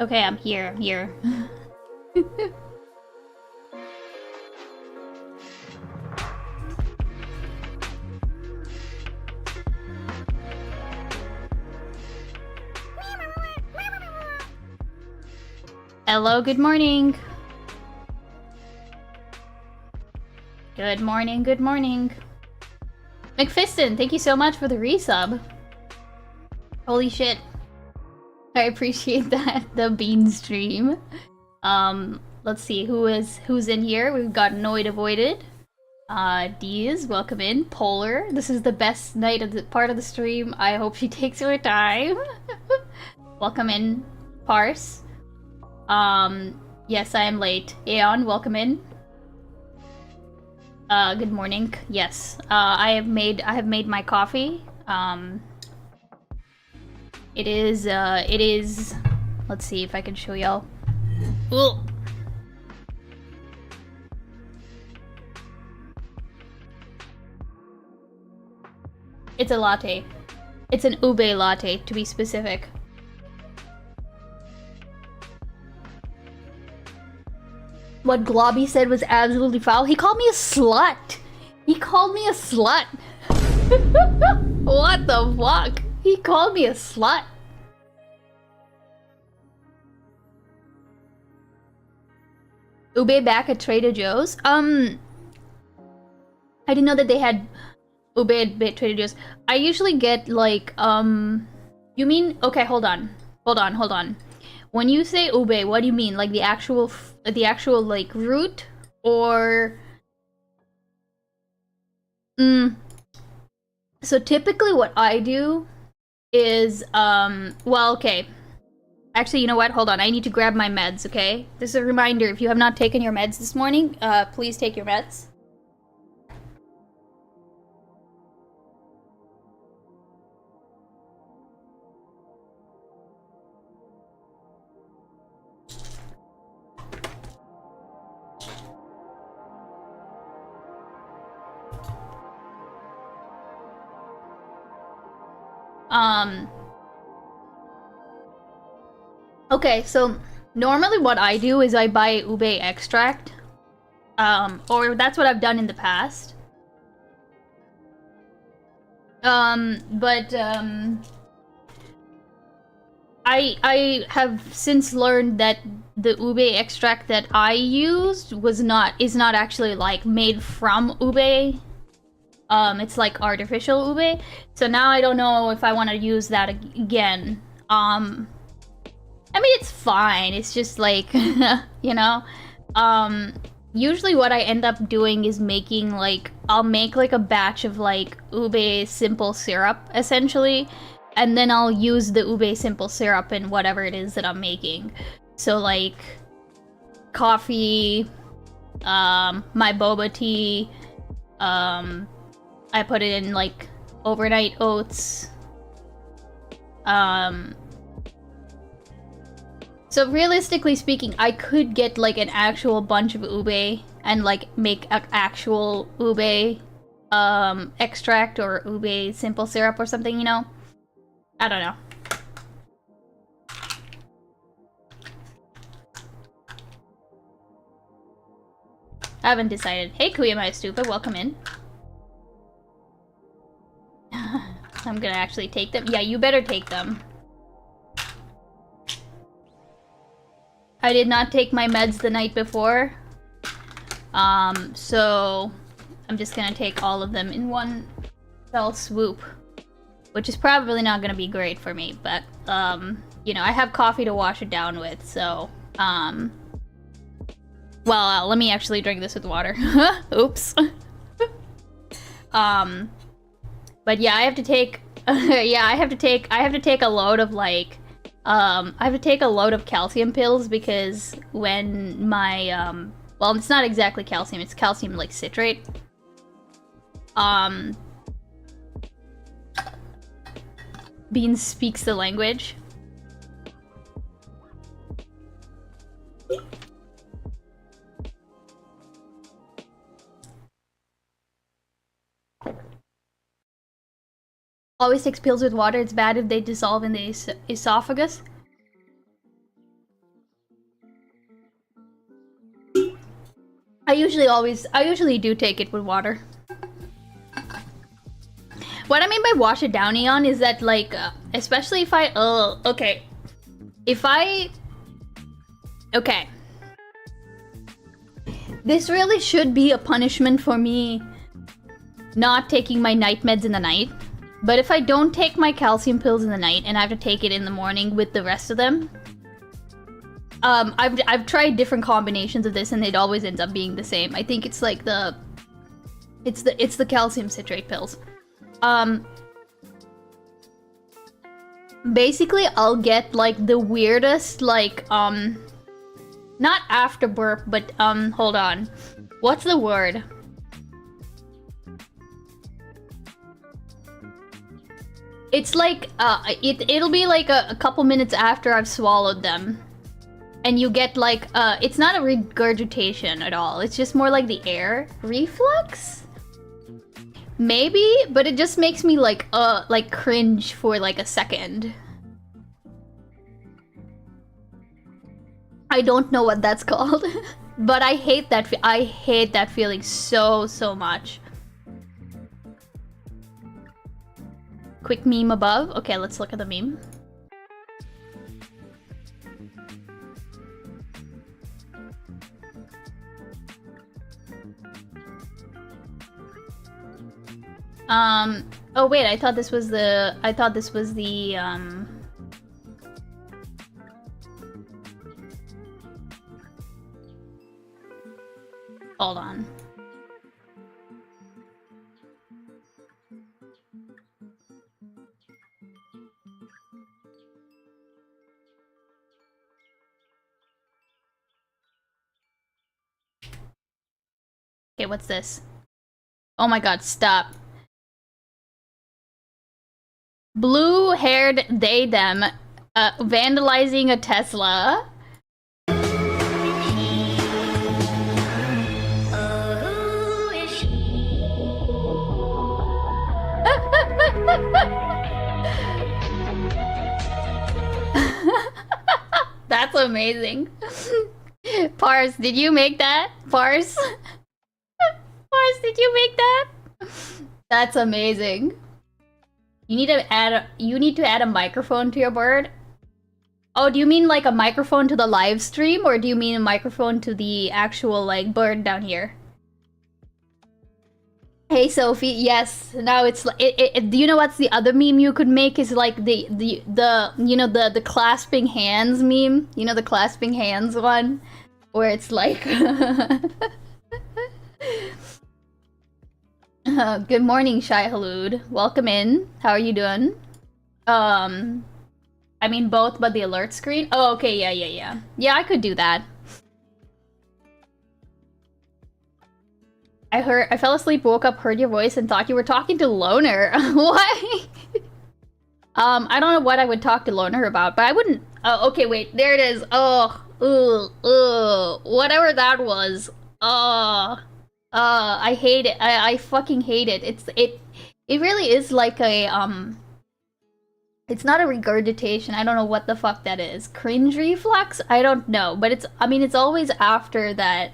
Okay, I'm here, Hello, good morning. Good morning, good morning. McFiston, thank you so much for the resub. Holy shit. I appreciate that, the bean stream. Let's see who's in here. We've got Noid Avoided. Deez, welcome in. Polar, this is the best night of the part of the stream. I hope she takes her time. Welcome in, Parse. Yes, I am late. Aeon, welcome in. Good morning. Yes, I have made my coffee. It is, let's see if I can show y'all. It's a latte. It's an ube latte, to be specific. What Globby said was absolutely foul. He called me a slut. He called me a slut. What the fuck? He called me a slut. Ube back at Trader Joe's? I didn't know that they had ube at Trader Joe's. I usually get like, you mean, okay, hold on. When you say ube, what do you mean? Like the actual like root, or? So typically what I do is, well, okay. Actually, you know what? Hold on. I need to grab my meds, okay? This is a reminder. If you have not taken your meds this morning, please take your meds. Okay, so normally what I do is I buy ube extract. Or that's what I've done in the past. I have since learned that the ube extract that I used is not actually like made from ube. It's like artificial ube. So now I don't know if I want to use that again. I mean, it's fine. It's just like, you know, usually what I end up doing is making like, I'll make like a batch of like ube simple syrup essentially. And then I'll use the ube simple syrup in whatever it is that I'm making. So like coffee, my boba tea, I put it in like overnight oats. So realistically speaking, I could get like an actual bunch of ube and like make an actual ube extract or ube simple syrup or something, you know? I don't know. I haven't decided. Hey, Kuya, my stupid, welcome in. I'm gonna actually take them. Yeah, you better take them. I did not take my meds the night before. So I'm just gonna take all of them in one fell swoop. Which is probably not gonna be great for me, but, you know, I have coffee to wash it down with, so, well, let me actually drink this with water. Oops. But yeah, I have to take, yeah, I have to take a load of, like, I have to take a load of calcium pills because when my, well, it's not exactly calcium, it's calcium, like, citrate. Beans speaks the language. Always takes pills with water. It's bad if they dissolve in the esophagus. I usually do take it with water. What I mean by wash it down, Eon, is that, like, especially if I, okay. If I, okay. This really should be a punishment for me not taking my night meds in the night. But if I don't take my calcium pills in the night and I have to take it in the morning with the rest of them, I've tried different combinations of this and it always ends up being the same. I think it's like it's the calcium citrate pills. Basically, I'll get, like, the weirdest, like, not after burp, but, hold on. What's the word? It's like, it'll be, like, a couple minutes after I've swallowed them. And you get, like, it's not a regurgitation at all. It's just more like the air reflux? Maybe, but it just makes me like cringe for like a second. I don't know what that's called, but I hate that. I hate that feeling so much. Quick meme above. Okay, let's look at the meme. Oh wait, I thought this was the, hold on. Okay, what's this? Oh my god, stop. Blue-haired they-them vandalizing a Tesla. amazing. Pars, did you make that? Pars? Pars, did you make that? That's amazing. You need to add a microphone to your bird. Oh, do you mean like a microphone to the live stream, or do you mean a microphone to the actual like bird down here? Hey Sophie, yes. Now it's like do you know what's the other meme you could make is like the you know the clasping hands meme? You know the clasping hands one where it's like good morning, Shai Halud. Welcome in. How are you doing? I mean both, but the alert screen. Oh, okay, yeah. Yeah, I could do that. I fell asleep, woke up, heard your voice, and thought you were talking to Loner. Why? I don't know what I would talk to Loner about, but I wouldn't. Oh, okay, wait, there it is. Oh, whatever that was. I hate it. I fucking hate it. It really is like a it's not a regurgitation. I don't know what the fuck that is. Cringe reflux? I don't know, but it's. I mean, it's always after that.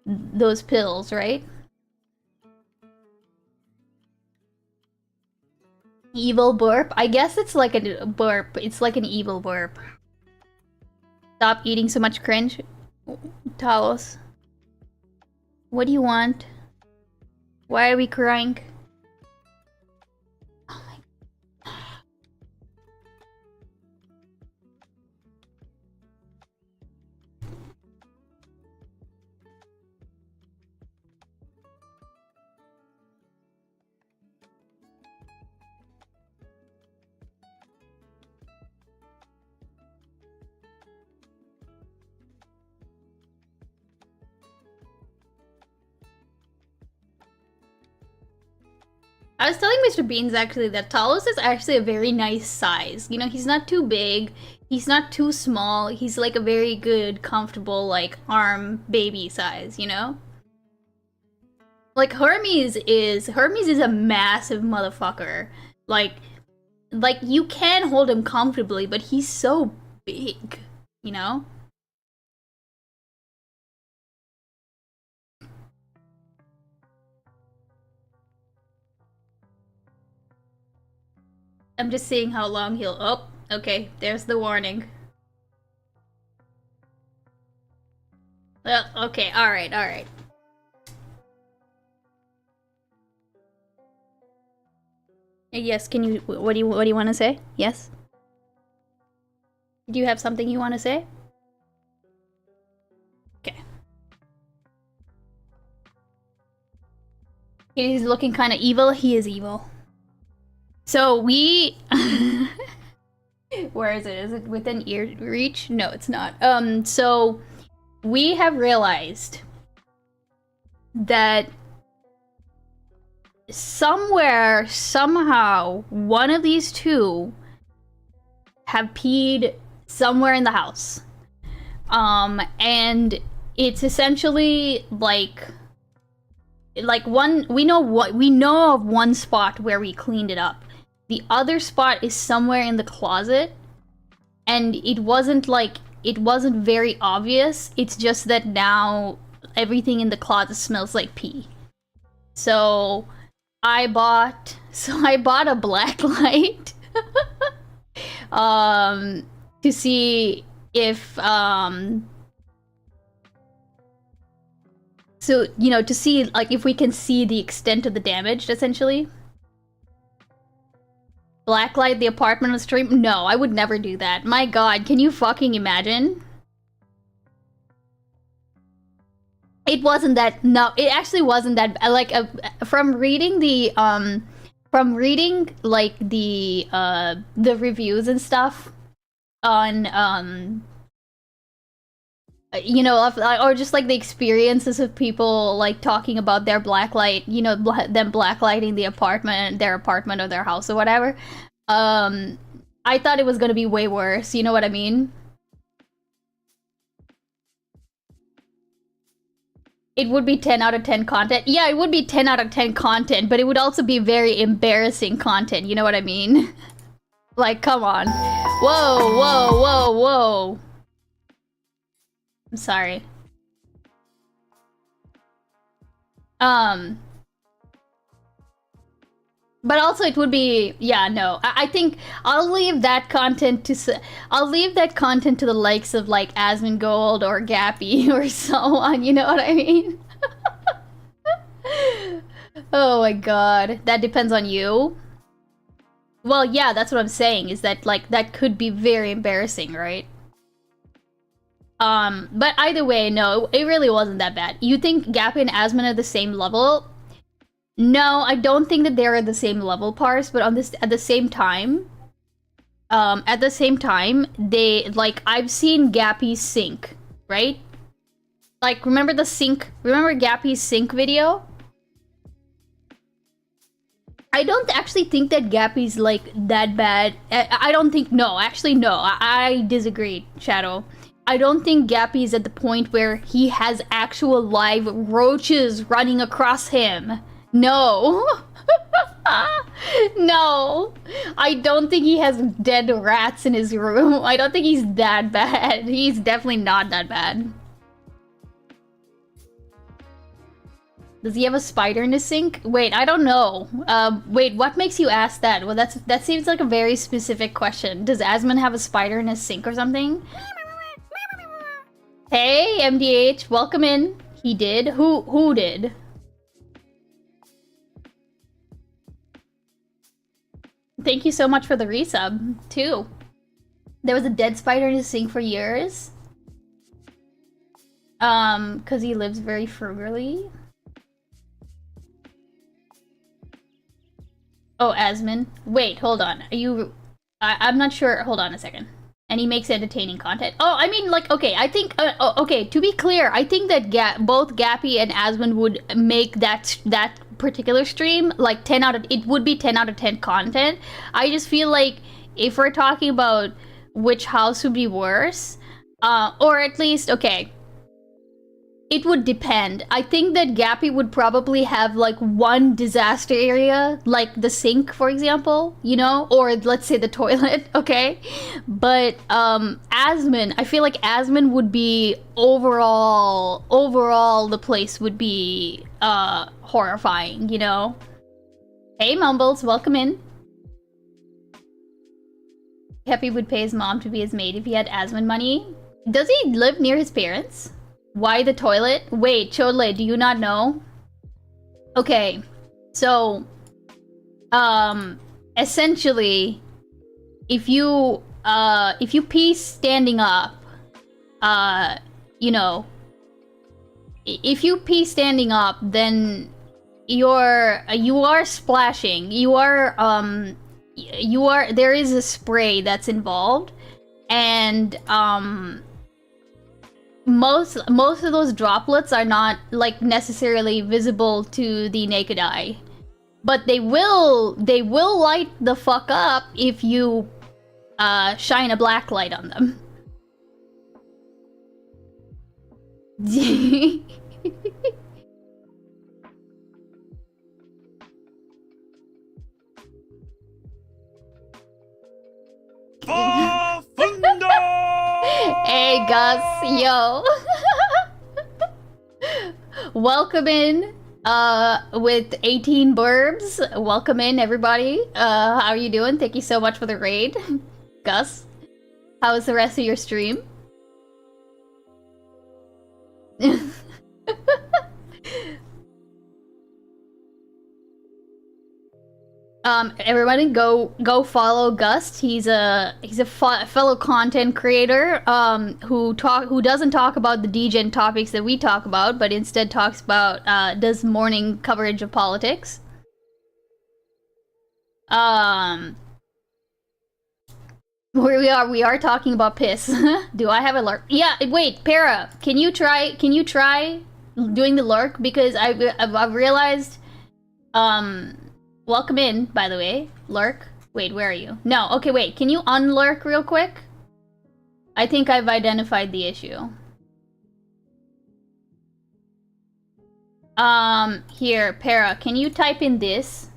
Those pills, right? Evil burp? I guess it's like a burp. It's like an evil burp. Stop eating so much cringe. Talos. What do you want? Why are we crying? I was telling Mr. Beans actually that Talos is actually a very nice size. You know, he's not too big, he's not too small, he's like a very good, comfortable, like, arm baby size, you know? Like, Hermes is a massive motherfucker. Like, you can hold him comfortably, but he's so big, you know? I'm just seeing how long he'll... Oh, okay, there's the warning. Well, okay, alright. Yes, can you... What do you want to say? Yes? Do you have something you want to say? Okay. He's looking kind of evil. He is evil. So we... Where is it? Is it within ear reach? No, it's not. So we have realized that somewhere, somehow, one of these two have peed somewhere in the house. And it's essentially like one, we know of one spot where we cleaned it up. The other spot is somewhere in the closet, and it wasn't very obvious. It's just that now everything in the closet smells like pee. So I bought a black light to see if so, you know, to see like if we can see the extent of the damage, essentially. Blacklight the apartment on stream? No, I would never do that. My god, can you fucking imagine? It wasn't that... No, it actually wasn't that... Like, from reading the, like, the reviews and stuff on, you know, or just, like, the experiences of people, like, talking about their blacklight, you know, them blacklighting the apartment, their apartment or their house or whatever. I thought it was gonna be way worse, you know what I mean? It would be 10 out of 10 content. Yeah, it would be 10 out of 10 content, but it would also be very embarrassing content, you know what I mean? Like, come on. Whoa. I'm sorry. But also it would be, yeah, no. I think I'll leave that content to the likes of like Asmongold or Gappy or so on, you know what I mean? Oh my god. That depends on you. Well, yeah, that's what I'm saying, is that like that could be very embarrassing, right? But either way, no, it really wasn't that bad. You think Gappy and Asmon are the same level? No, I don't think that they're at the same level, Pars, but at the same time, they, like, I've seen Gappy sink, right? Like, remember Gappy's sink video? I don't actually think that Gappy's, like, that bad. I don't think, no, actually, no, I disagree, Shadow. I don't think Gappy's at the point where he has actual live roaches running across him. No. No. I don't think he has dead rats in his room. I don't think he's that bad. He's definitely not that bad. Does he have a spider in his sink? Wait, I don't know. Wait, what makes you ask that? Well, that seems like a very specific question. Does Asmon have a spider in his sink or something? Hey, MDH, welcome in. He did? Who did? Thank you so much for the resub, too. There was a dead spider in his sink for years. Because he lives very frugally. Oh, Asmon. Wait, hold on. Are you... I'm not sure. Hold on a second. And he makes entertaining content. Oh, I mean, like, okay, I think... okay, to be clear, I think that both Gappy and Asmon would make that particular stream, like, 10 out of... It would be 10 out of 10 content. I just feel like if we're talking about which house would be worse, or at least, okay... It would depend. I think that Gappy would probably have like one disaster area, like the sink, for example, you know, or let's say the toilet, okay? But Asmon, I feel like Asmon would be overall the place would be horrifying, you know? Hey Mumbles, welcome in. Gappy would pay his mom to be his maid if he had Asmon money. Does he live near his parents? Why the toilet? Wait, Chodle, do you not know? Okay, so, essentially, if you pee standing up, you know, if you pee standing up, then you are splashing. There is a spray that's involved, and, most of those droplets are not like necessarily visible to the naked eye, but they will light the fuck up if you shine a black light on them. Hey Gus, yo. Welcome in with 18 burbs. Welcome in everybody. How are you doing? Thank you so much for the raid. Gus, how was the rest of your stream? Everybody go follow Gust. He's a fellow content creator who doesn't talk about the degen topics that we talk about, but instead talks about does morning coverage of politics. We are talking about piss. Do I have a lurk? Yeah, wait, Para, can you try doing the lurk, because I've realized welcome in, by the way. Lurk. Wait, where are you? No, okay, wait. Can you unlurk real quick? I think I've identified the issue. Here, Para, can you type in this?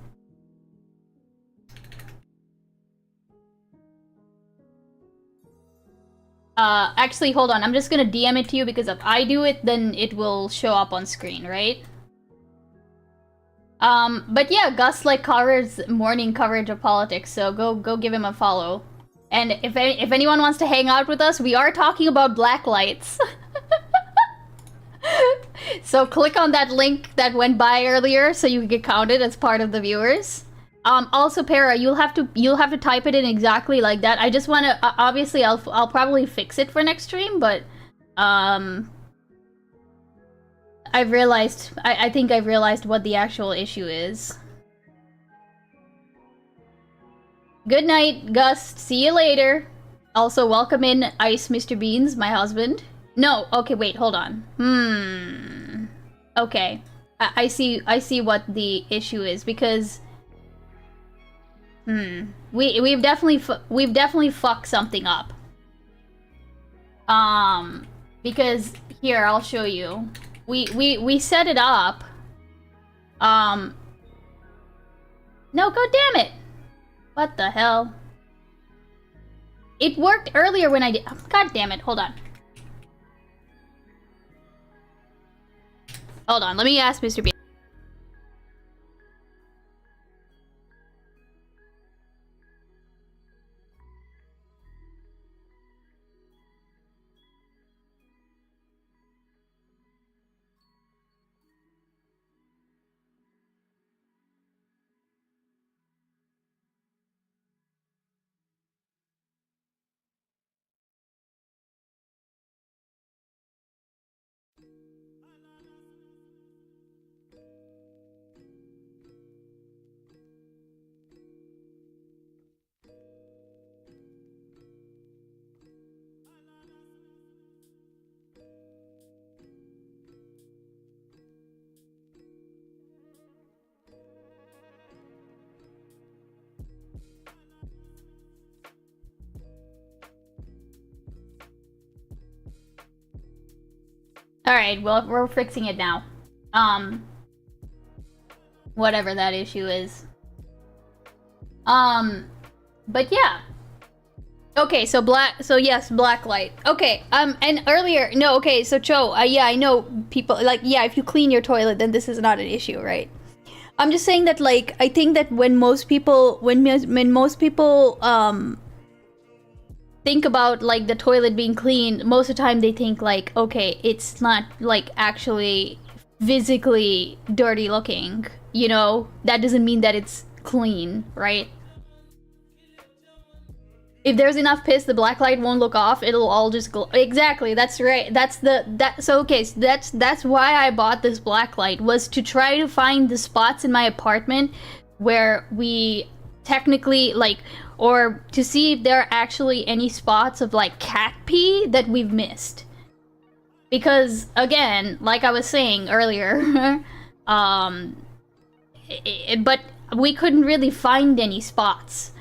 Actually, hold on. I'm just gonna DM it to you because if I do it, then it will show up on screen, right? But yeah, Gus like covers morning coverage of politics, so go give him a follow. And if anyone wants to hang out with us, we are talking about black lights. So click on that link that went by earlier so you can get counted as part of the viewers. Also, Para, you'll have to type it in exactly like that. I just want to obviously I'll probably fix it for next stream, but I think I've realized what the actual issue is. Good night, Gus. See you later. Also, welcome in Ice Mr. Beans, my husband. No, okay, wait, hold on. Okay. I see what the issue is because we've definitely fucked something up. Because here, I'll show you. We set it up. No, god damn it. What the hell? It worked earlier when I did. Oh, god damn it. Hold on. Hold on. Let me ask Mr. B. Alright, well, we're fixing it now. Whatever that issue is. But yeah. Okay, so yes, black light. Okay, and earlier, no, okay, so Cho, yeah, I know people, like, yeah, if you clean your toilet, then this is not an issue, right? I'm just saying that, like, I think that when most people, think about, like, the toilet being clean, most of the time they think, like, okay, it's not, like, actually physically dirty looking, you know? That doesn't mean that it's clean, right? If there's enough piss, the black light won't look off, it'll all just glow. Exactly, that's right. So that's why I bought this black light, was to try to find the spots in my apartment where we technically, like, or to see if there are actually any spots of, like, cat pee that we've missed. Because, again, like I was saying earlier, but we couldn't really find any spots.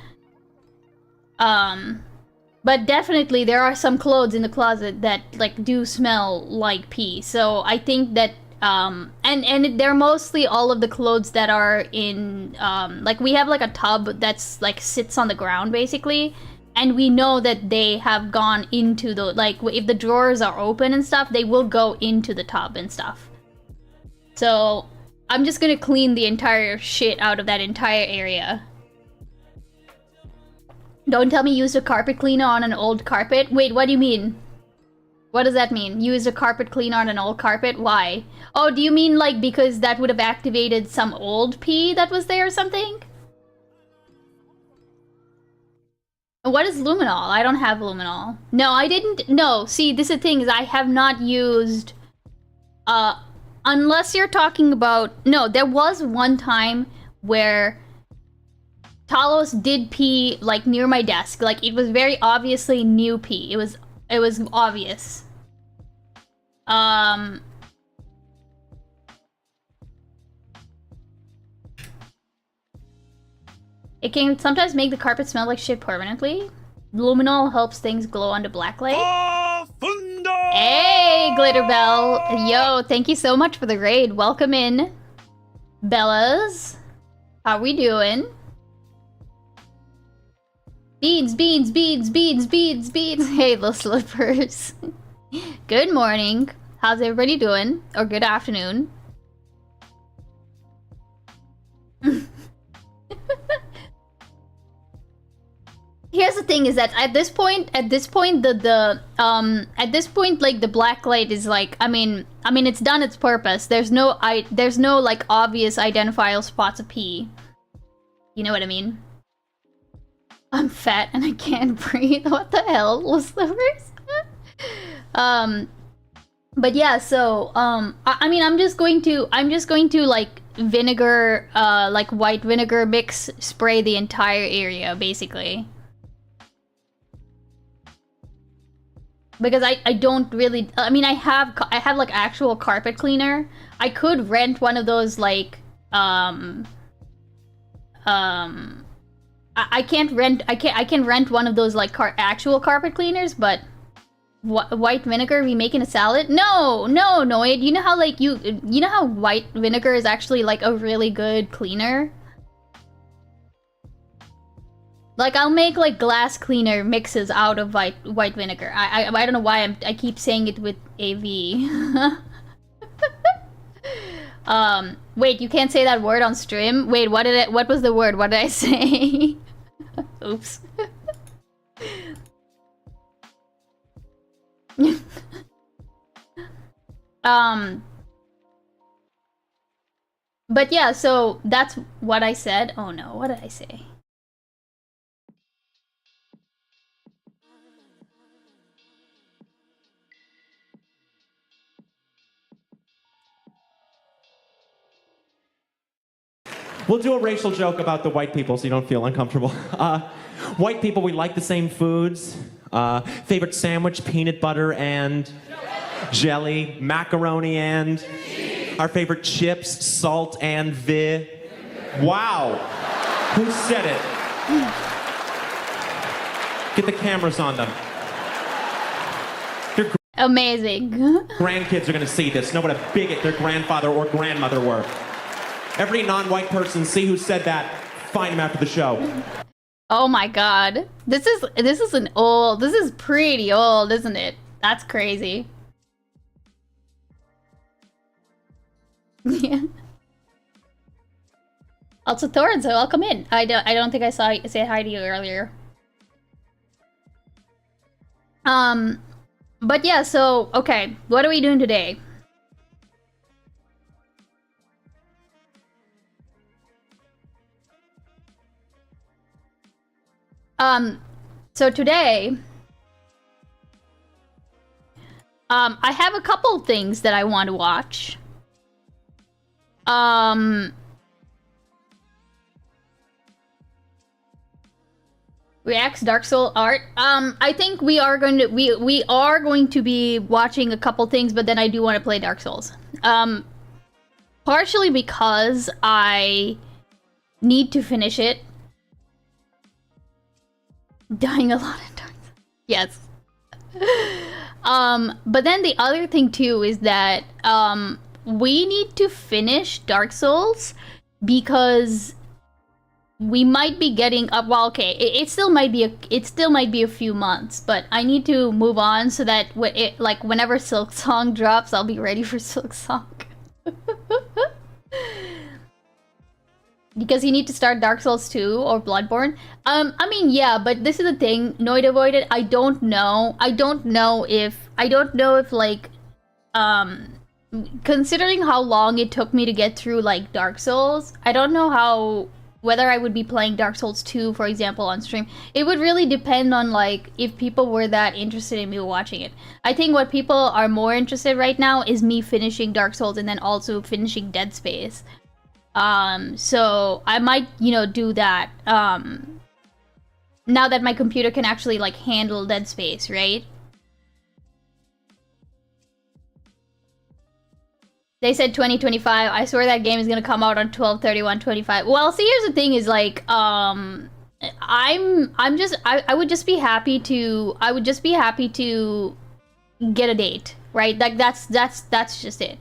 But definitely there are some clothes in the closet that, like, do smell like pee. So I think that, and they're mostly all of the clothes that are in, like, we have, like, a tub that's, like, sits on the ground, basically. And we know that they have gone into the, like, if the drawers are open and stuff, they will go into the tub and stuff. So I'm just gonna clean the entire shit out of that entire area. Don't tell me use a carpet cleaner on an old carpet. Wait, what do you mean? What does that mean? Use a carpet cleaner on an old carpet? Why? Oh, do you mean, like, because that would have activated some old pee that was there or something? What is luminol? I don't have luminol. No, I didn't. No, see, this is the thing, is I have not used, unless you're talking about, no, there was one time where Talos did pee, like, near my desk. Like, it was very obviously new pee. It was obvious. It can sometimes make the carpet smell like shit permanently. Luminol helps things glow under blacklight. Hey, Glitterbell! Yo, thank you so much for the raid. Welcome in, Bellas. How we doing? Beans, beans, beans, beans, beans, beans. Hey, little slippers. Good morning. How's everybody doing? Or good afternoon. Here's the thing: is that at this point, like the black light is like, I mean, it's done its purpose. There's no like obvious identifiable spots of pee. You know what I mean? I'm fat and I can't breathe. What the hell was the first? But yeah, so I mean, I'm just going to like vinegar, like white vinegar mix, spray the entire area basically. Because I don't really, I mean, I have like actual carpet cleaner. I could rent one of those like I can rent one of those like actual carpet cleaners, but white vinegar be making a salad? No, Noid. You know how like you know how white vinegar is actually like a really good cleaner? Like I'll make like glass cleaner mixes out of white vinegar. I don't know why I keep saying it with AV. Wait, you can't say that word on stream? Wait, what was the word? What did I say? Oops. But yeah, so that's what I said. Oh no, what did I say? We'll do a racial joke about the white people so you don't feel uncomfortable. White people, we like the same foods. Favorite sandwich, peanut butter and jelly, macaroni and our favorite chips, salt and Wow. Who said it? Get the cameras on them. Their amazing. Grandkids are gonna see this, know what a bigot their grandfather or grandmother were. Every non-white person, see who said that, find him after the show. Oh my god. This is pretty old, isn't it? That's crazy. Yeah. Also, Thorin, so welcome in. I don't think I saw you say hi to you earlier. But yeah, so okay, what are we doing today? So today, I have a couple things that I want to watch. Reacts Dark Soul art. I think we are going to be watching a couple things, but then I do want to play Dark Souls. Partially because I need to finish it. Dying a lot in Dark Souls. Yes. But then the other thing too is that we need to finish Dark Souls because we might be getting up. Well, okay, it still might be a few months, but I need to move on so that like whenever Silk Song drops, I'll be ready for Silk Song. Because you need to start Dark Souls 2 or Bloodborne. I mean, yeah, but this is the thing. Noid avoided. I don't know if like, considering how long it took me to get through like Dark Souls, I don't know whether I would be playing Dark Souls 2, for example, on stream. It would really depend on like if people were that interested in me watching it. I think what people are more interested right now is me finishing Dark Souls and then also finishing Dead Space. So I might, do that, now that my computer can actually, like, handle Dead Space, right? They said 2025. I swear that game is gonna come out on 12/31/25. Well, see, here's the thing is, like, I would just be happy to get a date, right? Like, that's just it.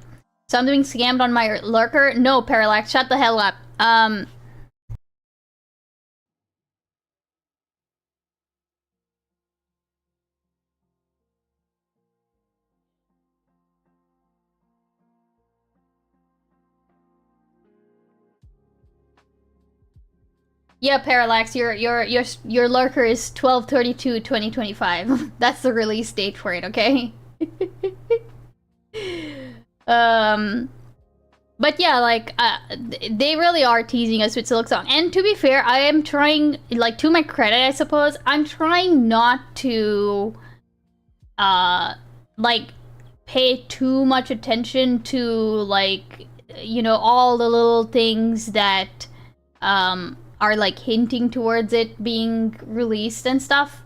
So I'm doing scammed on my lurker? No, Parallax, shut the hell up. Yeah, Parallax, your lurker is 12/32/2025. That's the release date for it, okay? But yeah, like, they really are teasing us with Silksong. And to be fair, I am trying, like, to my credit, I suppose, I'm trying not to, like, pay too much attention to, like, you know, all the little things that, are, like, hinting towards it being released and stuff.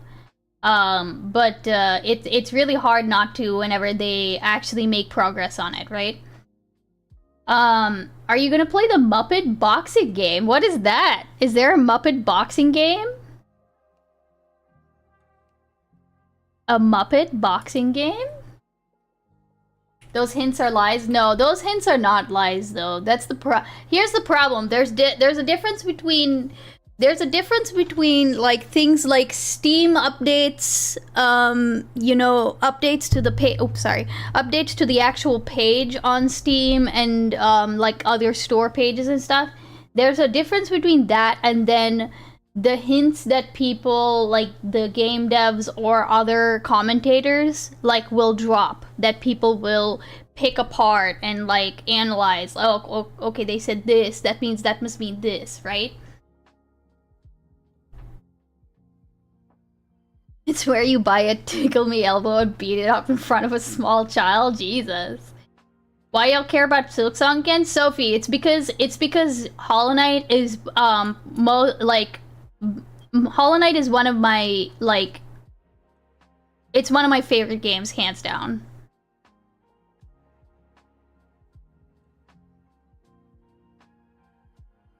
But it's really hard not to whenever they actually make progress on it, right? Are you gonna play the Muppet boxing game? What is that? Is there a Muppet boxing game? A Muppet boxing game? Those hints are lies? No, those hints are not lies, though. That's the Here's the problem. There's a difference between like things like Steam updates, you know, updates to the updates to the actual page on Steam and like other store pages and stuff. There's a difference between that and then the hints that people like the game devs or other commentators like will drop that people will pick apart and like analyze. Oh, okay, they said this, that means that must mean this, right? It's where you buy a Tickle Me Elbow and beat it up in front of a small child. Jesus. Why y'all care about Silksong again? Sophie, it's because Hollow Knight is Hollow Knight is one of my like it's one of my favorite games, hands down.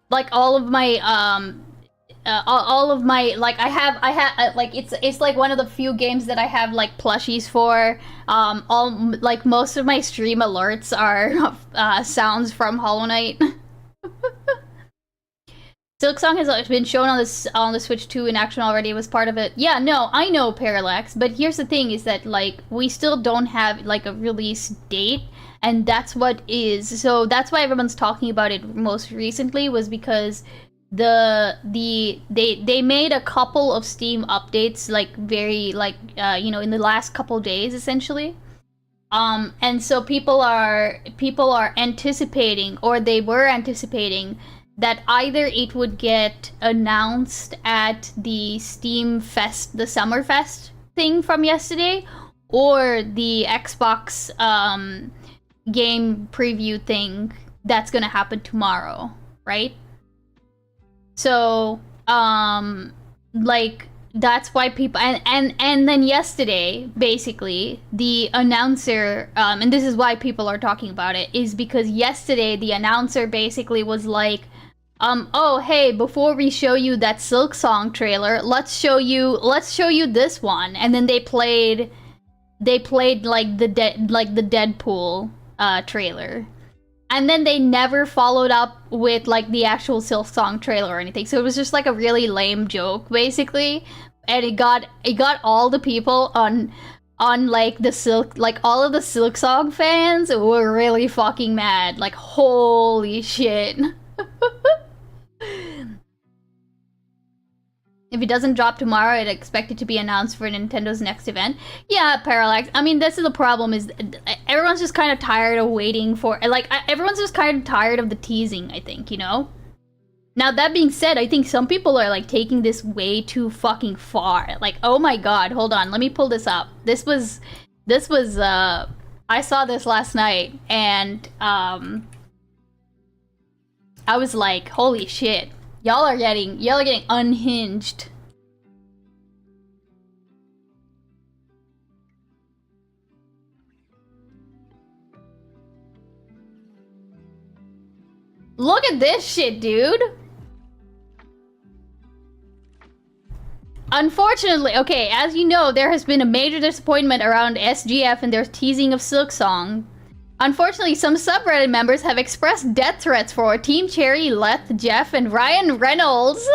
Like all of my like I have like it's like one of the few games that I have like plushies for. All like most of my stream alerts are sounds from Hollow Knight. Silksong has been shown on the Switch 2 in action already. It was part of it. Yeah, no, I know, Parallax, but here's the thing: is that like we still don't have like a release date, and that's what is. So that's why everyone's talking about it most recently, was because they made a couple of Steam updates like very like you know, in the last couple days essentially. And so people are anticipating, or they were anticipating, that either it would get announced at the Steam Fest, the Summer Fest thing from yesterday, or the Xbox game preview thing that's gonna happen tomorrow, right? So, like, that's why people, and then yesterday, basically, the announcer, and this is why people are talking about it, is because yesterday the announcer basically was like, oh, hey, before we show you that Silksong trailer, let's show you this one. And then they played like the Deadpool trailer. And then they never followed up with like the actual Silksong trailer or anything. So it was just like a really lame joke, basically. And it got all the people on like all of the Silksong fans were really fucking mad. Like, holy shit. If it doesn't drop tomorrow, I'd expect it to be announced for Nintendo's next event. Yeah, Parallax. I mean, this is the problem, is everyone's just kind of tired of waiting for, like, everyone's just kind of tired of the teasing, I think, you know? Now, that being said, I think some people are, like, taking this way too fucking far. Like, oh my god, hold on, let me pull this up. This was, I saw this last night, and, I was like, holy shit. Y'all are getting unhinged. Look at this shit, dude. Unfortunately, okay, as you know, there has been a major disappointment around SGF and their teasing of Silksong. Unfortunately, some subreddit members have expressed death threats for Team Cherry, Leth, Jeff, and Ryan Reynolds.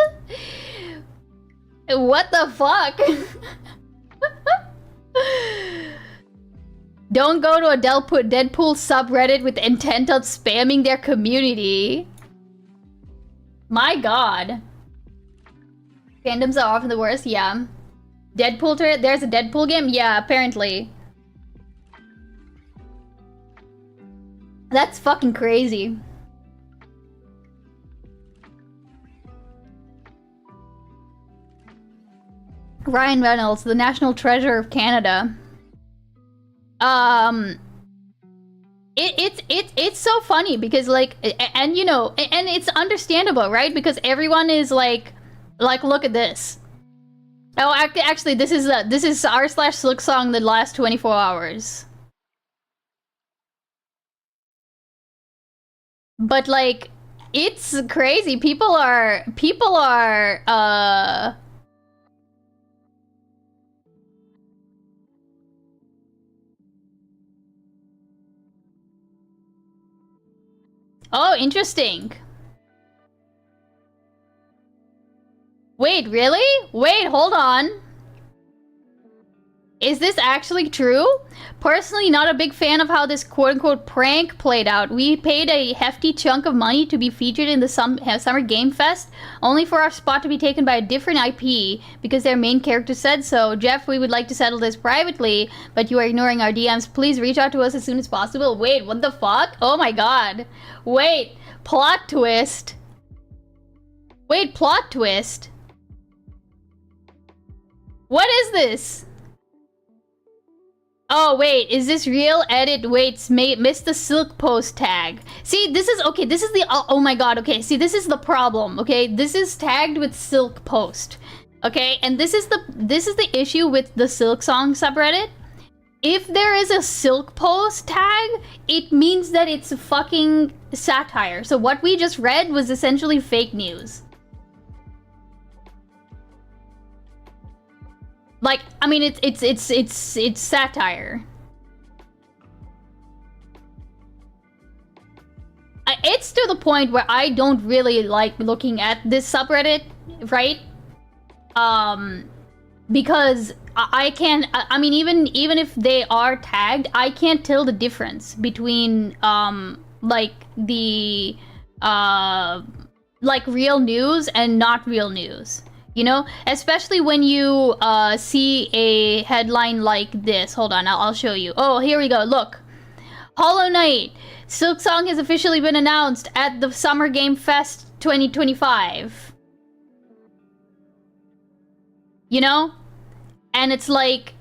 What the fuck? Don't go to a Deadpool subreddit with intent on spamming their community. My god. Fandoms are often the worst, yeah. Deadpool there's a Deadpool game? Yeah, apparently. That's fucking crazy. Ryan Reynolds, the national treasure of Canada. It's so funny because like, and you know, and it's understandable, right? Because everyone is like look at this. Oh, actually, this is r/Silksong the last 24 hours. But like, it's crazy. People are oh, interesting. Wait, really? Wait, hold on. Is this actually true? Personally, not a big fan of how this quote-unquote prank played out. We paid a hefty chunk of money to be featured in the Summer Game Fest, only for our spot to be taken by a different IP because their main character said so. Jeff, we would like to settle this privately, but you are ignoring our DMs. Please reach out to us as soon as possible. Wait, what the fuck? Oh my god. Wait, plot twist. Wait, plot twist. What is this? Oh, wait, is this real? Edit, wait, missed the silk post tag. See, this is, okay, this is the, oh my god, okay, see, this is the problem, okay? This is tagged with silk post, okay? And this is the issue with the Silksong subreddit. If there is a silk post tag, it means that it's a fucking satire. So what we just read was essentially fake news. Like, I mean, it's satire. It's to the point where I don't really like looking at this subreddit, right? Because I can't. I mean, even if they are tagged, I can't tell the difference between like the like real news and not real news. You know, especially when you see a headline like this. Hold on, I'll show you. Oh, here we go. Look, Hollow Knight Silksong has officially been announced at the Summer Game Fest 2025. You know, and it's like,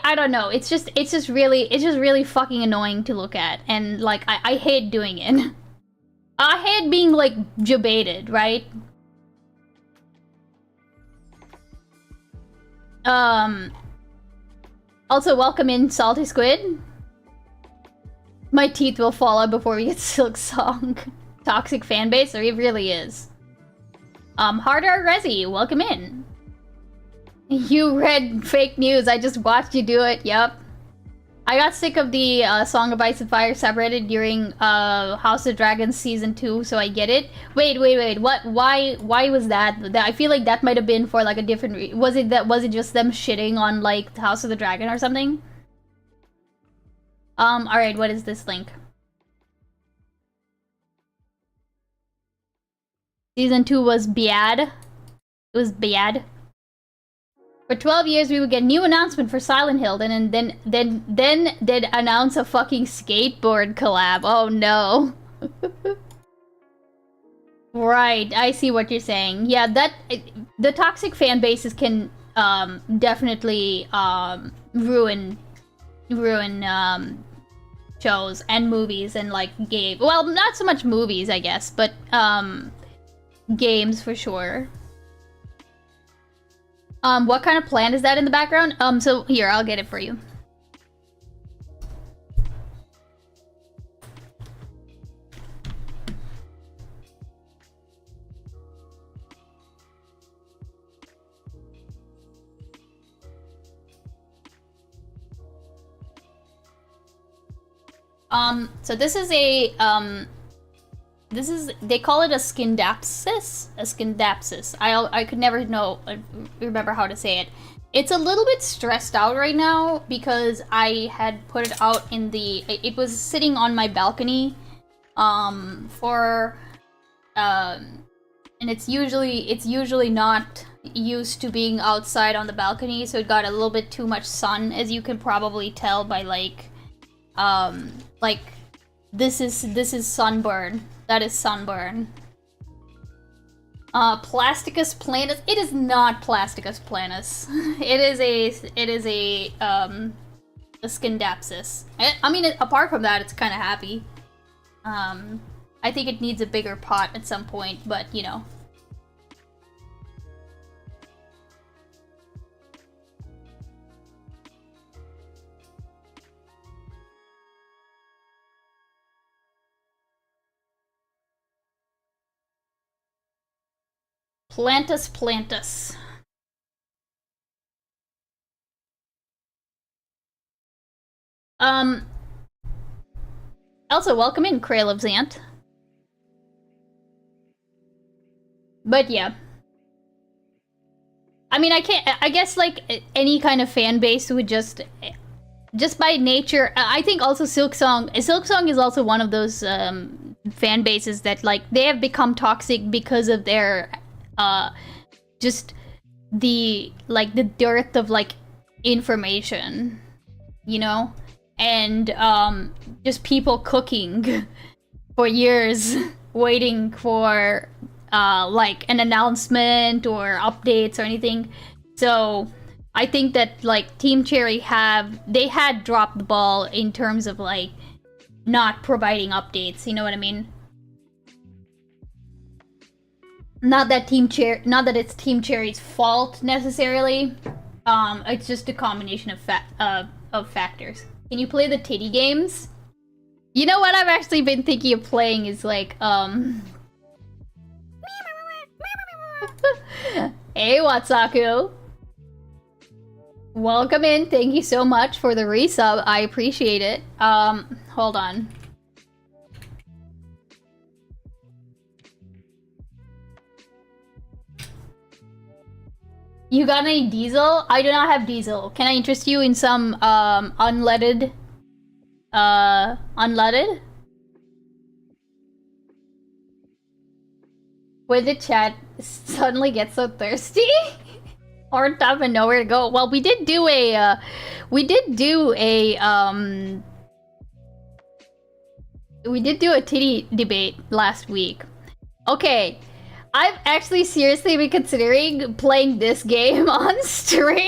I don't know. It's just really fucking annoying to look at, and like I hate doing it. I hate being, like, debated, right? Also, welcome in, Salty Squid. My teeth will fall out before we get Silksong. Toxic fanbase, or it really is. Harder Resi, welcome in. You read fake news, I just watched you do it, yep. I got sick of the Song of Ice and Fire subreddit during House of Dragons Season 2, so I get it. Wait, what? Why was that? I feel like that might have been for like a different was it just them shitting on like House of the Dragon or something? Alright, what is this link? Season 2 was bad. It was bad. For 12 years, we would get new announcement for Silent Hill, and then they'd announce a fucking skateboard collab. Oh no. Right, I see what you're saying. Yeah, the toxic fan bases can definitely ruin shows and movies and like games. Well, not so much movies, I guess, but games for sure. What kind of plant is that in the background? So here, I'll get it for you. So this is a, they call it a skindapsis? A skindapsis. I could never remember how to say it. It's a little bit stressed out right now because I had put it out in it was sitting on my balcony, for, And it's usually not used to being outside on the balcony, so it got a little bit too much sun, as you can probably tell by like this is sunburn. That is sunburn. Plasticus planus. It is not Plasticus planus. It is a Scindapsus. I mean, apart from that, it's kind of happy. I think it needs a bigger pot at some point, but you know. Plantus plantus. Also, welcome in, Krail of Zant. But yeah. I mean, I guess like any kind of fan base would just by nature, I think also Silksong is also one of those fan bases that like they have become toxic because of their just the dearth of like information, you know, and just people cooking for years waiting for like an announcement or updates or anything. So I think that like Team Cherry had dropped the ball in terms of like not providing updates, you know what I mean? Not that it's Team Cherry's fault necessarily. It's just a combination of factors. Can you play the titty games? You know what I've actually been thinking of playing is like Hey Watsaku. Welcome in. Thank you so much for the resub. I appreciate it. Hold on. You got any diesel? I do not have diesel. Can I interest you in some unleaded? Unleaded? When did chat suddenly get so thirsty? Hard time and nowhere to go. Well, we did do a titty debate last week. Okay. I've actually seriously been considering playing this game on stream.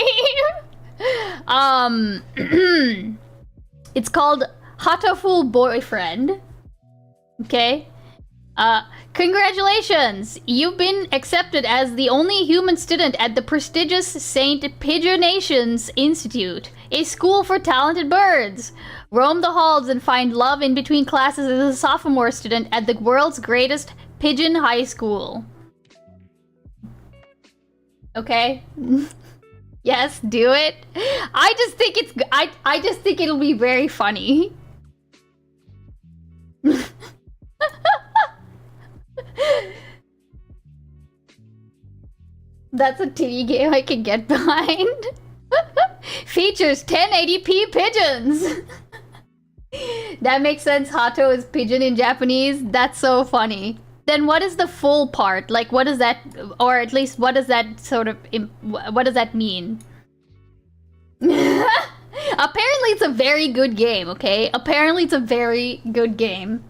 It's called Hatoful Boyfriend. Okay. Congratulations! You've been accepted as the only human student at the prestigious St. Pigeonations Institute, a school for talented birds. Roam the halls and find love in between classes as a sophomore student at the world's greatest pigeon high school. Okay? Yes, do it. I just think it'll be very funny. That's a titty game I can get behind. Features 1080p pigeons. That makes sense. Hato is pigeon in Japanese. That's so funny. Then what is the full part? Like, what does that, or at least what does that sort of, what does that mean? Apparently it's a very good game, okay? Apparently it's a very good game.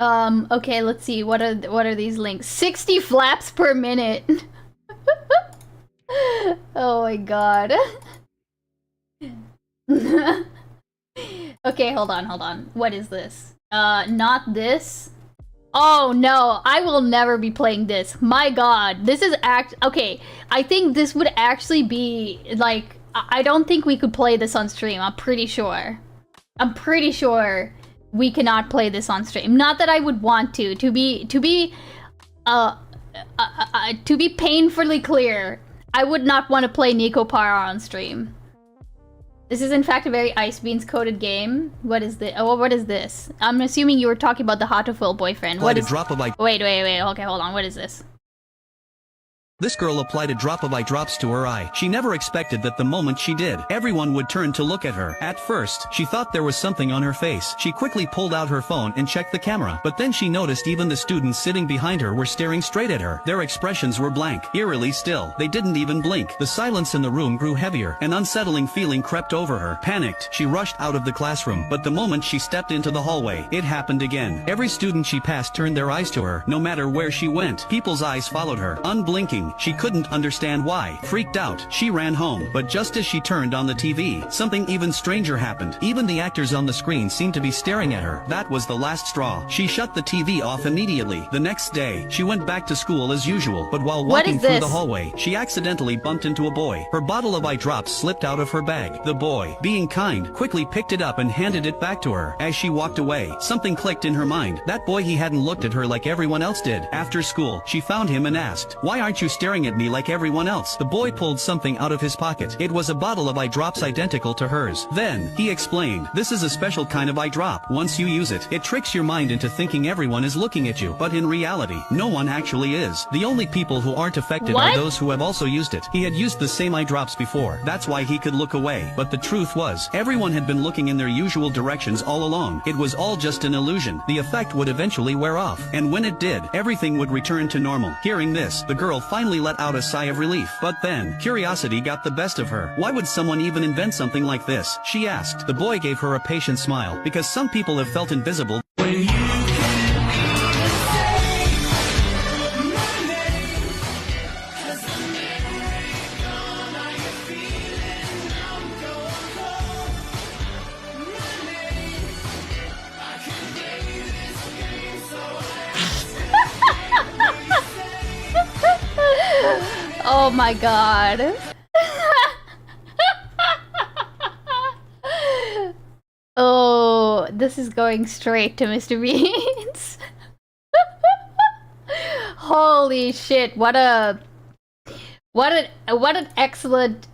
Okay, let's see. What are these links? 60 flaps per minute. Oh my god. Okay, hold on. What is this? Not this. Oh no, I will never be playing this. My god, this is okay, I think this would actually be, like, I don't think we could play this on stream, I'm pretty sure. We cannot play this on stream. Not that I would want to. To be painfully clear, I would not want to play Nico Para on stream. This is in fact a very icebeans coded game. What is this? Oh, what is this? I'm assuming you were talking about the Hatoful Boyfriend. What is? Wait. Okay, hold on. What is this? This girl applied a drop of eye drops to her eye. She never expected that the moment she did, everyone would turn to look at her. At first, she thought there was something on her face. She quickly pulled out her phone and checked the camera. But then she noticed even the students sitting behind her were staring straight at her. Their expressions were blank, eerily still. They didn't even blink. The silence in the room grew heavier. An unsettling feeling crept over her. Panicked, she rushed out of the classroom. But the moment she stepped into the hallway, it happened again. Every student she passed turned their eyes to her, no matter where she went. People's eyes followed her, unblinking. She couldn't understand why. Freaked out, she ran home. But just as she turned on the TV, something even stranger happened. Even the actors on the screen seemed to be staring at her. That was the last straw. She shut the TV off immediately. The next day, she went back to school as usual. But while walking through the hallway, she accidentally bumped into a boy. Her bottle of eye drops slipped out of her bag. The boy, being kind, quickly picked it up and handed it back to her. As she walked away, something clicked in her mind. That boy, he hadn't looked at her like everyone else did. After school, she found him and asked, "Why aren't you staring at me like everyone else?" The boy pulled something out of his pocket. It was a bottle of eye drops identical to hers. Then, he explained, "This is a special kind of eye drop. Once you use it, it tricks your mind into thinking everyone is looking at you. But in reality, no one actually is. The only people who aren't affected are those who have also used it." He had used the same eye drops before. That's why he could look away. But the truth was, everyone had been looking in their usual directions all along. It was all just an illusion. The effect would eventually wear off. And when it did, everything would return to normal. Hearing this, the girl finally let out a sigh of relief. But then, curiosity got the best of her. Why would someone even invent something like this? She asked. The boy gave her a patient smile. Because some people have felt invisible. Oh my god. Oh, this is going straight to Mr. Beans. Holy shit, what an excellent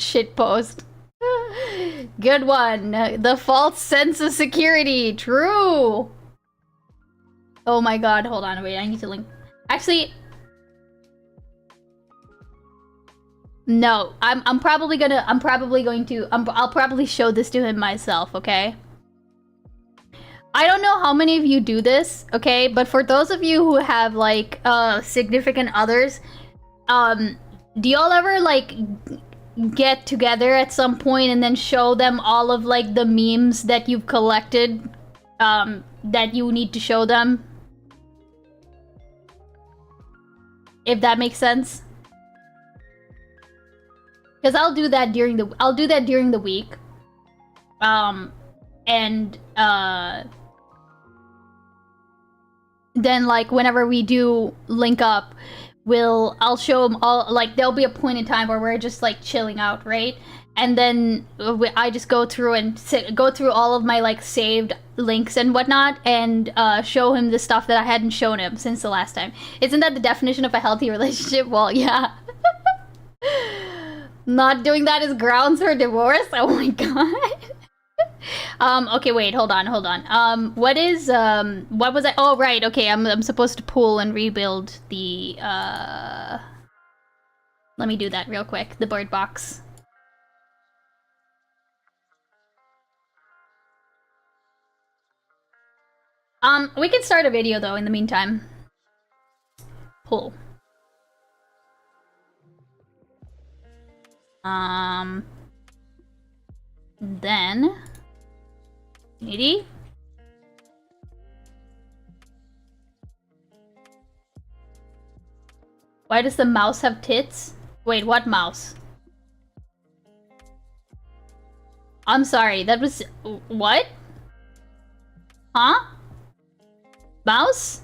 shit post. Good one. The false sense of security. True. Oh my god, hold on, wait, I need to link. Actually, no, I'll probably show this to him myself, okay? I don't know how many of you do this, okay? But for those of you who have like significant others, do y'all ever like get together at some point and then show them all of like the memes that you've collected that you need to show them? If that makes sense. Because I'll do that during the week. Then like whenever we do link up, I'll show them all. Like there'll be a point in time where we're just like chilling out, right? And then I just go through all of my like saved links and whatnot, and show him the stuff that I hadn't shown him since the last time. Isn't that the definition of a healthy relationship? Well, yeah. Not doing that is grounds for divorce? Oh my god. Okay, wait, hold on. What was I? Oh, right, okay, I'm supposed to pull and rebuild the, let me do that real quick, the bird box. We can start a video though in the meantime. Pull. Then Needy. Why does the mouse have tits? Wait, what mouse? I'm sorry, that was... What? Huh? Mouse?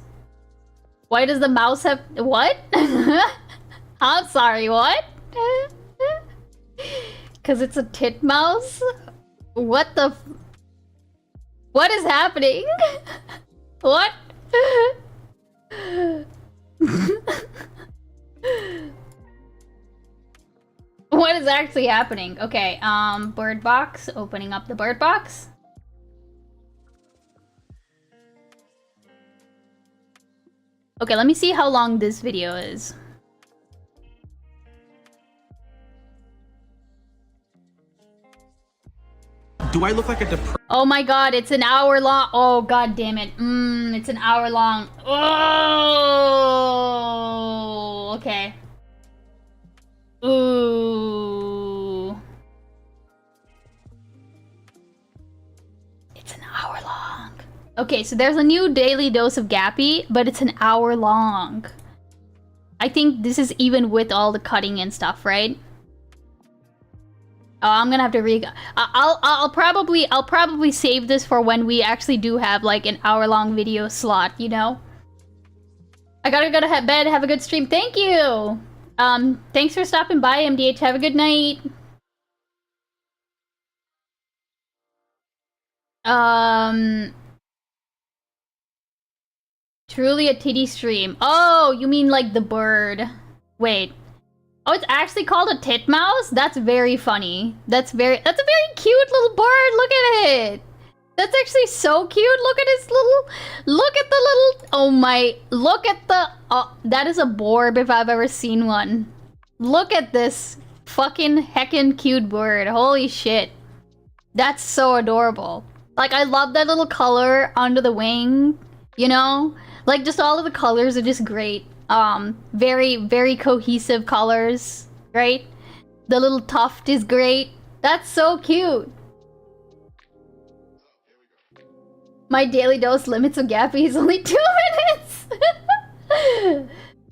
Why does the mouse have... What? I'm sorry, what? Because it's a tit mouse? What the... What is happening? What? What is actually happening? Okay, bird box. Opening up the bird box. Okay, let me see how long this video is. Do I look like a depressed? Oh my god, it's an hour long. Oh god damn it. It's an hour long. Oh, okay. Ooh. It's an hour long. Okay, so there's a new daily dose of Gappy, but it's an hour long. I think this is even with all the cutting and stuff, right? Oh, I'm gonna have to I'll probably save this for when we actually do have like an hour-long video slot, you know? I gotta go to bed. Have a good stream. Thank you. Thanks for stopping by, MDH. Have a good night. Truly a titty stream. Oh, you mean like the bird? Wait. Oh, it's actually called a titmouse? That's very funny. That's a very cute little bird. Look at it. That's actually so cute. Look at his little, look at the little, oh my, look at the, oh, that is a borb if I've ever seen one. Look at this fucking heckin' cute bird. Holy shit. That's so adorable. Like, I love that little color under the wing, you know? Like, just all of the colors are just great. Very, very cohesive colors, right? The little tuft is great. That's so cute. My daily dose limits of Gappy is only 2 minutes.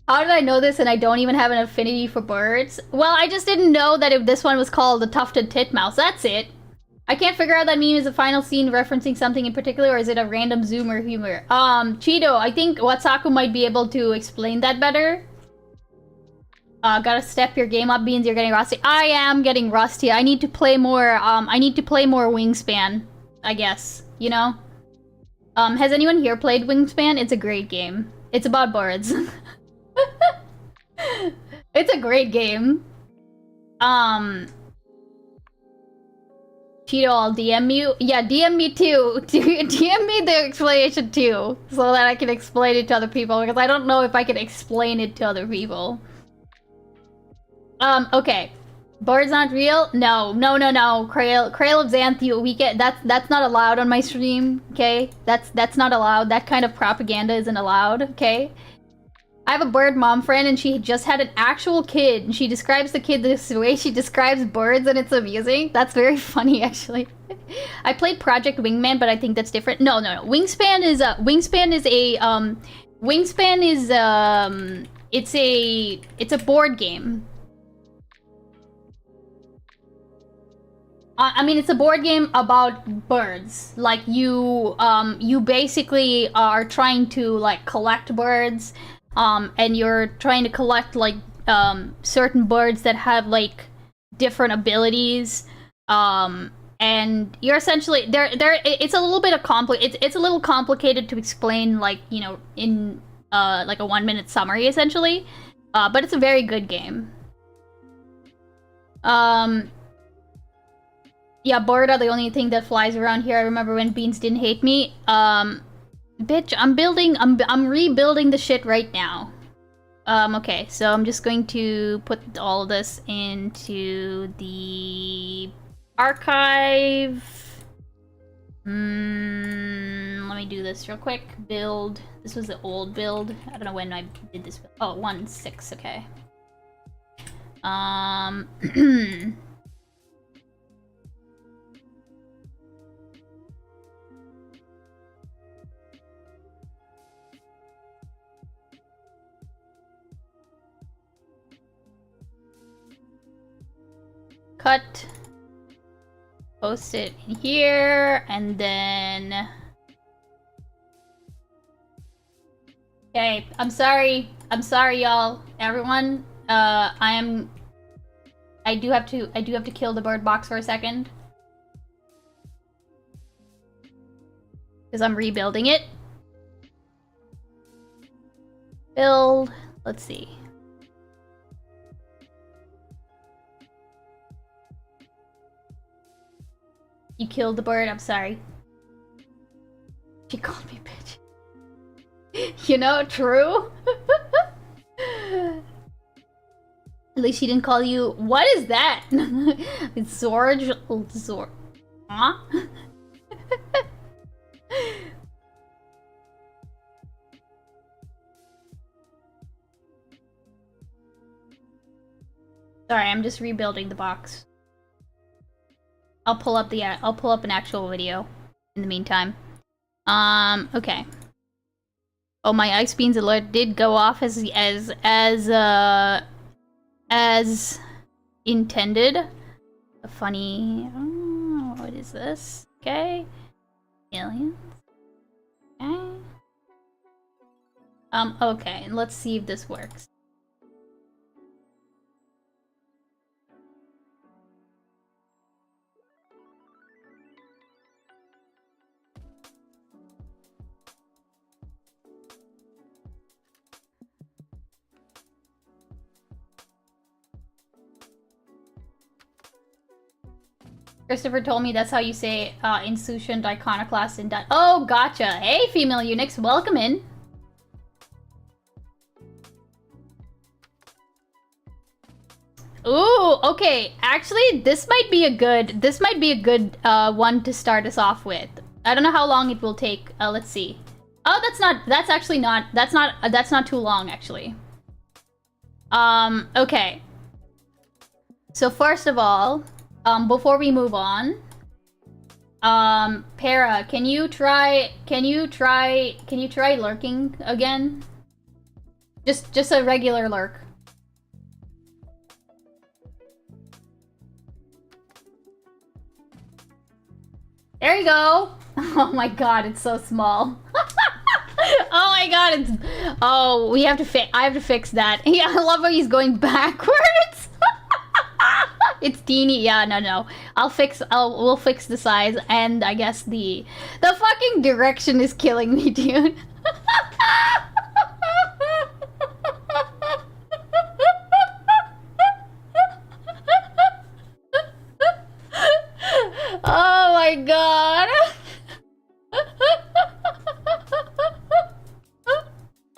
How did I know this and I don't even have an affinity for birds? Well, I just didn't know that if this one was called the tufted titmouse. That's it. I can't figure out that meme is a final scene referencing something in particular, or is it a random zoomer humor? Cheeto, I think Watsaku might be able to explain that better. Gotta step your game up, Beans, you're getting rusty. I am getting rusty. I need to play more, Wingspan, I guess, you know? Has anyone here played Wingspan? It's a great game. It's about birds. It's a great game. Cheeto, I'll DM you. Yeah, DM me too. DM me the explanation too, so that I can explain it to other people, because I don't know if I can explain it to other people. Okay. Birds not real? No. Crail of Xanthu, that's not allowed on my stream, okay? That's not allowed. That kind of propaganda isn't allowed, okay? I have a bird mom friend and she just had an actual kid and she describes the kid this way she describes birds and it's amusing. That's very funny, actually. I played Project Wingman, but I think that's different. No. Wingspan is it's a board game. I mean, it's a board game about birds. Like, you basically are trying to, like, collect birds. And you're trying to collect, like, certain birds that have, like, different abilities. And you're essentially... it's a little bit of it's a little complicated to explain, like, you know, in, like, a 1-minute summary, essentially. But it's a very good game. Yeah, bird are the only thing that flies around here. I remember when Beans didn't hate me. Bitch, I'm rebuilding the shit right now. Okay, so I'm just going to put all this into the archive. Let me do this real quick. Build. This was the old build. I don't know when I did this build. Oh, 1.6, okay. Cut. Post it in here, and then... Okay, I'm sorry, y'all. Everyone, I do have to kill the bird box for a second. Because I'm rebuilding it. Build, let's see. You killed the bird, I'm sorry. She called me bitch. You know, true? At least she didn't call you. What is that? It's Zorge. Huh? Sorry, I'm just rebuilding the box. I'll pull up an actual video in the meantime. Okay. Oh, my ice beans alert did go off as intended. A funny. Oh, what is this? Okay. Aliens. Okay. Okay. Let's see if this works. Christopher told me that's how you say insouciant iconoclast in Dutch. Oh, gotcha. Hey, female eunuchs, welcome in. Ooh, okay. Actually, this might be a good one to start us off with. I don't know how long it will take. Let's see. Oh, that's not too long actually. Okay. So first of all, before we move on, Para, can you try lurking again? Just a regular lurk. There you go. Oh my god, it's so small. Oh my god, oh, I have to fix that. Yeah, I love how he's going backwards. It's teeny. Yeah, no. We'll fix the size, and I guess the fucking direction is killing me, dude. Oh my god. I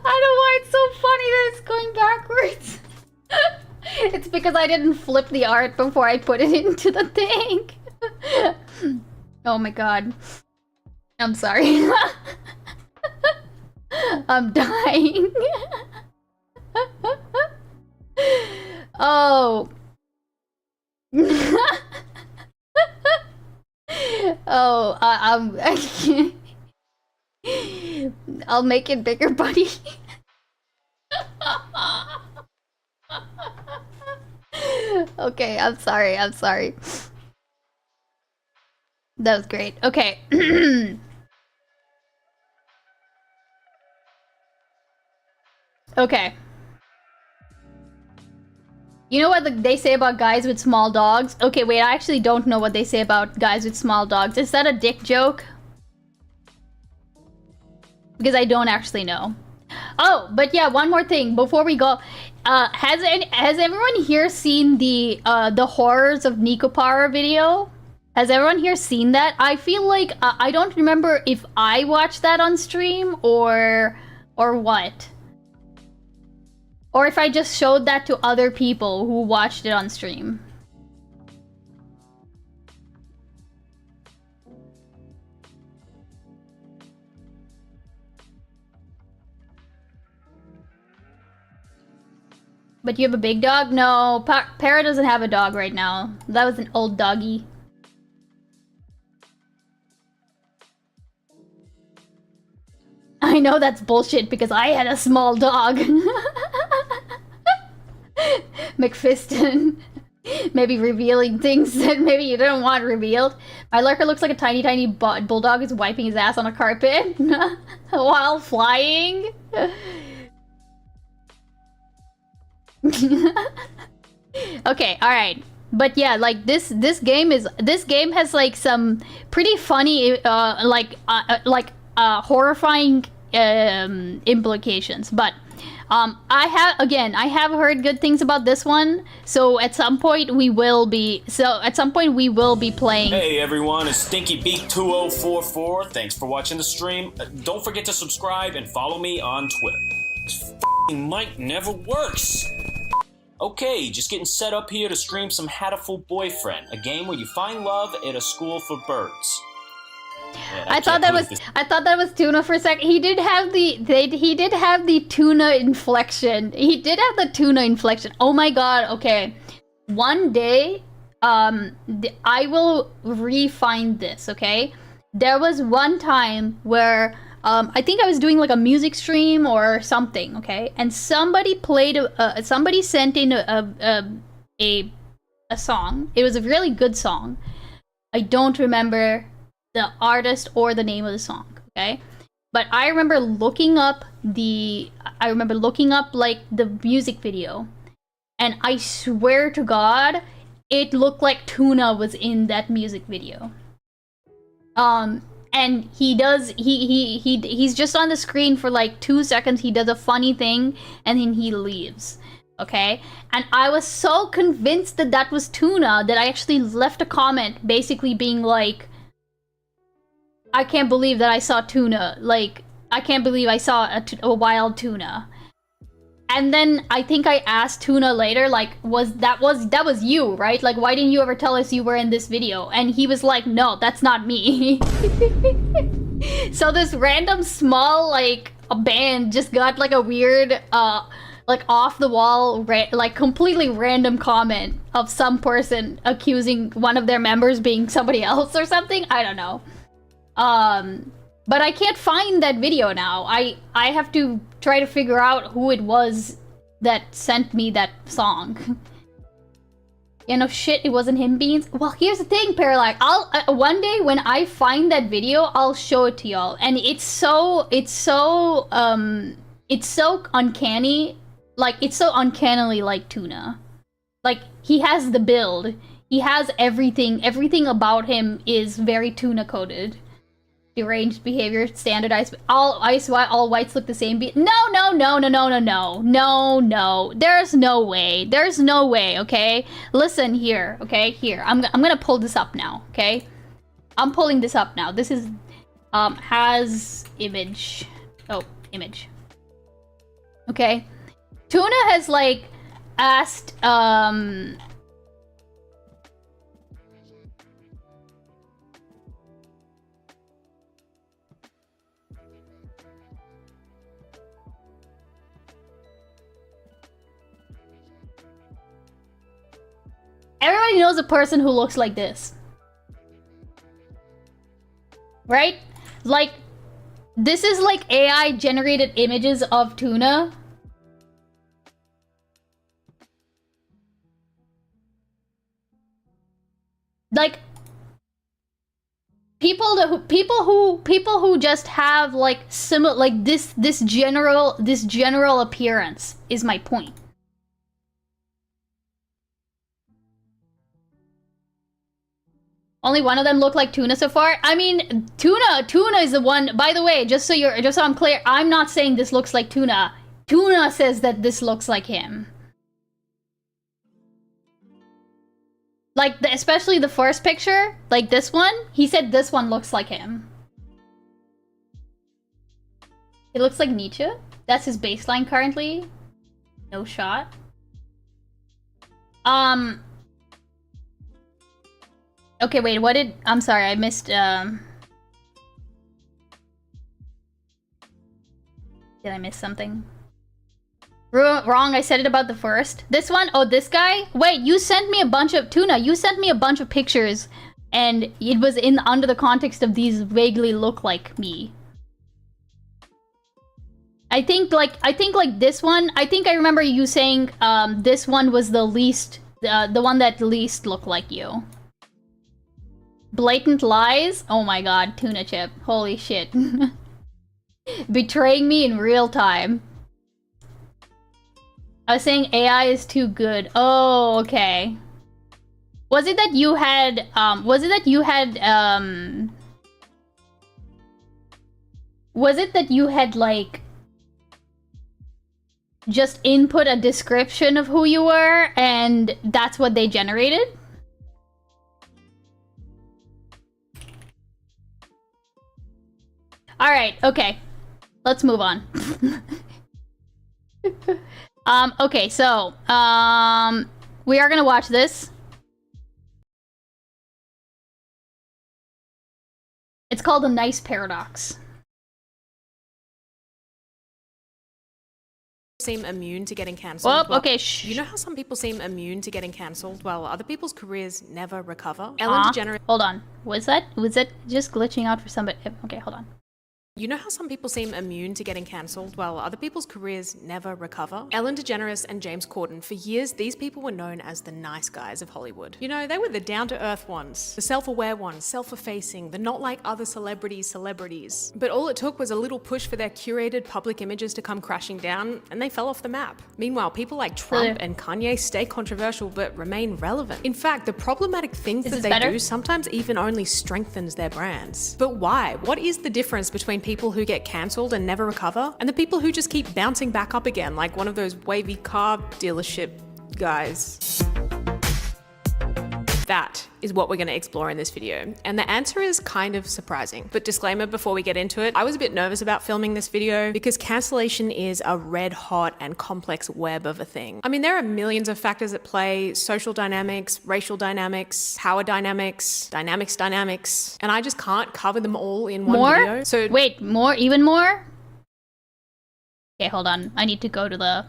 don't know why it's so funny that it's going backwards. It's because I didn't flip the art before I put it into the thing. Oh my god. I'm sorry. I'm dying. Oh. Oh, I'll make it bigger, buddy. Okay, I'm sorry. That was great. Okay. Okay. You know what they say about guys with small dogs? Okay, wait, I actually don't know what they say about guys with small dogs. Is that a dick joke? Because I don't actually know. Oh, but yeah, one more thing before we go. Has everyone here seen the horrors of Nikopara video? Has everyone here seen that? I feel like I don't remember if I watched that on stream or what. Or if I just showed that to other people who watched it on stream. But you have a big dog? No, Para doesn't have a dog right now. That was an old doggy. I know that's bullshit because I had a small dog. McFiston. Maybe revealing things that maybe you don't want revealed. My lurker looks like a tiny bulldog is wiping his ass on a carpet while flying. Okay, alright. But yeah, like this game has like some pretty funny horrifying implications. But I have heard good things about this one. So at some point we will be playing. Hey everyone, it's Stinky Beak 2044. Thanks for watching the stream. Don't forget to subscribe and follow me on Twitter. This f***ing mic never works. Okay, just getting set up here to stream some Hatterful Boyfriend, a game where you find love at a school for birds. Man, I thought that was tuna for a second. He did have the tuna inflection. He did have the tuna inflection. Oh my god. Okay, one day, I will re-find this. Okay, there was one time where I think I was doing like a music stream or something. Okay, and somebody played somebody sent in a song. It was a really good song. I don't remember the artist or the name of the song, okay? But I remember looking up like the music video, and I swear to God, it looked like Tuna was in that music video. And he's just on the screen for like 2 seconds. He does a funny thing, and then he leaves. Okay, and I was so convinced that that was Tuna that I actually left a comment basically being like, I can't believe that I saw tuna. Like, I can't believe I saw a wild tuna. And then I think I asked Tuna later, like, that was you, right? Like, why didn't you ever tell us you were in this video? And he was like, no, that's not me. So this random small, like, a band just got like a weird, like off the wall, like completely random comment of some person accusing one of their members being somebody else or something. I don't know. But I can't find that video now. I have to try to figure out who it was that sent me that song. You know, shit, it wasn't him, Beans. Well, here's the thing, Parallax. I'll one day when I find that video, I'll show it to y'all. And it's so uncanny. Like, it's so uncannily like Tuna. Like, he has the build. He has everything. Everything about him is very Tuna coded. Deranged behavior, standardized. All whites look the same. No. There's no way. There's no way. Okay, listen here. Okay, here. I'm gonna pull this up now. Okay, I'm pulling this up now. This is has image. Oh, image. Okay, Tuna has like asked everybody knows a person who looks like this, right? Like, this is like AI generated images of Tuna. Like, people who just have like similar, like this general appearance is my point. Only one of them look like Tuna so far. I mean, Tuna is the one. By the way, just so I'm clear, I'm not saying this looks like Tuna. Tuna says that this looks like him. Like, especially the first picture, like this one, he said this one looks like him. It looks like Nietzsche. That's his baseline currently. No shot. Okay, wait, what did... I'm sorry, I missed, Did I miss something? Wrong, I said it about the first. This one? Oh, this guy? Wait, you sent me a bunch of... Tuna, you sent me a bunch of pictures, and it was under the context of these vaguely look like me. I think like this one, I think I remember you saying, this one was the least... the one that least looked like you. Blatant lies? Oh my god, Tuna Chip. Holy shit. Betraying me in real time. I was saying AI is too good. Oh, okay. Was it that you had, was it that you had, like, just input a description of who you were, and that's what they generated? Alright, okay. Let's move on. Okay, so, we are gonna watch this. It's called The Nice Paradox. Seem immune to getting cancelled. Oh, okay, shh. You know how some people seem immune to getting cancelled while other people's careers never recover? Ellen DeGeneres. Hold on. Was that just glitching out for somebody? Okay, hold on. You know how some people seem immune to getting cancelled while other people's careers never recover? Ellen DeGeneres and James Corden, for years, these people were known as the nice guys of Hollywood. You know, they were the down-to-earth ones, the self-aware ones, self-effacing, the not like other celebrities. But all it took was a little push for their curated public images to come crashing down, and they fell off the map. Meanwhile, people like Trump and Kanye stay controversial but remain relevant. In fact, the problematic things that they do sometimes even only strengthens their brands. But why? What is the difference between people who get cancelled and never recover, and the people who just keep bouncing back up again, like one of those wavy car dealership guys? That is what we're going to explore in this video, and the answer is kind of surprising. But disclaimer before we get into it, I was a bit nervous about filming this video because cancellation is a red hot and complex web of a thing. I mean, there are millions of factors at play: social dynamics, racial dynamics, power dynamics, and I just can't cover them all in one video. So wait, even more? Okay, hold on. I need to go to the...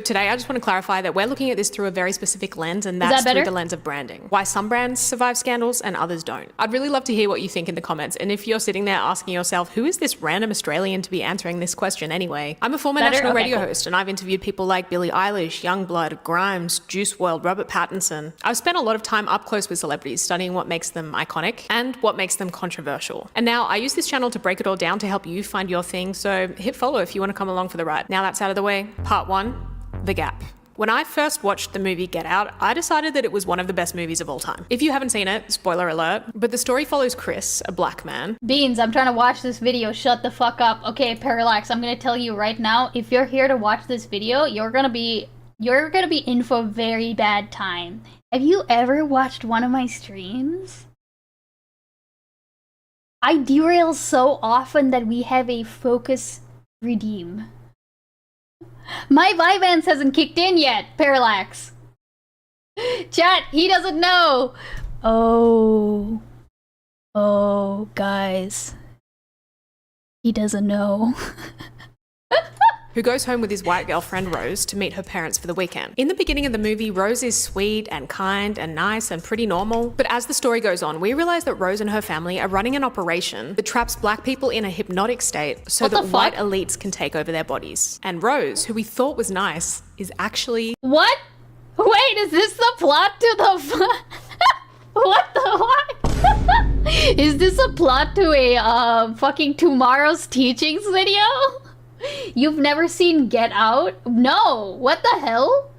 Today, I just want to clarify that we're looking at this through a very specific lens, and that's through the lens of branding. Why some brands survive scandals and others don't. I'd really love to hear what you think in the comments, and if you're sitting there asking yourself, who is this random Australian to be answering this question anyway? I'm a former national radio host, and I've interviewed people like Billie Eilish, Youngblood, Grimes, Juice WRLD, Robert Pattinson. I've spent a lot of time up close with celebrities, studying what makes them iconic and what makes them controversial. And now I use this channel to break it all down to help you find your thing, so hit follow if you want to come along for the ride. Now that's out of the way, part one. The Gap. When I first watched the movie Get Out, I decided that it was one of the best movies of all time. If you haven't seen it, spoiler alert, but the story follows Chris, a black man. Beans, I'm trying to watch this video. Shut the fuck up. Okay, Parallax, I'm gonna tell you right now, if you're here to watch this video, you're gonna be in for a very bad time. Have you ever watched one of my streams? I derail so often that we have a focus redeem. My Vyvanse hasn't kicked in yet, Parallax. Chat, he doesn't know. Oh, guys. He doesn't know. Who goes home with his white girlfriend Rose to meet her parents for the weekend. In the beginning of the movie, Rose is sweet and kind and nice and pretty normal. But as the story goes on, we realize that Rose and her family are running an operation that traps black people in a hypnotic state so that white elites can take over their bodies. And Rose, who we thought was nice, is actually... What? Wait, is this the plot to the... What the what? Is this a plot to a fucking Tomorrow's Teachings video? You've never seen Get Out? No! What the hell?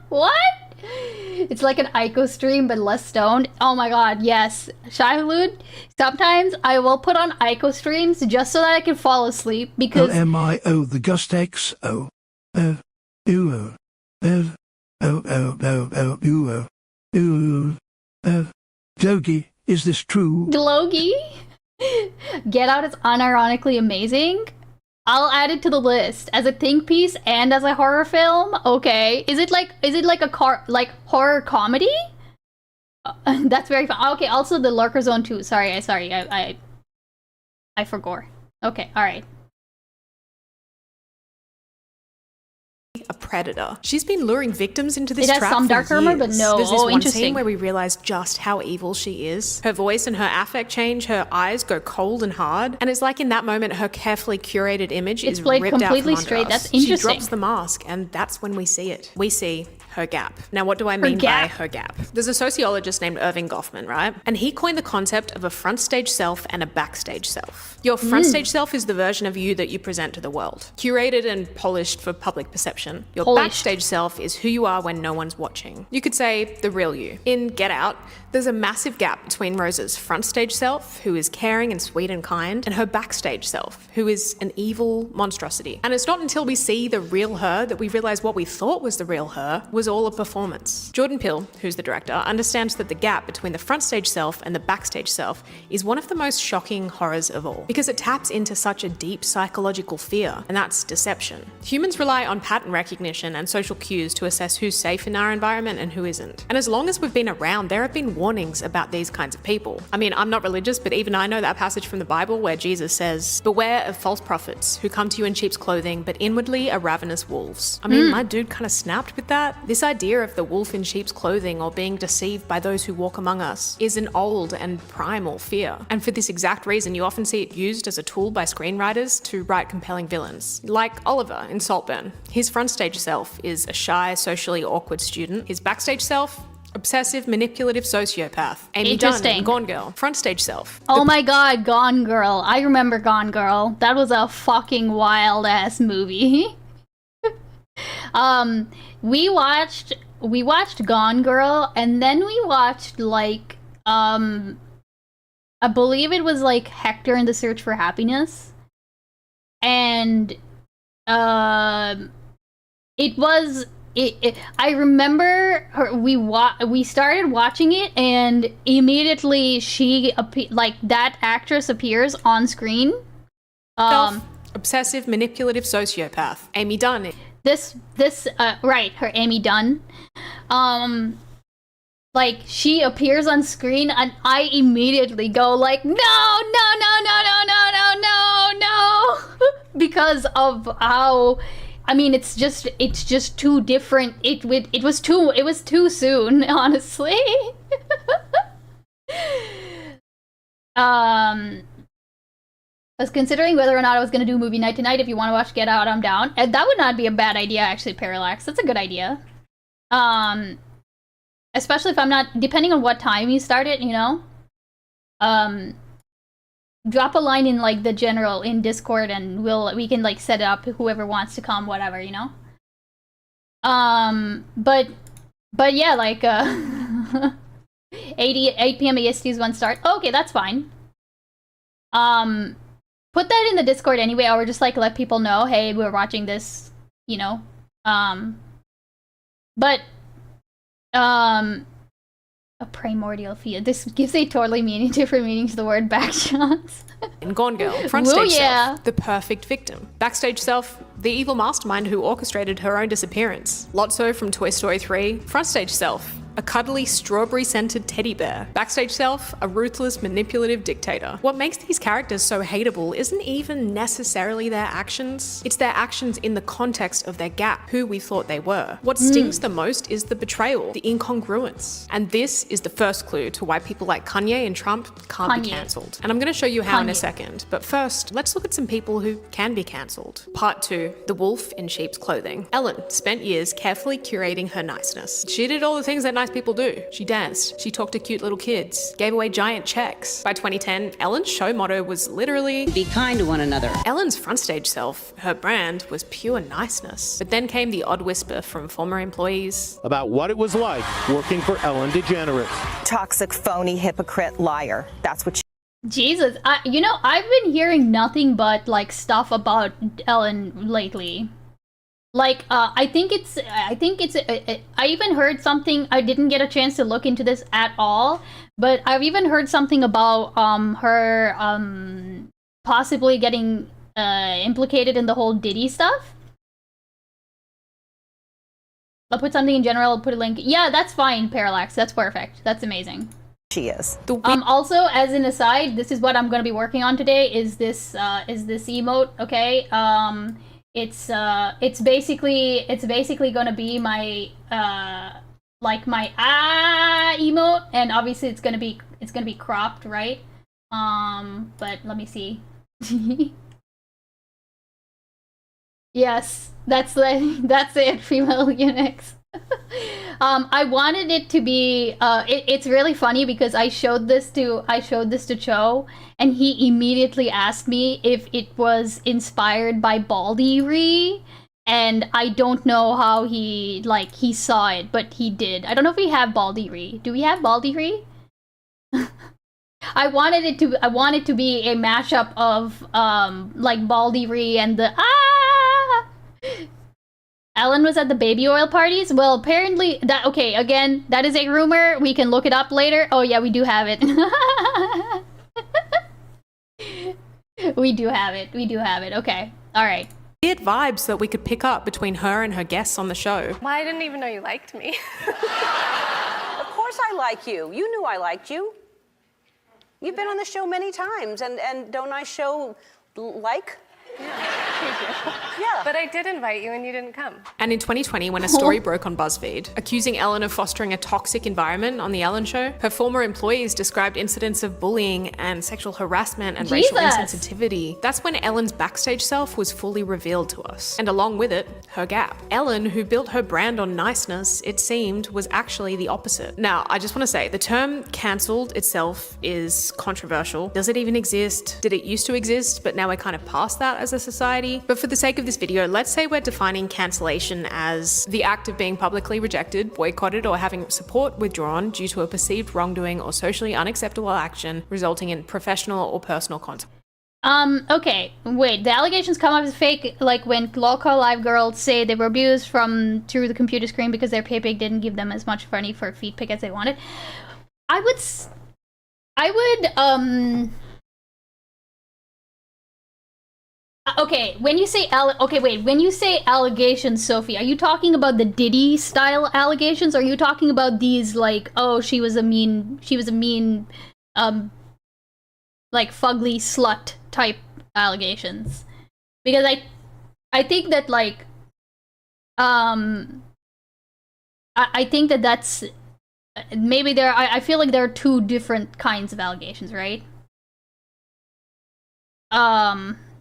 What? It's like an Ico stream, but less stoned. Oh my god, yes. Shahilud, sometimes I will put on Ico streams just so that I can fall asleep because... LMIO, the Gust X, O, Dogi, is this true? Glogi? Get Out is unironically amazing. I'll add it to the list as a think piece and as a horror film. Okay, is it like a horror comedy? That's very fun. Okay, also the Lurker Zone 2. Sorry, I forgot. Okay, all right. A predator. She's been luring victims into this trap for years. It has some dark armor, but no. There's this one interesting scene where we realize just how evil she is. Her voice and her affect change, her eyes go cold and hard, and it's like in that moment her carefully curated image is ripped out from completely under straight. us. That's interesting. She drops the mask, and that's when we see it. We see her gap. Now, what do I mean by her gap? There's a sociologist named Irving Goffman, right? And he coined the concept of a front stage self and a backstage self. Your front stage self is the version of you that you present to the world, curated and polished for public perception. Your backstage self is who you are when no one's watching. You could say the real you. In Get Out, there's a massive gap between Rose's front stage self, who is caring and sweet and kind, and her backstage self, who is an evil monstrosity. And it's not until we see the real her that we realize what we thought was the real her was was all a performance. Jordan Peele, who's the director, understands that the gap between the front stage self and the backstage self is one of the most shocking horrors of all, because it taps into such a deep psychological fear, and that's deception. Humans rely on pattern recognition and social cues to assess who's safe in our environment and who isn't. And as long as we've been around, there have been warnings about these kinds of people. I mean, I'm not religious, but even I know that passage from the Bible where Jesus says, "Beware of false prophets who come to you in sheep's clothing, but inwardly are ravenous wolves." I mean, my dude kind of snapped with that. This idea of the wolf in sheep's clothing or being deceived by those who walk among us is an old and primal fear. And for this exact reason, you often see it used as a tool by screenwriters to write compelling villains. Like Oliver in Saltburn. His front stage self is a shy, socially awkward student. His backstage self, obsessive, manipulative sociopath. Amy Dunn in Gone Girl. Front stage self. Oh my god, Gone Girl. I remember Gone Girl. That was a fucking wild ass movie. We watched Gone Girl, and then we watched like I believe it was like Hector in the Search for Happiness. And I remember we started watching it, and immediately that actress appears on screen. Obsessive, manipulative sociopath. Amy Dunn. Right, her Amy Dunn. Like, she appears on screen, and I immediately go like, no, because of how, I mean, it's just too different. It was too soon, honestly. I was considering whether or not I was going to do movie night tonight. If you want to watch Get Out, I'm down. And that would not be a bad idea, actually, Parallax. That's a good idea. Especially if I'm not, depending on what time you start it, you know? Drop a line in, like, the general, in Discord, and we can, like, set it up, whoever wants to come, whatever, you know? But yeah, like, 8 p.m. EST is when start. Oh, okay, that's fine. Put that in the Discord anyway, or just, like, let people know, hey, we're watching this, you know? But a primordial fear. This gives a totally different meaning to the word backshots. In Gone Girl, front stage self, the perfect victim. Backstage self, the evil mastermind who orchestrated her own disappearance. Lotso from Toy Story 3, front stage self, a cuddly strawberry-scented teddy bear. Backstage self, a ruthless, manipulative dictator. What makes these characters so hateable isn't even necessarily their actions. It's their actions in the context of their gap, who we thought they were. What stings the most is the betrayal, the incongruence. And this is the first clue to why people like Kanye and Trump can't be cancelled. And I'm going to show you how in a second. But first, let's look at some people who can be cancelled. Part 2, the wolf in sheep's clothing. Ellen spent years carefully curating her niceness. She did all the things that nice people do. She danced, she talked to cute little kids, gave away giant checks. By 2010, Ellen's show motto was literally, "Be kind to one another." Ellen's frontstage self, her brand, was pure niceness. But then came the odd whisper from former employees about what it was like working for Ellen DeGeneres. Toxic, phony, hypocrite, liar. That's what she... Jesus, you know, I've been hearing nothing but, like, stuff about Ellen lately. Like, I even heard something, I didn't get a chance to look into this at all, but I've even heard something about, her, possibly getting, implicated in the whole Diddy stuff. I'll put something in general, I'll put a link. Yeah, that's fine, Parallax, that's perfect. That's amazing. She is. Also, as an aside, this is what I'm gonna be working on today, is this emote, okay? It's basically gonna be my like my emote, and obviously it's gonna be cropped, right? But let me see. Yes, that's it, female Unix. I wanted it to be it's really funny because I showed this to Cho, and he immediately asked me if it was inspired by Baldy Ree, and I don't know how he saw it, but he did. I don't know if we have Baldy Ree. Do we have Baldy Ree? I wanted it to be a mashup of like Baldy Ree and the Ellen was at the baby oil parties? Well, apparently that, okay, again, that is a rumor. We can look it up later. Oh yeah, we do have it. We do have it. We do have it. Okay. All right. Weird vibes that we could pick up between her and her guests on the show. Well, I didn't even know you liked me. Of course I like you. You knew I liked you. You've been on the show many times, and don't I show like? Yeah. But I did invite you and you didn't come. And in 2020, when a story broke on BuzzFeed, accusing Ellen of fostering a toxic environment on The Ellen Show, her former employees described incidents of bullying and sexual harassment and racial insensitivity. That's when Ellen's backstage self was fully revealed to us. And along with it, her gap. Ellen, who built her brand on niceness, it seemed, was actually the opposite. Now, I just want to say, the term cancelled itself is controversial. Does it even exist? Did it used to exist, but now we're kind of past that as a society? But for the sake of this video, let's say we're defining cancellation as the act of being publicly rejected, boycotted, or having support withdrawn due to a perceived wrongdoing or socially unacceptable action resulting in professional or personal consequences. Okay, wait, the allegations come up as fake, like when local live girls say they were abused through the computer screen because their pay pig didn't give them as much money for a feed pic as they wanted. Okay, when you say when you say allegations, Sophie, are you talking about the Diddy style allegations, or are you talking about these like, oh, she was a mean, like fugly slut type allegations? Because I think that like, I think that that's, maybe I feel like there are two different kinds of allegations, right?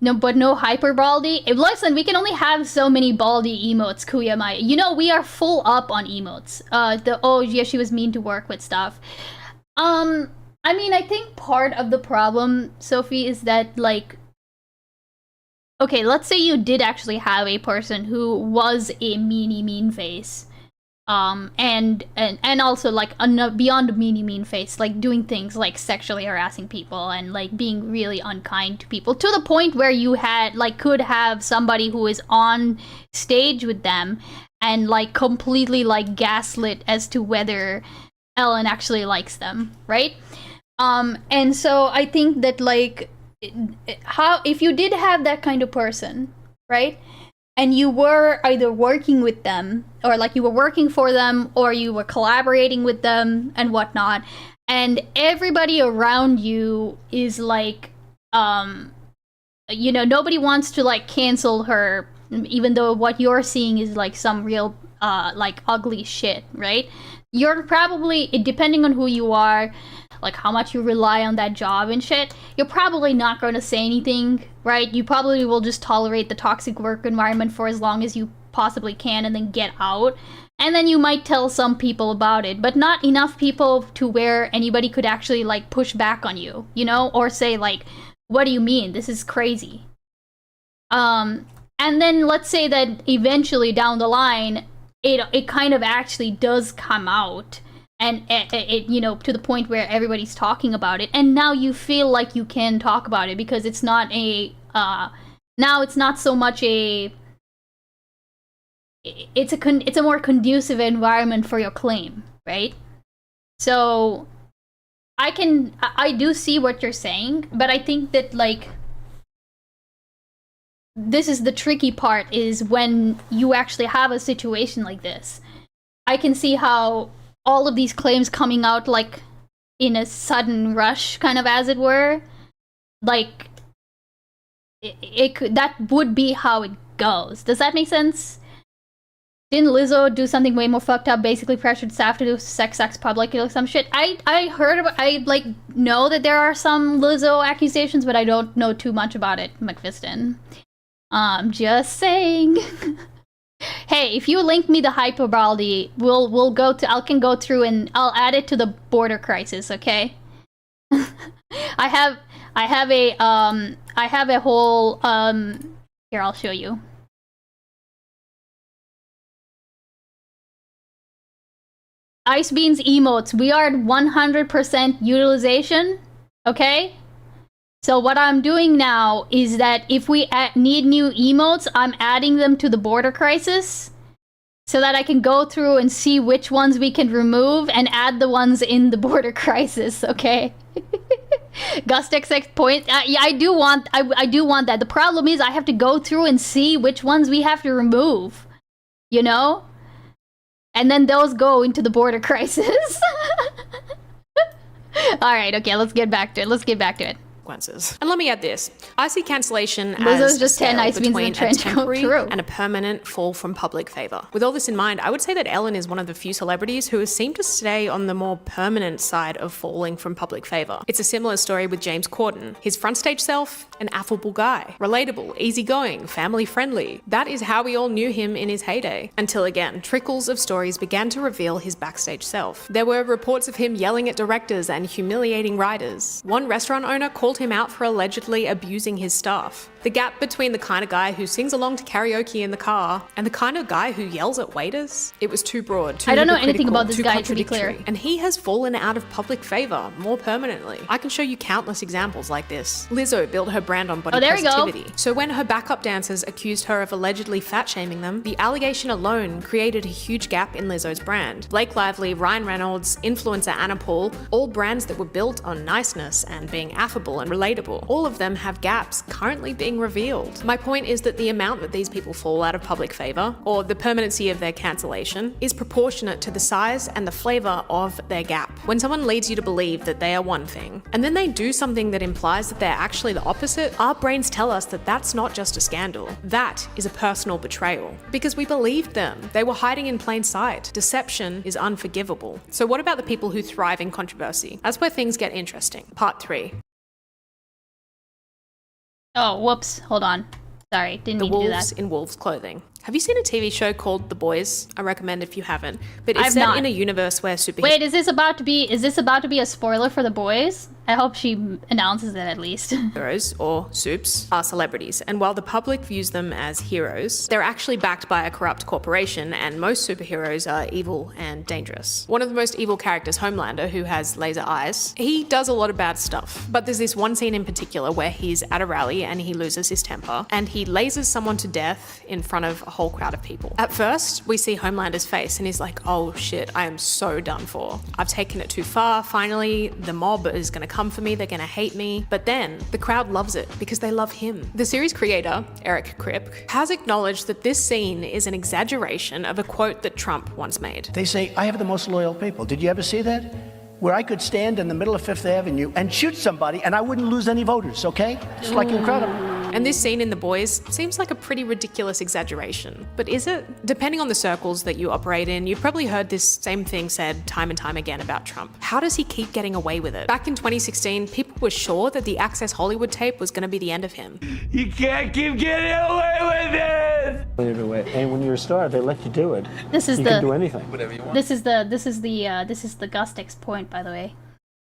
No, but no hyper baldy. Listen, we can only have so many baldy emotes, Kuyamai. You know, we are full up on emotes. Oh yeah, she was mean to work with stuff. I mean, I think part of the problem, Sophie, is that like, okay, let's say you did actually have a person who was a mean face. And also like beyond mean face, like doing things like sexually harassing people and like being really unkind to people, to the point where you could have somebody who is on stage with them and like completely like gaslit as to whether Ellen actually likes them, right? And so I think that like, if you did have that kind of person, right? And you were either working with them, or like you were working for them, or you were collaborating with them and whatnot, and everybody around you is like, you know, nobody wants to like cancel her, even though what you're seeing is like some real like ugly shit, right? You're probably, depending on who you are, like how much you rely on that job and shit, you're probably not going to say anything, right? You probably will just tolerate the toxic work environment for as long as you possibly can and then get out. And then you might tell some people about it, but not enough people to where anybody could actually like push back on you, you know? Or say like, what do you mean? This is crazy. And then let's say that eventually down the line, it kind of actually does come out. And it, you know, to the point where everybody's talking about it, and now you feel like you can talk about it because it's not a now it's not so much a, it's a more conducive environment for your claim, right? So I do see what you're saying, but I think that like, this is the tricky part, is when you actually have a situation like this. I can see how all of these claims coming out like in a sudden rush, kind of, as it were, like it could, that would be how it goes. Does that make sense? Didn't Lizzo do something way more fucked up, basically pressured staff to do sex acts publicly or some shit? I heard about, I like know that there are some Lizzo accusations, but I don't know too much about it, McFiston. Just saying. Hey, if you link me the hyperbaldy, we'll go to, I can go through and I'll add it to the border crisis, okay? I have a whole here, I'll show you. Icebeans emotes, we are at 100% utilization, okay? So what I'm doing now is that if we need new emotes, I'm adding them to the border crisis. so that I can go through and see which ones we can remove and add the ones in the border crisis, okay? Gust XX point. Yeah, I do want that. The problem is I have to go through and see which ones we have to remove, you know? And then those go into the border crisis. All right, okay, let's get back to it. And let me add this. I see cancellation Lizzo's as just 10 ice beans in between a trench coat. temporary True. and a permanent fall from public favor. With all this in mind, I would say that Ellen is one of the few celebrities who has seemed to stay on the more permanent side of falling from public favor. It's a similar story with James Corden. His front stage self, an affable guy, relatable, easygoing, family friendly. That is how we all knew him in his heyday. Until again, trickles of stories began to reveal his backstage self. There were reports of him yelling at directors and humiliating writers. One restaurant owner called him out for allegedly abusing his staff. The gap between the kind of guy who sings along to karaoke in the car and the kind of guy who yells at waiters, it was too broad, too I don't know anything hypocritical, about this too guy, to be contradictory. clear. And he has fallen out of public favor more permanently. I can show you countless examples like this. Lizzo built her brand on body there we go. positivity. So when her backup dancers accused her of allegedly fat shaming them, the allegation alone created a huge gap in Lizzo's brand. Blake Lively, Ryan Reynolds, influencer Anna Paul, all brands that were built on niceness and being affable and relatable. All of them have gaps currently being revealed. My point is that the amount that these people fall out of public favor, or the permanency of their cancellation, is proportionate to the size and the flavor of their gap. When someone leads you to believe that they are one thing, and then they do something that implies that they're actually the opposite, our brains tell us that that's not just a scandal. That is a personal betrayal. Because we believed them. They were hiding in plain sight. Deception is unforgivable. So what about the people who thrive in controversy? That's where things get interesting. Part 3. Oh, whoops. Hold on. Sorry, didn't The mean to do wolves that. in wolves' clothing. Have you seen a TV show called The Boys? I recommend if you haven't. But it's I've set not. in a universe where superheroes Wait, is this about to be a spoiler for The Boys? I hope she announces it at least. or soups are celebrities, and while the public views them as heroes, they're actually backed by a corrupt corporation, and most superheroes are evil and dangerous. One of the most evil characters, Homelander, who has laser eyes, he does a lot of bad stuff. But there's this one scene in particular where he's at a rally and he loses his temper, and he lasers someone to death in front of a whole crowd of people. At first, we see Homelander's face and he's like, oh shit, I am so done for. I've taken it too far. Finally, the mob is gonna come for me, they're gonna hate me. But then, the crowd loves it because they love him. The series creator, Eric Kripke, has acknowledged that this scene is an exaggeration of a quote that Trump once made. They say, I have the most loyal people. Did you ever see that? Where I could stand in the middle of Fifth Avenue and shoot somebody and I wouldn't lose any voters, okay? It's like incredible. And this scene in The Boys seems like a pretty ridiculous exaggeration. But is it? Depending on the circles that you operate in, you've probably heard this same thing said time and time again about Trump. How does he keep getting away with it? Back in 2016, people were sure that the Access Hollywood tape was going to be the end of him. You can't keep getting away with it! And when you're a star, they let you do it. This is you can do anything. Whatever you want. This is the Gustix point, by the way.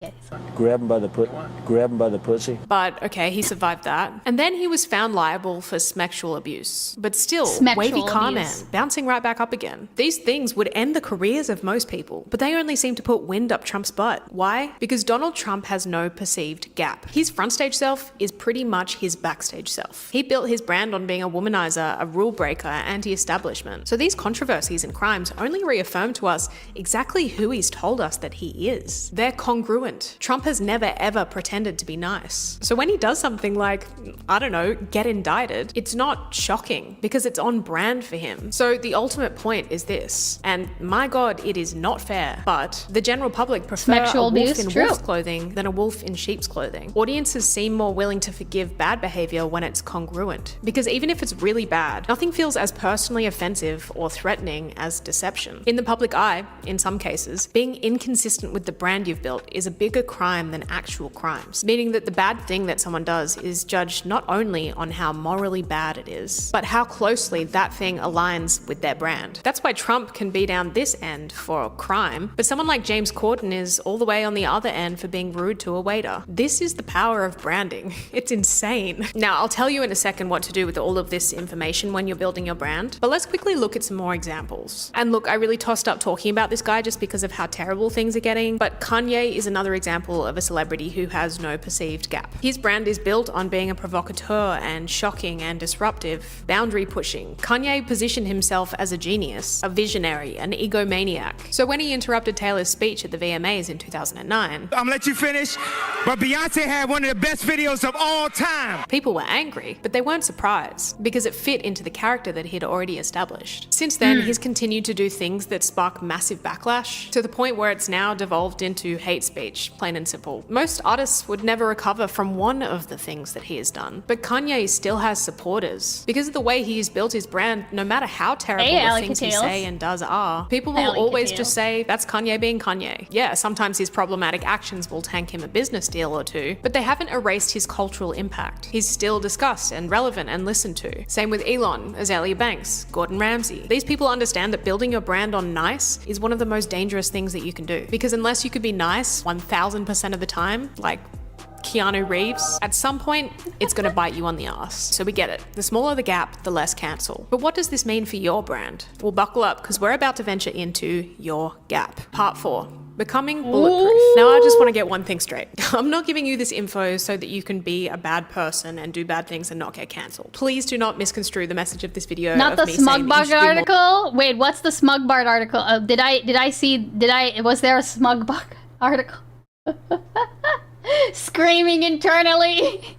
Yeah, Grab him by the pussy. But okay, he survived that. And then he was found liable for sexual abuse. But still, Smexual wavy car man, abuse. bouncing right back up again. These things would end the careers of most people, but they only seem to put wind up Trump's butt. Why? Because Donald Trump has no perceived gap. His frontstage self is pretty much his backstage self. He built his brand on being a womanizer, a rule breaker, anti-establishment. So these controversies and crimes only reaffirm to us exactly who he's told us that he is. They're congruent. Trump has never ever pretended to be nice. So when he does something like, I don't know, get indicted, it's not shocking because it's on brand for him. So the ultimate point is this, and my God, it is not fair, but the general public prefer Sexual a wolf abuse, in true. wolf's clothing than a wolf in sheep's clothing. Audiences seem more willing to forgive bad behavior when it's congruent, because even if it's really bad, nothing feels as personally offensive or threatening as deception. In the public eye, in some cases, being inconsistent with the brand you've built is a bigger crime than actual crimes, meaning that the bad thing that someone does is judged not only on how morally bad it is, but how closely that thing aligns with their brand. That's why Trump can be down this end for a crime, but someone like James Corden is all the way on the other end for being rude to a waiter. This is the power of branding. It's insane. Now, I'll tell you in a second what to do with all of this information when you're building your brand, but let's quickly look at some more examples. And look, I really tossed up talking about this guy just because of how terrible things are getting, but Kanye is another example example of a celebrity who has no perceived gap. His brand is built on being a provocateur and shocking and disruptive, boundary pushing. Kanye positioned himself as a genius, a visionary, an egomaniac. So when he interrupted Taylor's speech at the VMAs in 2009, I'm gonna let you finish, but Beyonce had one of the best videos of all time. people were angry, but they weren't surprised because it fit into the character that he'd already established. Since then, he's continued to do things that spark massive backlash to the point where it's now devolved into hate speech, plain and simple. Most artists would never recover from one of the things that he has done, but Kanye still has supporters. Because of the way he's built his brand, no matter how terrible the things he say and does are, people will always just say, that's Kanye being Kanye. Yeah, sometimes his problematic actions will tank him a business deal or two, but they haven't erased his cultural impact. He's still discussed and relevant and listened to. Same with Elon, Azalea Banks, Gordon Ramsay. These people understand that building your brand on nice is one of the most dangerous things that you can do. Because unless you could be nice 1000% of the time, like Keanu Reeves, at some point, it's gonna bite you on the ass. So we get it. The smaller the gap, the less cancel. But what does this mean for your brand? Well, buckle up, because we're about to venture into your gap. Part 4. Becoming bulletproof. Now I just want to get one thing straight. I'm not giving you this info so that you can be a bad person and do bad things and not get cancelled. Please do not misconstrue the message of this video. Not the Smugbart article? Wait, what's the Smugbart article? Was there a Smugbart article? Screaming internally.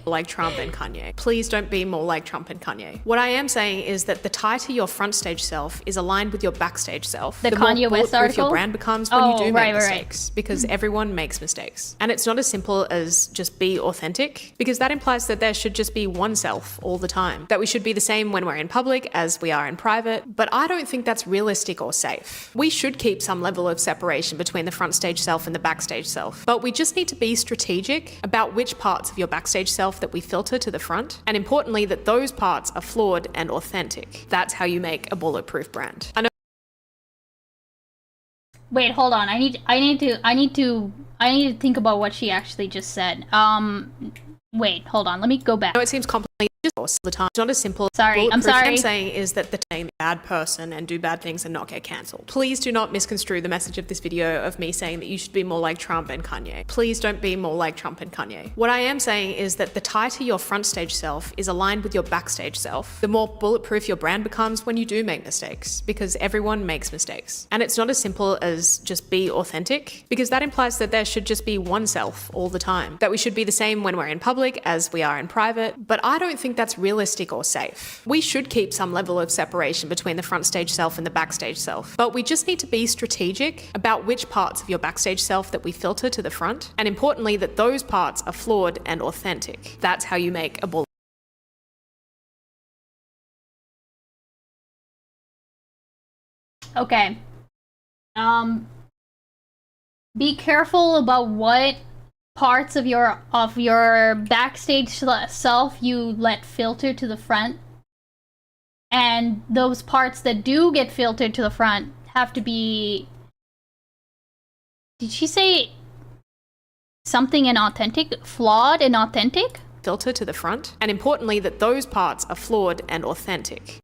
Like Trump and Kanye. Please don't be more like Trump and Kanye. What I am saying is that the tie to your front stage self is aligned with your backstage self. The Kanye West article? Your brand becomes when you do make mistakes. Because everyone makes mistakes. And it's not as simple as just be authentic, because that implies that there should just be one self all the time. That we should be the same when we're in public as we are in private. But I don't think that's realistic or safe. We should keep some level of separation between the front stage self and the backstage self. But we just need to be strategic about which parts of your backstage self that we filter to the front, and importantly that those parts are flawed and authentic. That's how you make a bulletproof brand. I know. Wait, hold on. I need to think about what she actually just said. Wait, hold on. Let me go back. I know it seems complicated all the time. It's not as simple. Sorry, I'm sorry. What I'm saying is that the same bad person and do bad things and not get cancelled. Please do not misconstrue the message of this video of me saying that you should be more like Trump and Kanye. Please don't be more like Trump and Kanye. What I am saying is that the tie to your front stage self is aligned with your backstage self. The more bulletproof your brand becomes when you do make mistakes, because everyone makes mistakes. And it's not as simple as just be authentic, because that implies that there should just be one self all the time. That we should be the same when we're in public as we are in private. But I don't think that's realistic or safe. We should keep some level of separation between the front stage self and the backstage self. But we just need to be strategic about which parts of your backstage self that we filter to the front. And importantly, that those parts are flawed and authentic. That's how you make a bullet. Okay. Be careful about what parts of your backstage self you let filter to the front, and those parts that do get filtered to the front have to be, did she say something inauthentic? Flawed and authentic? Filter to the front, and importantly that those parts are flawed and authentic.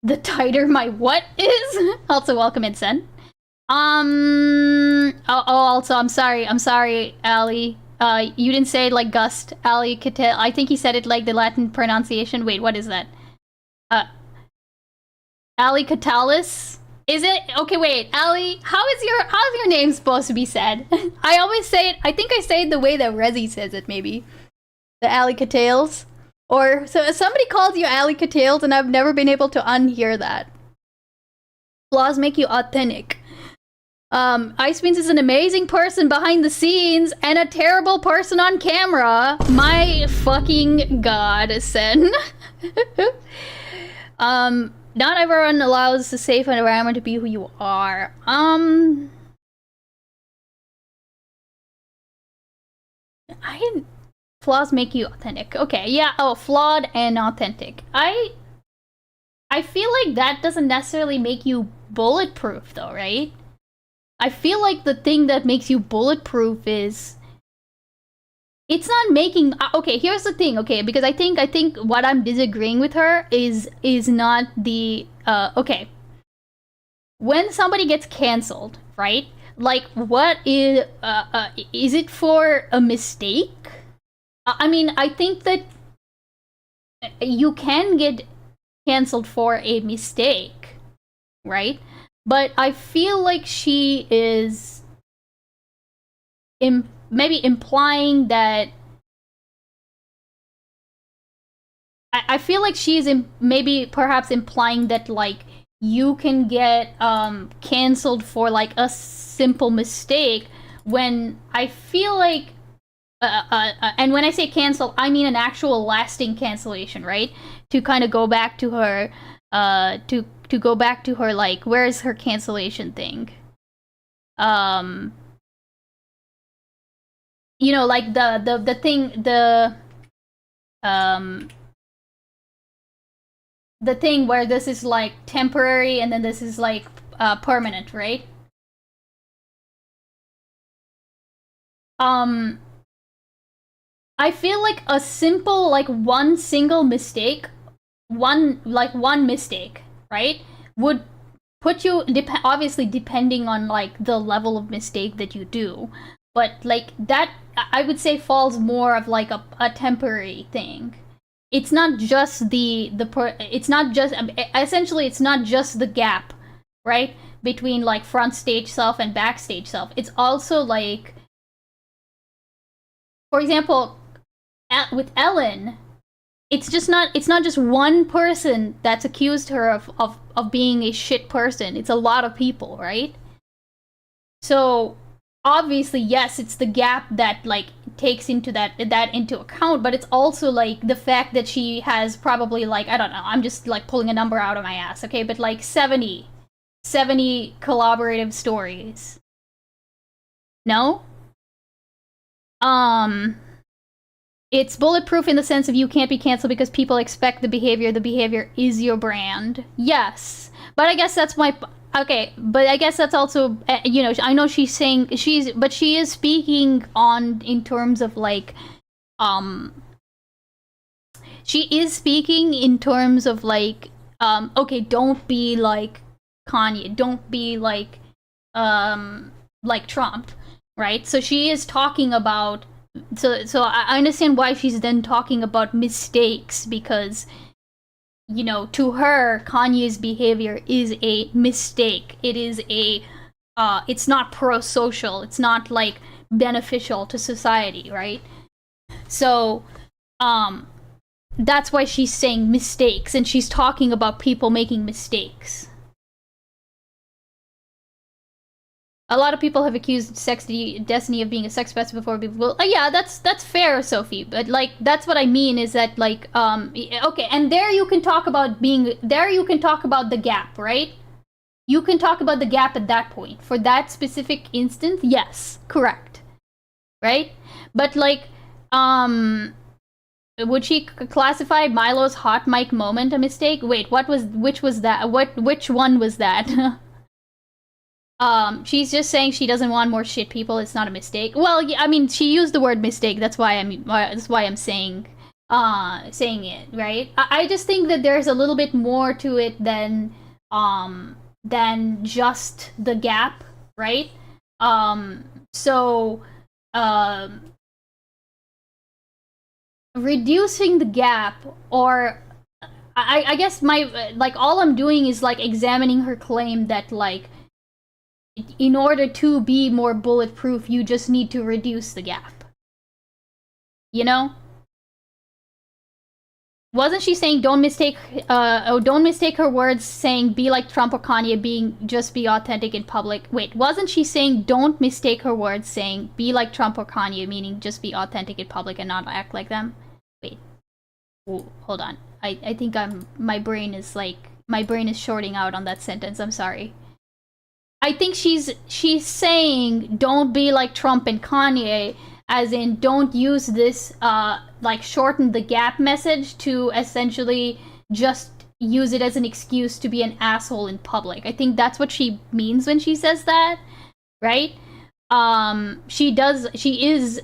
The tighter my what is? Also welcome in, Sen. Also, I'm sorry, Ali. You didn't say it like Gust. Ali Catel. I think he said it like the Latin pronunciation. Wait, what is that? Ali Catalis? Is it? Okay, wait. Ali, how's your name supposed to be said? I always say it, I think I say it the way that Rezi says it, maybe. The Ali Catales. Or, so somebody calls you Ali Catales and I've never been able to unhear that. Flaws make you authentic. Icebeans is an amazing person behind the scenes and a terrible person on camera. My fucking god, Sen. Not everyone allows a safe environment to be who you are. Flaws make you authentic. Okay, yeah, flawed and authentic. I feel like that doesn't necessarily make you bulletproof though, right? I feel like the thing that makes you bulletproof is it's not making okay, here's the thing, okay, because I think what I'm disagreeing with her is not the okay. when somebody gets canceled, right? Like, what is it for a mistake? I mean, I think that you can get canceled for a mistake, right? But I feel like she is maybe implying that. I feel like she's maybe perhaps implying that, like, you can get canceled for like a simple mistake, when I feel like and when I say cancel, I mean an actual lasting cancellation, right? To kind of go back to her to go back to her, like, where's her cancellation thing? You know, like the thing, the thing where this is like temporary and then this is like permanent, right? I feel like a simple, like, one single mistake, one mistake, right, would put you, obviously depending on like the level of mistake that you do, but like that, I would say, falls more of like a temporary thing. It's not just it's not just, essentially it's not just the gap, right, between like front stage self and backstage self. It's also like, for example, with Ellen, it's not just one person that's accused her of being a shit person. It's a lot of people, right? So obviously, yes, it's the gap that like takes into that into account, but it's also like the fact that she has probably, like, I don't know, I'm just like pulling a number out of my ass, okay, but like 70 collaborative stories. No? It's bulletproof in the sense of you can't be canceled because people expect the behavior is your brand. Yes, but I guess that's my, okay, but I guess that's also, you know, I know she's saying, but she is speaking on, in terms of like, she is speaking in terms of like, okay, don't be like Kanye, don't be like Trump, right? So she is talking about, so I understand why she's then talking about mistakes, because, you know, to her, Kanye's behavior is a mistake. It is a, it's not pro-social. It's not, like, beneficial to society, right? So, that's why she's saying mistakes, and she's talking about people making mistakes. A lot of people have accused Destiny of being a sex pest before people. Well, yeah, that's fair, Sophie. But like, that's what I mean is that, like, okay, and there you can talk about the gap, right? You can talk about the gap at that point. For that specific instance, yes, correct, right? But like, would she classify Milo's hot mic moment a mistake? Wait, which one was that? She's just saying she doesn't want more shit people. It's not a mistake. Well, yeah, I mean, she used the word mistake. That's why I'm saying it, right? I just think that there's a little bit more to it than just the gap, right? Reducing the gap, or I guess all I'm doing is like examining her claim that, like, in order to be more bulletproof, you just need to reduce the gap. You know? Wasn't she saying don't mistake her words saying be like Trump or Kanye, just be authentic in public? Wait, wasn't she saying don't mistake her words saying be like Trump or Kanye, meaning just be authentic in public and not act like them? Wait. Ooh, hold on. I think my brain is shorting out on that sentence. I'm sorry. I think she's saying don't be like Trump and Kanye, as in don't use this like shorten the gap message to essentially just use it as an excuse to be an asshole in public. I think that's what she means when she says that, right? She is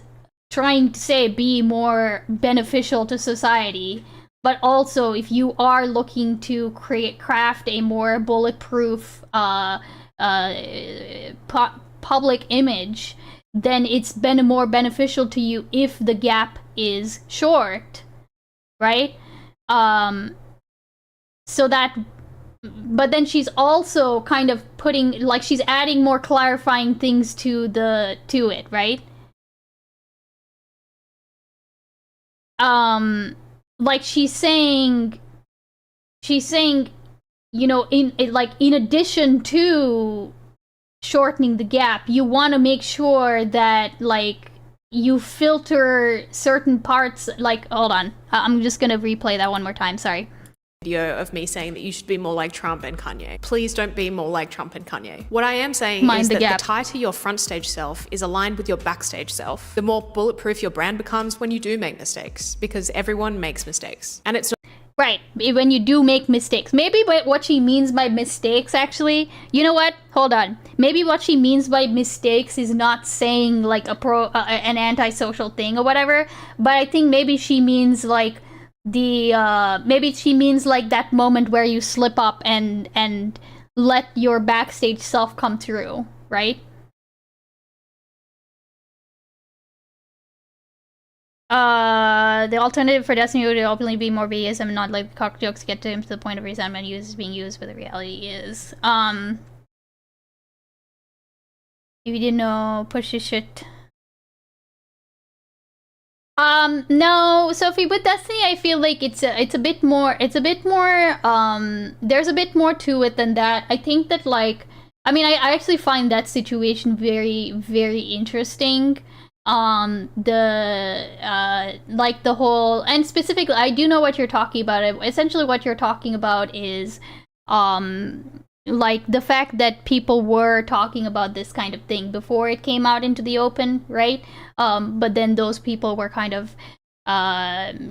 trying to say be more beneficial to society, but also if you are looking to craft a more bulletproof public image, then it's been more beneficial to you if the gap is short, right? So that, but then she's also kind of putting, like, she's adding more clarifying things to it, right? Like she's saying, you know, in addition to shortening the gap, you want to make sure that, like, you filter certain parts. Like, hold on, I'm just gonna replay that one more time, sorry. Video of me saying that you should be more like Trump and Kanye. Please don't be more like Trump and Kanye. What I am saying is that the tie to your front stage self is aligned with your backstage self. The more bulletproof your brand becomes when you do make mistakes, because everyone makes mistakes. And it's right, when you do make mistakes. Maybe what she means by mistakes, actually, you know what? Hold on. Maybe what she means by mistakes is not saying like an antisocial thing or whatever, but I think maybe she means like maybe she means like that moment where you slip up and let your backstage self come through, right? The alternative for Destiny would openly be more BS and not like cock jokes get to him to the point of resentment being used, but the reality is, if you didn't know, push your shit. No, Sophie, with Destiny, I feel like it's a bit more, there's a bit more to it than that. I think that, like, I mean, I actually find that situation very, very interesting. Like the whole, and specifically, I do know what you're talking about. Essentially what you're talking about is, like the fact that people were talking about this kind of thing before it came out into the open, right? But then those people were kind of,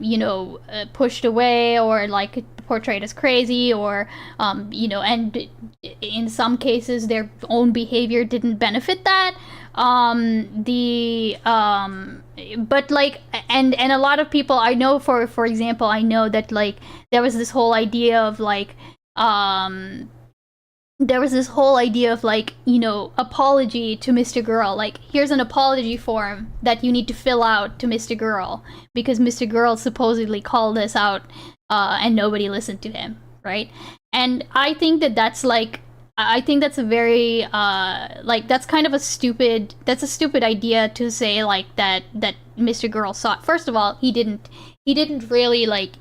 you know, pushed away or like portrayed as crazy, or, you know, and in some cases their own behavior didn't benefit that. But like, and a lot of people I know, for example, I know that like there was this whole idea of like, you know, apology to Mr. Girl. Like, here's an apology form that you need to fill out to Mr. Girl because Mr. Girl supposedly called us out, and nobody listened to him, right? And I think that that's like, I think that's a very, like, that's kind of a stupid idea to say, like, that Mr. Girl saw. First of all, he didn't really, like,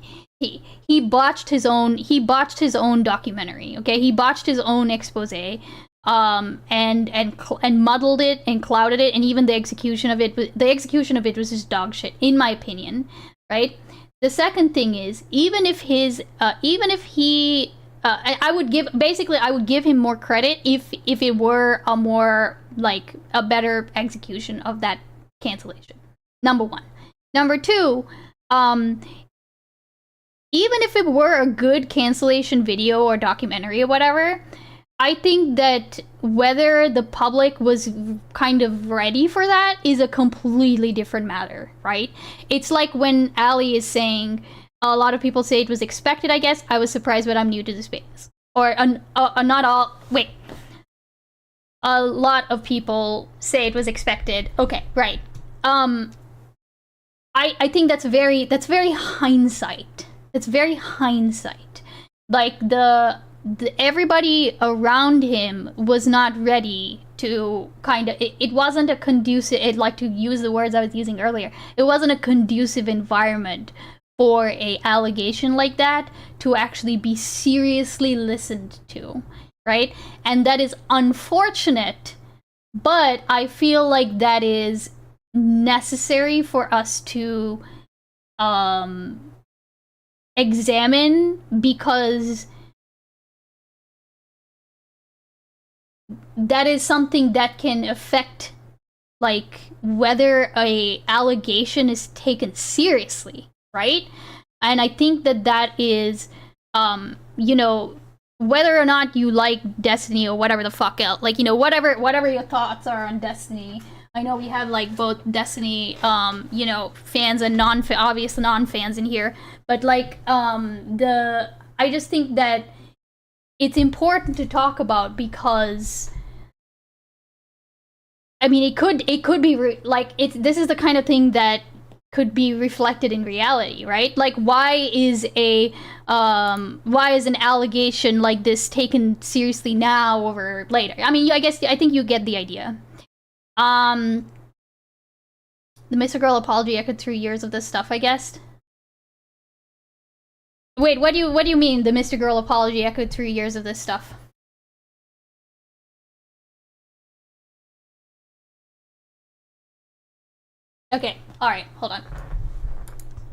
he botched his own documentary, okay? He botched his own expose, and muddled it and clouded it, and even the execution of it was just dog shit, in my opinion, right? The second thing is, even if I would give him more credit if it were a more, like, a better execution of that cancellation. Number one. Number two, even if it were a good cancellation video or documentary or whatever, I think that whether the public was kind of ready for that is a completely different matter, right? It's like when Ali is saying, a lot of people say it was expected, I guess. I was surprised, but I'm new to the space. Or, not all, wait. A lot of people say it was expected. Okay, right. I think that's very hindsight. It's very hindsight. Like, everybody around him was not ready to kind of, it wasn't a conducive, like, to use the words I was using earlier, it wasn't a conducive environment for a allegation like that to actually be seriously listened to, right? And that is unfortunate, but I feel like that is necessary for us to examine, because that is something that can affect, like, whether a allegation is taken seriously, right? And I think that is, you know, whether or not you like Destiny or whatever the fuck else, like, you know, whatever your thoughts are on Destiny, I know we have like both Destiny, you know, fans and obvious non-fans in here, but like, I just think that it's important to talk about because, I mean, it could be this is the kind of thing that could be reflected in reality, right? Like, why is an allegation like this taken seriously now over later? I mean, I think you get the idea. The Mr. Girl apology echoed 3 years of this stuff, I guess. Wait, what do you mean the Mr. Girl apology echoed 3 years of this stuff? Okay, alright, hold on.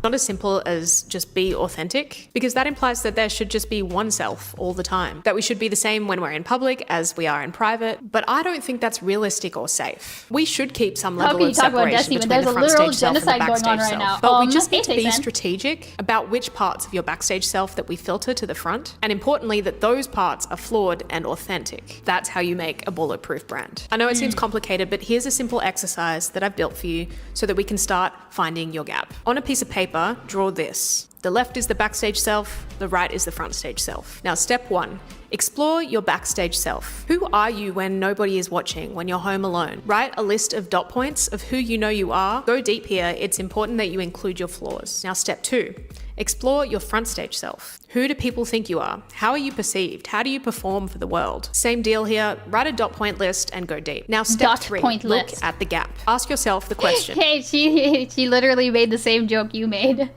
Not as simple as just be authentic, because that implies that there should just be oneself all the time, that we should be the same when we're in public as we are in private, but I don't think that's realistic or safe. We should keep some level of separation between the front stage self and the backstage self, but we just need to be strategic about which parts of your backstage self that we filter to the front, and importantly that those parts are flawed and authentic. That's how you make a bulletproof brand. I know it seems complicated, but here's a simple exercise that I've built for you so that we can start finding your gap. On a piece of paper, draw this. The left is the backstage self, the right is the front stage self. Now, step 1, explore your backstage self. Who are you when nobody is watching, when you're home alone? Write a list of dot points of who you know you are. Go deep here, it's important that you include your flaws. Now, step 2, explore your front stage self. Who do people think you are? How are you perceived? How do you perform for the world? Same deal here, write a dot point list and go deep. Now, step 3, look at the gap. Ask yourself the question. Hey, she literally made the same joke you made.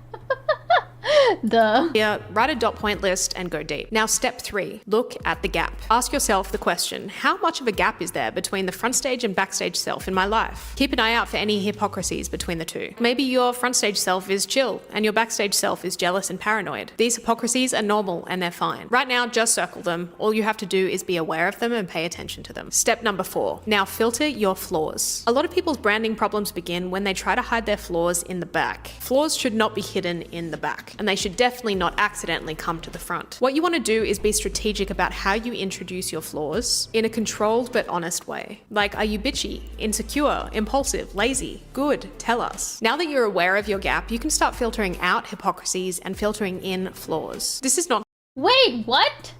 Yeah, write a dot point list and go deep. Now, step 3, look at the gap. Ask yourself the question, how much of a gap is there between the front stage and backstage self in my life? Keep an eye out for any hypocrisies between the two. Maybe your front stage self is chill and your backstage self is jealous and paranoid. These hypocrisies are normal and they're fine. Right now, just circle them. All you have to do is be aware of them and pay attention to them. Step number 4, now filter your flaws. A lot of people's branding problems begin when they try to hide their flaws in the back. Flaws should not be hidden in the back, and they should definitely not accidentally come to the front. What you want to do is be strategic about how you introduce your flaws in a controlled but honest way. Like, are you bitchy, insecure, impulsive, lazy? Good, tell us. Now that you're aware of your gap, you can start filtering out hypocrisies and filtering in flaws. This is not— Wait, what?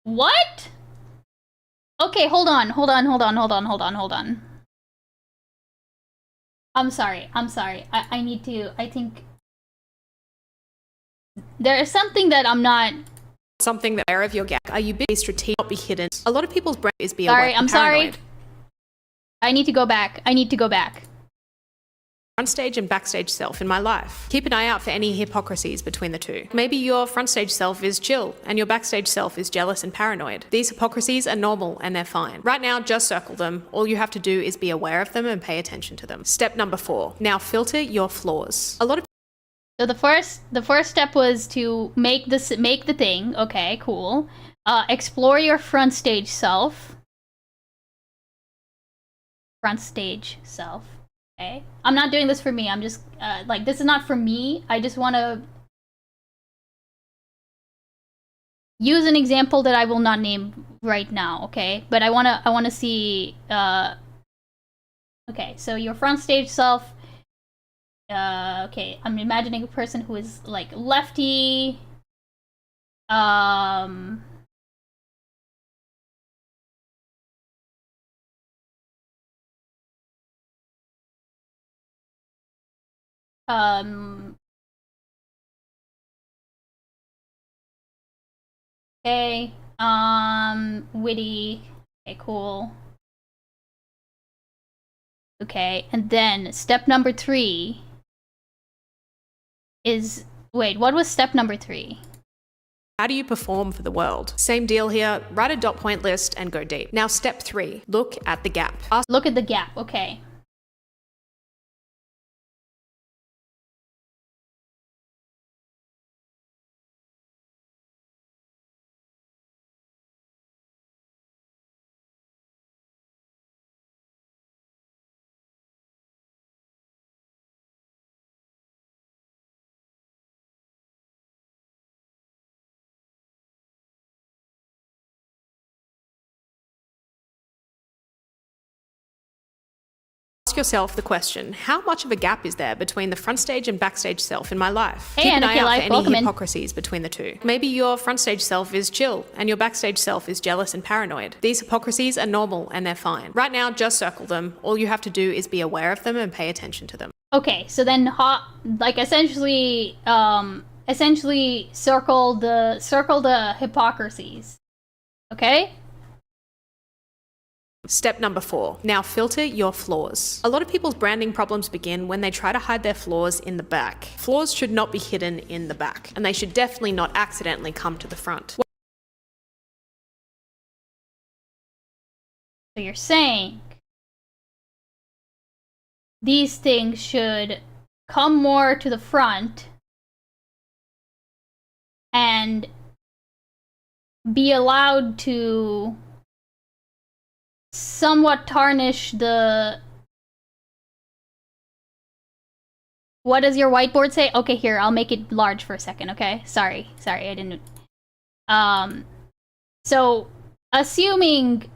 What? Okay, hold on. I'm sorry. I need to, I think there is something that I'm not. Something that aware of your gap. Are you be strategic, not be hidden? A lot of people's brain is be sorry, aware. I'm paranoid. sorry. I need to go back. Front stage and backstage self in my life. Keep an eye out for any hypocrisies between the two. Maybe your front stage self is chill and your backstage self is jealous and paranoid. These hypocrisies are normal and they're fine. Right now, just circle them. All you have to do is be aware of them and pay attention to them. Step number 4, now filter your flaws. A lot of— So the first step was to make the thing. Okay, cool. Explore your front stage self. Okay. I'm not doing this for me. I'm just like, this is not for me. I just want to use an example that I will not name right now. Okay, but I want to see. Okay, so your front stage self. Okay, I'm imagining a person who is like lefty. Okay, witty. Okay, cool. Okay, and then step number 3 is, wait, what was step number 3? How do you perform for the world? Same deal here, write a dot point list and go deep. Now, step 3, look at the gap. Look at the gap, okay. Ask yourself the question, how much of a gap is there between the front stage and backstage self in my life? Hey, Keep an Anna, eye out life, for any welcome in. hypocrisies between the two. Maybe your front stage self is chill and your backstage self is jealous and paranoid. These hypocrisies are normal and they're fine. Right now, just circle them. All you have to do is be aware of them and pay attention to them. Okay, so then like essentially circle the hypocrisies. Okay? Step number 4. Now filter your flaws. A lot of people's branding problems begin when they try to hide their flaws in the back. Flaws should not be hidden in the back, and they should definitely not accidentally come to the front. So you're saying these things should come more to the front and be allowed to somewhat tarnish the... What does your whiteboard say? Okay, here, I'll make it large for a second, okay? Sorry, I didn't... So, assuming...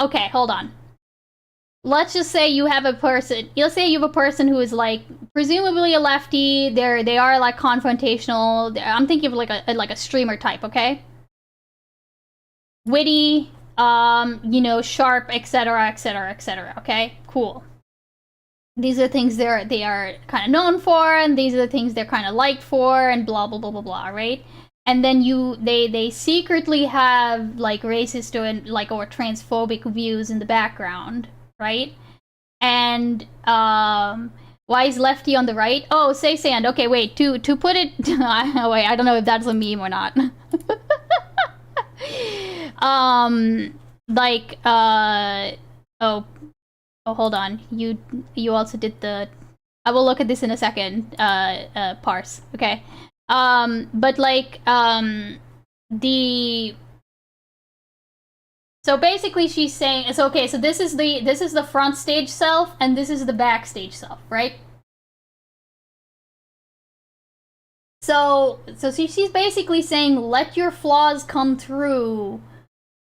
okay, hold on. Let's just say you have a person... Let's say you have a person who is, like, presumably a lefty. They are, like, confrontational. I'm thinking of, like a streamer type, okay? Witty... you know, sharp, etc., etc., etc. Okay, cool. These are things they are kind of known for, and these are the things they're kind of liked for, and blah blah blah blah blah, right? And then they secretly have like racist or transphobic views in the background, right? And why is lefty on the right? Oh, say sand. Okay, wait. To put it, wait. I don't know if that's a meme or not. Hold on. You also did the... I will look at this in a second. Parse. Okay. But like, so basically she's saying, so okay, so this is the front stage self, and this is the backstage self, right? So she's basically saying, let your flaws come through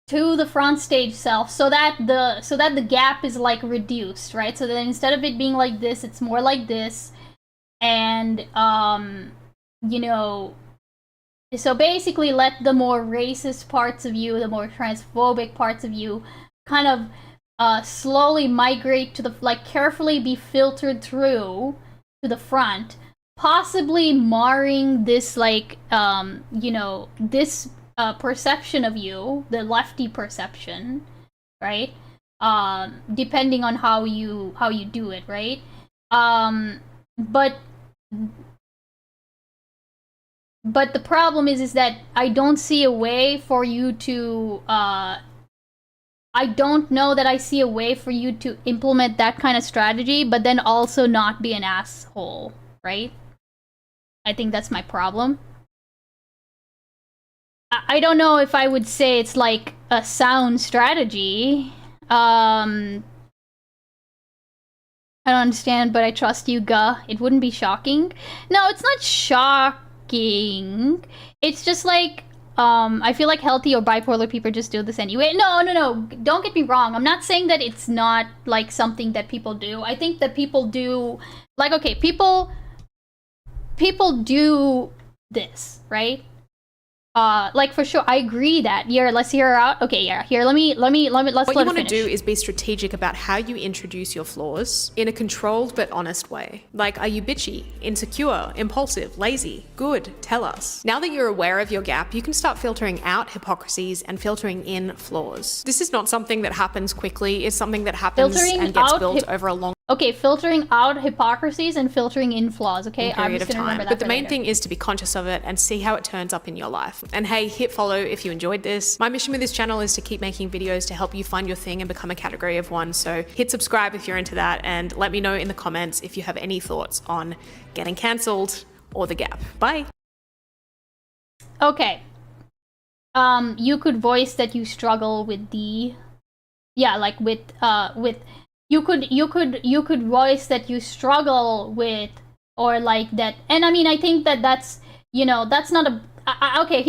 to the front stage self, so that the gap is like reduced, right? So that instead of it being like this, it's more like this, and you know, so basically let the more racist parts of you, the more transphobic parts of you, kind of slowly migrate to the, like, carefully be filtered through to the front, possibly marring this, like, you know, this perception of you, the lefty perception, right? Depending on how you do it, right? But the problem is that I don't see a way for you to I don't know that I see a way for you to implement that kind of strategy, but then also not be an asshole, right? I think that's my problem. I don't know if I would say it's like a sound strategy. I don't understand, but I trust you, Guh. It wouldn't be shocking. No, it's not shocking. It's just like, I feel like healthy or bipolar people just do this anyway. No. Don't get me wrong. I'm not saying that it's not like something that people do. I think that people do, like, okay, people do this, right? Like, for sure, I agree that. Here, let's hear her out. Okay, yeah, here, let's What you let her want to finish. do is be strategic about how you introduce your flaws in a controlled but honest way. Like, are you bitchy, insecure, impulsive, lazy? Good, tell us. Now that you're aware of your gap, you can start filtering out hypocrisies and filtering in flaws. This is not something that happens quickly. It's something that happens and gets built over a long Okay, filtering out hypocrisies and filtering in flaws, okay? I'm period just of gonna remember time. that But the for main later. thing is to be conscious of it and see how it turns up in your life. And hey, hit follow if you enjoyed this. My mission with this channel is to keep making videos to help you find your thing and become a category of one. So hit subscribe if you're into that, and let me know in the comments if you have any thoughts on getting cancelled or the gap. Bye. Okay. You could voice that you struggle with the... Yeah, like with... You could voice that you struggle with, or like that, and I mean, I think that that's, you know, that's not a, okay,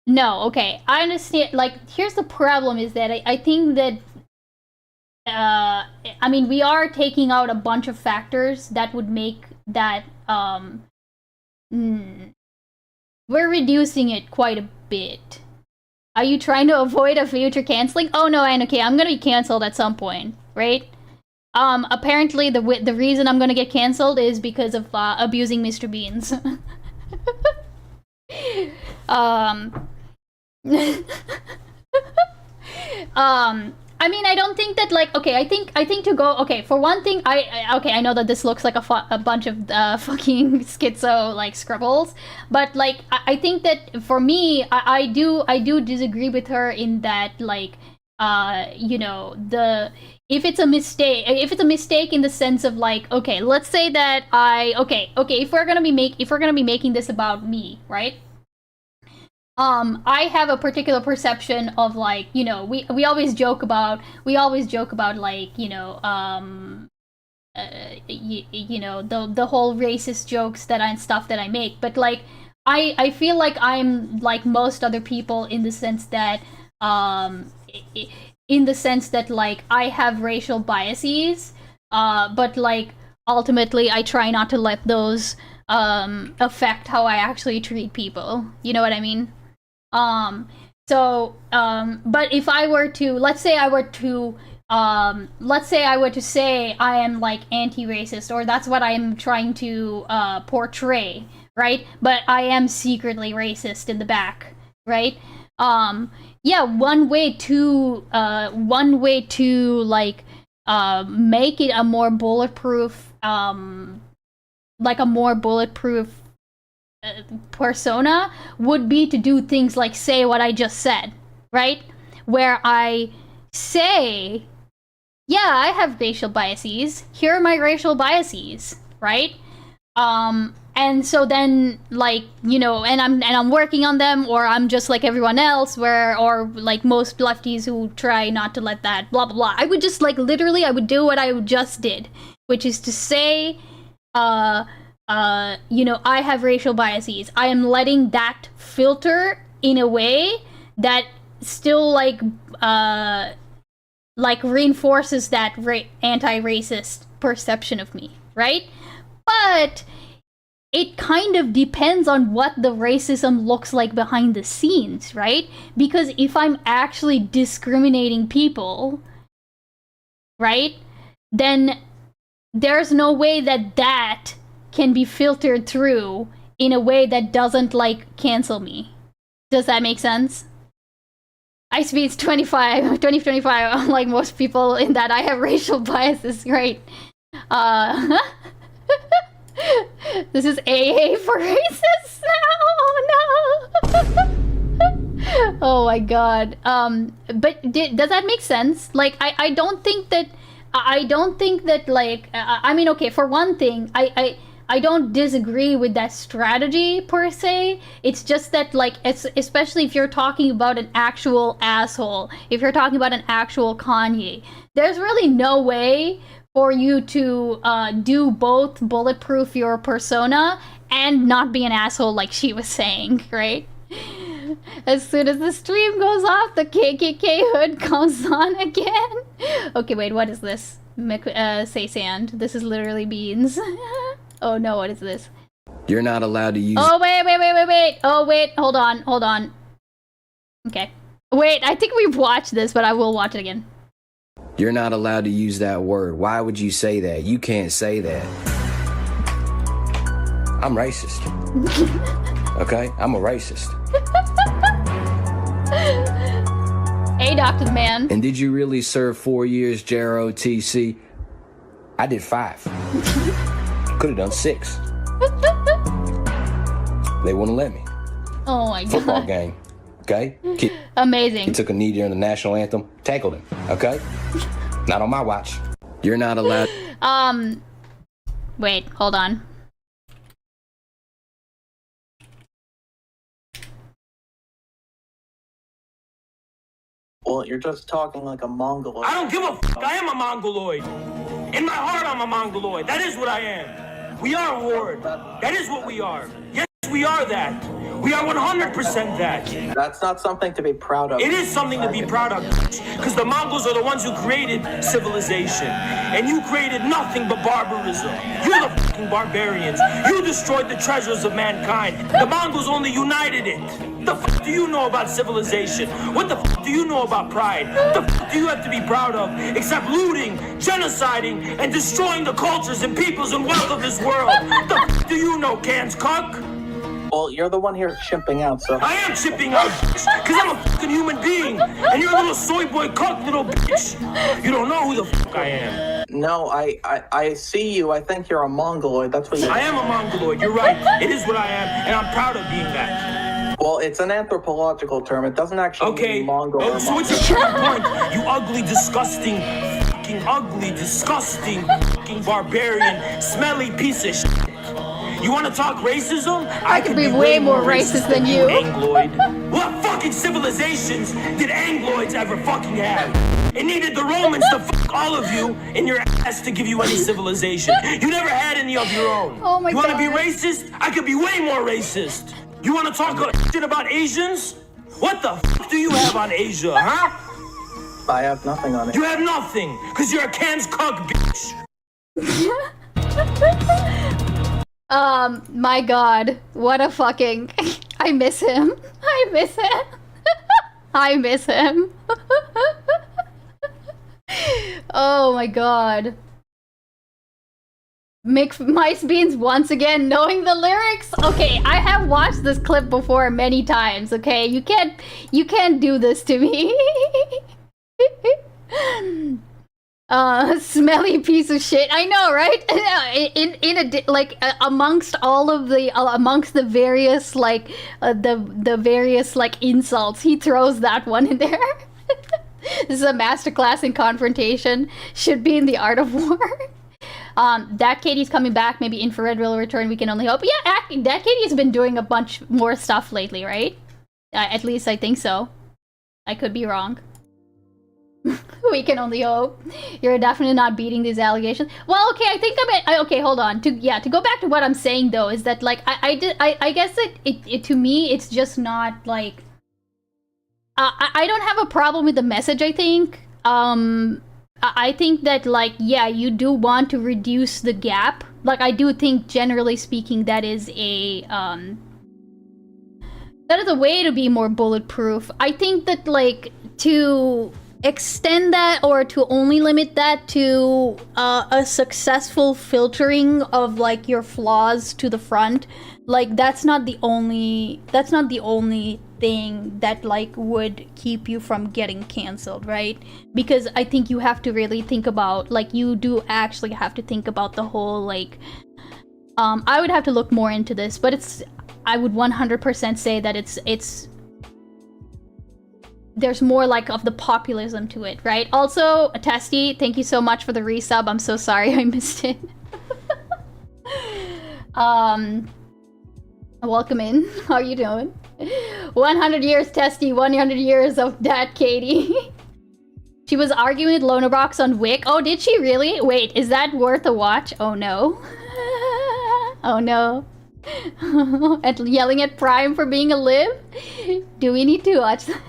no, okay, I understand, like, here's the problem is that I think that I mean, we are taking out a bunch of factors that would make that, we're reducing it quite a bit. Are you trying to avoid a future canceling? Oh no, okay, I'm gonna be canceled at some point, right? Apparently the reason I'm gonna get canceled is because of abusing Mr. Beans. I mean, I don't think that, like, okay, I think to go, okay, for one thing, I know that this looks like a bunch of fucking schizo, like, scribbles, but, like, I think that, for me, I do disagree with her in that, like, you know, if it's a mistake in the sense of, like, okay, let's say that if we're gonna be making this about me, right? I have a particular perception of, like, you know, we always joke about, like, you know, you know, the whole racist jokes stuff that I make, but, like, I feel like I'm like most other people in the sense that, like, I have racial biases, but, like, ultimately I try not to let those affect how I actually treat people. You know what I mean? But if I were to, let's say I were to say I am, like, anti-racist, or that's what I'm trying to portray, right? But I am secretly racist in the back, right? Yeah, one way to like make it a more bulletproof, persona would be to do things like say what I just said, right? Where I say, yeah, I have racial biases. Here are my racial biases, right? And so then, like, you know, and I'm working on them, or I'm just like everyone else, or like most lefties who try not to let that blah blah blah. I would just, like, literally, I would do what I just did, which is to say, you know, I have racial biases. I am letting that filter in a way that still, like reinforces that anti-racist perception of me, right? But it kind of depends on what the racism looks like behind the scenes, right? Because if I'm actually discriminating people, right, then there's no way that can be filtered through in a way that doesn't, like, cancel me. Does that make sense? icebeans 2025, unlike most people in that I have racial biases, right? This is AA for racists now. Oh no. Oh my god. But does that make sense? Like, I don't think that like, I mean, okay, for one thing, I don't disagree with that strategy per se. It's just that, like, especially if you're talking about an actual asshole, if you're talking about an actual Kanye, there's really no way for you to do both bulletproof your persona and not be an asshole, like she was saying, right? As soon as the stream goes off, the KKK hood comes on again. Okay, wait, what is this? Say sand. This is literally beans. Oh no, what is this? You're not allowed to use... Oh, wait. Oh, wait, hold on. Okay. Wait, I think we've watched this, but I will watch it again. You're not allowed to use that word. Why would you say that? You can't say that. I'm racist. Okay? I'm a racist. Hey, Dr. Man. And did you really serve 4 years, JROTC? I did 5. Could have done 6. They wouldn't let me. Oh my god. Football game. Okay? Amazing. He took a knee during the national anthem. Tackled him. Okay? Not on my watch. You're not allowed... Wait, hold on. Well, you're just talking like a Mongoloid. I don't give a f***. I am a Mongoloid. In my heart, I'm a Mongoloid. That is what I am. We are a horde. That is what we are. Yes, We are that. We are 100% that. That's not something to be proud of. It is something to be proud of, because the Mongols are the ones who created civilization. And you created nothing but barbarism. You're the fucking barbarians. You destroyed the treasures of mankind. The Mongols only united it. What the fuck do you know about civilization? What the fuck do you know about pride? What the fuck do you have to be proud of? Except looting, genociding, and destroying the cultures and peoples and wealth of this world. What the fuck do you know, Cans Cuck? Well, you're the one here chimping out, so... I am chipping out, bitch, because I'm a fucking human being, and you're a little soy boy cuck, little bitch. You don't know who the fuck I am. No, I see you. I think you're a Mongoloid. That's what you... I am a Mongoloid. You're right. It is what I am, and I'm proud of being that. Well, it's an anthropological term. It doesn't actually mean Mongol. Oh, so what's your fucking point? You ugly, disgusting, fucking ugly, disgusting, fucking barbarian, smelly piece of shit. You want to talk racism? I could be way more racist than you. Angloid. What fucking civilizations did Angloids ever fucking have? It needed the Romans to fuck all of you in your ass to give you any civilization. You never had any of your own. Oh my God. You want to be racist? I could be way more racist. You want to talk shit about Asians? What the fuck do you have on Asia, huh? I have nothing on it. You have nothing, because you're a Cans Cuck, bitch. My god. What a fucking... I miss him. I miss him. I miss him. Oh my god. icebeans once again knowing the lyrics. Okay, I have watched this clip before many times, okay? You can't do this to me. Smelly piece of shit. I know, right? Amongst all of the amongst the various the various insults, he throws that one in there. This is a masterclass in confrontation. Should be in the art of war. Dat Katie's coming back. Maybe Infrared will return. We can only hope. Yeah, Dat Katie's been doing a bunch more stuff lately, right? At least I think so. I could be wrong. We can only hope. You're definitely not beating these allegations. Well, okay, I think okay, hold on. To go back to what I'm saying though, is that I guess it to me it's just not like I don't have a problem with the message, I think. I think that yeah, you do want to reduce the gap. I do think generally speaking that is a way to be more bulletproof. I think that to extend that or to only limit that to a successful filtering of your flaws to the front, that's not the only thing that would keep you from getting canceled, right? Because I think you have to really think about you do actually have to think about the whole I would have to look more into this, but I would 100% say that it's there's more of the populism to it, right? Also, Testy, thank you so much for the resub. I'm so sorry I missed it. Welcome in. How are you doing? 100 years, Testy. 100 years of Dat Katie. She was arguing with Lonerbox on Wick. Oh, did she really? Wait, is that worth a watch? Oh no. Oh no. And yelling at Prime for being a lib? Do we need to watch that?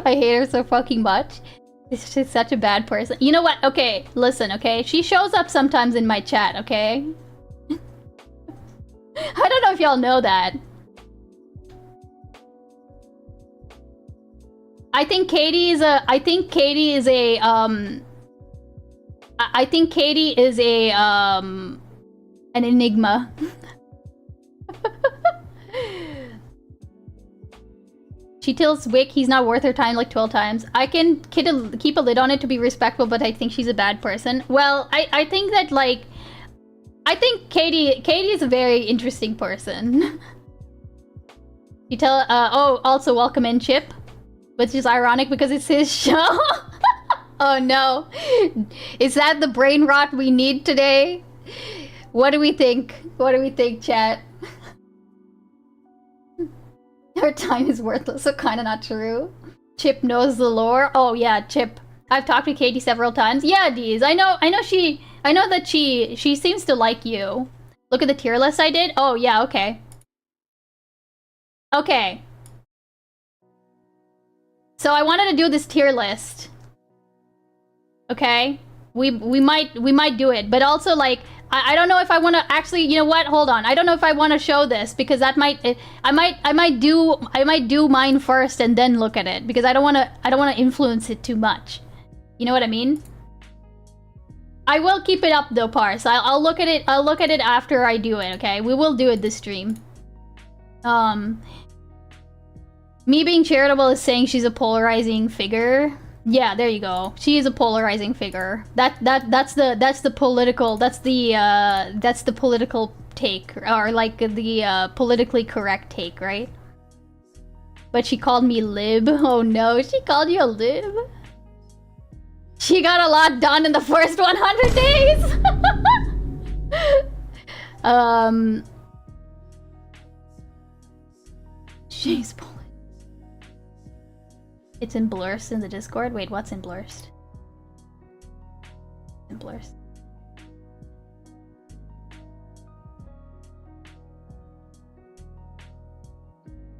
I hate her so fucking much. She's such a bad person. You know what? Okay, listen, okay? She shows up sometimes in my chat, okay? I don't know if y'all know that. I think Katie is an enigma. She tells Wick he's not worth her time 12 times. I can keep a lid on it to be respectful, but I think she's a bad person. Well, I think that I think Katie is a very interesting person. You tell oh, also welcome in Chip, which is ironic because it's his show. Oh no. Is that the brain rot we need today? What do we think? What do we think, chat? Her time is worthless, so kinda not true. Chip knows the lore. Oh yeah, Chip. I've talked to Katie several times. Yeah, Deez. I know that she seems to like you. Look at the tier list I did. Oh, yeah, okay. Okay. So I wanted to do this tier list. Okay? We might do it, but also like I don't know if I want to actually, you know what? Hold on. I don't know if I want to show this because that might I might do mine first and then look at it because I don't want to influence it too much. You know what I mean? I will keep it up though, Pars. I'll look at it. I'll look at it after I do it. Okay, we will do it this stream. Me being charitable is saying she's a polarizing figure. Yeah, there you go. She is a polarizing figure. That's the political take, or like the politically correct take, right? But she called me lib. Oh no, she called you a lib. She got a lot done in the first 100 days. She's Polish. It's in Blurst in the Discord. Wait, what's in Blurst? In Blurst.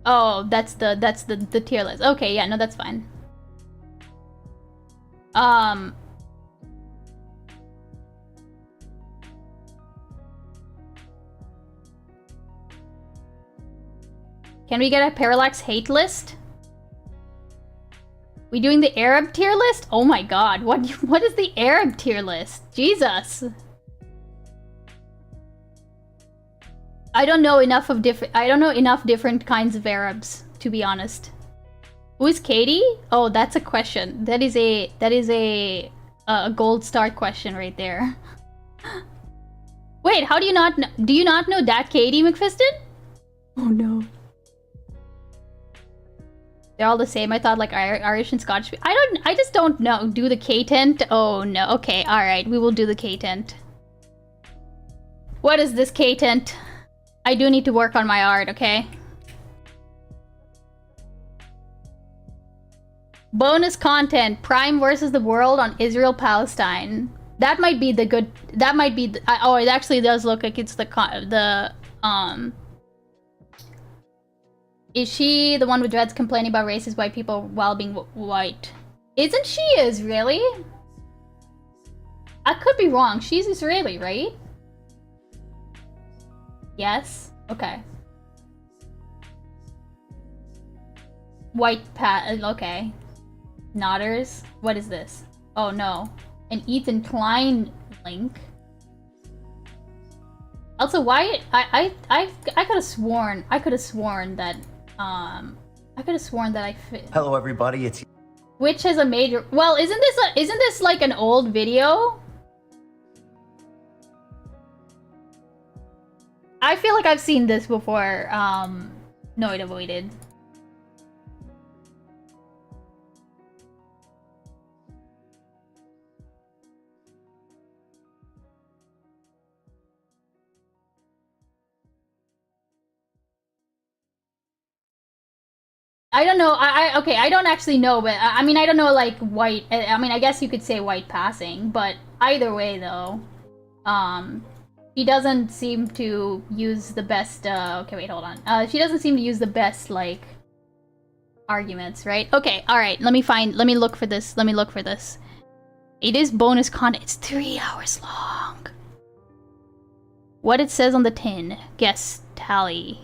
Oh, that's the tier list. Okay, yeah, no, that's fine. Can we get a Parallax hate list? We doing the Arab tier list? Oh my god, what is the Arab tier list? Jesus. I don't know enough different kinds of Arabs, to be honest. Who is Katie? Oh, that's a question. That is a gold star question right there. Wait, how do you not know? Do you not know that Katie McFiston? Oh no. They're all the same. I thought like Irish and Scottish. I just don't know. Do the K-tent? Oh no. Okay, alright. We will do the K-tent. What is this K-tent? I do need to work on my art, okay? Bonus content. Prime versus the world on Israel-Palestine. That might be the good... That might be... oh, it actually does look like it's Is she the one with dreads complaining about racist white people while being white? Isn't she Israeli? I could be wrong. She's Israeli, right? Yes? Okay. Okay. Nodders? What is this? Oh no. An Ethan Klein link. Also, why I could have sworn that I fit. Hello everybody, it's Which has a major... Well, isn't this like an old video? I feel like I've seen this before. No, it avoided. I don't know. Okay, I don't actually know, but I mean, I don't know, like, white. I mean, I guess you could say white passing, but either way, though, she doesn't seem to use the best. Okay, wait, hold on. She doesn't seem to use the best, like, arguments, right? Okay, all right. Let me look for this. It is bonus content. It's 3 hours long. What it says on the tin. Guess tally.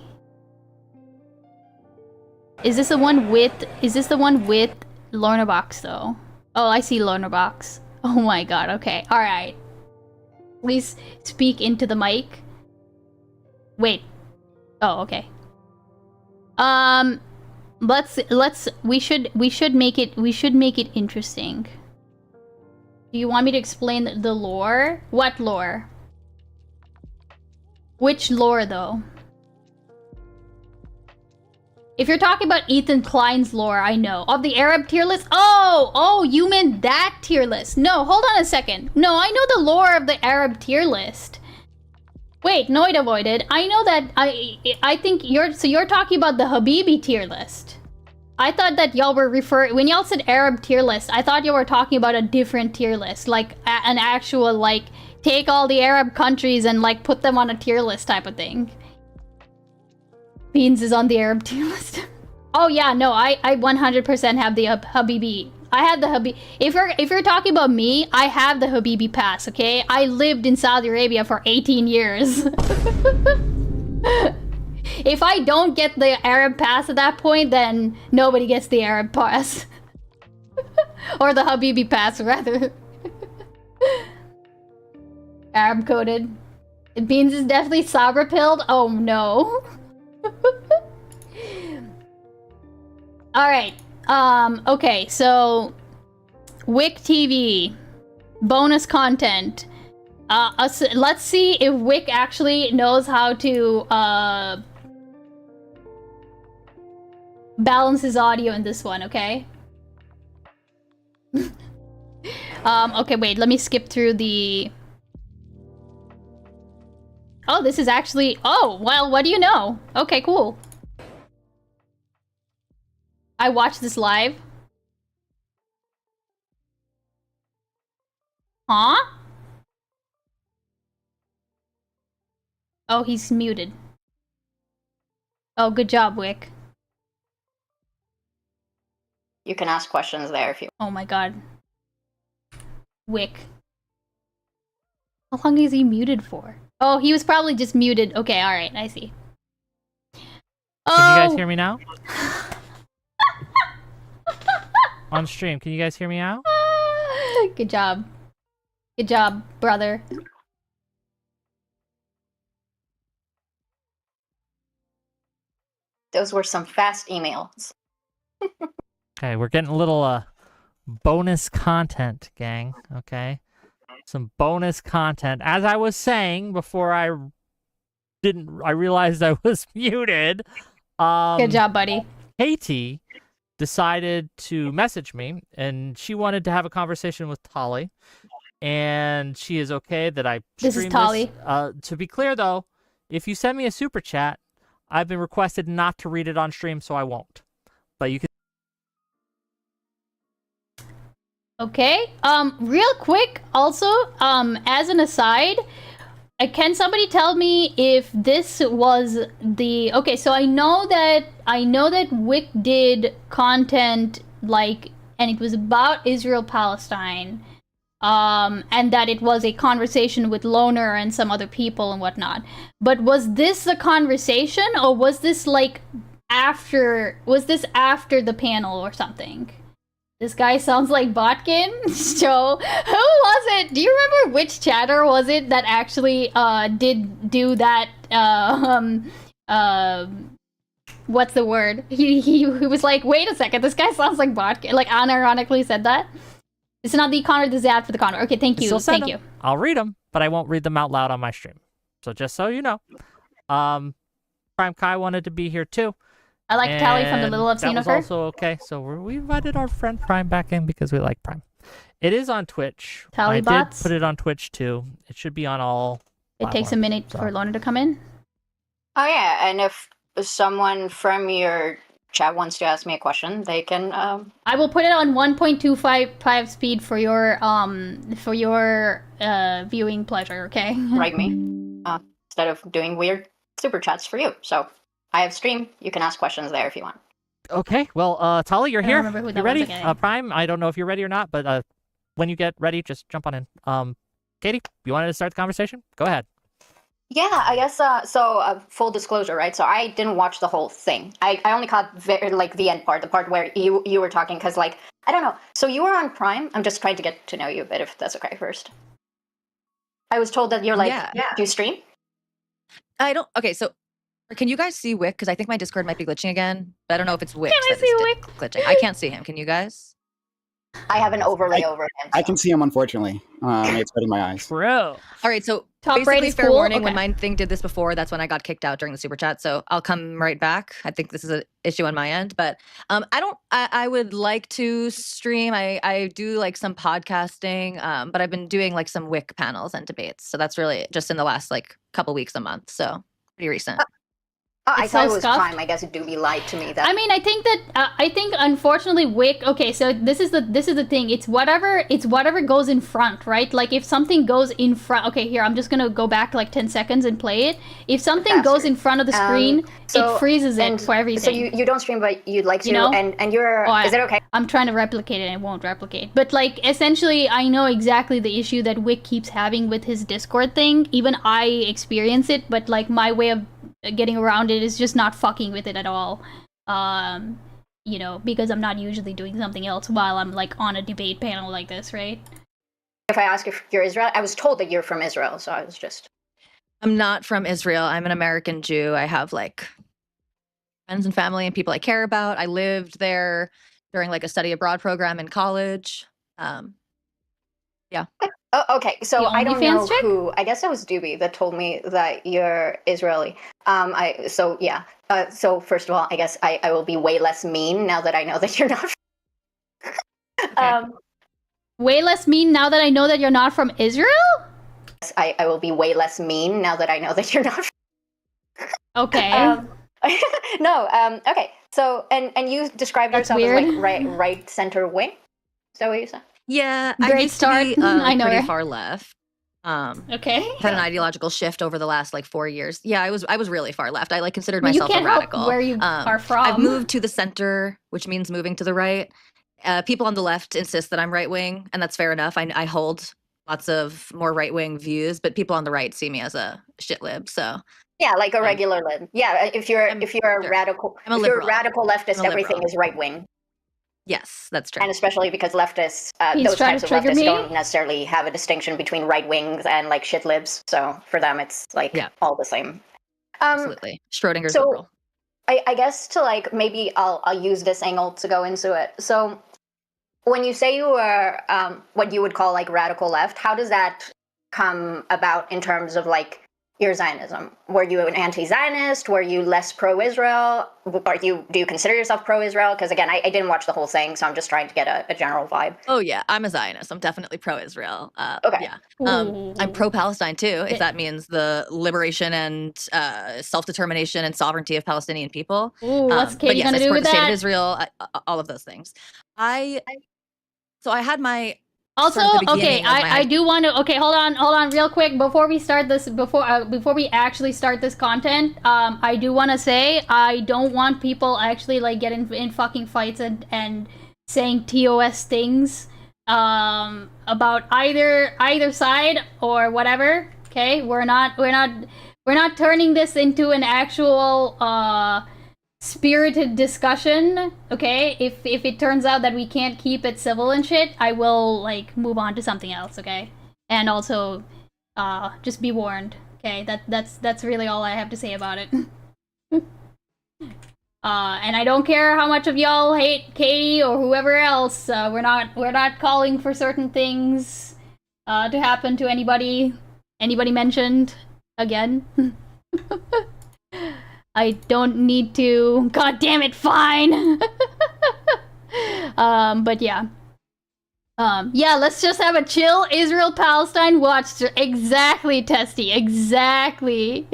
Is this the one with Lorna Box though? Oh, I see Lorna Box. Oh my god, okay. Alright. Please speak into the mic. Wait. Oh, okay. We should make it interesting. Do you want me to explain the lore? What lore? Which lore though? If you're talking about Ethan Klein's lore, I know. Of the Arab tier list? Oh, you meant that tier list. No, hold on a second. No, I know the lore of the Arab tier list. Wait, no, it avoided. I know that, I think you're talking about the Habibi tier list. I thought that y'all were when y'all said Arab tier list, I thought you were talking about a different tier list. Like, an actual, like, take all the Arab countries and like put them on a tier list type of thing. Beans is on the Arab tier list. Oh yeah, no, I 100% have the Habibi. I have the Habibi. If you're talking about me, I have the Habibi pass. Okay, I lived in Saudi Arabia for 18 years. If I don't get the Arab pass at that point, then nobody gets the Arab pass. Or the Habibi pass, rather. Arab coded. Beans is definitely Sabra pilled. Oh no. Alright. Okay, so Wick TV. Bonus content. Let's see if Wick actually knows how to balance his audio in this one, okay? Okay, wait, let me skip through the... Oh, this is actually... Oh, well, what do you know? Okay, cool. I watched this live. Huh? Oh, he's muted. Oh, good job, Wick. You can ask questions there if you... Oh my god. Wick. How long is he muted for? Oh, he was probably just muted. Okay, alright, I see. Oh! Can you guys hear me now? On stream, can you guys hear me out? Good job. Good job, brother. Those were some fast emails. Okay, we're getting a little bonus content, gang. Okay, some bonus content. As I was saying before, I realized I was muted. Good job, buddy. Katie decided to message me, and she wanted to have a conversation with Tali, and she is okay that I This is Tali. To be clear, though, if you send me a super chat, I've been requested not to read it on stream, so I won't. But you can. Okay. Real quick, also, as an aside, can somebody tell me if this was the... Okay, so I know that Wick did content, like, and it was about Israel-Palestine, and that it was a conversation with Loner and some other people and whatnot. But was this a conversation, or was this, like, after... Was this after the panel or something? This guy sounds like Botkin. So, who was it? Do you remember which chatter was it that actually did do that? What's the word? He was like, wait a second, this guy sounds like Botkin. Like, unironically said that. It's not the Connor, this is ad for the Connor. Okay, thank you. Thank you. I'll read them, but I won't read them out loud on my stream. So just so you know, Prime Kai wanted to be here too. I like Tally from the Little I've Seen of Her. That was also okay. So we invited our friend Prime back in because we like Prime. It is on Twitch. Tally I bots. did put it on Twitch too. It should be on all. It takes a minute for Lona to come in. Oh yeah, and if someone from your chat wants to ask me a question, they can. I will put it on 1.25 speed for your viewing pleasure. Okay. Write me instead of doing weird super chats for you. So I have stream. You can ask questions there if you want. Okay. Well, Tali, you're here. Who You ready? Prime. I don't know if you're ready or not, but when you get ready, just jump on in. Katie, you wanted to start the conversation? Go ahead. Yeah, I guess, full disclosure, right? So I didn't watch the whole thing. I only caught the end part, the part where you were talking, because, like, I don't know. So you were on Prime? I'm just trying to get to know you a bit, if that's okay first. I was told that you're, like, do you stream? I don't, okay, so can you guys see Wick? Because I think my Discord might be glitching again, but I don't know if it's Wick Can I see Wick? glitching. I can't see him. Can you guys? I have an overlay over him. I can see him, unfortunately. It's hurting my eyes. Bro. All right, so Top rate basically, is fair cool? warning, when Okay. my thing did this before, that's when I got kicked out during the super chat. So I'll come right back. I think this is an issue on my end, but I would like to stream. I do like some podcasting, but I've been doing like some Wick panels and debates. So that's really just in the last like couple weeks, a month. So pretty recent. Oh, I It's thought so it was scuffed. Prime. I guess Doobie lied to me. That I mean, I think that I think unfortunately Wick. Okay, so this is the thing. It's whatever goes in front, right? Like if something goes in front. Okay, here I'm just gonna go back to like 10 seconds and play it. If something goes in front of the screen, it freezes it for everything. So you don't stream, but you'd like to, You know? and you're. Is it okay? I'm trying to replicate it and it won't replicate. But like essentially I know exactly the issue that Wick keeps having with his Discord thing. Even I experience it, but like my way of getting around it is just not fucking with it at all. You know, because I'm not usually doing something else while I'm like on a debate panel like this, right? If I ask if you're Israel, I was told that you're from Israel, so I was just. I'm not from Israel. I'm an American Jew. I have like friends and family and people I care about. I lived there during like a study abroad program in college. Yeah. Oh, okay. So I don't know OnlyFans chick? who. I guess that was Doobie that told me that you're Israeli. So first of all, I guess I will be way less mean now that I know that you're not. Way less mean now that I know that you're not from Israel? I will be way less mean now that I know that you're not. Okay. Okay. So and you described That's yourself weird. as like right center wing. Is that what you said? Yeah, I Great used start. to be I know, pretty right? far left. Okay. Had an ideological shift over the last like 4 years. Yeah, I was really far left. I like considered Well, you myself a can't help radical. where you are from. I've moved to the center, which means moving to the right. People on the left insist that I'm right wing, and that's fair enough. I hold lots of more right wing views, but people on the right see me as a shit lib. So Yeah, like a regular lib. Yeah, if you're a radical, I'm a if you're a liberal. radical leftist, I'm a everything liberal. is right wing. Yes, that's true. And especially because leftists, He's those trying types to of trigger leftists me? don't necessarily have a distinction between right wings and like shit libs. So for them, it's like all the same. Absolutely. Schrodinger's so liberal. I guess to like maybe I'll use this angle to go into it. So when you say you were what you would call like radical left, how does that come about in terms of like your Zionism? Were you an anti-Zionist? Were you less pro-Israel? Do you consider yourself pro-Israel? Because again, I didn't watch the whole thing, so I'm just trying to get a general vibe. Oh yeah, I'm a Zionist. I'm definitely pro-Israel. Okay. Yeah. I'm pro-Palestine too, if that means the liberation and self-determination and sovereignty of Palestinian people. Ooh, what's But Katie yes, gonna I do support with the state that? of Israel, all of those things. So I had my Also, start at the okay, beginning of my I do want to. Okay, hold on, real quick before we start this. Before we actually start this content, I do want to say I don't want people actually like getting in fucking fights and saying TOS things about either side or whatever. Okay, we're not turning this into an actual spirited discussion. Okay, if it turns out that we can't keep it civil and shit, I will like move on to something else. Okay, and also just be warned. Okay, that's really all I have to say about it. And I don't care how much of y'all hate Katie or whoever else. We're not calling for certain things to happen to anybody mentioned again. I don't need to. God damn it, fine. But yeah. Yeah, let's just have a chill Israel-Palestine watch. Exactly, Testy. Exactly.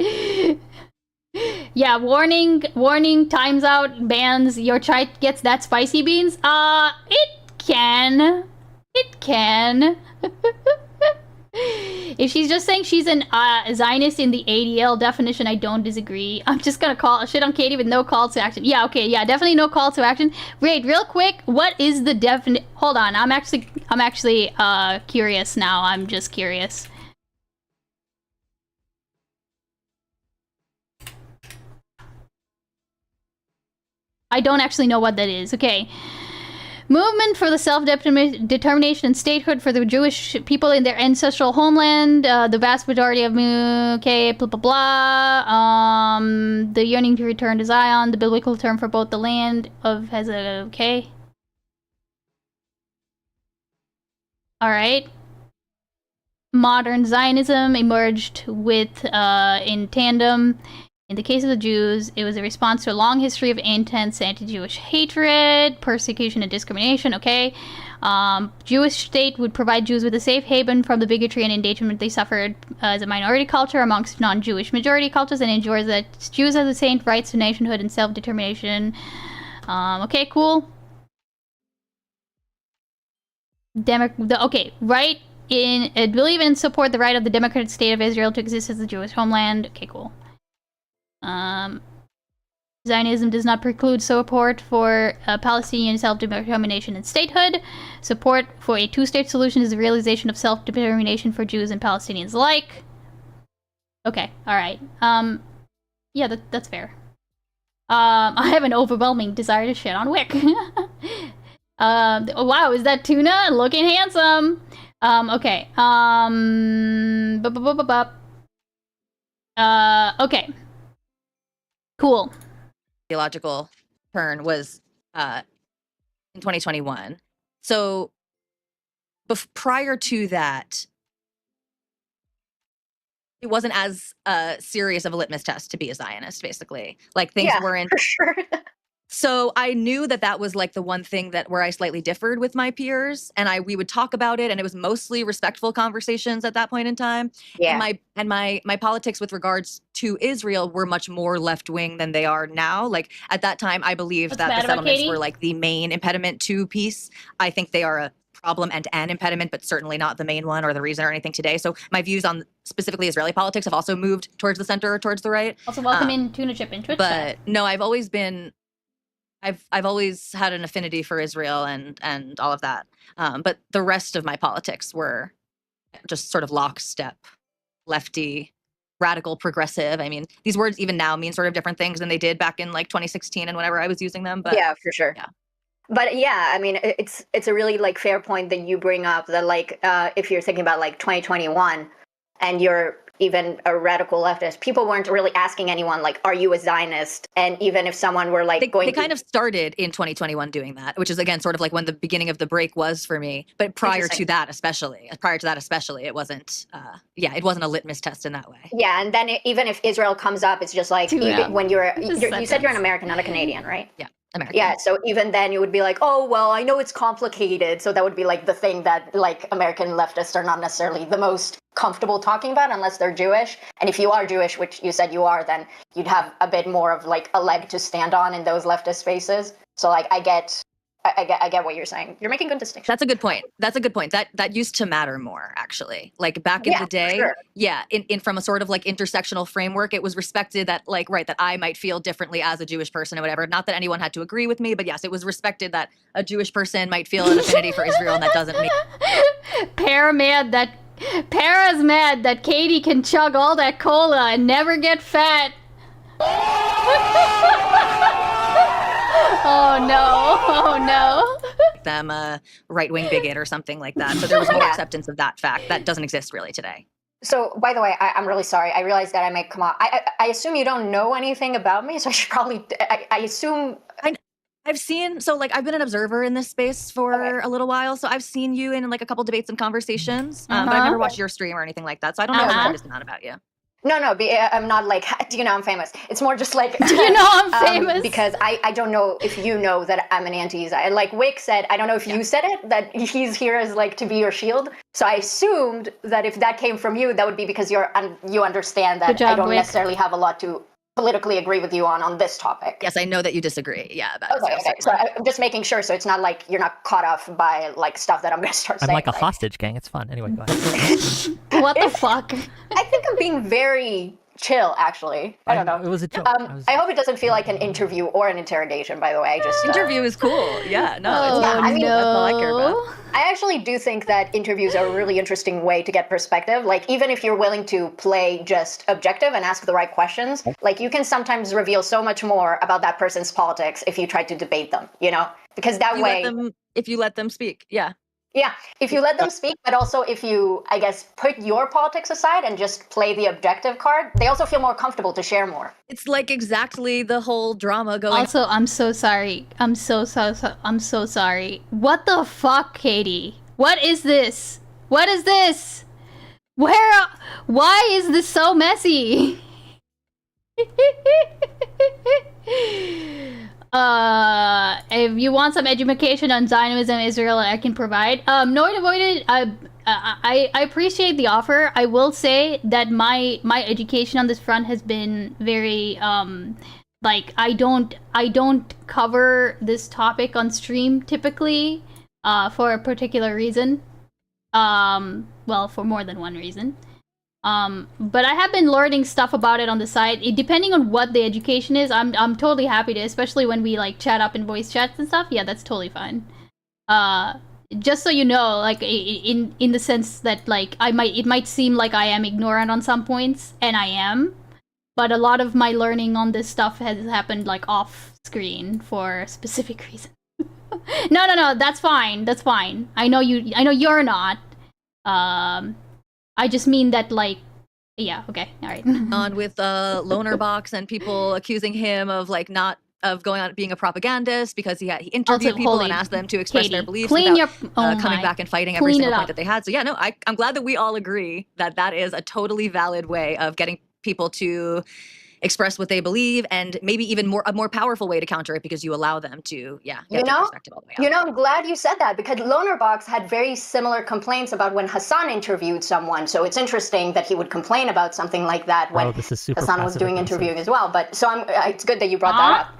Yeah, warning, times out, bans, your chai gets that spicy beans? It can. If she's just saying she's an Zionist in the ADL definition, I don't disagree. I'm just gonna call shit on Katie with no call to action. Yeah, okay, yeah, definitely no call to action. Wait, real quick, what is the hold on, I'm actually curious now. I'm just curious. I don't actually know what that is. Okay. Movement for the self-determination and statehood for the Jewish people in their ancestral homeland. The vast majority of okay, blah blah blah. The yearning to return to Zion. The biblical term for both the land of okay. All right. Modern Zionism emerged with in tandem In the case of the Jews, it was a response to a long history of intense anti-Jewish hatred, persecution, and discrimination. Okay. Jewish state would provide Jews with a safe haven from the bigotry and endangerment they suffered as a minority culture amongst non-Jewish majority cultures, and ensures that Jews have the same rights to nationhood and self-determination. Okay, cool. Right in believe and support the right of the democratic state of Israel to exist as a Jewish homeland. Okay, cool. Zionism does not preclude support for Palestinian self-determination and statehood. Support for a two-state solution is the realization of self-determination for Jews and Palestinians alike. Okay, alright. Yeah, that's fair. I have an overwhelming desire to shit on Wick. Wow, is that Tuna? Looking handsome. Okay. Okay. Cool. Theological turn was in 2021. So prior to that, it wasn't as serious of a litmus test to be a Zionist, basically. Like things weren't. For sure. So I knew that was like the one thing where I slightly differed with my peers, and we would talk about it, and it was mostly respectful conversations at that point in time. Yeah. And my politics with regards to Israel were much more left wing than they are now. Like at that time, I believed that the settlements were like the main impediment to peace. I think they are a problem and an impediment, but certainly not the main one or the reason or anything today. So my views on specifically Israeli politics have also moved towards the center or towards the right. Also, welcome in Tuna Chip in Twitch. But no, I've always had an affinity for Israel and all of that. But the rest of my politics were just sort of lockstep, lefty, radical, progressive. I mean, these words even now mean sort of different things than they did back in like 2016 and whenever I was using them. But yeah, for sure. Yeah. But yeah, I mean, it's a really like fair point that you bring up that like if you're thinking about like 2021 and you're even a radical leftist, people weren't really asking anyone like, are you a Zionist? And even if someone were like they kind of started in 2021 doing that, which is again sort of like when the beginning of the break was for me. But prior to that especially, it wasn't it wasn't a litmus test in that way. Yeah, and then even if Israel comes up, it's just like when you said you're an American, not a Canadian, right? Yeah. American. Yeah, so even then you would be like, oh, well, I know it's complicated. So that would be like the thing that like American leftists are not necessarily the most comfortable talking about unless they're Jewish. And if you are Jewish, which you said you are, then you'd have a bit more of like a leg to stand on in those leftist spaces. So like I get what you're saying. You're making good distinctions. That's a good point. That used to matter more, actually. Like back in the day, sure. In from a sort of like intersectional framework, it was respected that like that I might feel differently as a Jewish person or whatever. Not that anyone had to agree with me, but yes, it was respected that a Jewish person might feel an affinity for Israel, and that doesn't mean Para's mad that Katie can chug all that cola and never get fat. Oh no. Them a right-wing bigot or something like that. So there was more acceptance of that fact. That doesn't exist really today. So, by the way, I'm really sorry. I realized that I may come off. I assume you don't know anything about me, so I should probably. I assume. I've seen, so like I've been an observer in this space for a little while, so I've seen you in like a couple debates and conversations, but I've never watched your stream or anything like that, so I don't know a tremendous amount about you. No, I'm not like, do you know I'm famous? It's more just like, do you know I'm famous? Because I don't know if you know that I'm an anti-Zionist. Like Wick said, I don't know if you said it, that he's here as like to be your shield. So I assumed that if that came from you, that would be because you understand that I don't necessarily have a lot to politically agree with you on this topic. Yes, I know that you disagree. Yeah. Okay. So I'm just making sure, so it's not like you're not caught off by like stuff that I'm going to start saying. I'm like a hostage, gang. It's fun. Anyway, go ahead. What the fuck? I think I'm being very chill, actually. I don't know. It was a joke. I hope it doesn't feel like an interview or an interrogation, by the way. Interview is cool. Yeah, no. That's all I care about. I actually do think that interviews are a really interesting way to get perspective. Like, even if you're willing to play just objective and ask the right questions, like, you can sometimes reveal so much more about that person's politics if you try to debate them, you know? Because that way... if you let them speak, yeah. Yeah, if you let them speak, but also if you, I guess, put your politics aside and just play the objective card, they also feel more comfortable to share more. It's like exactly the whole drama going. Also, I'm so sorry. I'm so sorry. What the fuck, Katie? What is this? What is this? Why is this so messy? If you want some education on Zionism, Israel, I can provide. Noid avoided. I appreciate the offer. I will say that my education on this front has been very like I don't cover this topic on stream typically for a particular reason. Well, for more than one reason. But I have been learning stuff about it on the side. Depending on what the education is, I'm totally happy to, especially when we like chat up in voice chats and stuff. Yeah, that's totally fine. Just so you know, like in the sense that like it might seem like I am ignorant on some points, and I am, but a lot of my learning on this stuff has happened like off screen for a specific reason. No, that's fine. That's fine. I know you're not. I just mean that, like, yeah, okay, all right. On with Loner Box and people accusing him of like not of going on being a propagandist because he interviewed people and asked them to express their beliefs without coming back and fighting every single point that they had. So yeah, no, I'm glad that we all agree that that is a totally valid way of getting people to express what they believe, and maybe even a more powerful way to counter it because you allow them to, get their perspective all the way out. You know, I'm glad you said that because Lonerbox had very similar complaints about when Hassan interviewed someone. So it's interesting that he would complain about something like that when Hassan was doing interviewing as well. But so it's good that you brought that up.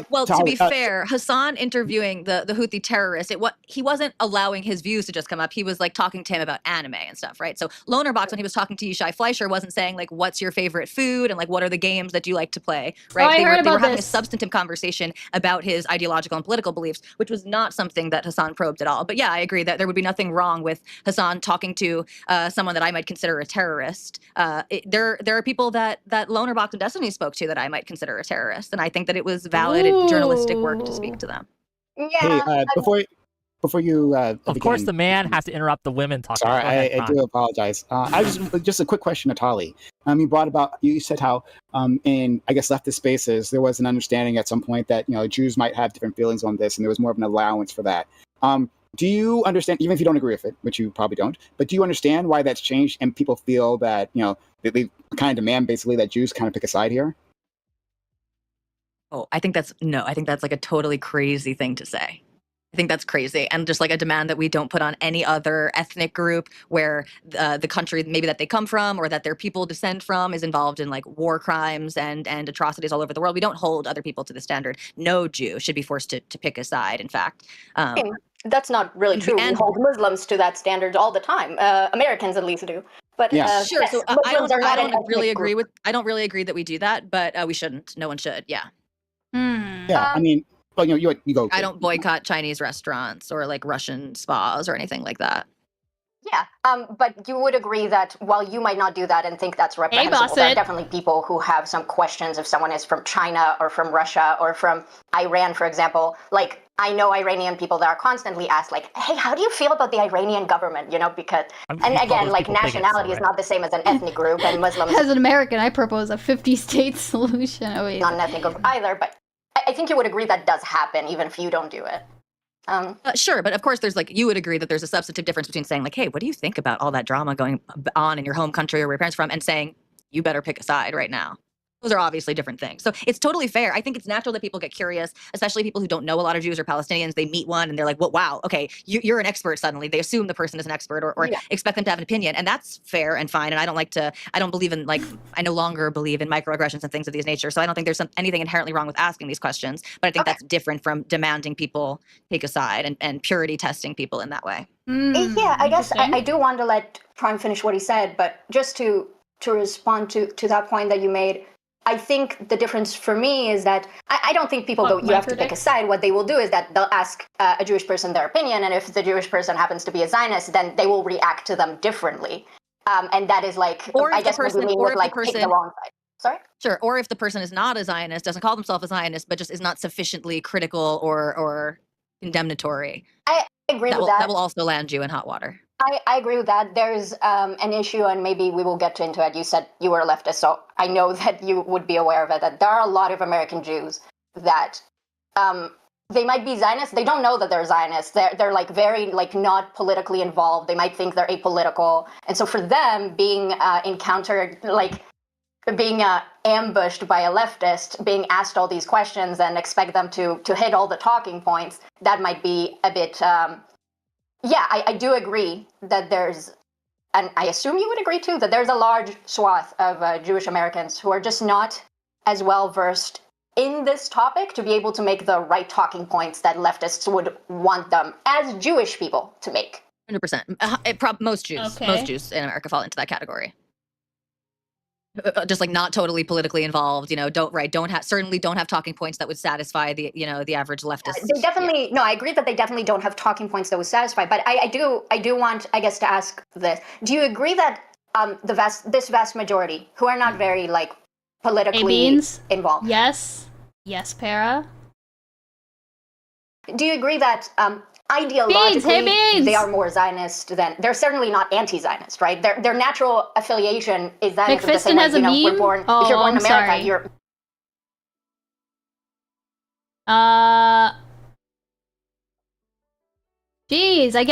Well, to be fair, Hassan interviewing the Houthi terrorist, he wasn't allowing his views to just come up. He was like talking to him about anime and stuff, right? So Lonerbox, when he was talking to Yishai Fleischer, wasn't saying like, what's your favorite food and like, what are the games that you like to play, right? They were having a substantive conversation about his ideological and political beliefs, which was not something that Hassan probed at all. But yeah, I agree that there would be nothing wrong with Hassan talking to someone that I might consider a terrorist. There are people that Lonerbox and Destiny spoke to that I might consider a terrorist, and I think that it was valid journalistic work to speak to them. Yeah. Hey, before you of course the man has to interrupt the women talking. Sorry, I do apologize. I just a quick question, Natali. You said how in I guess leftist spaces there was an understanding at some point that Jews might have different feelings on this, and there was more of an allowance for that. Do you understand, even if you don't agree with it, which you probably don't, but do you understand why that's changed and people feel that they kind of demand basically that Jews kind of pick a side here? Oh, I think that's like a totally crazy thing to say. I think that's crazy, and just like a demand that we don't put on any other ethnic group where the country maybe that they come from or that their people descend from is involved in like war crimes and atrocities all over the world. We don't hold other people to the standard. No Jew should be forced to pick a side. In fact, that's not really true. We hold Muslims to that standard all the time. Americans at least do. But sure. Yes, so I don't really agree that we do that, but we shouldn't. No one should. Yeah. Yeah, I mean, well, you go. I don't boycott Chinese restaurants or like Russian spas or anything like that. Yeah, but you would agree that while you might not do that and think that's reprehensible, there are definitely people who have some questions if someone is from China or from Russia or from Iran, for example. Like, I know Iranian people that are constantly asked, like, hey, how do you feel about the Iranian government? Because, and again, like, nationality is not the same as an ethnic group, and Muslims... As an American, I propose a 50-state solution. Not an ethnic group either, but I think you would agree that does happen, even if you don't do it. Sure, but of course there's like, you would agree that there's a substantive difference between saying like, hey, what do you think about all that drama going on in your home country or where your parents are from, and saying, you better pick a side right now. Those are obviously different things. So it's totally fair. I think it's natural that people get curious, especially people who don't know a lot of Jews or Palestinians. They meet one and they're like, well, wow, okay, you're an expert suddenly. They assume the person is an expert or expect them to have an opinion. And that's fair and fine. And I don't believe in like, I no longer believe in microaggressions and things of these nature. So I don't think there's anything inherently wrong with asking these questions. But I think that's different from demanding people take a side and purity testing people in that way. Yeah, I guess I do want to let Prime finish what he said, but just to respond to that point that you made, I think the difference for me is that I don't think people go, you have to pick a side. What they will do is that they'll ask a Jewish person their opinion, and if the Jewish person happens to be a Zionist, then they will react to them differently. And that is like, I guess what we mean with like pick the wrong side. Sorry? Sure, or if the person is not a Zionist, doesn't call themselves a Zionist, but just is not sufficiently critical or condemnatory. I agree with that. That will also land you in hot water. I agree with that. There's an issue, and maybe we will get into it. You said you were a leftist, so I know that you would be aware of it, that there are a lot of American Jews that they might be Zionists. They don't know that they're Zionists. They're like very like not politically involved. They might think they're apolitical. And so for them, being encountered, like being ambushed by a leftist, being asked all these questions and expect them to hit all the talking points, that might be a bit, I do agree that there's, and I assume you would agree too, that there's a large swath of Jewish Americans who are just not as well versed in this topic to be able to make the right talking points that leftists would want them as Jewish people to make. 100%. Most Jews in America fall into that category. Just like not totally politically involved, certainly don't have talking points that would satisfy the average leftist. They definitely no, I agree that they definitely don't have talking points that would satisfy. But I do want, I guess, to ask this: do you agree that this vast majority who are not very like politically involved? Yes, Para. Do you agree that ideologically they are more Zionist than they're certainly not anti-Zionist, right? Their natural affiliation is Zionism. The same way, has a meme? If you're born in America, sorry. you're. Jeez, I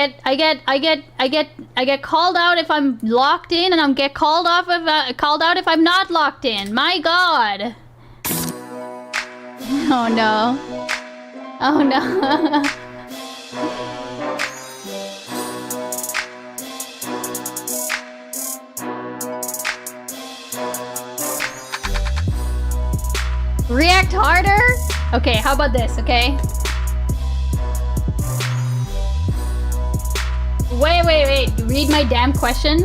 get called out if I'm locked in, and I get called out if I'm not locked in. My God. Oh no. Oh no. React harder? Okay, how about this, okay? Wait. Read my damn question.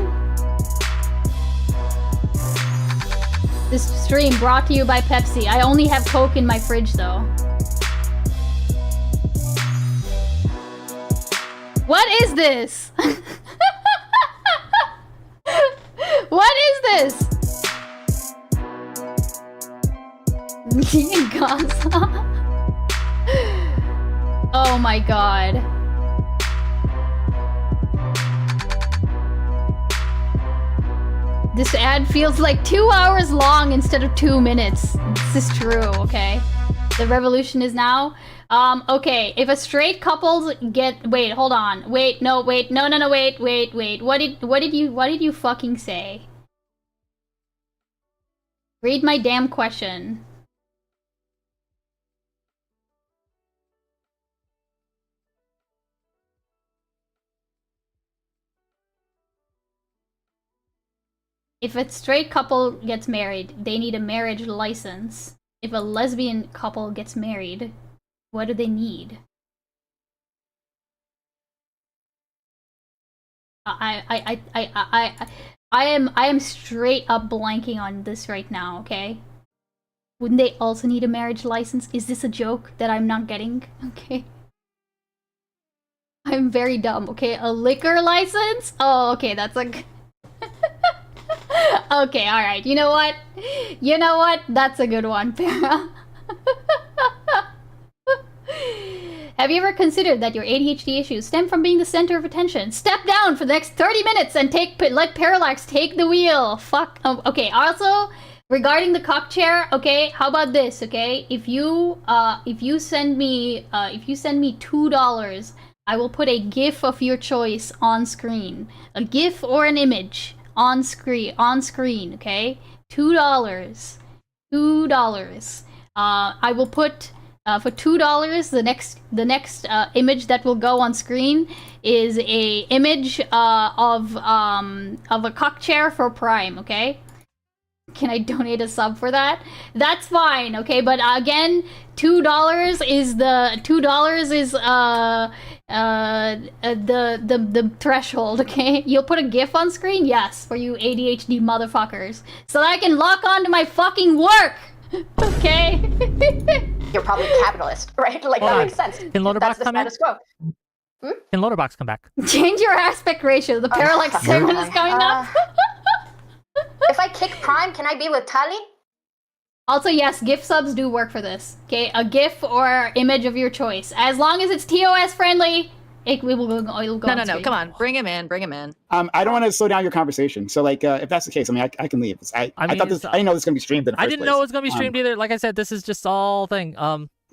This stream brought to you by Pepsi. I only have Coke in my fridge, though. What is this? What is this? Gaza. Oh my God. This ad feels like 2 hours long instead of 2 minutes. This is true, okay? The revolution is now. Okay, if a straight couple wait, hold on. Wait, no, wait. What did you fucking say? Read my damn question. If a straight couple gets married, they need a marriage license. If a lesbian couple gets married, what do they need? I am straight up blanking on this right now, okay? Wouldn't they also need a marriage license? Is this a joke that I'm not getting? Okay. I'm very dumb, okay? A liquor license? Oh, okay, that's like... Okay, alright. You know what? That's a good one, Para. Have you ever considered that your ADHD issues stem from being the center of attention? Step down for the next 30 minutes and let Parallax take the wheel. Fuck. Okay, also, regarding the cock chair, okay, how about this, okay? If you send me $2, I will put a GIF of your choice on screen. A GIF or an image. On screen, okay? $2. I will put for $2. The next image that will go on screen is a image of a cock chair for Prime, okay? Can I donate a sub for that? That's fine, okay? But again, $2 is the threshold, okay? You'll put a GIF on screen? Yes, for you ADHD motherfuckers. So that I can lock on to my fucking work! Okay? You're probably capitalist, right? Like, that makes sense. Can Loaderbox come in? Can Loaderbox come back? Change your aspect ratio. The Parallax segment is coming up. If I kick Prime, can I be with Tali? Also, yes, GIF subs do work for this. Okay, a GIF or image of your choice. As long as it's TOS friendly, it will go on screen. Come on. Bring him in. I don't want to slow down your conversation. So, like, if that's the case, I mean, I can leave. I didn't know this was going to be streamed in the first I didn't know it was going to be streamed either. Like I said, this is just all thing.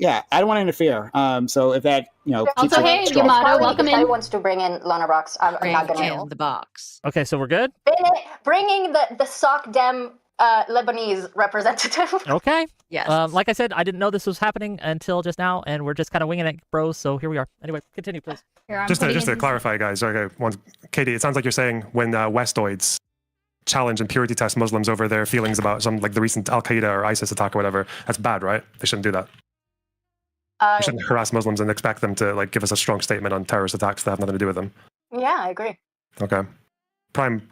Yeah, I don't want to interfere. So if that, keeps also, hey, Yamato, welcome in. If wants to bring in Lana Box, I'm not going to. The box. Okay, so we're good? Bringing the sock dem Lebanese representative. Okay. Yes. Like I said, I didn't know this was happening until just now, and we're just kind of winging it, bros. So here we are. Anyway, continue, please. Just to clarify, guys. Okay, Katie, it sounds like you're saying when Westoids challenge and purity test Muslims over their feelings about some like the recent Al Qaeda or ISIS attack or whatever. That's bad, right? They shouldn't do that. We shouldn't harass Muslims and expect them to like give us a strong statement on terrorist attacks that have nothing to do with them. Yeah, I agree. Okay, Prime.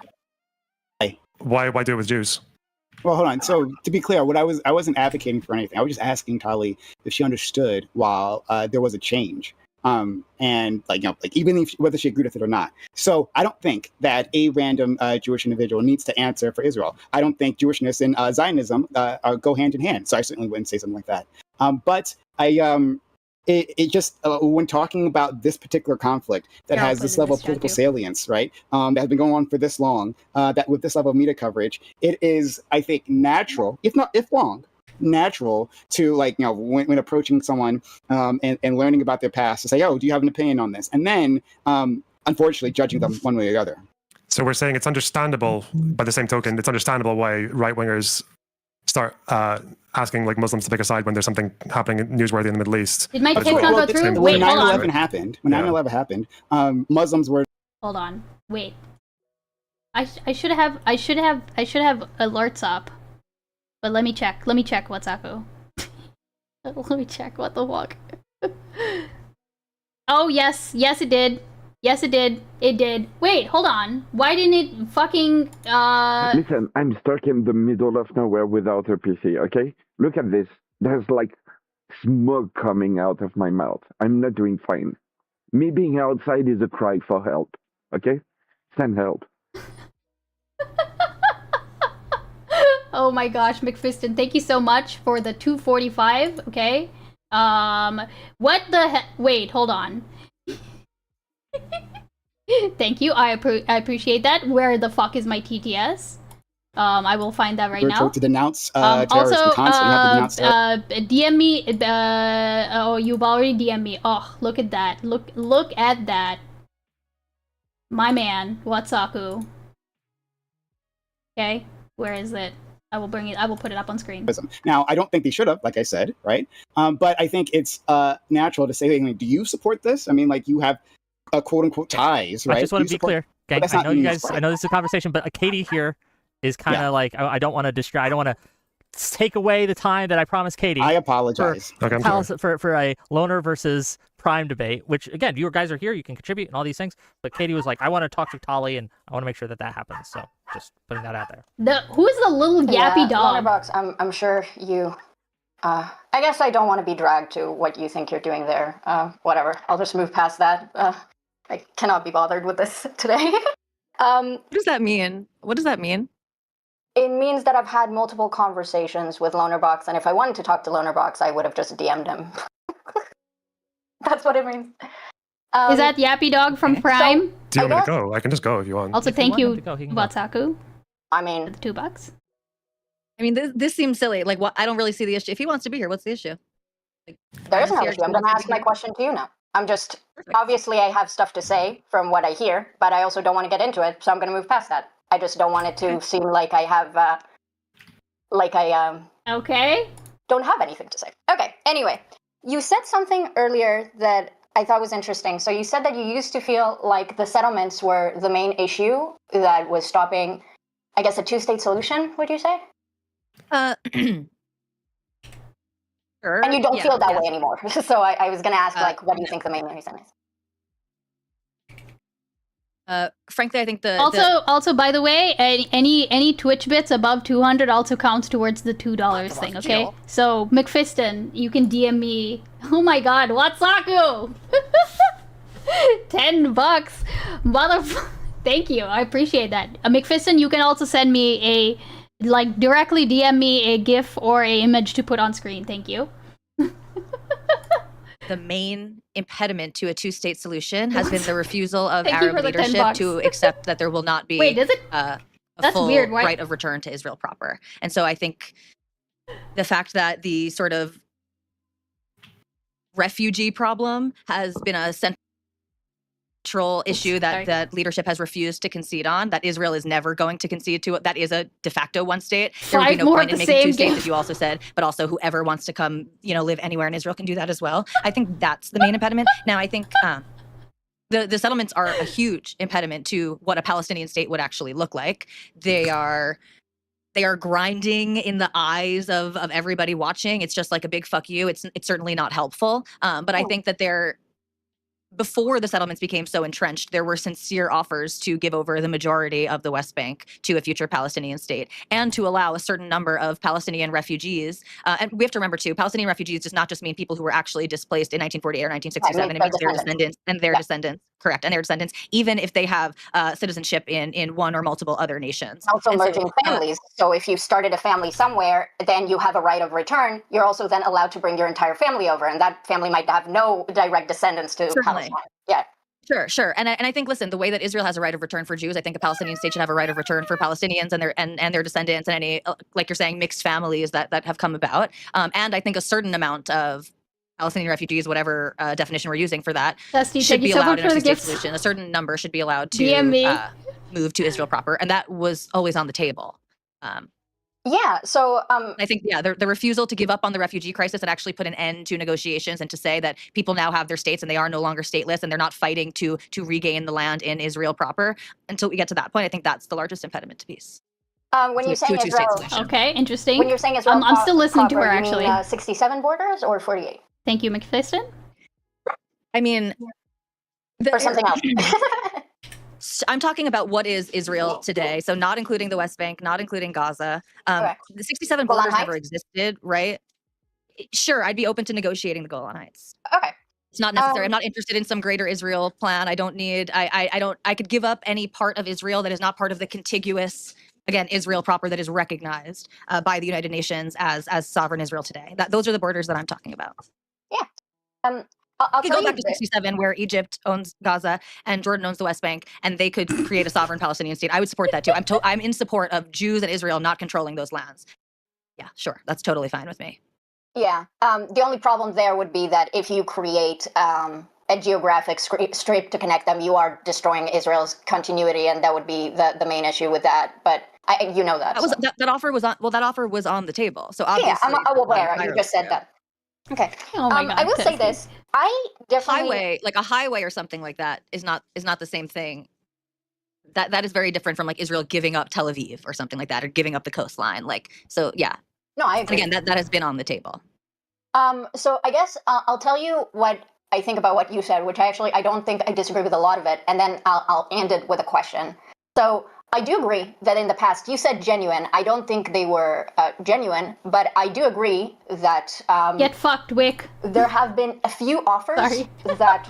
Why do it with Jews? Well, hold on. So to be clear, I wasn't advocating for anything. I was just asking Tali if she understood while there was a change. And like, you know, like even if, whether she agreed with it or not. So I don't think that a random Jewish individual needs to answer for Israel. I don't think Jewishness and Zionism go hand in hand. So I certainly wouldn't say something like that. But it just when talking about this particular conflict that has this level of political salience, right? That has been going on for this long, that with this level of media coverage, it is, I think, natural, if wrong, natural to, like, you know, when approaching someone and learning about their past, to say, oh, do you have an opinion on this? And then unfortunately judging them one way or the other. So we're saying it's understandable, by the same token, it's understandable why right-wingers start asking like Muslims to pick a side when there's something happening newsworthy in the Middle East. Did my kid not go through? When Wait, hold 9/11 on. happened, Muslims were. Hold on. Wait. I should have alerts up. But let me check. Let me check what's up. Let me check. What the fuck? Oh yes, yes it did. Yes it did. It did. Wait, hold on. Why didn't it fucking Listen, I'm stuck in the middle of nowhere without a PC, okay? Look at this. There's like smoke coming out of my mouth. I'm not doing fine. Me being outside is a cry for help, okay? Send help. Oh my gosh, McFiston, thank you so much for the 245, okay? What the heck? Wait, hold on. Thank you, I appreciate that. Where the fuck is my TTS? I will find that right now. To denounce terrorism also, constantly. You have to denounce DM me. Oh, you've already DM'd me. Oh, look at that. Look at that. My man, Watsaku. Okay, where is it? I will bring it. I will put it up on screen. Now, I don't think they should have, like I said, right? But I think it's natural to say, I mean, do you support this? I mean, like, you have quote unquote ties, right? I just want to be clear, gang. I know you guys. I know this is a conversation, but Katie here is kind of like, I don't want to distract. I don't want to take away the time that I promised Katie. I apologize. For a loner versus Prime debate, which again, you guys are here, you can contribute and all these things. But Katie was like, I want to talk to Tali, and I want to make sure that happens. So just putting that out there. Who is the little yappy dog? Box, I'm sure you. I guess I don't want to be dragged to what you think you're doing there. Whatever. I'll just move past that. I cannot be bothered with this today. What does that mean? What does that mean? It means that I've had multiple conversations with Lonerbox, and if I wanted to talk to Lonerbox, I would have just DM'd him. That's what it means. Is that Yappy Dog from Prime? Do you want me to go? I can just go if you want. Also, thank you, Watsaku. I mean, the $2. I mean, this seems silly. Like, what? I don't really see the issue. If he wants to be here, what's the issue? Like, there is no issue. I'm going to ask my question to you now. I'm just, obviously I have stuff to say from what I hear, but I also don't want to get into it, so I'm going to move past that. I just don't want it to seem like I have, okay. Don't have anything to say. Okay, anyway, you said something earlier that I thought was interesting. So you said that you used to feel like the settlements were the main issue that was stopping, I guess, a two-state solution, would you say? Sure. And you don't feel that way anymore. So I was going to ask, like, what do you think the main reason is? Frankly, I think also, by the way, any Twitch bits above 200 also counts towards the $2 thing. Okay, so McFiston, you can DM me. Oh my God, Watsaku, $10, motherfucker. Thank you, I appreciate that. McFiston, you can also send me directly DM me a GIF or a image to put on screen. Thank you. The main impediment to a two-state solution has been the refusal of Arab leadership to accept that there will not be a full right of return to Israel proper. And so I think the fact that the sort of refugee problem has been a central structural issue that leadership has refused to concede on, that Israel is never going to concede to. That is a de facto one state. There would be no point in making two states, as you also said, but also whoever wants to come, live anywhere in Israel can do that as well. I think that's the main impediment. Now, I think the settlements are a huge impediment to what a Palestinian state would actually look like. They are grinding in the eyes of everybody watching. It's just like a big fuck you. It's certainly not helpful. But I think that before the settlements became so entrenched, there were sincere offers to give over the majority of the West Bank to a future Palestinian state and to allow a certain number of Palestinian refugees. And we have to remember, too, Palestinian refugees does not just mean people who were actually displaced in 1948 or 1967. It means their descendants and their descendants. Correct. And their descendants, even if they have citizenship in one or multiple other nations. Also merging families. So if you started a family somewhere, then you have a right of return. You're also then allowed to bring your entire family over. And that family might have no direct descendants to Palestine. Yeah. Sure. And I think, listen, the way that Israel has a right of return for Jews, I think a Palestinian state should have a right of return for Palestinians and their descendants and any, like you're saying, mixed families that have come about. And I think a certain amount of Palestinian refugees, whatever definition we're using for that, should be allowed in a two-state solution. A certain number should be allowed to move to Israel proper. And that was always on the table. So I think, the refusal to give up on the refugee crisis and actually put an end to negotiations and to say that people now have their states and they are no longer stateless and they're not fighting to regain the land in Israel proper. Until we get to that point, I think that's the largest impediment to peace. When you're saying Israel, okay, interesting. When you're saying Israel, I'm still listening to her, you actually. Mean, 67 borders or 48? Thank you, McPherson. I mean, or something else. I'm talking about what is Israel today, so not including the West Bank, not including Gaza. The 67 borders never existed, right? Sure, I'd be open to negotiating the Golan Heights. Okay. It's not necessary. I'm not interested in some greater Israel plan. I don't need. I could give up any part of Israel that is not part of the contiguous, again, Israel proper that is recognized by the United Nations as sovereign Israel today. Those are the borders that I'm talking about. Yeah. I'll go back to 67, where Egypt owns Gaza and Jordan owns the West Bank, and they could create a sovereign Palestinian state. I would support that too. I'm in support of Jews and Israel not controlling those lands. Yeah, sure, that's totally fine with me. Yeah. The only problem there would be that if you create a geographic strip to connect them, you are destroying Israel's continuity, and that would be the main issue with that. But you know that. That offer was on. Well, that offer was on the table. So obviously, yeah, I'm aware. You just said that. Okay. Oh my God, I will say this. I definitely a highway or something like that is not the same thing. That is very different from like Israel giving up Tel Aviv or something like that, or giving up the coastline. Yeah. No, I agree. And again, that has been on the table. So I guess I'll tell you what I think about what you said, which I don't think I disagree with a lot of it, and then I'll end it with a question. So I do agree that in the past, you said genuine. I don't think they were genuine, but I do agree that get fucked, Wick. There have been a few offers that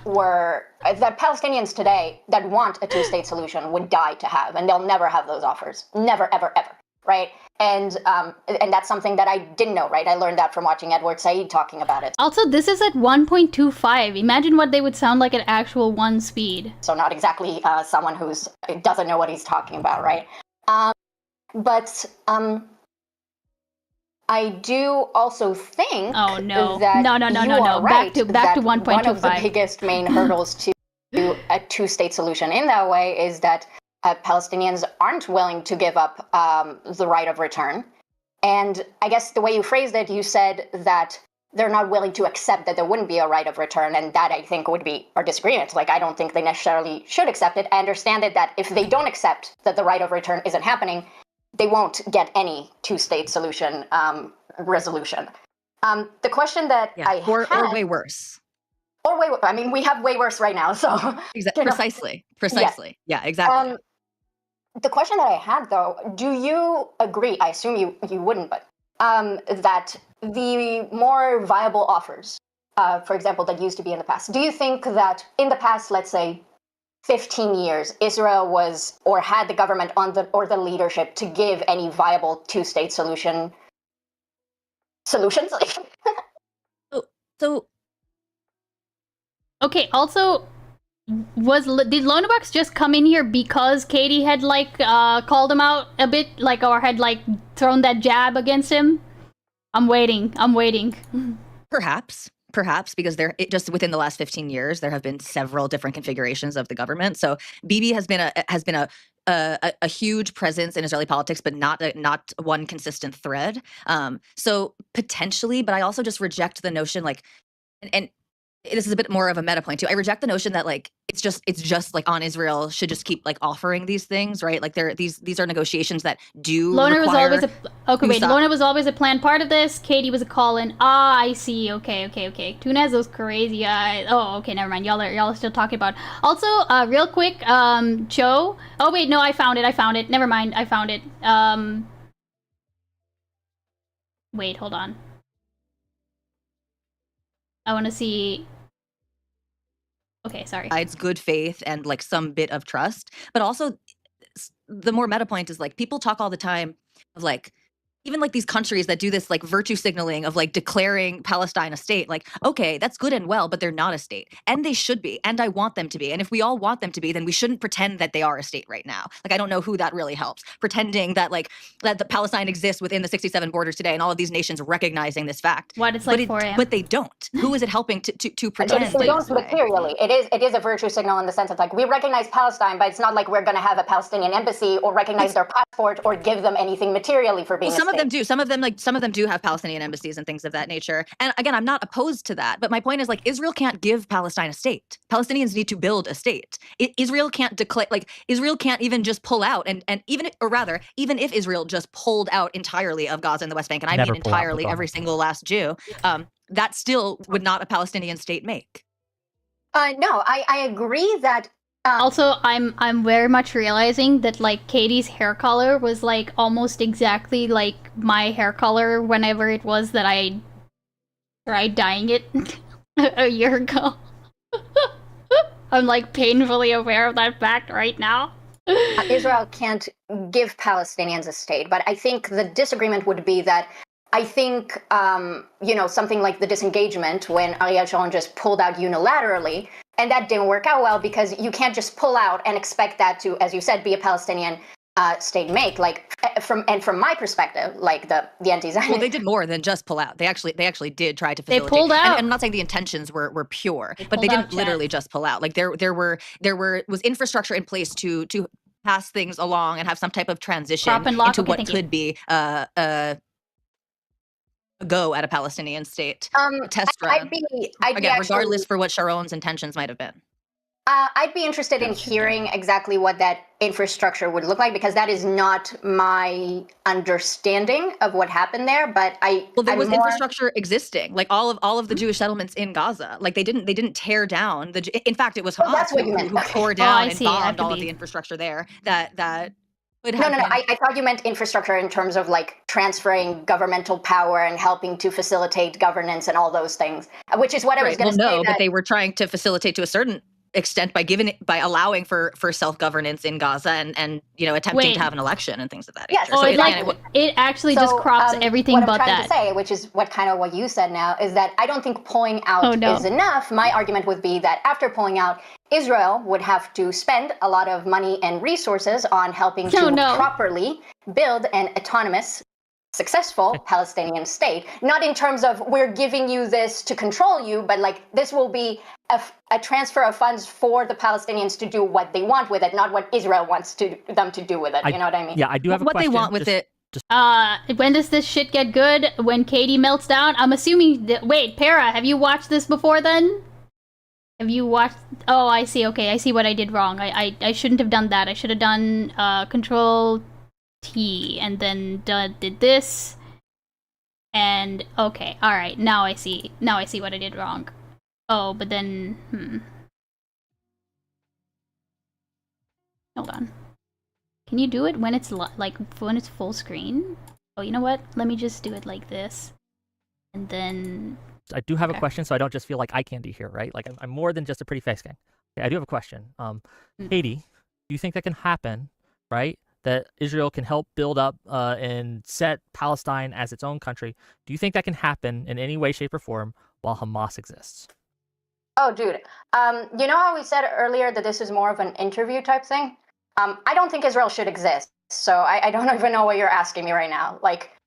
Palestinians today that want a two-state solution would die to have, and they'll never have those offers. Never, ever, ever. Right? And that's something that I didn't know, right? I learned that from watching Edward Said talking about it. Also, this is at 1.25. Imagine what they would sound like at actual 1 speed. So not exactly someone who doesn't know what he's talking about, right? But I do also think that no. Right, back to 1.25. One of the biggest main hurdles to a two-state solution in that way is that Palestinians aren't willing to give up the right of return. And I guess the way you phrased it, you said that they're not willing to accept that there wouldn't be a right of return, and that I think would be our disagreement. Like, I don't think they necessarily should accept it. I understand that if they don't accept that the right of return isn't happening, they won't get any two-state solution resolution. The question that I had... Or way worse. Or way, I mean, we have way worse right now, so... Precisely. Yeah, exactly. The question that I had, though, do you agree, I assume you wouldn't, but that the more viable offers, for example, that used to be in the past, do you think that in the past, let's say, 15 years, Israel was or had the government or the leadership to give any viable two-state solutions? Okay, also... Did Lonabox just come in here because Katie had called him out a bit, or had thrown that jab against him? I'm waiting. Perhaps. perhaps, because just within the last 15 years, there have been several different configurations of the government. So Bibi has been a huge presence in Israeli politics, but not one consistent thread. So potentially, but I also just reject the notion and this is a bit more of a meta point too. I reject the notion that it's just like on Israel should just keep offering these things, right? Like these are negotiations that do Loner was require. always Loner was always a planned part of this. Katie was a call-in. Ah, I see. Okay. Tunez those crazy eyes. Oh, okay, never mind. Y'all are still talking about. Also, real quick, Joe. Oh wait, no, I found it. Never mind, I found it. Wait, hold on. I want to see. Okay, sorry. It's good faith and some bit of trust, but also the more meta point is people talk all the time of even these countries that do this virtue signaling of declaring Palestine a state. Okay, that's good and well, but they're not a state, and they should be, and I want them to be. And if we all want them to be, then we shouldn't pretend that they are a state right now. I don't know who that really helps. Pretending that that the Palestine exists within the 67 borders today, and all of these nations recognizing this fact. What it's 4 a.m. But they don't. Who is it helping to pretend? They don't materially. It is a virtue signal in the sense of we recognize Palestine, but it's not like we're going to have a Palestinian embassy or recognize their passport or give them anything materially for being. Some of them do. Some of them do have Palestinian embassies and things of that nature. And again, I'm not opposed to that. But my point is Israel can't give Palestine a state. Palestinians need to build a state. Israel can't declare, Israel can't even just pull out. And even if Israel just pulled out entirely of Gaza and the West Bank, and I mean entirely every single last Jew, that still would not a Palestinian state make. No, I agree that. Also, I'm very much realizing that Katie's hair color was almost exactly like my hair color whenever it was that I tried dyeing it a year ago. I'm painfully aware of that fact right now. Israel can't give Palestinians a state, but I think the disagreement would be that I think, something like the disengagement when Ariel Sharon just pulled out unilaterally, and that didn't work out well because you can't just pull out and expect that to, as you said, be a Palestinian state make. From my perspective, the anti-Zionist. Well, they did more than just pull out. They actually did try to facilitate. They pulled out. And I'm not saying the intentions were pure, but they didn't literally just pull out. There was infrastructure in place to pass things along and have some type of transition into what could be go at a Palestinian state. Test run. Regardless for what Sharon's intentions might have been. I'd be interested in hearing exactly what that infrastructure would look like, because that is not my understanding of what happened there. But there was infrastructure existing, all of the Jewish settlements in Gaza. They didn't tear down in fact, it was Hamas who tore down and bombed all of the infrastructure there. That. No. I thought you meant infrastructure in terms of transferring governmental power and helping to facilitate governance and all those things, which is what I was going to say. No, but they were trying to facilitate to a certain extent by allowing for self-governance in Gaza and attempting to have an election and things of that nature. Yes, it actually just crops everything but that. What I'm trying to say, which is what you said now, is that I don't think pulling out is enough. My argument would be that after pulling out, Israel would have to spend a lot of money and resources on helping to properly build an autonomous, successful Palestinian state. Not in terms of we're giving you this to control you, but this will be a transfer of funds for the Palestinians to do what they want with it, not what Israel wants them to do with it. You know what I mean? Yeah, I do have a question. What they want with it. When does this shit get good? When Katie melts down? I'm assuming wait, Para, have you watched this before then? Have you watched? Oh, I see. Okay, I see what I did wrong. I shouldn't have done that. I should have done Control T and then did this. And okay, all right. Now I see. Now I see what I did wrong. Oh, but then hold on. Can you do it when it's when it's full screen? Oh, you know what? Let me just do it like this, and then. I do have a question, so I don't just feel like eye candy here, right? I'm more than just a pretty face gang. Okay, I do have a question. Katie, do you think that can happen, right? That Israel can help build up and set Palestine as its own country. Do you think that can happen in any way, shape, or form while Hamas exists? Oh, dude. You know how we said earlier that this is more of an interview type thing? I don't think Israel should exist. So I don't even know what you're asking me right now.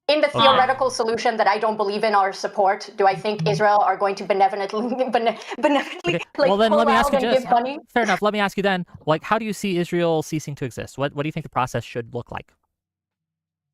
in the theoretical solution that I don't believe in or support, do I think Israel are going to benevolently Okay. like Well, then pull let me out ask you and this. give money? Fair enough. Let me ask you then, like, how do you see Israel ceasing to exist? What do you think the process should look like?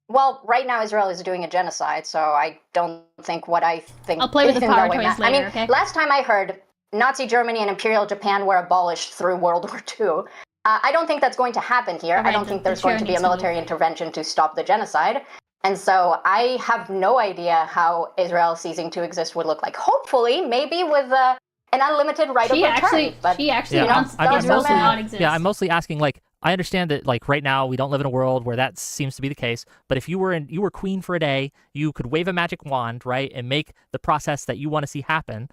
Well, right now Israel is doing a genocide, so I don't think what I think. I'll play with the in power that way toys I mean, later, okay? last time I heard, Nazi Germany and Imperial Japan were abolished through World War II. I don't think that's going to happen here. I don't think there's going to be a military intervention to stop the genocide. And so I have no idea how Israel ceasing to exist would look like. Hopefully, maybe with an unlimited right of return. But she actually Yeah, wants I'm Israel to mostly, not exist. yeah, I'm mostly asking, like, I understand that, like, right now we don't live in a world where that seems to be the case. But if you were queen for a day, you could wave a magic wand, right, and make the process that you want to see happen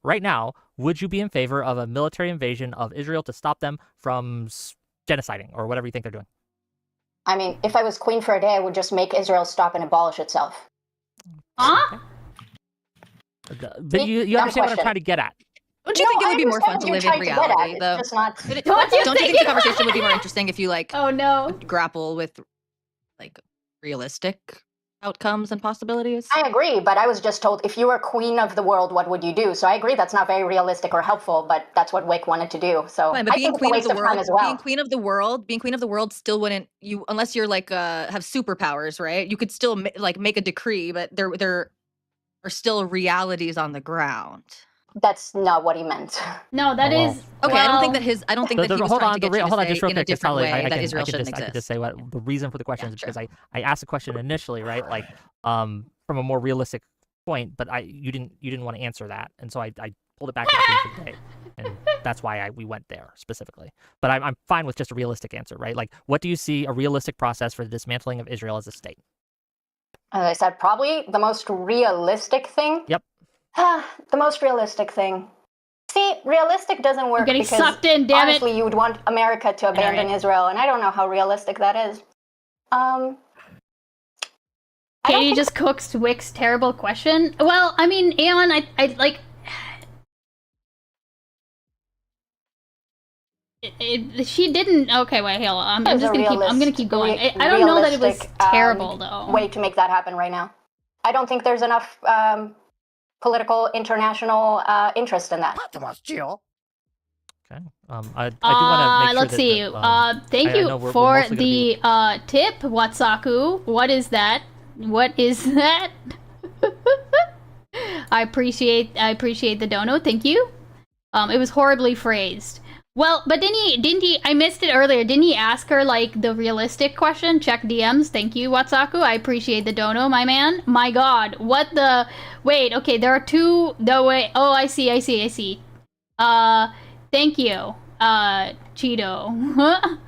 right now. Would you be in favor of a military invasion of Israel to stop them from genociding or whatever you think they're doing? I mean, if I was queen for a day, I would just make Israel stop and abolish itself. Huh? But you understand what I'm trying to get at. Don't you think it would be more fun to live in reality, though? Don't you think the conversation would be more interesting if you like grapple with like realistic outcomes and possibilities? I agree, but I was just told if you were queen of the world, what would you do? So I agree that's not very realistic or helpful, but that's what Wick wanted to do. So Fine, but I being think it's a queen of waste the of time world, as well. being queen of the world still wouldn't you unless you're like have superpowers, right? You could still like make a decree, but there are still realities on the ground. That's not what he meant. No, that is okay. I don't think that he was hold trying on, to get you to say just real in a quick, different Tali, way that Israel shouldn't I exist. can just say what the reason for the question is because I asked the question initially, right? Like, from a more realistic point, but you didn't want to answer that, and so I pulled it back to today, and that's why we went there specifically. But I'm fine with just a realistic answer, right? Like, what do you see a realistic process for the dismantling of Israel as a state? As I said, probably the most realistic thing. Yep. The most realistic thing. See, realistic doesn't work getting because sucked in, damn it. honestly, you would want America to abandon Israel, and I don't know how realistic that is. Katie just cooks Wick's terrible question. Well, I mean, Aeon, I like. She didn't. Okay, wait, hold on. I'm just gonna keep going. I don't know that it was terrible though. Way to make that happen right now. I don't think there's enough political international interest in that. Okay. I do want to make sure let's see. Thank you for the tip, Watsaku. What is that? What is that? I appreciate the dono. Thank you. It was horribly phrased. Well, but didn't he? I missed it earlier. Didn't he ask her like the realistic question? Check DMs. Thank you, Watsaku. I appreciate the dono, my man. My God, what the? Wait, okay, there are two. The way. Oh, I see. Thank you, Cheeto.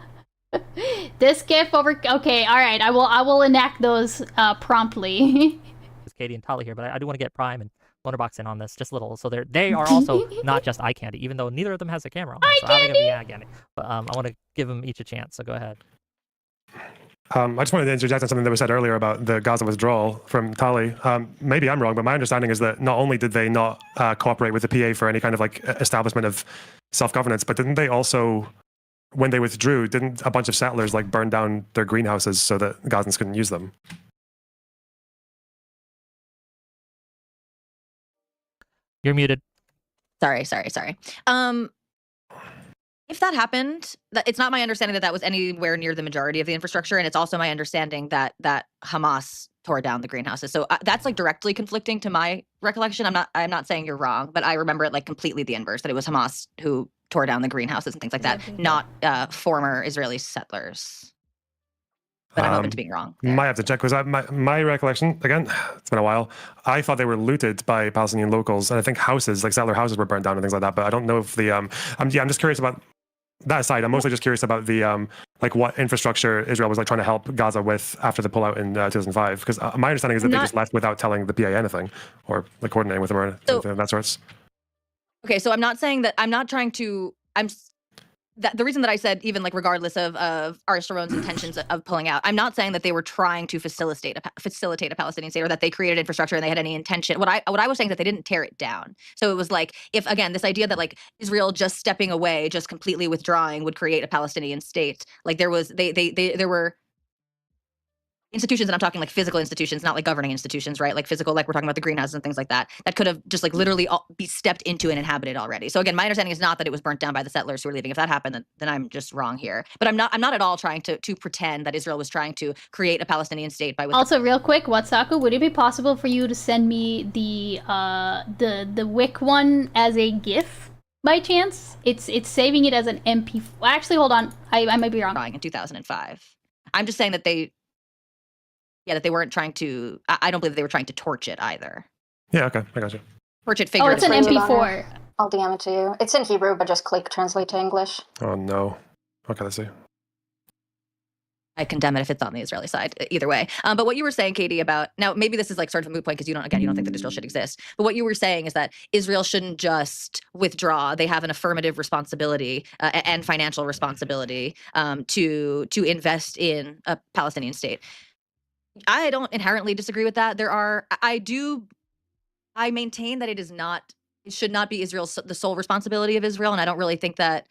This gif over. Okay, all right. I will enact those promptly. It's Katie and Tali here, but I do want to get Prime and Wonderbox in on this just a little. So they are also not just eye candy, even though neither of them has a camera on. So I think it'll be eye candy. But I want to give them each a chance. So go ahead. I just wanted to interject on something that was said earlier about the Gaza withdrawal from Tali. Maybe I'm wrong, but my understanding is that not only did they not cooperate with the PA for any kind of like establishment of self-governance, but didn't they also, when they withdrew, didn't a bunch of settlers like burn down their greenhouses so that Gazans couldn't use them? You're muted. Sorry. If that happened, it's not my understanding that was anywhere near the majority of the infrastructure, and it's also my understanding that Hamas tore down the greenhouses. So that's like directly conflicting to my recollection. I'm not saying you're wrong, but I remember it like completely the inverse, that it was Hamas who tore down the greenhouses and things like that, not former Israeli settlers. But I'm open to being wrong. Might have to check, because my recollection, again, it's been a while, I thought they were looted by Palestinian locals, and I think houses, like settler houses, were burned down and things like that, but I don't know if the I'm just curious about that aside. I'm mostly just curious about the like what infrastructure Israel was like trying to help Gaza with after the pullout in 2005, because my understanding is that they just left without telling the PA anything or like coordinating with them or anything of that sorts. Okay, so I'm not saying that I'm not trying to. The reason that I said, even like regardless of Aris Sharon's intentions of pulling out, I'm not saying that they were trying to facilitate a Palestinian state or that they created infrastructure and they had any intention. What I was saying is that they didn't tear it down. So it was like, if again, this idea that like Israel just stepping away, just completely withdrawing would create a Palestinian state. Like there were institutions, and I'm talking like physical institutions, not like governing institutions, right? Like physical, like we're talking about the greenhouses and things like that, that could have just like literally be stepped into and inhabited already. So again, my understanding is not that it was burnt down by the settlers who were leaving. If that happened, then I'm just wrong here. But I'm not at all trying to pretend that Israel was trying to create a Palestinian state by. Also, real quick, Watsaku, would it be possible for you to send me the WIC one as a GIF by chance? It's saving it as an MP. Actually, hold on, I might be wrong. In 2005, I'm just saying that they weren't trying to. I don't believe they were trying to torch it either. Yeah, okay, I got you. Torch it. Oh, it's an MP4. I'll DM it to you. It's in Hebrew, but just click translate to English. Oh no. Okay, let's see. I condemn it if it's on the Israeli side, either way. But what you were saying, Katie, about now maybe this is like sort of a moot point because you don't think that Israel should exist. But what you were saying is that Israel shouldn't just withdraw; they have an affirmative responsibility and financial responsibility to invest in a Palestinian state. I don't inherently disagree with that. I maintain that it should not be the sole responsibility of Israel, and I don't really think that.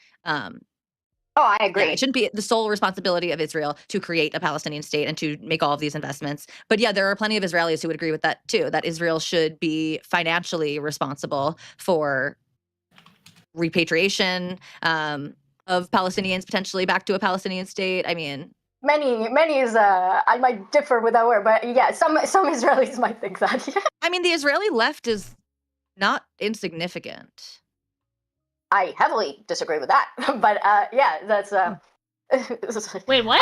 I agree. Yeah, it shouldn't be the sole responsibility of Israel to create a Palestinian state and to make all of these investments. But yeah, there are plenty of Israelis who would agree with that too, that Israel should be financially responsible for repatriation of Palestinians potentially back to a Palestinian state. I mean, many is I might differ with that word, but yeah, some Israelis might think that. I mean, the Israeli left is not insignificant. I heavily disagree with that, but yeah, that's. Wait, what?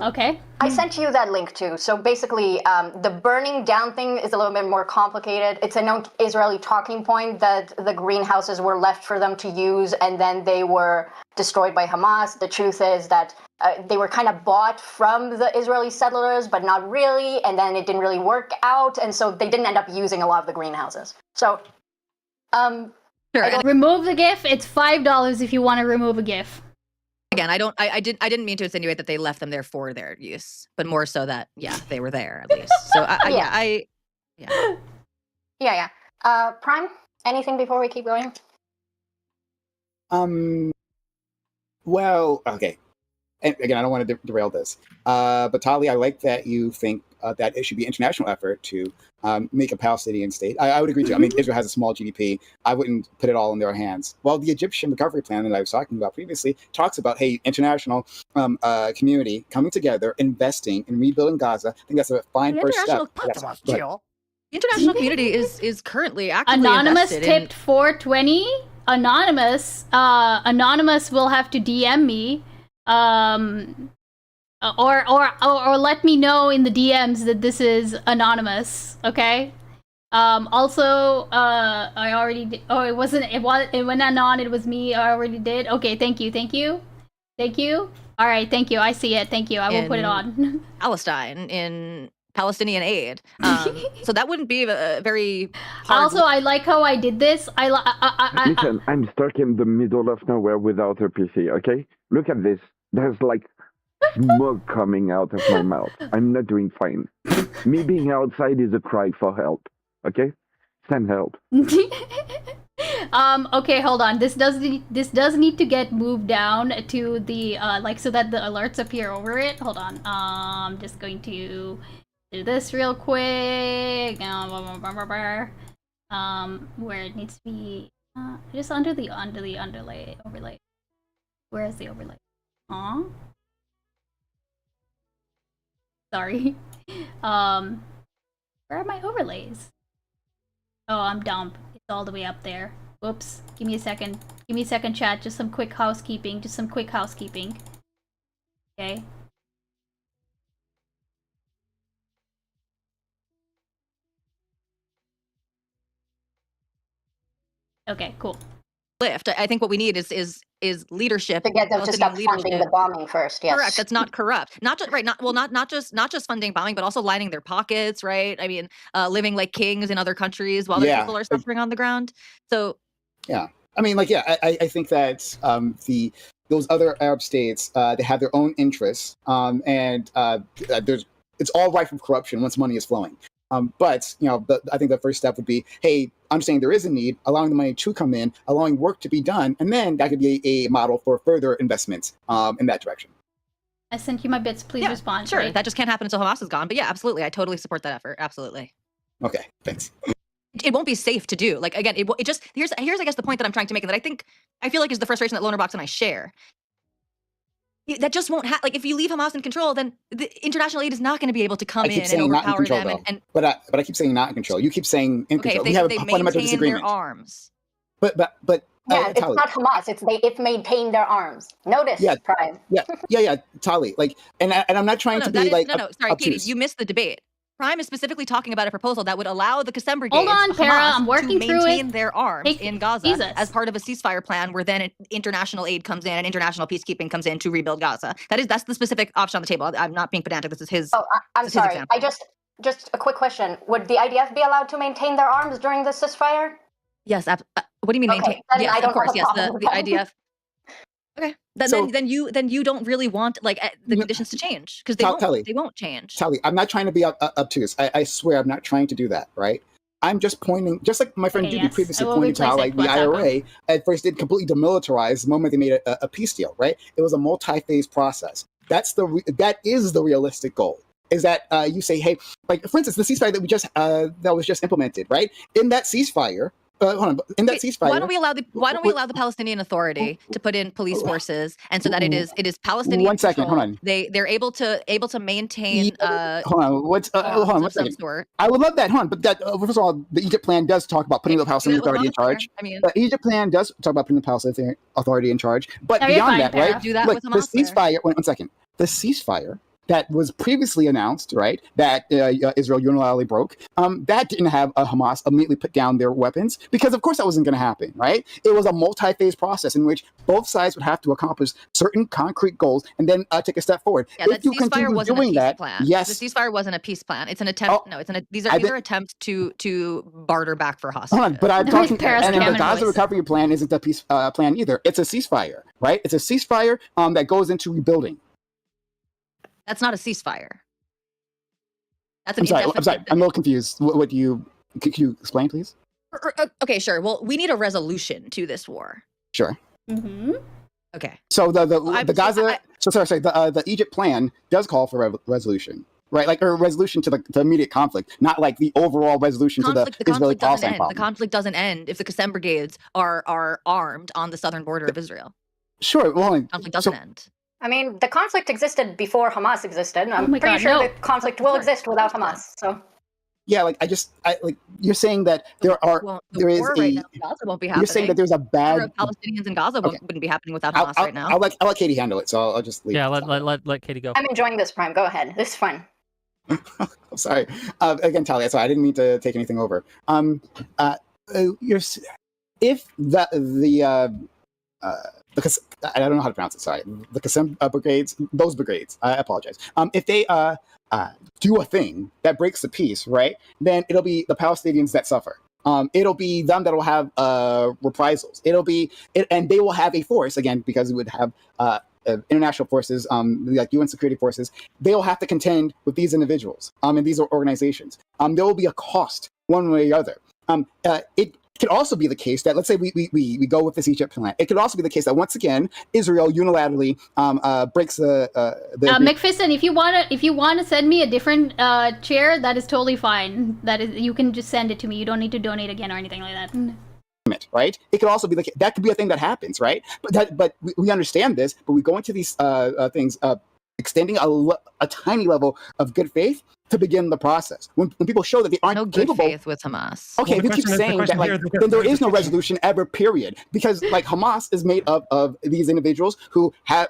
Okay. I sent you that link too. So basically, the burning down thing is a little bit more complicated. It's a known Israeli talking point that the greenhouses were left for them to use, and then they were destroyed by Hamas. The truth is that they were kind of bought from the Israeli settlers, but not really, and then it didn't really work out, and so they didn't end up using a lot of the greenhouses. So, sure. Remove the GIF. It's $5 if you want to remove a GIF. Again, I didn't mean to insinuate that they left them there for their use, but more so that they were there at least. So yeah. Prime, anything before we keep going? Well, okay. And again, I don't want to derail this. But Tali, I like that you think that it should be an international effort to make a Palestinian state. I would agree too. I mean, Israel has a small GDP. I wouldn't put it all in their hands. Well, the Egyptian recovery plan that I was talking about previously talks about, hey, international community coming together, investing in rebuilding Gaza. I think that's a fine first step. The international community is currently actively Anonymous invested tipped 420. Anonymous will have to DM me. Or let me know in the DMs that this is anonymous, okay? Also, I already did. Oh, it went on. It was me. I already did. Okay, thank you. All right, thank you. I see it. Thank you. I will put it on. Palestine in Palestinian aid. So that wouldn't be a very hard. Also, I like how I did this. Listen, I'm stuck in the middle of nowhere without a PC, okay? Look at this. There's like smoke coming out of my mouth. I'm not doing fine. Me being outside is a cry for help, okay? Send help. Okay, hold on. This does need to get moved down to the so that the alerts appear over it. Hold on. I'm just going to do this real quick. Where it needs to be just under the overlay. Where is the overlay? Sorry. Where are my overlays? Oh, I'm dumb. It's all the way up there. Whoops. Give me a second, chat. Just some quick housekeeping. Okay. Okay, cool. Lift. I think what we need is leadership to get them to stop funding the bombing first. Yes, correct. That's not corrupt. Not just right. Not just funding bombing, but also lining their pockets. Right. I mean, living like kings in other countries while their people are suffering on the ground. So yeah, I mean, I think that those other Arab states they have their own interests, and it's all rife with corruption once money is flowing. But I think the first step would be, hey, understanding there is a need, allowing the money to come in, allowing work to be done, and then that could be a model for further investments in that direction. I sent you my bits. Please respond. Sure, right? that just can't happen until Hamas is gone. But yeah, absolutely, I totally support that effort. Absolutely. Okay, thanks. It won't be safe to do. Like again, it just here's I guess the point that I'm trying to make, and that I feel like is the frustration that Lonerbox and I share. That just won't happen. Like if you leave Hamas in control, then the international aid is not going to be able to come in and overpower them. But I keep saying not in control. You keep saying in control. Okay, we have they a fundamental maintain disagreement. their arms. But yeah, it's Tali, not Hamas. It's maintain their arms. Notice, Prime. Yeah, Tali. Like, and I'm not trying to be like Sorry, Katie, you missed the debate. Prime is specifically talking about a proposal that would allow the Qasem Brigades Hold on, Para, I'm working to through maintain it. their arms in Gaza Jesus. as part of a ceasefire plan where then international aid comes in and international peacekeeping comes in to rebuild Gaza. That's the specific option on the table. I'm not being pedantic. This is his. Oh, I'm sorry. Example. I just a quick question. Would the IDF be allowed to maintain their arms during the ceasefire? Yes. What do you mean maintain? Then Yes, I don't of course. have a Yes, problem the with that. IDF. Okay. Then you don't really want the conditions to change because they won't change. Tali, I'm not trying to be obtuse. I swear I'm not trying to do that, right? I'm just pointing, just like my friend Judy previously pointed to how like the IRA at first did completely demilitarize the moment they made a peace deal, right? It was a multi-phase process. That is the realistic goal. Is that you say, hey, like for instance, the ceasefire that was just implemented, right? In that ceasefire. Ceasefire. Why don't we allow the Palestinian Authority to put in police forces, and so that it is Palestinian. 1 second, hold on. They're able to maintain. Hold on, one second. I would love that, hold on. But that first of all, the Egypt plan does talk about putting the Palestinian Authority in charge. The Egypt plan does talk about putting the Palestinian Authority in charge. But beyond that, right? Do that look, with Hamas the ceasefire. 1 second. The ceasefire that was previously announced, right, that Israel unilaterally broke, that didn't have Hamas immediately put down their weapons, because of course that wasn't going to happen, right? It was a multi-phase process in which both sides would have to accomplish certain concrete goals and then take a step forward. Yeah, if you continue doing that, yes. The ceasefire wasn't a peace plan. It's an attempt. These are attempts to barter back for hostages. Hold on, but I'm talking, and the Gaza recovery plan isn't a peace plan either. It's a ceasefire, right? It's a ceasefire that goes into rebuilding. That's not a ceasefire. That's I'm sorry. I'm a little confused. Could you explain, please? Okay, sure. Well, we need a resolution to this war. Sure. Mm-hmm. Okay. So the Gaza. The Egypt plan does call for a resolution, right? Like a resolution to the immediate conflict, not like the overall resolution to the Israeli-Palestine problem. The conflict doesn't end if the Qasem Brigades are armed on the southern border of Israel. Sure. Well, the conflict doesn't end. I mean, the conflict existed before Hamas existed. I'm pretty sure the conflict will exist without Hamas. So. Yeah, like you're saying that there is right now in Gaza won't be happening. You're saying that there's a bad Palestinians in Gaza wouldn't be happening without Hamas right now. I'll let Katie handle it, so I'll just leave. Yeah, let Katie go. I'm enjoying this, Prime. Go ahead. This is fun. I'm sorry. Again, Talia, sorry, I didn't mean to take anything over. Because I don't know how to pronounce it. Sorry, the Qasem brigades, those brigades. I apologize. If they do a thing that breaks the peace, right? Then it'll be the Palestinians that suffer. It'll be them that will have reprisals. And they will have a force again because it would have international forces, like UN security forces. They will have to contend with these individuals and these organizations. There will be a cost one way or the other. It could also be the case that, let's say we go with this Egypt plan. It could also be the case that once again Israel unilaterally breaks the McFiston, if you want to send me a different chair, that is totally fine. That is, you can just send it to me. You don't need to donate again or anything like that. Right? It could also be like that could be a thing that happens, right? But we understand this, but we go into these things extending a tiny level of good faith to begin the process. When people show that they aren't capable, good faith with Hamas. Okay, if you keep saying that, then there is no resolution ever. Period. Because Hamas is made up of these individuals who have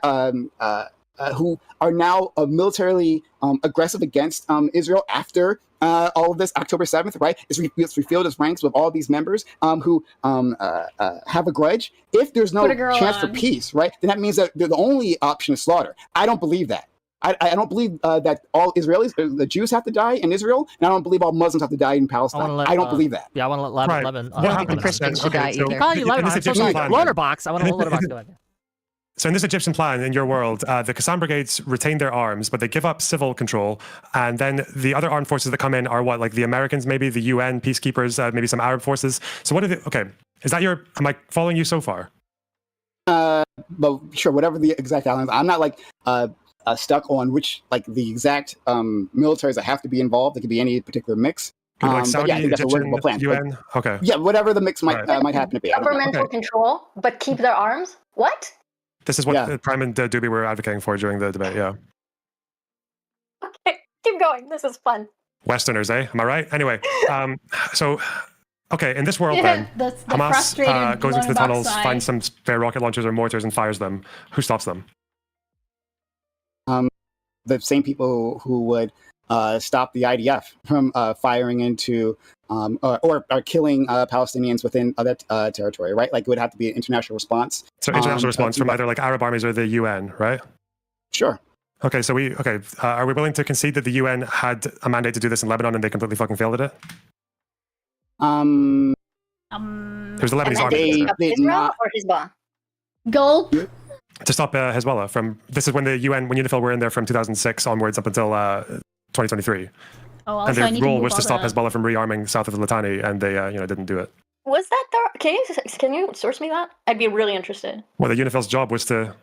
who are now militarily aggressive against Israel after all of this October 7th. Right? It's refilled its ranks with all these members who have a grudge. If there's no chance for peace, right, then that means that the only option is slaughter. I don't believe that. I don't believe that all Israelis, the Jews have to die in Israel, and I don't believe all Muslims have to die in Palestine. I don't believe that. Yeah, I want to let Levin. I don't think the Christians should die either. Call you Levin. I'm so sorry. Lonerbox. I want to let Lonerbox go ahead. So in this Egyptian plan, in your world, the Qasem brigades retain their arms, but they give up civil control, and then the other armed forces that come in are what, like the Americans, maybe the UN peacekeepers, maybe some Arab forces. So what are the? Okay, is that your? Am I following you so far? Well, sure. Whatever the exact outlines. I'm not like stuck on which, like, the exact militaries that have to be involved. It could be any particular mix. Like Saudi, but yeah, I think that's a Egyptian, workable plan. UN. Okay. Yeah, whatever the mix might Right. might happen to be. Governmental control, but keep their arms? What? This is what Prime and Doobie were advocating for during the debate. Yeah. Okay, keep going. This is fun. Westerners, eh? Am I right? Anyway, so okay, in this world Yeah, then, the Hamas frustrated goes into the Loner tunnels, Box finds some spare rocket launchers or mortars, and fires them. Who stops them? The same people who would stop the IDF from firing into or killing Palestinians within that territory, right? Like, it would have to be an international response. So international response from either like Arab armies or the UN, right? Sure. Okay, so are we willing to concede that the UN had a mandate to do this in Lebanon and they completely fucking failed at it? It was the Lebanese army. Israel or Hezbollah? Gulp. To stop Hezbollah from, this is when the UN, when UNIFIL were in there from 2006 onwards up until 2023. Oh, also and their I need to role move was to all stop the- Hezbollah from rearming south of the Litani, and they didn't do it. Was that the? Can you source me that? I'd be really interested. Well, the UNIFIL's job was to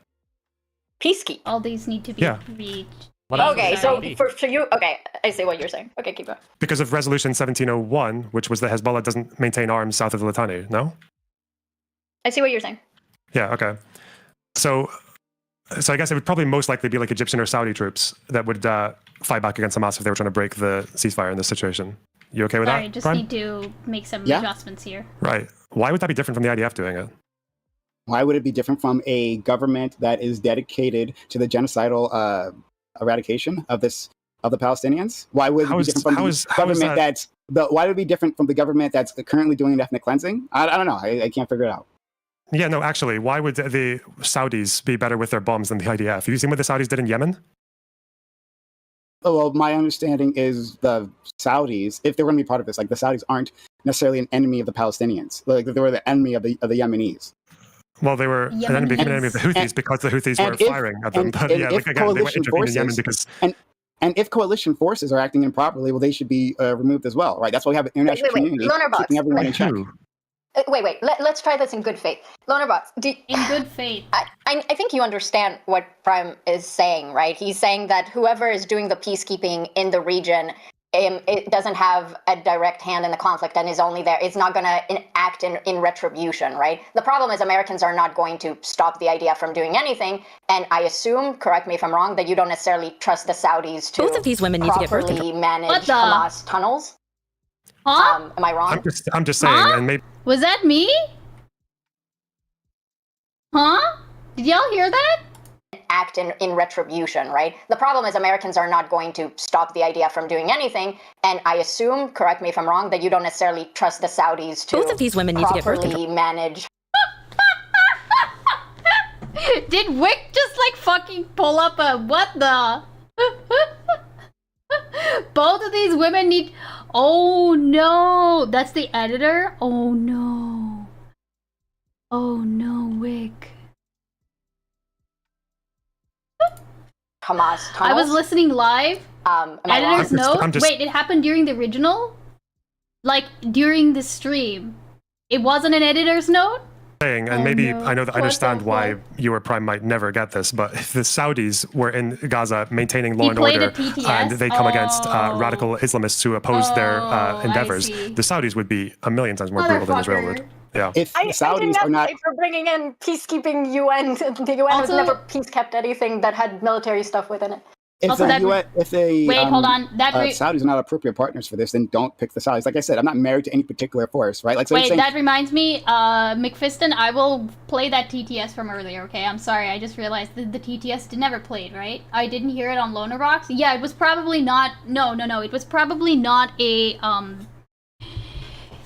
Peacekeep. All these need to be reached. Okay, so for you, okay, I see what you're saying. Okay, keep going. because of Resolution 1701, which was that Hezbollah doesn't maintain arms south of the Litani. No. I see what you're saying. Yeah. Okay. So I guess it would probably most likely be like Egyptian or Saudi troops that would fight back against Hamas if they were trying to break the ceasefire in this situation. You okay with Sorry, that? just Prime? need to make some adjustments here. Right. Why would that be different from the IDF doing it? Why would it be different from a government that is dedicated to the genocidal eradication of the Palestinians? Why would it be different from the government why would it be different from the government that's currently doing an ethnic cleansing? I don't know. I can't figure it out. Yeah, no, actually, why would the Saudis be better with their bombs than the IDF? Have you seen what the Saudis did in Yemen? Oh, well, my understanding is the Saudis, if they were going to be part of this, like, the Saudis aren't necessarily an enemy of the Palestinians. Like, they were the enemy of the Yemenis. Well, they were an enemy of the Houthis because the Houthis were firing at them. But yeah, like, again, they were intervening in Yemen because... And if coalition forces are acting improperly, well, they should be removed as well, right? That's why we have an international community keeping everyone in check. Wait. Let's try this in good faith. Lonerbox, in good faith. I think you understand what Prime is saying, right? He's saying that whoever is doing the peacekeeping in the region, it doesn't have a direct hand in the conflict and is only there. It's not going to act in retribution, right? The problem is Americans are not going to stop the IDF from doing anything. And I assume, correct me if I'm wrong, that you don't necessarily trust the Saudis to Both of these women need to get birth properly control. manage Hamas tunnels. Huh? Am I wrong? I'm just saying, and maybe... Was that me? Huh? Did y'all hear that? Act in retribution, right? The problem is Americans are not going to stop the IDF from doing anything. And I assume, correct me if I'm wrong, that you don't necessarily trust the Saudis to Both of these women need to get birth properly control. manage. Did Wick just like fucking pull up a what the? Both of these women need. Oh no, that's the editor. Oh no. Oh no, Wick. Hamas tunnels. I was listening live. Editor's note. Wait, it happened during the original? Like during the stream. It wasn't an editor's note? Saying, and maybe I know that I understand why you or Prime might never get this, but if the Saudis were in Gaza maintaining law and order and they come against radical Islamists who oppose their endeavors, the Saudis would be a million times more brutal than Israel would. Yeah. If the Saudis are not for bringing in peacekeeping UN. The UN has never peace kept anything that had military stuff within it. If the hold on. Saudis are not appropriate partners for this, then don't pick the Saudis. Like I said, I'm not married to any particular force, right? Like, so wait, that reminds me, McFiston, I will play that TTS from earlier, okay? I'm sorry, I just realized the TTS never played, right? I didn't hear it on Lonerbox. Yeah, it was probably not, no, it was probably not a,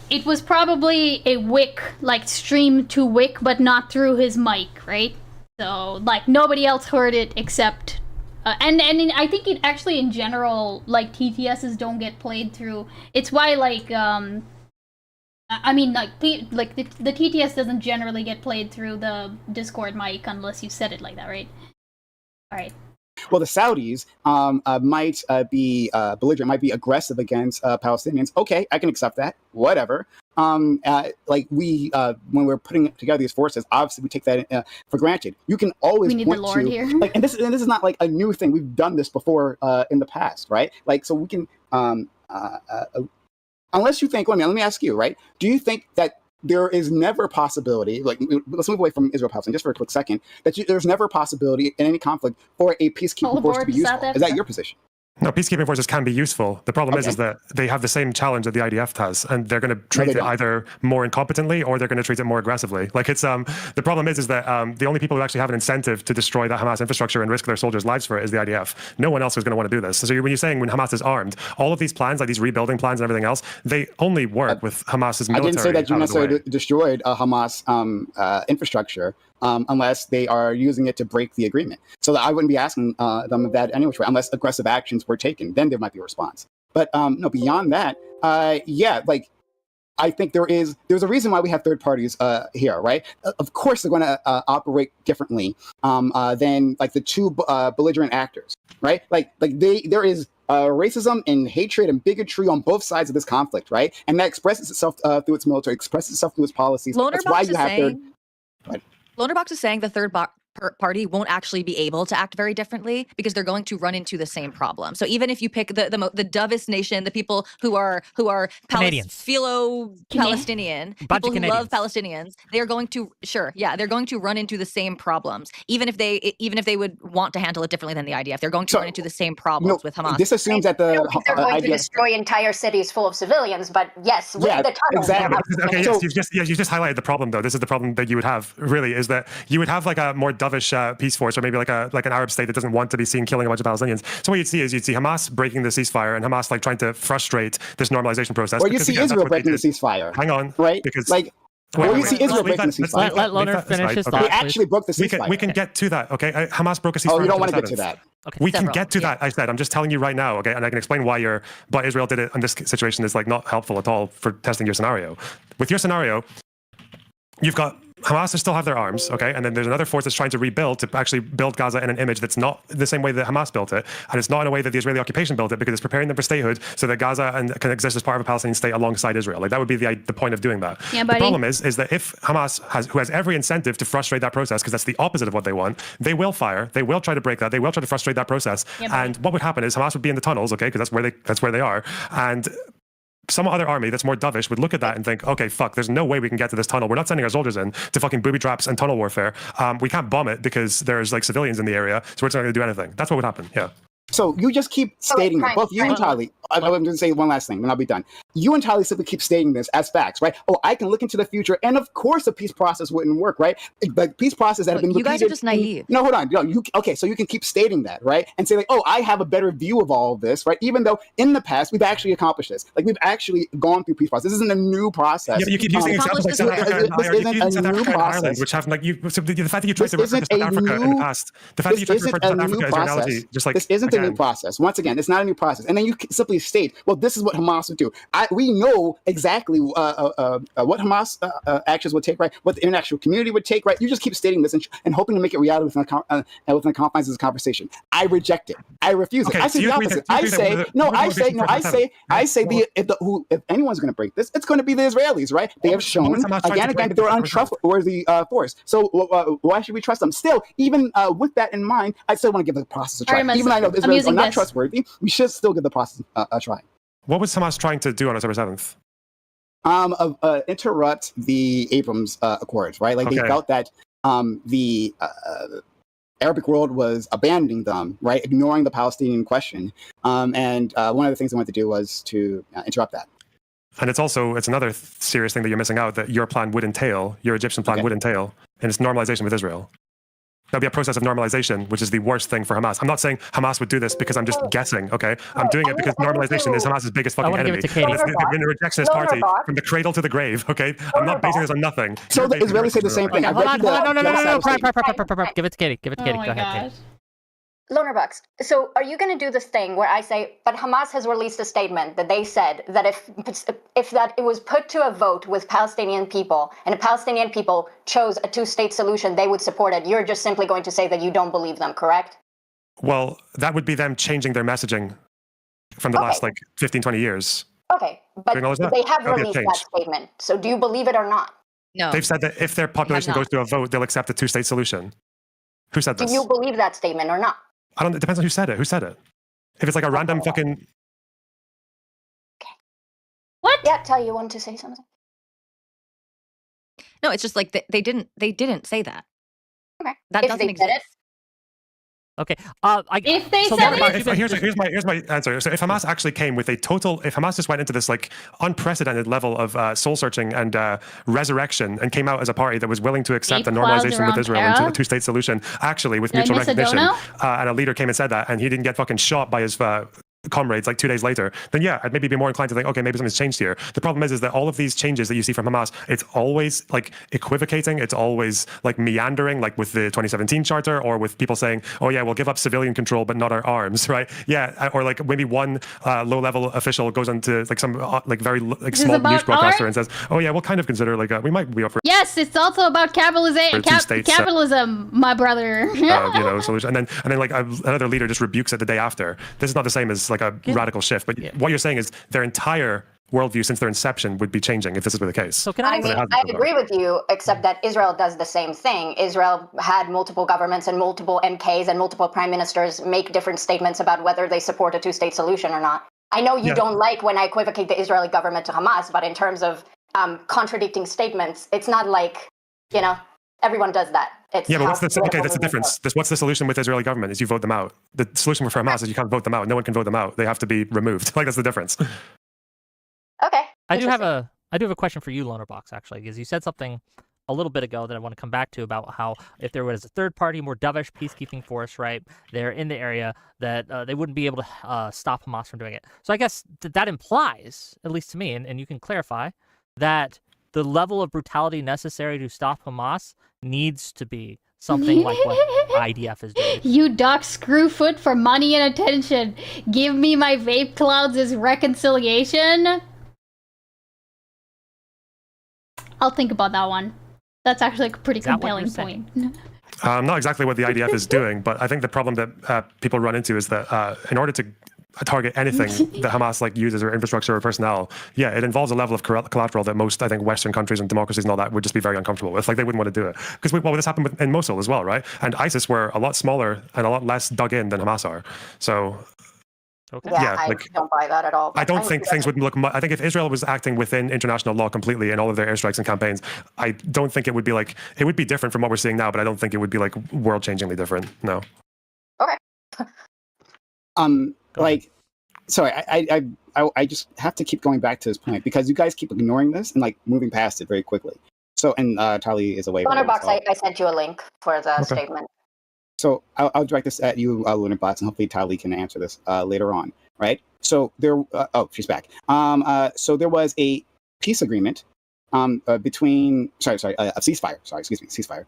it was probably a Wick, like, stream to Wick, but not through his mic, right? So, like, nobody else heard it except... and I think it actually in general, like, TTSs don't get played through. It's why, like, I mean, like the TTS doesn't generally get played through the Discord mic unless you set it like that, right? All right. Well, the Saudis might be belligerent, might be aggressive against Palestinians. Okay, I can accept that. Whatever. like when we're putting together these forces, obviously we take that for granted. You can always We need point the Lord to here. like, and this is not like a new thing. We've done this before in the past, right? Like, so we can unless you think, let me ask you, right? Do you think that there is never a possibility, like, let's move away from Israel-Palestine just for a quick second, that there's never a possibility in any conflict for a peacekeeping force to be useful? Is that your position? No, peacekeeping forces can be useful. The problem is that they have the same challenge that the IDF has, and they're going to treat it either more incompetently or they're going to treat it more aggressively. Like it's the problem is that the only people who actually have an incentive to destroy that Hamas infrastructure and risk their soldiers' lives for it is the IDF. No one else is going to want to do this. So when you're saying when Hamas is armed, all of these plans, like these rebuilding plans and everything else, they only work with Hamas's military. I didn't say that you necessarily destroyed Hamas infrastructure. Unless they are using it to break the agreement. So I wouldn't be asking them that anyway, unless aggressive actions were taken. Then there might be a response. But no, beyond that, yeah, like I think there's a reason why we have third parties here, right? Of course, they're going to operate differently than like the two belligerent actors, right? Like there is racism and hatred and bigotry on both sides of this conflict, right? And that expresses itself through its military, expresses itself through its policies. That's why you have third. Lonerbox is saying the third party won't actually be able to act very differently because they're going to run into the same problem. So even if you pick the dovest nation, the people who are philo-Palestinian, people who love Palestinians, they are going to they're going to run into the same problems. Even if they would want to handle it differently than the IDF, they're going to run into the same problems with Hamas. This assumes that they're going to destroy entire cities full of civilians, but yes, with the tunnels. Exactly. Okay, yes, you've just highlighted the problem though. This is the problem that you would have really is that you would have like a more dovish peace force, or maybe like an Arab state that doesn't want to be seen killing a bunch of Palestinians. So what you'd see is Hamas breaking the ceasefire and Hamas like trying to frustrate this normalization process. Or you see Israel breaking the ceasefire. Hang on, right? Because like. Or you see Israel breaking the ceasefire. Let Loner finish his thought. They actually broke the ceasefire. We can get to that, okay? Hamas broke a ceasefire. Oh, you don't want to get to that. Okay. We can get to that, I said. I'm just telling you right now, okay? And I can explain why but Israel did it in this situation is like not helpful at all for testing your scenario. With your scenario, you've got Hamas still have their arms, okay? And then there's another force that's trying to rebuild, to actually build Gaza in an image that's not the same way that Hamas built it. And it's not in a way that the Israeli occupation built it, because it's preparing them for statehood so that Gaza can exist as part of a Palestinian state alongside Israel. Like that would be the point of doing that. Yeah, buddy. The problem is that if Hamas who has every incentive to frustrate that process, because that's the opposite of what they want, they will fire, they will try to break that, they will try to frustrate that process. Yeah, and what would happen is Hamas would be in the tunnels, okay? Because that's where they are. And some other army that's more dovish would look at that and think, okay, fuck, there's no way we can get to this tunnel. We're not sending our soldiers in to fucking booby traps and tunnel warfare. We can't bomb it because there's like civilians in the area, so we're just not going to do anything. That's what would happen, yeah. So you just keep stating that. Both you and Tali, I'm going to say one last thing, and I'll be done. You and Tali simply keep stating this as facts, right? Oh, I can look into the future, and of course the peace process wouldn't work, right? The peace process that have been repeated. You guys are just naive. No, hold on. Okay, so you can keep stating that, right? And say like, oh, I have a better view of all of this, right? Even though in the past we've actually accomplished this. Like we've actually gone through peace process. This isn't a new process. Yeah, but you keep using examples like South Africa and Ireland, which have like so the fact that you tried to refer to South Africa in the past, the fact that you tried to refer to South Africa as your analogy, just like this isn't a new process. Once again, it's not a new process. And then you simply state, well, this is what Hamas would do. We know exactly what Hamas actions would take, right? What the international community would take, right? You just keep stating this and hoping to make it reality within the confines of this conversation. I reject it. I refuse it. I say the opposite. I say if anyone's going to break this, it's going to be the Israelis, right? They have shown again and again that they're untrustworthy force. So why should we trust them? Still, even with that in mind, I still want to give the process a try. Even though I know the Israelis are not trustworthy, we should still give the process a try. What was Hamas trying to do on October 7th? Interrupt the Abrams Accords, right? Like they felt that the Arabic world was abandoning them, right? Ignoring the Palestinian question. And one of the things they wanted to do was to interrupt that. And it's another serious thing that you're missing out, that your plan would entail, your Egyptian plan would entail, and it's normalization with Israel. There'll be a process of normalization, which is the worst thing for Hamas. I'm not saying Hamas would do this because I'm just guessing, okay? I'm doing it because normalization is Hamas's biggest fucking enemy. They've been a rejectionist party from the cradle to the grave, okay? I'm not basing this on nothing. So the Israelis say the same thing. Hold on. No. Give it to Katie. Go ahead, Katie. Lonerbucks. So are you going to do this thing where I say, but Hamas has released a statement that they said that if that it was put to a vote with Palestinian people and the Palestinian people chose a two-state solution, they would support it. You're just simply going to say that you don't believe them, correct? Well, that would be them changing their messaging from the last 15, 20 years. Okay, But acknowledge that? they have That'll be a released that change. statement. So do you believe it or not? No. They've said that if their population goes to a vote, they'll accept a two-state solution. Who said Do this? you believe that statement or not? I don't. It depends on who said it. Who said it? If it's like a random fucking. What? Yeah, Tell, you want to say something? No, it's just like they didn't say that. Okay. That If doesn't they exist. said it, Okay. If they So said here's my answer. So if Hamas actually came with if Hamas just went into this like unprecedented level of soul searching and resurrection and came out as a party that was willing to accept the normalization with Israel into a two-state solution, actually with mutual recognition, and a leader came and said that, and he didn't get fucking shot by his comrades like 2 days later, then yeah, I'd maybe be more inclined to think, okay, maybe something's changed here. The problem is that all of these changes that you see from Hamas, it's always like equivocating, it's always like meandering, like with the 2017 charter, or with people saying, oh yeah, we'll give up civilian control but not our arms, right? Yeah, or like maybe one low-level official goes into like some like very like small news broadcaster and says, oh yeah, we'll kind of consider like we might be up for yes, it's also about capitalism, my brother. Solution, and then like another leader just rebukes it the day after. This is not the same as like a radical shift, but what you're saying is their entire worldview since their inception would be changing if this is the case. So I agree with you, except that Israel does the same thing. Israel had multiple governments and multiple MKs and multiple prime ministers make different statements about whether they support a two-state solution or not. I know you don't like when I equivocate the Israeli government to Hamas, but in terms of contradicting statements, it's not like, everyone does that. But what's that's the difference. What's the solution with the Israeli government is you vote them out. The solution for Hamas is you can't vote them out. No one can vote them out. They have to be removed. Like that's the difference. Okay. I do have a question for you, Loner Box, actually, because you said something a little bit ago that I want to come back to about how if there was a third party, more dovish peacekeeping force, right, there in the area, that they wouldn't be able to stop Hamas from doing it. So I guess that implies, at least to me, and you can clarify, that the level of brutality necessary to stop Hamas needs to be something like what IDF is doing. You dock Screwfoot for money and attention. Give me my vape clouds as reconciliation. I'll think about that one. That's actually a pretty compelling point. Not exactly what the IDF is doing, but I think the problem that people run into is that in order to target anything that Hamas uses or infrastructure or personnel, it involves a level of collateral that most, I think, Western countries and democracies and all that would just be very uncomfortable with. Like they wouldn't want to do it because this happened in Mosul as well, right? And ISIS were a lot smaller and a lot less dug in than Hamas are. So. Okay. I don't buy that at all. I don't think things would look. I think if Israel was acting within international law completely in all of their airstrikes and campaigns, I don't think it would be like it would be different from what we're seeing now. But I don't think it would be like world-changingly different. No. Okay. Sorry, I just have to keep going back to this point because you guys keep ignoring this and moving past it very quickly. So, and Tali is away. Lunarbox, I sent you a link for the statement. So I'll direct this at you, Lunarbox, and hopefully Tali can answer this later on, right? So there, she's back. So there was a peace agreement between a ceasefire. Ceasefire.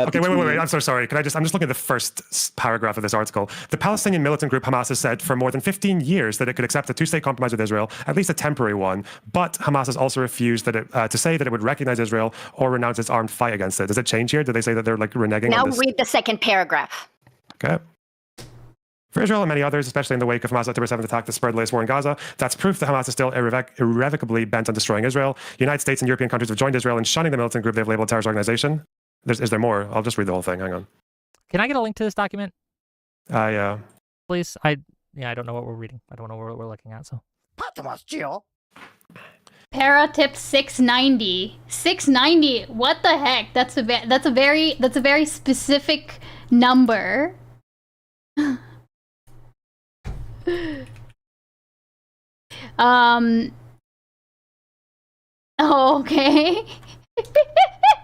Okay, wait. I'm so sorry. I'm just looking at the first paragraph of this article. The Palestinian militant group Hamas has said for more than 15 years that it could accept a two-state compromise with Israel, at least a temporary one. But Hamas has also refused to say that it would recognize Israel or renounce its armed fight against it. Does it change here? Do they say that they're reneging now on this? Read the second paragraph. Okay. For Israel and many others, especially in the wake of Hamas' October 7th attack that spurred the latest war in Gaza, that's proof that Hamas is still irrevocably bent on destroying Israel. The United States and European countries have joined Israel in shunning the militant group they've labeled a terrorist organization. Is there more? I'll just read the whole thing. Hang on. Can I get a link to this document? Yeah. Please. I don't know what we're reading. I don't know what we're looking at. So. Para tip 690. 690. What the heck? That's a very specific number. Okay.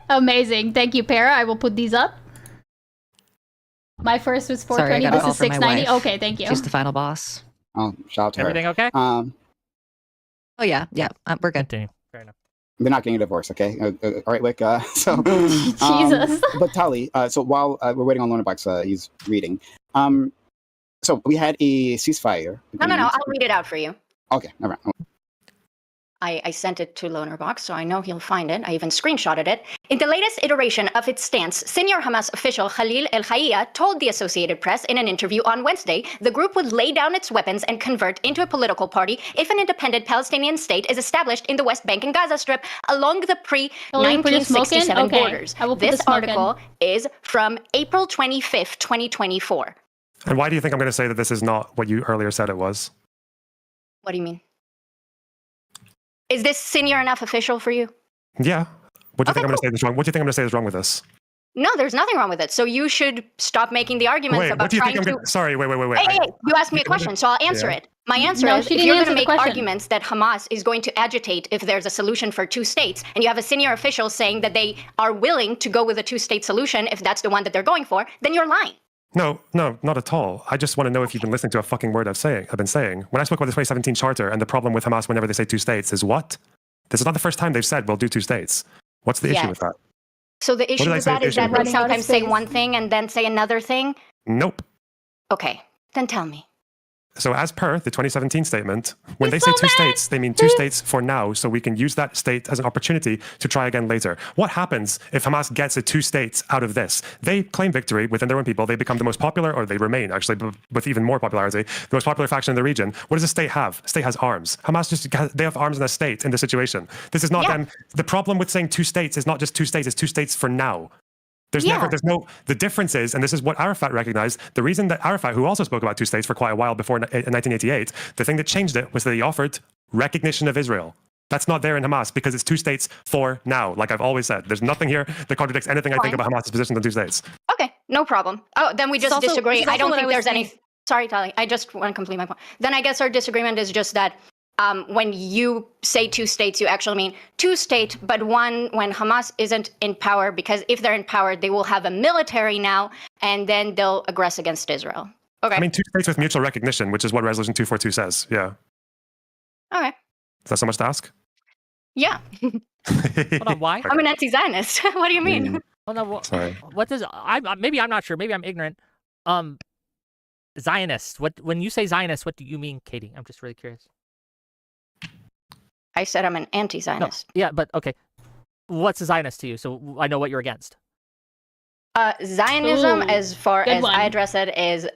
Amazing. Thank you, Para. I will put these up. My first was 420. This is 690. Okay, thank you. She's the final boss. Oh, shout out to Everything her. Okay? Oh yeah, we're good. Continue. Fair enough. They're not getting a divorce, okay? All right, Wick. So, Jesus. But Tali, so while we're waiting on Lonerbox, he's reading. So we had a ceasefire. No. I'll read it out for you. Okay, all right. I sent it to Lonerbox, so I know he'll find it. I even screenshotted it. In the latest iteration of its stance, senior Hamas official Khalil El-Hayya told the Associated Press in an interview on Wednesday the group would lay down its weapons and convert into a political party if an independent Palestinian state is established in the West Bank and Gaza Strip along the pre-1967 borders. This article is from April 25th, 2024. And why do you think I'm going to say that this is not what you earlier said it was? What do you mean? Is this senior enough official for you? Yeah. What do you think I'm going to say is wrong? What do you think I'm going to say is wrong with this? No, there's nothing wrong with it. So you should stop making the arguments about trying to... Sorry, wait. Hey, you asked me a question, so I'll answer it. My answer is, if you're going to make arguments that Hamas is going to agitate if there's a solution for two states, and you have a senior official saying that they are willing to go with a two-state solution if that's the one that they're going for, then you're lying. No, not at all. I just want to know if you've been listening to a fucking word I've been saying. When I spoke about the 2017 charter and the problem with Hamas whenever they say two states is what? This is not the first time they've said we'll do two states. What's the issue with that? So the issue with that is that they sometimes say one thing and then say another thing? Nope. Okay, then tell me. So as per the 2017 statement, when they say two states, they mean two states for now, so we can use that state as an opportunity to try again later. What happens if Hamas gets the two states out of this? They claim victory within their own people. They become the most popular, or they remain, actually, with even more popularity, the most popular faction in the region. What does the state have? The state has arms. Hamas they have arms in a state in this situation. This is not them. The problem with saying two states is not just two states, it's two states for now. The difference is, and this is what Arafat recognized, the reason that Arafat, who also spoke about two states for quite a while before in 1988, the thing that changed it was that he offered recognition of Israel. That's not there in Hamas because it's two states for now, like I've always said. There's nothing here that contradicts anything I think about Hamas's position on two states. Okay, no problem. Oh, then we just disagree. I don't think there's any... Sorry, Tali, I just want to complete my point. Then I guess our disagreement is just that when you say two states, you actually mean two states, but one when Hamas isn't in power, because if they're in power, they will have a military now, and then they'll aggress against Israel. Okay. I mean, two states with mutual recognition, which is what Resolution 242 says. Yeah. Okay. Is that so much to ask? Yeah. Hold on, why? I'm an anti-Zionist. What do you mean? Well, no, sorry. What does maybe I'm not sure. Maybe I'm ignorant. Zionist. When you say Zionist, what do you mean, Katie? I'm just really curious. I said I'm an anti-Zionist. No, yeah, but okay. What's a Zionist to you? So I know what you're against. Zionism, as far as I address it, is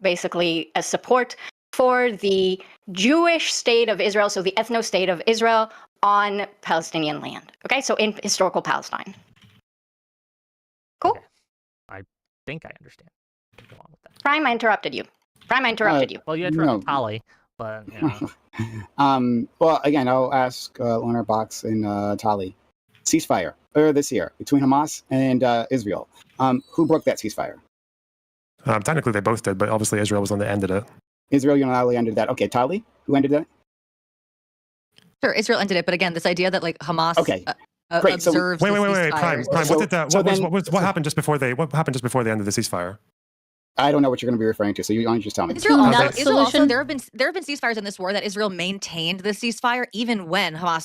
basically a support for the Jewish state of Israel, so the ethno-state of Israel on Palestinian land. Okay, so in historical Palestine. Cool. Okay. I think I understand. Go on with that. Prime, I interrupted you. Well, you interrupted Tali, but you know. Well, again, I'll ask Loner Box and Tali. Ceasefire earlier this year between Hamas and Israel. Who broke that ceasefire? Technically, they both did, but obviously Israel was the one that ended it. Israel unilaterally ended that. Okay, Tali, who ended that? Sure, Israel ended it, but again, this idea that like Hamas Great. observes. So, wait, Prime. What happened just before they ended the ceasefire? I don't know what you're going to be referring to, so you don't just tell me. Israel also, there have been ceasefires in this war that Israel maintained the ceasefire even when Hamas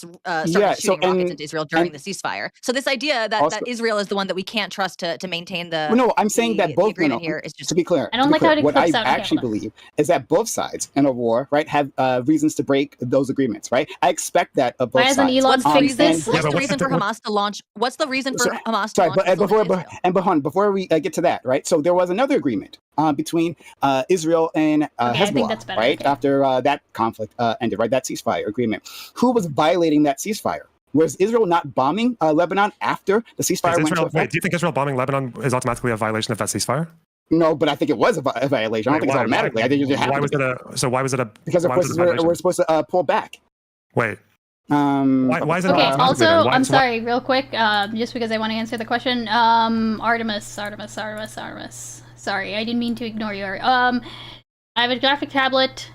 started shooting rockets into Israel during the ceasefire. So this idea that Israel is the one that we can't trust to maintain the I'm saying that both agreement here is just, to be clear. I don't like how it what I clips out actually believe is that both sides in a war, right, have reasons to break those agreements, right? I expect that of both sides. Why hasn't Elon fixed this? What's the reason for Hamas to launch? What's the reason for Hamas to launch? Before we get to that, right? So there was another agreement between Israel and Hezbollah, right? Okay. After that conflict ended, right? That ceasefire agreement. Who was violating that ceasefire? Was Israel not bombing Lebanon after the ceasefire went into effect? Wait, do you think Israel bombing Lebanon is automatically a violation of that ceasefire? No, but I think it was a violation. I don't think it's automatically. I think it happened. Why was it a? Because of course we're supposed to pull back. Wait. Why is it? Okay. Also, I'm sorry, real quick, just because I want to answer the question. Artemis. Sorry, I didn't mean to ignore you. I have a graphic tablet.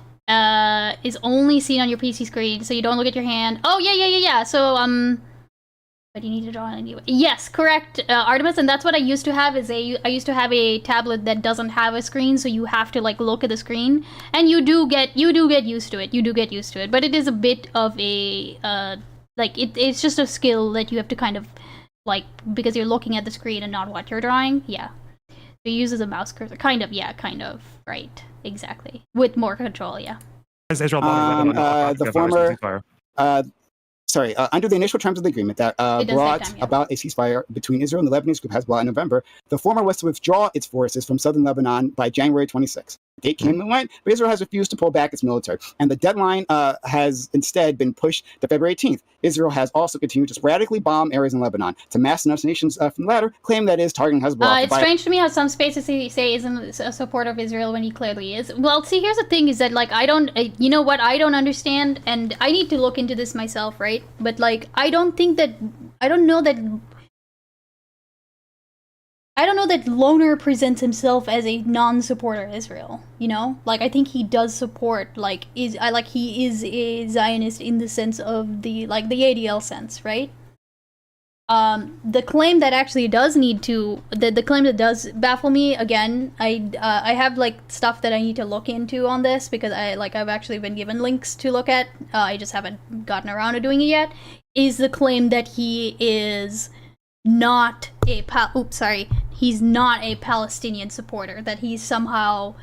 Is only seen on your PC screen, so you don't look at your hand. Oh yeah. So but you need to draw anyway. Yes, correct, Artemis, and that's what I used to have. I used to have a tablet that doesn't have a screen, so you have to like look at the screen, and you do get used to it. But it is a bit of a it's just a skill that you have to kind of like, because you're looking at the screen and not what you're drawing. Yeah. It uses a mouse cursor. Kind of. Right. Exactly. With more control, yeah. Is Israel bombing Lebanon? The former Under the initial terms of the agreement that brought about a ceasefire between Israel and the Lebanese group Hezbollah in November, the former was to withdraw its forces from southern Lebanon by January 26. The date came and went, but Israel has refused to pull back its military, and the deadline has instead been pushed to February 18th. Israel has also continued to sporadically bomb areas in Lebanon. To mass denunciations from the latter claim that is targeting Hezbollah. It's strange to me how some spaces say isn't a supporter of Israel when he clearly is. Well, see, here's the thing: is that like I don't, you know what? I don't understand, and I need to look into this myself, right? But like, I don't know that Loner presents himself as a non-supporter of Israel, you know? Like, I think he does support, he is a Zionist in the sense of the ADL sense, right? The claim that actually does the claim that does baffle me, again, I have, like, stuff that I need to look into on this, because I've actually been given links to look at, I just haven't gotten around to doing it yet, is the claim that he is not he's not a Palestinian supporter, that he's somehow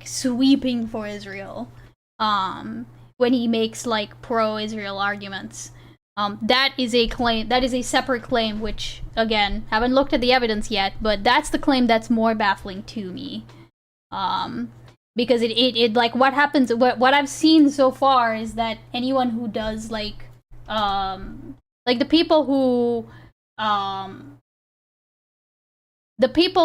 sweeping for Israel when he makes like pro-Israel arguments. That is a separate claim, which again, haven't looked at the evidence yet, but that's the claim that's more baffling to me. Because it like what happens, what I've seen so far is that anyone who does like the people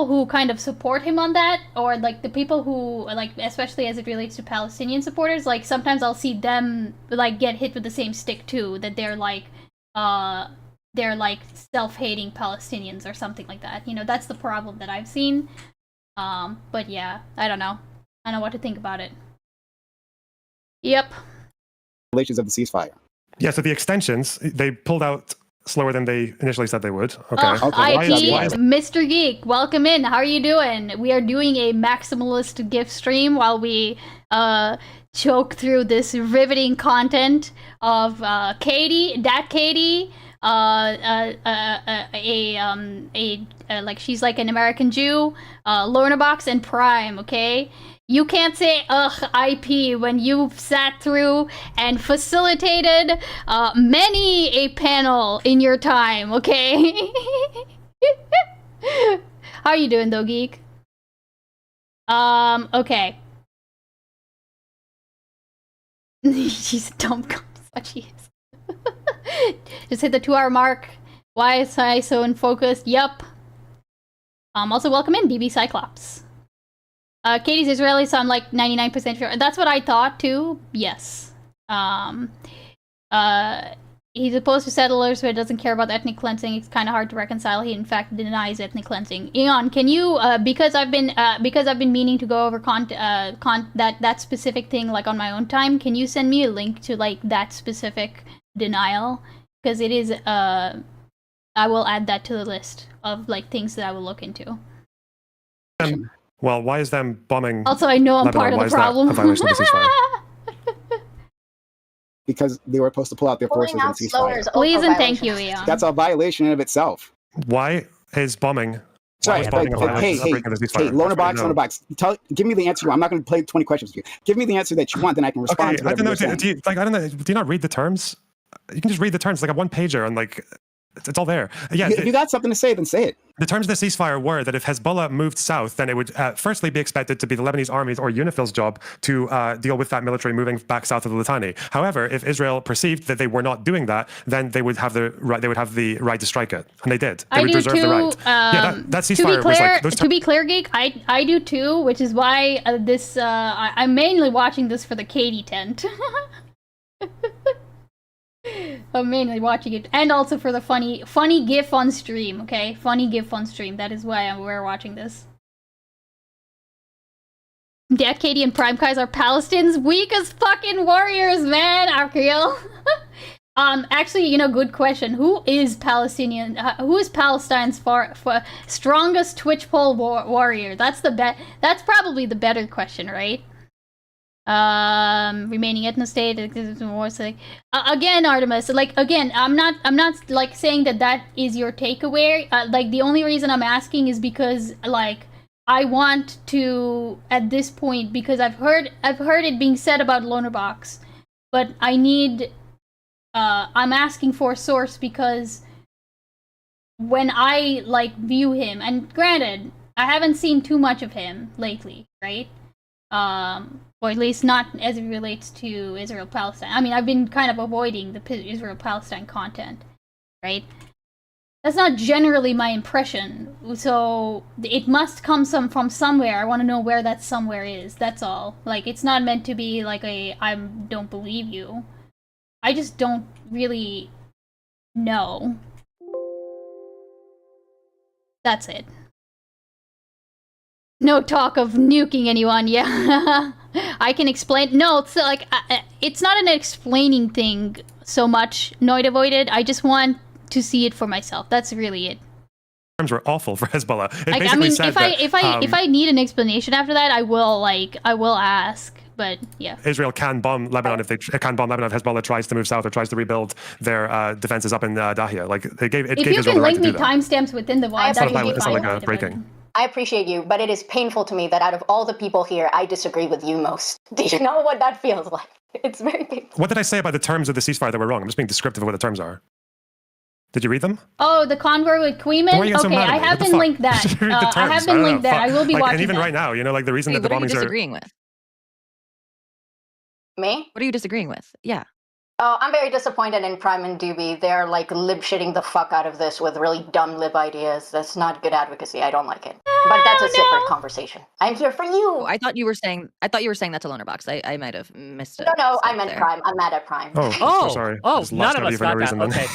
who kind of support him on that, or like the people who like, especially as it relates to Palestinian supporters, like sometimes I'll see them like get hit with the same stick too, that they're like self-hating Palestinians or something like that. You know, that's the problem that I've seen. But yeah, I don't know what to think about it. Yep. Relations of the ceasefire. Yeah, so the extensions, they pulled out slower than they initially said they would. Okay. IP, Mr. Geek, welcome in. How are you doing? We are doing a maximalist gift stream while we choke through this riveting content of Katie, like she's like an American Jew, Lornabox and Prime, okay? You can't say, IP when you've sat through and facilitated many a panel in your time, okay? How are you doing, though, Geek? Okay. She's a dumb cunt, that's what she is. Just hit the 2-hour mark. Why is I so unfocused? Yup. Also, welcome in, BB Cyclops. Katie's Israeli, so I'm like 99% sure. That's what I thought too. Yes. He's opposed to settlers, but doesn't care about ethnic cleansing. It's kind of hard to reconcile. He in fact denies ethnic cleansing. Eon, can you because I've been meaning to go over that specific thing like on my own time. Can you send me a link to like that specific denial? Because it is I will add that to the list of like things that I will look into. Well, why is them bombing? Also, I know I'm Lebanon? part of the problem. A violation of the ceasefire? Because they were supposed to pull out their forces in ceasefire. Please and thank you, Eon. That's a violation in of itself. Why is bombing? Sorry, hey, Lonerbox, give me the answer. I'm not going to play 20 questions with you. Give me the answer that you want, then I can respond to whatever you're saying. Do you not read the terms? You can just read the terms, like a one-pager, and like it's all there. Yeah. If you got something to say, then say it. The terms of the ceasefire were that if Hezbollah moved south, then it would firstly be expected to be the Lebanese army's or UNIFIL's job to deal with that military moving back south of the Litani. However, if Israel perceived that they were not doing that, then they would have the right. They would have the right to strike it, and they did. They would reserve the right. That ceasefire was like those. To be clear, Geek, I do too, which is why I'm mainly watching this for the Katie tent. I'm mainly watching it, and also for the funny GIF on stream. Okay, funny GIF on stream. That is why we're watching this. Dad, Katie, and Prime Kais are Palestinians, weak as fucking warriors, man. Akriel. Actually, you know, good question. Who is Palestinian? Who is Palestine's for strongest Twitch poll warrior? That's That's probably the better question, right? Remaining ethnostate again, Artemis, like again, I'm not like saying that is your takeaway. Like the only reason I'm asking is because like I want to at this point, because I've heard it being said about Lonerbox, but I need I'm asking for a source because when I like view him, and granted, I haven't seen too much of him lately, right? Or at least not as it relates to Israel-Palestine. I mean, I've been kind of avoiding the Israel-Palestine content, right? That's not generally my impression, so it must come from somewhere. I want to know where that somewhere is, that's all. Like, it's not meant to be like I don't believe you. I just don't really know. That's it. No talk of nuking anyone, yeah. I can explain. No, it's like, it's not an explaining thing so much, Noid Avoided. I just want to see it for myself. That's really it. Terms were awful for Hezbollah. It Like, I basically mean, said if I need an explanation after that, I will ask. But yeah, Israel can bomb Lebanon if Hezbollah tries to move south or tries to rebuild their defenses up in Dahia. Like they gave if gave you Israel can the right link to me do that. timestamps within the VOD, that would be It's fine. not like breaking. I appreciate you, but it is painful to me that out of all the people here, I disagree with you most. Do you know what that feels like? It's very painful. What did I say about the terms of the ceasefire that were wrong? I'm just being descriptive of what the terms are. Did you read them? Oh, the convoy with Queeman? Why are you getting so Okay, mad at I me? have What the been fuck? linked that. Read the I terms. have been don't linked know, that. I will be like, watching And even that. right now, you know, like the reason that the What are you bombings are... disagreeing with? Me? What are you disagreeing with? Yeah. Oh, I'm very disappointed in Prime and Doobie. They're like lib-shitting the fuck out of this with really dumb lib ideas. That's not good advocacy. I don't like it. But that's a separate conversation. I'm here for you. Oh, I thought you were saying that to Lonerbox. I might have missed it. No, I meant Prime. I'm mad at Prime. Oh, so sorry. Oh, Just none lost of out us for no got that. reason then. Okay.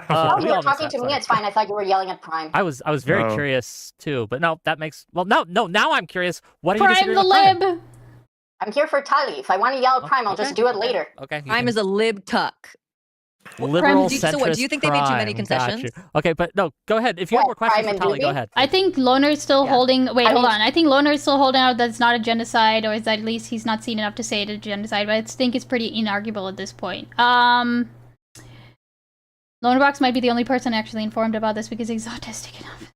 Oh, We you were all missed talking that, to me. sorry. It's fine. I thought you were yelling at Prime. I was very curious too, but no, that makes no. Now I'm curious. What are you Prime disagreeing the with Prime? lib. I'm here for Tali. If I want to yell at Prime, I'll just do it later. Okay. Prime is a lib cuck. Liberal So what? Do you think they made too many Prime, got concessions? you. Okay, but no, go ahead. If you have more questions for Tali, go ahead. I think Loner's still holding. Wait, hold on. I think Loner is still holding out that it's not a genocide, or is that at least he's not seen enough to say it's a genocide. But I think it's pretty inarguable at this point. Lonerbox might be the only person actually informed about this because he's autistic enough.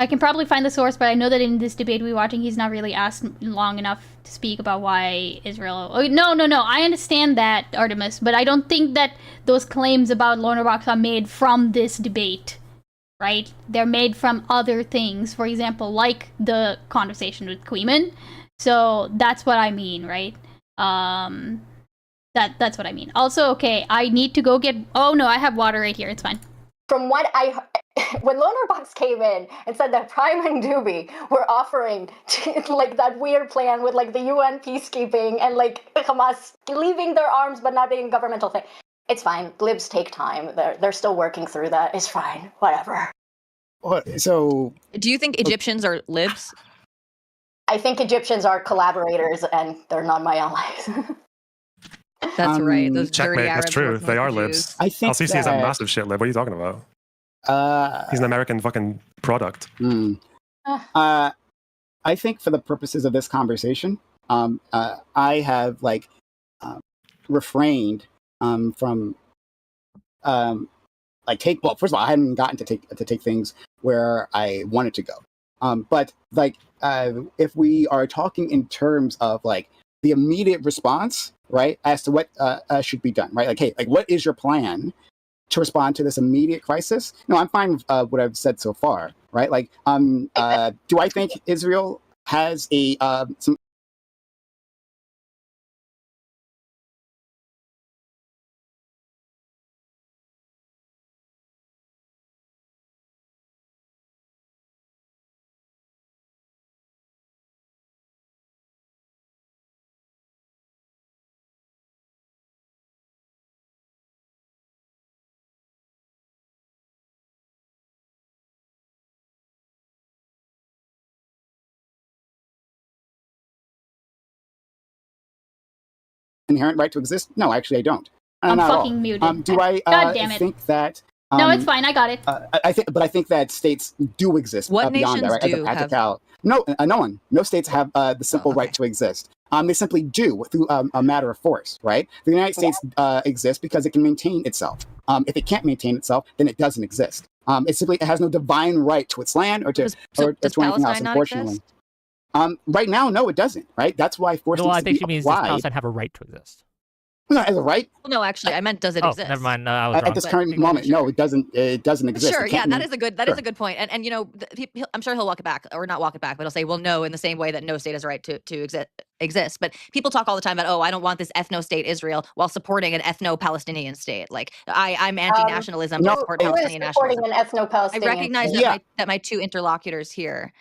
I can probably find the source, but I know that in this debate we're watching, he's not really asked long enough to speak about why Israel... Oh, no. I understand that, Artemis, but I don't think that those claims about Lonerbox are made from this debate, right? They're made from other things, for example, like the conversation with Queeman. So that's what I mean, right? That's what I mean. Also, okay, I need to go get... Oh, no, I have water right here. It's fine. From what when Lonerbox came in and said that Prime and Doobie were offering like that weird plan with like the UN peacekeeping and like Hamas leaving their arms but not being a governmental thing, it's fine. Libs take time. They're still working through that. It's fine. Whatever. So, do you think Egyptians are libs? I think Egyptians are collaborators and they're not my allies. That's right. Those dirty Checkmate, Arabs. that's true. working They with are the libs. Jews. I think Al-Sisi is a that- massive shit lib. What are you talking about? He's an American fucking product. I think for the purposes of this conversation, I have refrained from take. Well, first of all, I hadn't gotten to take things where I wanted to go. But if we are talking in terms of the immediate response, right, as to what should be done, right? What is your plan to respond to this immediate crisis? No, I'm fine with what I've said so far, right? Do I think Israel has some inherent right to exist? No, actually, I don't. I'm Not at fucking all. muted. Do I God damn it. think that? No, it's fine. I got it. I think that states do exist. What beyond that, nations right? do At the have- practical. No one. No states have the simple right to exist. They simply do through a matter of force, right? The United States exists because it can maintain itself. If it can't maintain itself, then it doesn't exist. It has no divine right to its land or to Does anything else. Palestine not Unfortunately, exist? Right now, no, it doesn't. Right? That's why force No, needs I to think be she means does applied. Palestine have a right to exist? No, as a right. Well, no, actually, I meant does it Oh, exist? never mind. I was wrong. At this current moment, no, it doesn't. It doesn't exist. Sure, It yeah, can't that mean- is a good Sure. a good point. And you know, I'm sure he'll walk it back, or not walk it back, but he'll say, well, no, in the same way that no state has a right to exist. But people talk all the time about, oh, I don't want this ethno-state Israel while supporting an ethno-Palestinian state. Like I'm anti-nationalism, but I support who is Palestinian supporting nationalism. an ethno-Palestinian I recognize state? that my two interlocutors here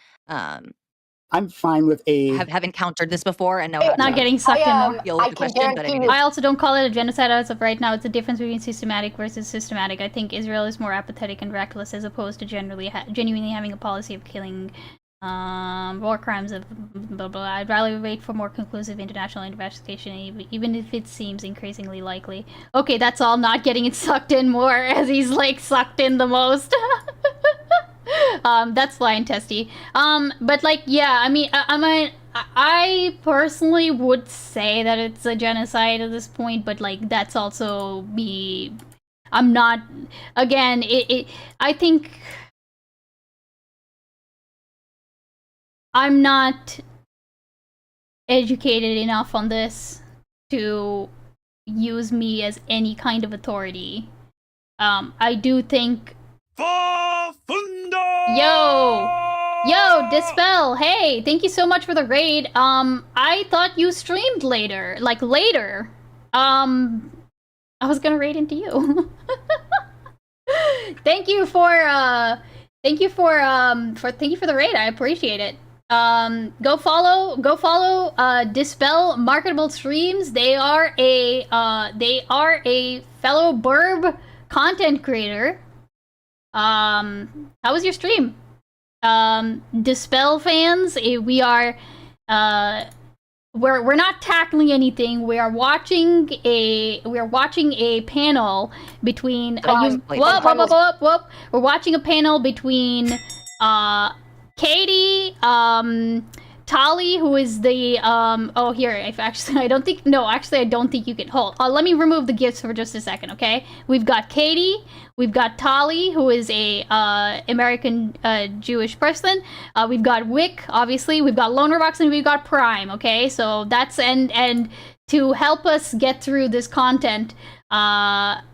I'm fine with a have encountered this before and know how Not to getting sucked in more. deal with the question. But I also don't call it a genocide as of right now. It's a difference between systematic versus systematic. I think Israel is more apathetic and reckless as opposed to genuinely having a policy of killing war crimes of blah blah. I'd rather wait for more conclusive international investigation, even if it seems increasingly likely. Okay, that's all. Not getting it sucked in more as he's like sucked in the most. That's Lion Testy. But like, yeah, I mean, I personally would say that it's a genocide at this point, but like, that's also me. I'm not, again, I think I'm not educated enough on this to use me as any kind of authority. I do think Yo, Dispel, hey, thank you so much for the raid. I thought you streamed later. Like, later. I was gonna raid into you. Thank you for the raid, I appreciate it. Go follow, Dispel Marketable Streams. They are a fellow Burb content creator. How was your stream? Dispel fans, we're not tackling anything. We are watching a panel between we're watching a panel between Katie, Tali, who is the oh, here, I don't think you can hold. Let me remove the gifts for just a second, okay? We've got Katie, we've got Tali, who is a American Jewish person. We've got Wick, obviously. We've got Loner Box, and we've got Prime. Okay, so that's and to help us get through this content,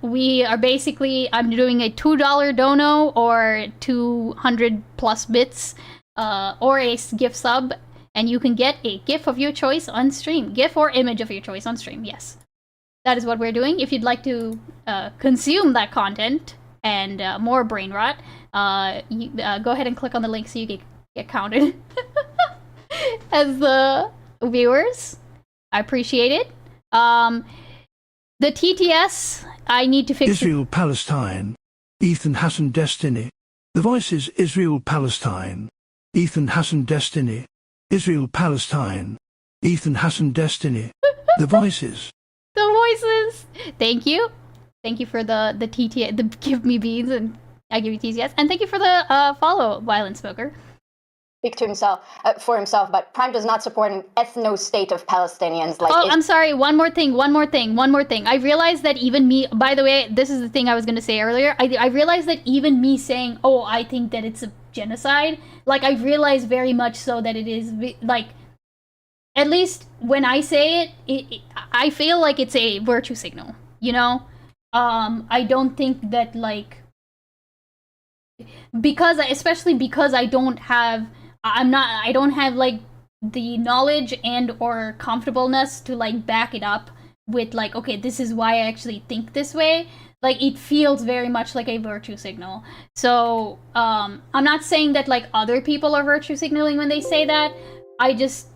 we are basically, I'm doing a $2 dono or 200 plus bits, or a gift sub. And you can get a GIF of your choice on stream. GIF or image of your choice on stream, yes. That is what we're doing. If you'd like to consume that content and more brain rot, you, go ahead and click on the link so you get counted as the viewers. I appreciate it. The TTS, I need to fix Israel-Palestine. Ethan Hassan Destiny. The voices Israel-Palestine. Ethan Hassan Destiny. Israel-Palestine. Ethan Hassan Destiny. The voices. The voices. Thank you. Thank you for the TTS, the give me beans and I give you TTS. And thank you for the follow, Violent Smoker. Speak to himself, for himself, but Prime does not support an ethno-state of Palestinians. Like, I'm sorry, one more thing. I realized that even me, by the way, this is the thing I was going to say earlier. I realized that even me saying, oh, I think that it's a genocide, like, I realized very much so that it is, like, at least when I say it, I feel like it's a virtue signal, you know? I don't think that, like, especially because I don't have like the knowledge and or comfortableness to like back it up with like, okay, this is why I actually think this way. Like, it feels very much like a virtue signal. So I'm not saying that like other people are virtue signaling when they say that. I just,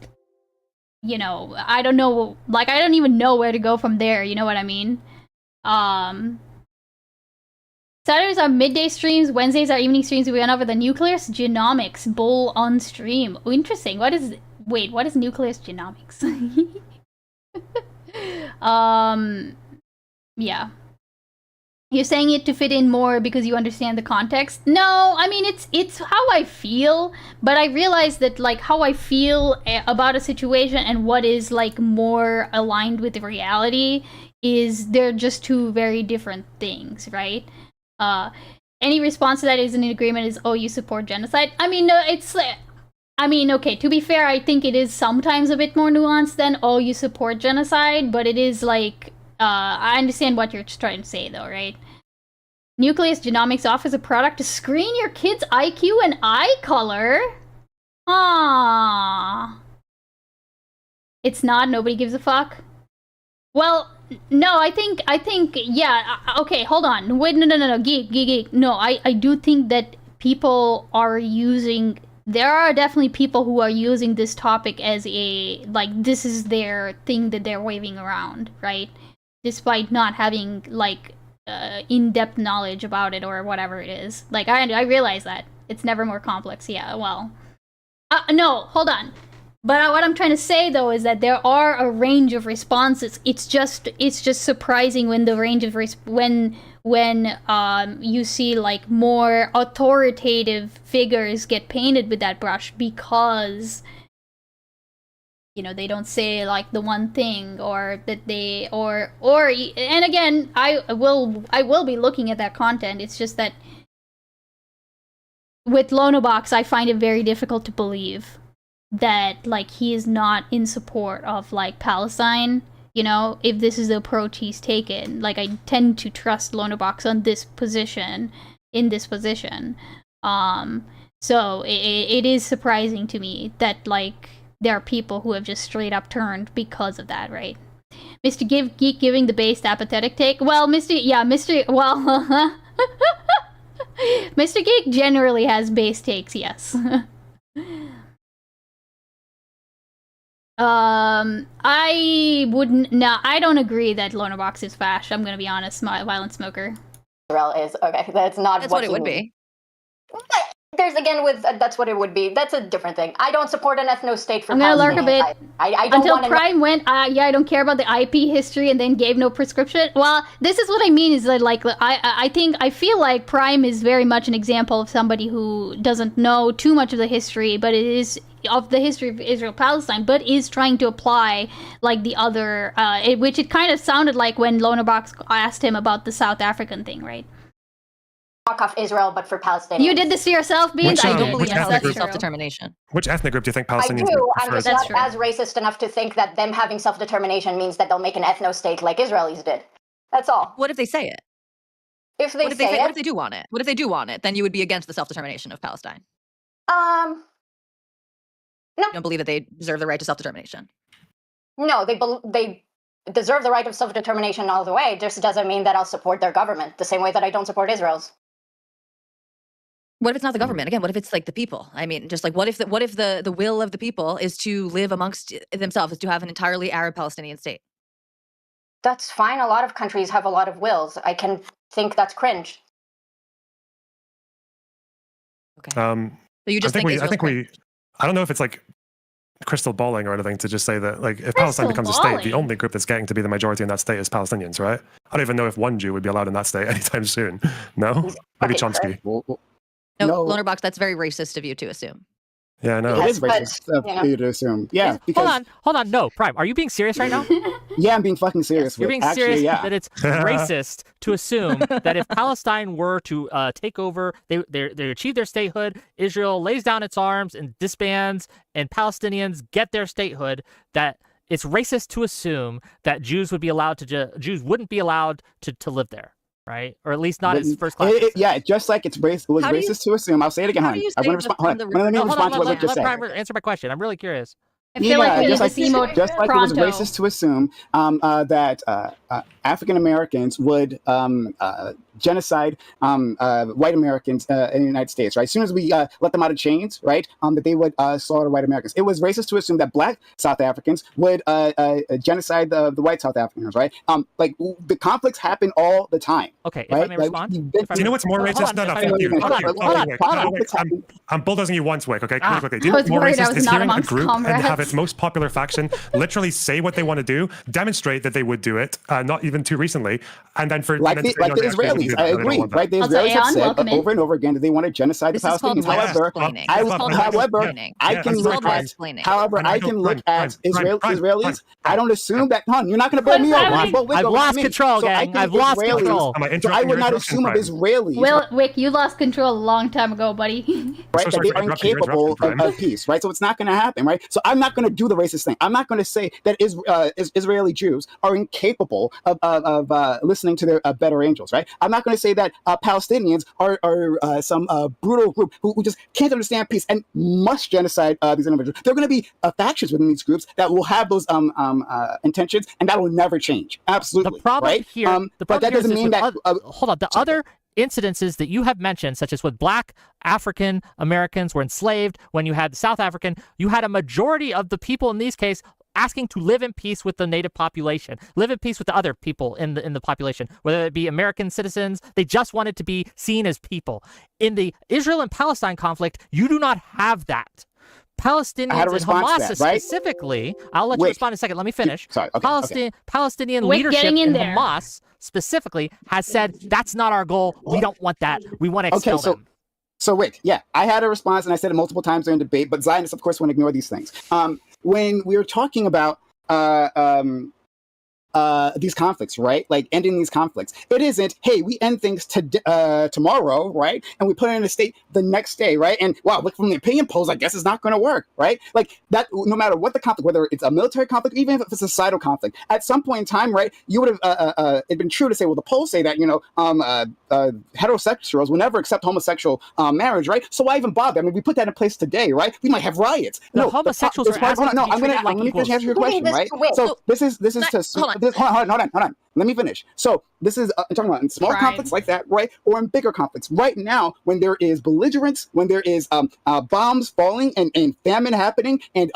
you know, I don't know, like, I don't even know where to go from there, you know what I mean? Saturdays are midday streams, Wednesdays are evening streams. We went over the Nucleus Genomics Bull on stream. Oh, interesting. What is Nucleus Genomics? Yeah. You're saying it to fit in more because you understand the context? No, I mean, it's how I feel, but I realize that, like, how I feel about a situation and what is, like, more aligned with the reality is they're just two very different things, right? Any response to that is an agreement is, oh, you support genocide? I mean, no, it's I mean, okay, to be fair, I think it is sometimes a bit more nuanced than, oh, you support genocide, but it is like, I understand what you're trying to say, though, right? Nucleus Genomics offers a product to screen your kid's IQ and eye color. Aww. It's not, nobody gives a fuck. Well, no, I think, yeah, okay, hold on. Wait, no, geek. No, I do think that people are using, there are definitely people who are using this topic as a, like, this is their thing that they're waving around, right? Despite not having, like, in-depth knowledge about it or whatever it is. Like, I realize that. It's never more complex, yeah, well. No, hold on. But what I'm trying to say, though, is that there are a range of responses. It's just surprising when the range of when you see like more authoritative figures get painted with that brush because, you know, they don't say like the one thing, or that they or and again, I will be looking at that content. It's just that with Lonobox, I find it very difficult to believe that like he is not in support of like Palestine, you know, if this is the approach he's taken. Like, I tend to trust Lonobox on this position, so it is surprising to me that like there are people who have just straight up turned because of that, right? Mr. Geek giving the based apathetic take. Well, Mr. Geek generally has base takes, yes. I wouldn't. No, I don't agree that Lonobox is fash. I'm gonna be honest, Violent Smoker. Israel is okay. That's not. That's what it would be. There's again with that's what it would be. That's a different thing. I don't support an ethno-state for. I'm gonna lurk a bit. I don't until Prime went. Yeah, I don't care about the IP history, and then gave no prescription. Well, this is what I mean. Is that like I feel like Prime is very much an example of somebody who doesn't know too much of the history, but it is of the history of Israel-Palestine, but is trying to apply like the other, which it kind of sounded like when Lonobox asked him about the South African thing, right? Knock off Israel, but for Palestinians. You did this to yourself, Beans? I don't believe in self-determination. Which ethnic group do you think Palestinians I do. I'm prefer? just not as racist enough to think that them having self-determination means that they'll make an ethno-state like Israelis did. That's all. What if they say it? If they what if they do want it? What if they do want it? Then you would be against the self-determination of Palestine. No. You don't believe that they deserve the right to self-determination? No, they deserve the right of self-determination all the way. It just doesn't mean that I'll support their government the same way that I don't support Israel's. What if it's not the government? Again, what if it's like the people? I mean, just like what if the will of the people is to live amongst themselves, is to have an entirely Arab Palestinian state? That's fine. A lot of countries have a lot of wills. I can think that's cringe. Okay. So you just think I don't know if it's like crystal balling or anything to just say that like if Palestine becomes a state, the only group that's getting to be the majority in that state is Palestinians, right? I don't even know if one Jew would be allowed in that state anytime soon. No? Maybe Chomsky. No, Lonerbox, that's very racist of you to assume. Yeah, I know. It is racist of you to assume. Yeah. Because, hold on. No, Prime, are you being serious right now? Yeah, I'm being fucking serious. You're being serious that it's racist to assume that if Palestine were to take over, they achieve their statehood, Israel lays down its arms and disbands, and Palestinians get their statehood, that it's racist to assume that Jews wouldn't be allowed to live there. Right, or at least not as first class. Yeah, just like it was racist to assume. I'll say it again. I want to respond. Let me respond to what Rick just said. Answer my question. I'm really curious. I feel like we need to see more just like it was racist to assume that African Americans would genocide white Americans in the United States, right? As soon as we let them out of chains, right, that they would slaughter white Americans. It was racist to assume that black South Africans would genocide the white South Africans, right? Like the conflicts happen all the time. Okay, right? If I may respond. Do you know what's more racist? No, fuck you. I'm bulldozing you once, Wick, okay? Quickly. Do you know what's more racist is hearing a group and have its most popular faction literally say what they want to do, demonstrate that they would do it, not even too recently, and then for like the Israelis, I agree, right? The Israelis have said over and over again that they want to genocide the Palestinians. However, I can look at Israelis. I don't assume that, you're not going to bear me over. I've lost control, gang. I've lost control. So I would not assume of Israelis. Well, Wick, you lost control a long time ago, buddy. Right, that they are incapable of peace, right? So it's not going to happen, right? So I'm not going to do the racist thing. I'm not going to say that Israeli Jews are incapable of listening to their better angels, right? I'm not going to say that Palestinians are some brutal group who just can't understand peace and must genocide these individuals. There are going to be factions within these groups that will have those intentions, and that will never change. Absolutely. The problem right? here, But that doesn't mean that. Hold on. The other incidences that you have mentioned, such as with Black African Americans were enslaved, when you had the South African, you had a majority of the people in these cases asking to live in peace with the native population, live in peace with the other people in the population, whether it be American citizens. They just wanted to be seen as people. In the Israel and Palestine conflict, you do not have that. Palestinians and Hamas specifically, I'll let you respond in a second. Let me finish. Palestinian leadership in Hamas specifically has said, that's not our goal. We don't want that. We want to expel them. So Wick, I had a response, and I said it multiple times during debate, but Zionists, of course, want to ignore these things. When we were talking about these conflicts, right? Like ending these conflicts. It isn't, hey, we end things tomorrow, right? And we put it in a state the next day, right? And wow, look, from the opinion polls, I guess it's not going to work, right? Like that, no matter what the conflict, whether it's a military conflict, even if it's a societal conflict, at some point in time, right, you would have it'd been true to say, well, the polls say that, heterosexuals will never accept homosexual marriage, right? So why even bother? I mean, we put that in place today, right? We might have riots. The homosexuals are asking to be treated like let me finish answering your question, right? So this is hold on. Let me finish. So this is I'm talking about in small conflicts like that, right? Or in bigger conflicts. Right now, when there is belligerence, when there is bombs falling and famine happening and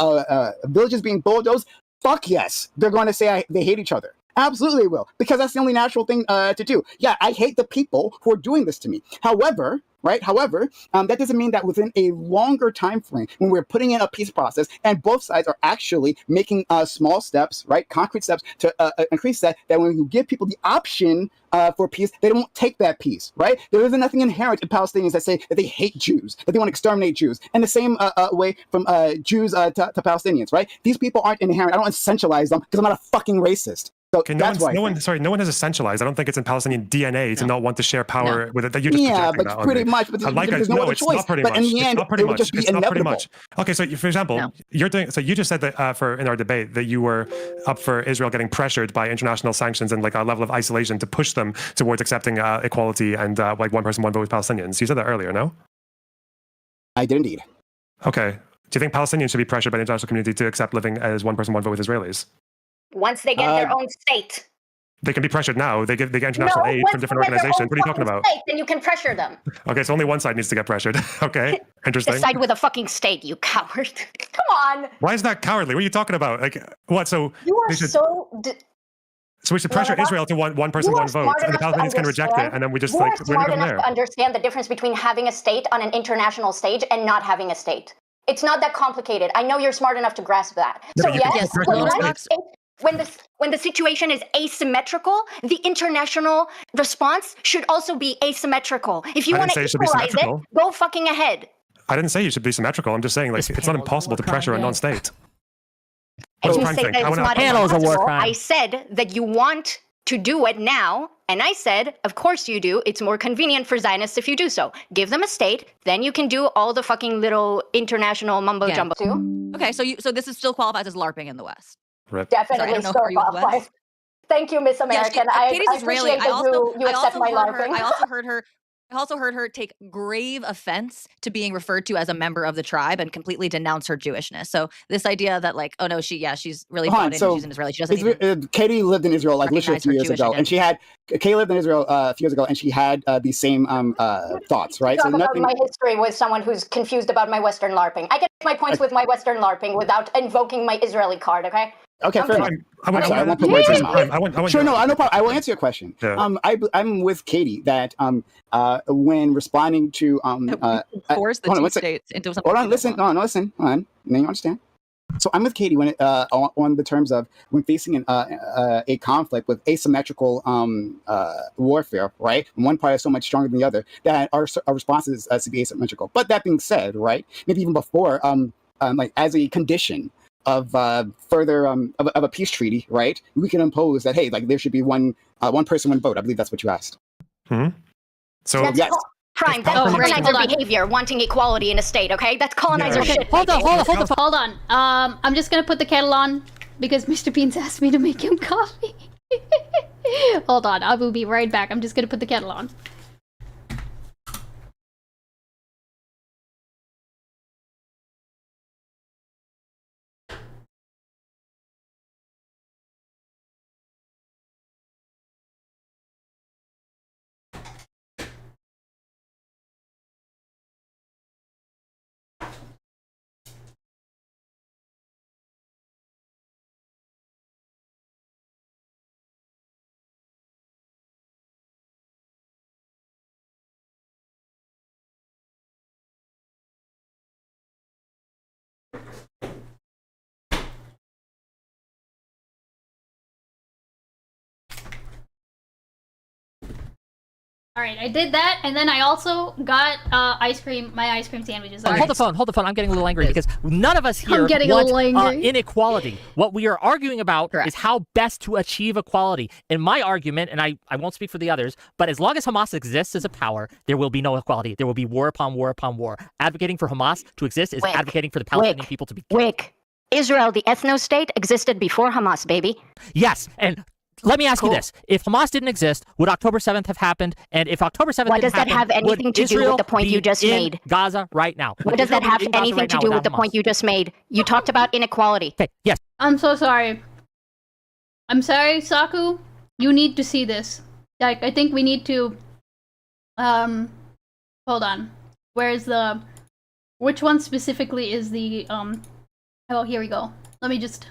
villages being bulldozed, fuck yes, they're going to say they hate each other. Absolutely they will, because that's the only natural thing to do. Yeah, I hate the people who are doing this to me. However, that doesn't mean that within a longer time frame, when we're putting in a peace process and both sides are actually making small steps, right, concrete steps to increase that when you give people the option for peace, they don't take that peace, right? There isn't nothing inherent in Palestinians that say that they hate Jews, that they want to exterminate Jews. And the same way from Jews to Palestinians, right? These people aren't inherent. I don't essentialize them because I'm not a fucking racist. So okay, no one has essentialized. I don't think it's in Palestinian DNA to not want to share power with it. That you're just but pretty much. But there's no other choice. But in the end, it would just be inevitable. Okay, so for example, you're doing. So you just said that in our debate that you were up for Israel getting pressured by international sanctions and like a level of isolation to push them towards accepting equality and like one person, one vote with Palestinians. You said that earlier, no? I did indeed. Okay. Do you think Palestinians should be pressured by the international community to accept living as one person, one vote with Israelis? Once they get their own state. They can be pressured now. They get international aid from different organizations. What are you talking about? State, then you can pressure them. Okay, so only one side needs to get pressured. Okay, interesting. Decide with a fucking state, you coward. Come on. Why is that cowardly? What are you talking about? Like, what? So you are so we should pressure Israel to one person, one vote, and the Palestinians can reject it, and then we just like we're smart enough to understand the difference between having a state on an international stage and not having a state. It's not that complicated. I know you're smart enough to grasp that. So yes, when the situation is asymmetrical, the international response should also be asymmetrical. If you want to equalize it, go fucking ahead. I didn't say you should be symmetrical. I'm just saying like it's not impossible to pressure a non-state. I didn't say that it's not impossible. I said that you want to do it now, and I said, of course you do. It's more convenient for Zionists if you do so. Give them a state, then you can do all the fucking little international mumbo jumbo too. Okay, so this is still qualifies as LARPing in the West. Rip. Definitely still qualifies. Thank you, Miss American. Katie's Israeli. I accept my LARPing. I also heard her take grave offense to being referred to as a member of the tribe and completely denounce her Jewishness. So this idea that like, oh no, she's really bought in, she's an Israeli. She doesn't even Katie lived in Israel like literally a few years ago, and Katie lived in Israel a few years ago, and she had these same thoughts, right? Talk about my history with someone who's confused about my Western LARPing. I get my points with my Western LARPing without invoking my Israeli card, okay? Okay, fair enough. Sure, no problem. I will answer your question. Yeah. I'm with Katie that when responding to force the two states into something. Hold on, listen. No, listen. Hold on. Now you understand. So I'm with Katie when on the terms of when facing a conflict with asymmetrical warfare, right? When one party is so much stronger than the other, that our response is to be asymmetrical. But that being said, right? Maybe even before, like as a condition of further of a peace treaty, right? We can impose that hey, like there should be one person, one vote. I believe that's what you asked. So yes. Prime, that's colonizer behavior, wanting equality in a state, okay? That's colonizer shit. Hold on. I'm just gonna put the kettle on because Mr. Beans asked me to make him coffee. Hold on, I will be right back. I'm just gonna put the kettle on. Alright, I did that, and then I also got my ice cream sandwiches. Hold the phone. I'm getting a little angry because none of us here want inequality. What we are arguing about is how best to achieve equality. In my argument, and I won't speak for the others, but as long as Hamas exists as a power, there will be no equality. There will be war upon war upon war. Advocating for Hamas to exist is advocating for the Palestinian people to be killed. Israel, the ethno-state, existed before Hamas, baby. Yes, and let me ask you this. If Hamas didn't exist, would October 7th have happened? And if October 7th what does that have anything to do with the point you just made? Gaza right now. What does that have anything to do with the point you just made? You talked about inequality. Okay, yes. I'm so sorry. I'm sorry, Saku. You need to see this. Like, I think we need to... hold on. Where's the... Which one specifically is the, Oh, here we go. Let me just...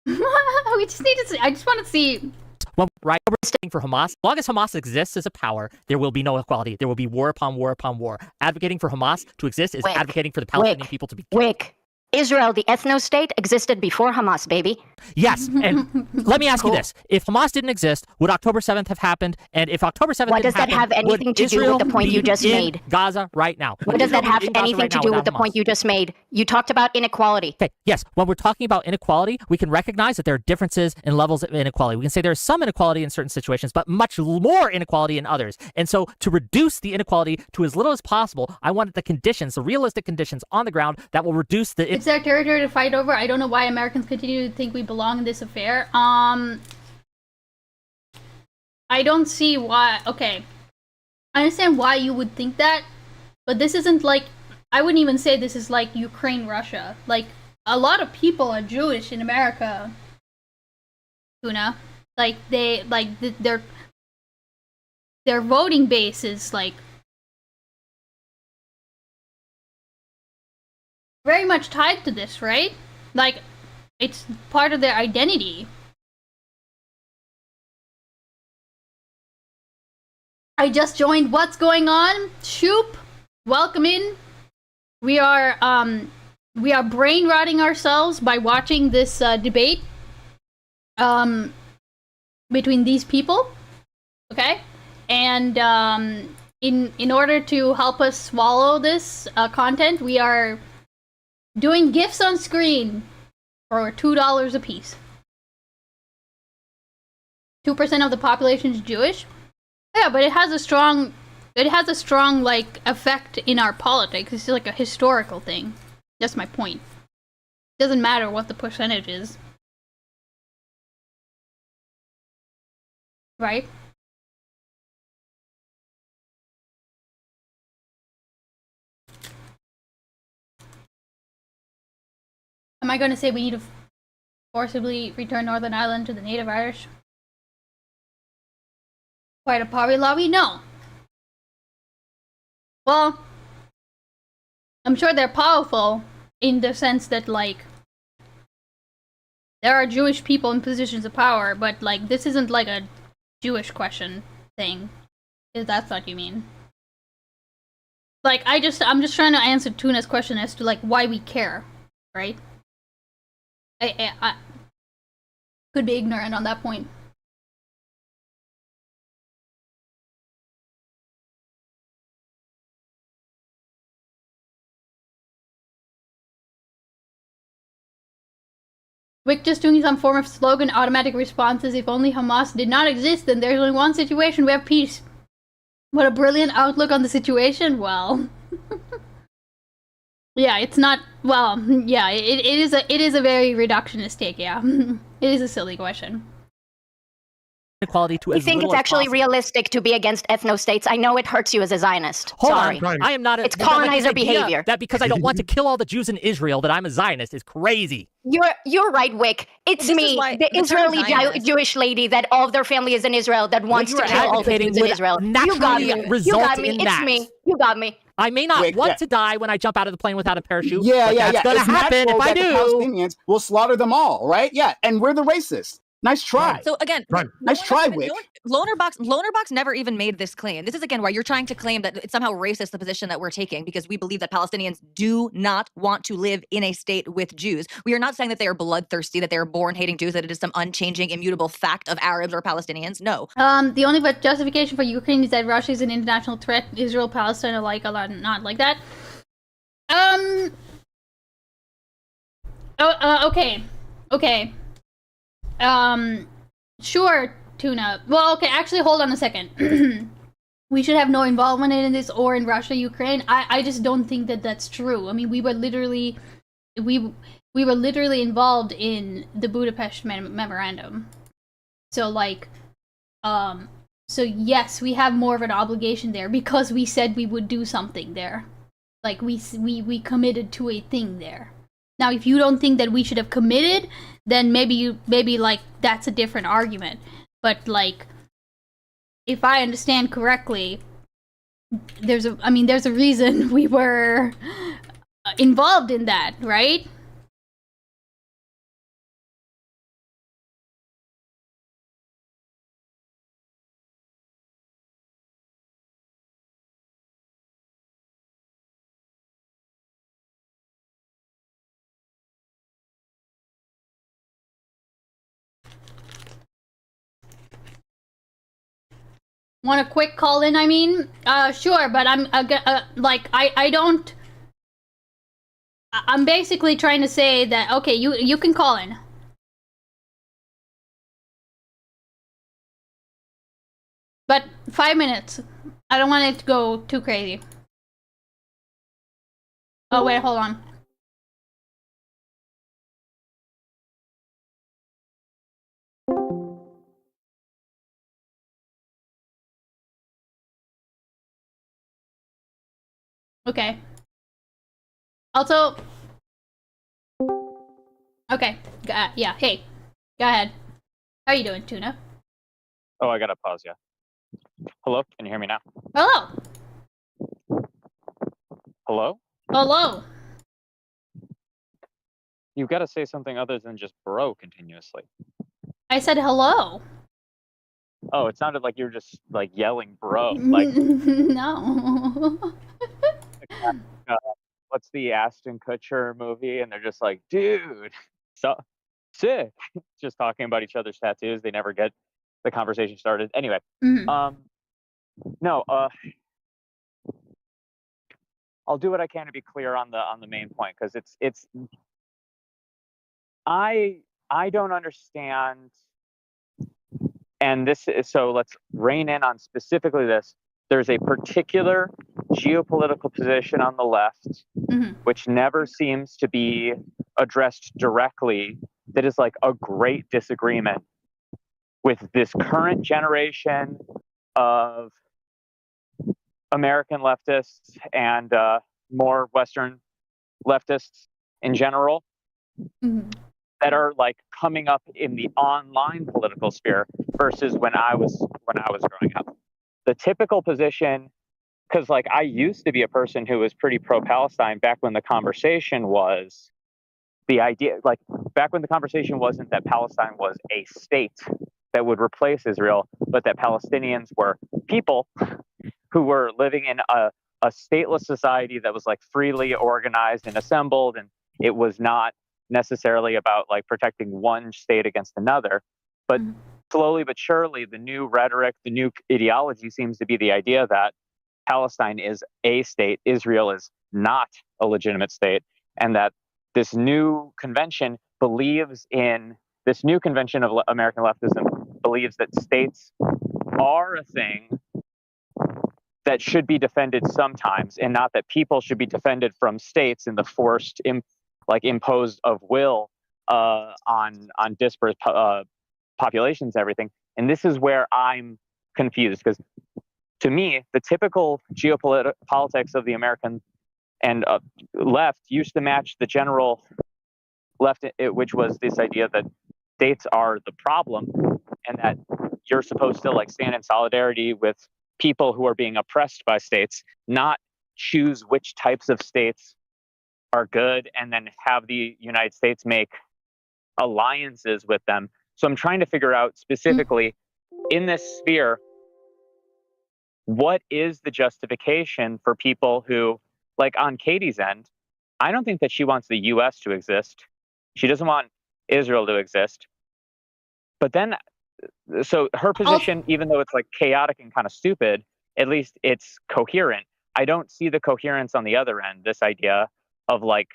we just need to see. I just want to see. Well, right, we're staying for Hamas. As long as Hamas exists as a power, there will be no equality. There will be war upon war upon war. Advocating for Hamas to exist is advocating for the Palestinian people to be killed. Israel, the ethno-state, existed before Hamas, baby. Yes, and let me ask you this. If Hamas didn't exist, would October 7th have happened? And if October 7th what does that have anything to do with the point you just made? Gaza right now. What does that have anything to do with the point you just made? You talked about inequality. Okay, yes. When we're talking about inequality, we can recognize that there are differences in levels of inequality. We can say there's some inequality in certain situations, but much more inequality in others. And so to reduce the inequality to as little as possible, I wanted the conditions, the realistic conditions on the ground that will reduce the... It's their territory to fight over. I don't know why Americans continue to think we belong in this affair. I don't see why. Okay, I understand why you would think that, but this isn't like, I wouldn't even say this is like Ukraine, Russia. Like, a lot of people are Jewish in America, Tuna. Like, they, like, their voting base is, like, very much tied to this, right? Like, it's part of their identity. I just joined. What's going on? Shoop, welcome in. We are brain rotting ourselves by watching this debate between these people. Okay, and in order to help us swallow this content, we are doing gifts on screen for $2 a piece. 2% of the population is Jewish. Yeah, but it has a strong like effect in our politics. It's like a historical thing. That's my point. It doesn't matter what the percentage is. Right? Am I going to say we need to forcibly return Northern Ireland to the native Irish? Quite a poverty lobby? No. Well, I'm sure they're powerful in the sense that, like, there are Jewish people in positions of power, but, like, this isn't like a Jewish question thing. If that's what you mean. Like, I'm just trying to answer Tuna's question as to, like, why we care, right? I could be ignorant on that point. Wick just doing some form of slogan, automatic responses. If only Hamas did not exist, then there's only one situation, we have peace. What a brilliant outlook on the situation. Well, yeah, it's not. Well, yeah, it is a very reductionist take. Yeah, it is a silly question. Equality to You as think little it's as actually possible. realistic to be against ethno-states? I know it hurts you as a Zionist. Hold Sorry. on, I am not. It's but like, colonizer this idea behavior. That because I don't want to kill all the Jews in Israel, that I'm a Zionist is crazy. You're right, Wick. It's This is me, why the the term Israeli Zionist- Jewish lady that all of their family is in Israel that wants you to are kill all the advocating Jews in would Israel. You got naturally me. You result got me. in It's that. me. You got me. I may not Wick, want yeah. to die when I jump out of the plane without a parachute. Yeah, but yeah, that's yeah. gonna It's happen if natural I that the do. Palestinians will slaughter them all, right? Yeah, and we're the racists. Nice try. So again, Nice try, Wick. Lonerbox never even made this claim. This is again why you're trying to claim that it's somehow racist, the position that we're taking, because we believe that Palestinians do not want to live in a state with Jews. We are not saying that they are bloodthirsty, that they are born-hating Jews, that it is some unchanging, immutable fact of Arabs or Palestinians. No. The only justification for Ukraine is that Russia is an international threat. Israel, Palestine alike are not like that. Okay. Okay. Sure, Tuna. Well, okay, actually, hold on a second. We should have no involvement in this or in Russia, Ukraine. I just don't think that that's true. I mean, we were literally involved in the Budapest memorandum. So, like, so yes, we have more of an obligation there because we said we would do something there. Like, we committed to a thing there. Now, if you don't think that we should have committed, then maybe like that's a different argument. But like, if I understand correctly, there's a reason we were involved in that, right? Want a quick call in? I mean, sure, but I'm like I don't. I'm basically trying to say that okay, you can call in. But 5 minutes. I don't want it to go too crazy. Oh wait, hold on. Okay. Also, okay. Yeah. Hey, go ahead. How are you doing, Tuna? Oh, I gotta pause. Yeah. Hello. Can you hear me now? Hello. Hello. Hello. You've got to say something other than just bro continuously. I said hello. Oh, it sounded like you were just like yelling bro. Like no. What's the Ashton Kutcher movie? And they're just like, dude, so sick. Just talking about each other's tattoos. They never get the conversation started. Anyway, no. I'll do what I can to be clear on the main point because it's. I don't understand. And this is so. Let's rein in on specifically this. There's a particular geopolitical position on the left, which never seems to be addressed directly, that is like a great disagreement with this current generation of American leftists and more Western leftists in general that are like coming up in the online political sphere versus when I was growing up. The typical position, because like I used to be a person who was pretty pro-Palestine back when the conversation was the idea, like back when the conversation wasn't that Palestine was a state that would replace Israel, but that Palestinians were people who were living in a stateless society that was like freely organized and assembled, and it was not necessarily about like protecting one state against another, but slowly but surely the new rhetoric, the new ideology seems to be the idea that Palestine is a state, Israel is not a legitimate state, and that this new convention of American leftism believes that states are a thing that should be defended sometimes, and not that people should be defended from states in the forced, imposed of will on disparate populations, everything. And this is where I'm confused, because to me, the typical geopolitics of the American and left used to match the general left, which was this idea that states are the problem, and that you're supposed to like stand in solidarity with people who are being oppressed by states, not choose which types of states are good and then have the United States make alliances with them. So I'm trying to figure out specifically in this sphere, what is the justification for people who, like on Katie's end, I don't think that she wants the US to exist. She doesn't want Israel to exist. But then, so her position, even though it's like chaotic and kind of stupid, at least it's coherent. I don't see the coherence on the other end, this idea of like,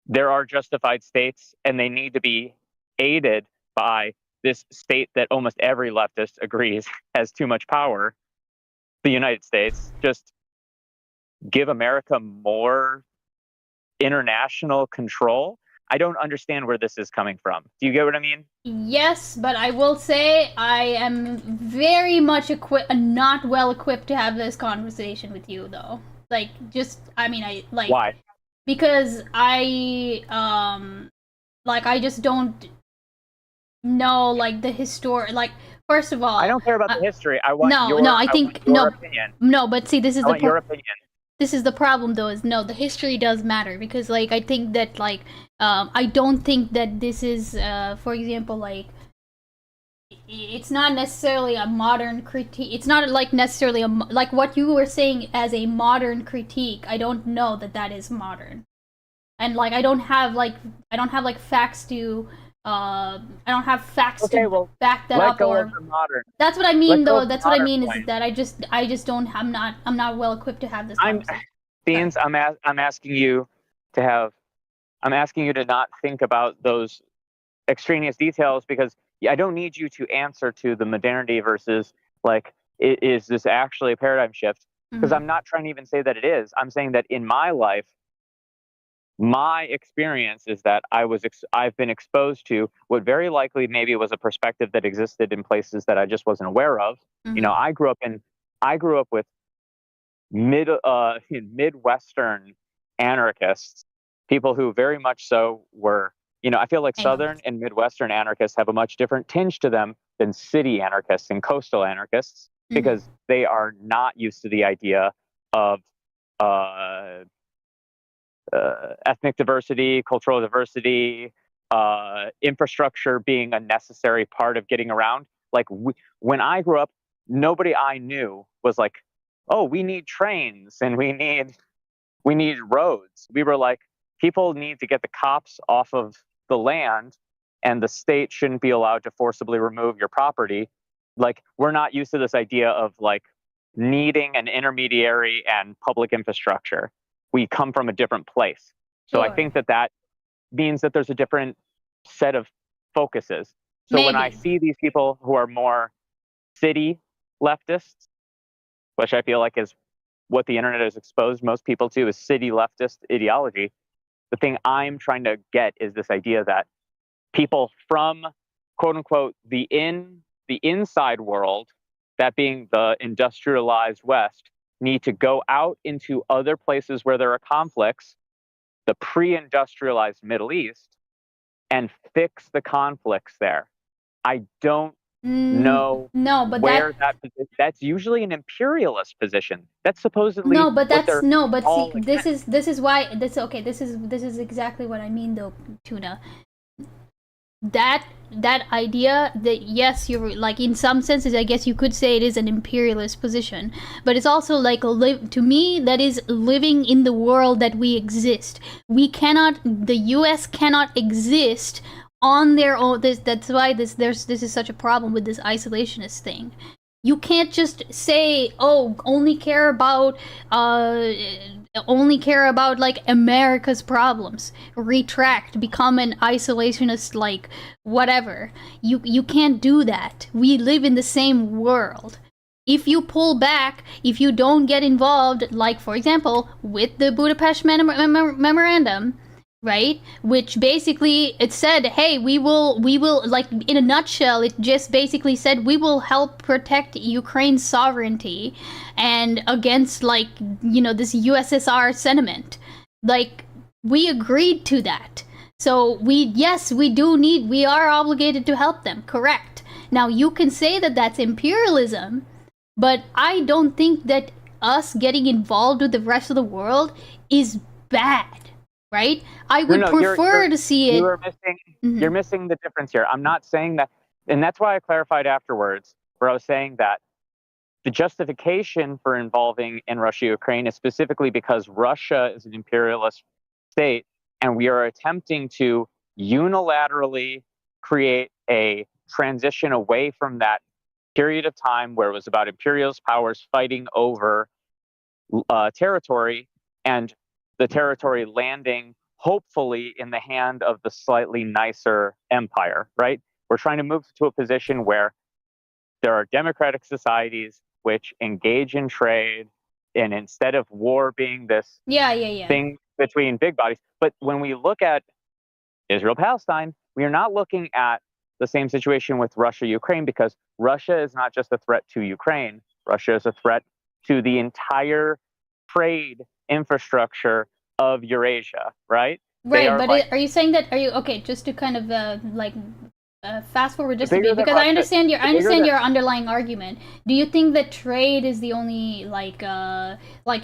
there are justified states and they need to be aided by this state that almost every leftist agrees has too much power, the United States. Just give America more international control. I don't understand where this is coming from. Do you get what I mean? Yes, but I will say I am very much not well equipped to have this conversation with you, though. Like, why? Because I just don't know, like, the history. Like, first of all, I don't care about the history. I want your opinion. No, but see, this is your opinion. This is the problem, though, is no, the history does matter, because, like, I think that, like, I don't think that this is, for example, like, it's not necessarily a modern critique. It's not, like, necessarily like what you were saying as a modern critique. I don't know that that is modern. And, like, I don't have facts to, I don't have facts to back that up. That's what I mean, though. That's what I mean is that I just don't. I'm not well equipped to have this conversation. Beans, I'm asking you to not think about those extraneous details, because I don't need you to answer to the modernity versus like, is this actually a paradigm shift? Because I'm not trying to even say that it is. I'm saying that in my life, my experience is that I've been exposed to what very likely maybe was a perspective that existed in places that I just wasn't aware of. You know, I grew up with Midwestern anarchists, people who very much so were, you know, I feel like Southern and Midwestern anarchists have a much different tinge to them than city anarchists and coastal anarchists, because they are not used to the idea of ethnic diversity, cultural diversity, infrastructure being a necessary part of getting around. Like when I grew up, nobody I knew was like, oh, we need trains and we need roads. We were like, people need to get the cops off of the land, and the state shouldn't be allowed to forcibly remove your property. Like, we're not used to this idea of like needing an intermediary and public infrastructure. We come from a different place. So I think that means that there's a different set of focuses. So when I see these people who are more city leftists, which I feel like is what the internet has exposed most people to, is city leftist ideology, the thing I'm trying to get is this idea that people from, quote unquote, the inside world, that being the industrialized West, need to go out into other places where there are conflicts, the pre-industrialized Middle East, and fix the conflicts there. I don't know where that's usually an imperialist position. That's supposedly this is exactly what I mean, though, Tuna. that idea that, yes, you're like, in some senses I guess you could say it is an imperialist position, but it's also like, to me, that is living in the world that we exist. The US cannot exist on their own. That's why this is such a problem with this isolationist thing. You can't just say, oh, only care about like America's problems. Retract, become an isolationist, like whatever. You can't do that. We live in the same world. If you pull back, if you don't get involved, like for example with the Budapest memorandum, right? Which basically it said, hey, we will, like, in a nutshell, it just basically said we will help protect Ukraine's sovereignty and against, like, this USSR sentiment. Like, we agreed to that. So we are obligated to help them, correct. Now you can say that that's imperialism, but I don't think that us getting involved with the rest of the world is bad. Right? I would prefer to see it. You're missing the difference here. I'm not saying that, and that's why I clarified afterwards, where I was saying that the justification for involving in Russia-Ukraine is specifically because Russia is an imperialist state, and we are attempting to unilaterally create a transition away from that period of time where it was about imperialist powers fighting over territory, and the territory landing hopefully in the hand of the slightly nicer empire, right? We're trying to move to a position where there are democratic societies which engage in trade, and instead of war being this thing between big bodies. But when we look at Israel-Palestine, we are not looking at the same situation with Russia-Ukraine, because Russia is not just a threat to Ukraine. Russia is a threat to the entire trade infrastructure of Eurasia, right? Right, but are you saying that? Are you okay? Just to kind of fast forward just a bit, because I understand your underlying argument. Do you think that trade is the only like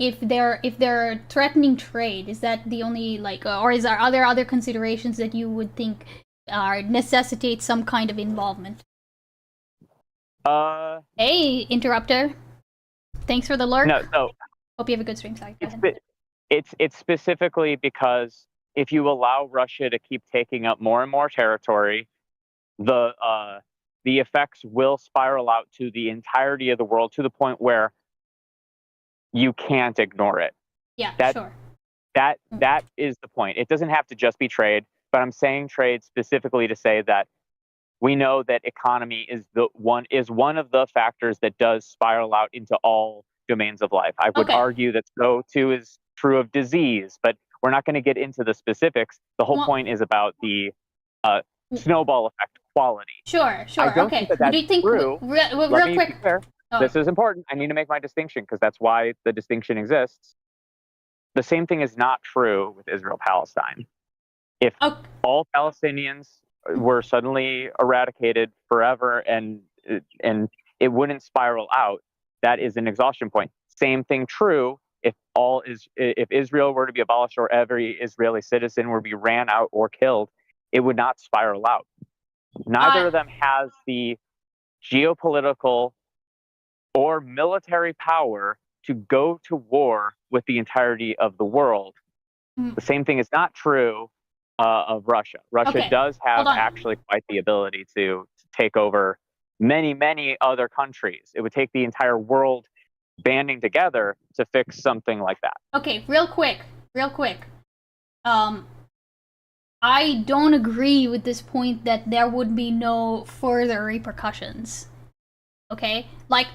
if they're threatening trade, is that the only or are there other considerations that you would think necessitate some kind of involvement? Hey, interrupter. Thanks for the lurk. No. Hope you have a good stream. Sorry. It's specifically because if you allow Russia to keep taking up more and more territory, the effects will spiral out to the entirety of the world, to the point where you can't ignore it. Yeah, sure. That is the point. It doesn't have to just be trade, but I'm saying trade specifically to say that we know that economy is one of the factors that does spiral out into all domains of life. I would argue that so too is true of disease, but we're not going to get into the specifics. The whole point is about the snowball effect quality. Sure. I don't Okay. think that that's Do you think true. real quick? This is important. I need to make my distinction, because that's why the distinction exists. The same thing is not true with Israel-Palestine. If all Palestinians were suddenly eradicated forever and it wouldn't spiral out, that is an exhaustion point. Same thing true if Israel were to be abolished, or every Israeli citizen were to be ran out or killed, it would not spiral out. Neither of them has the geopolitical or military power to go to war with the entirety of the world. The same thing is not true of Russia. Russia does have actually quite the ability to take over many, many other countries. It would take the entire world banding together to fix something like that. Okay, real quick. I don't agree with this point that there would be no further repercussions. Okay? Like,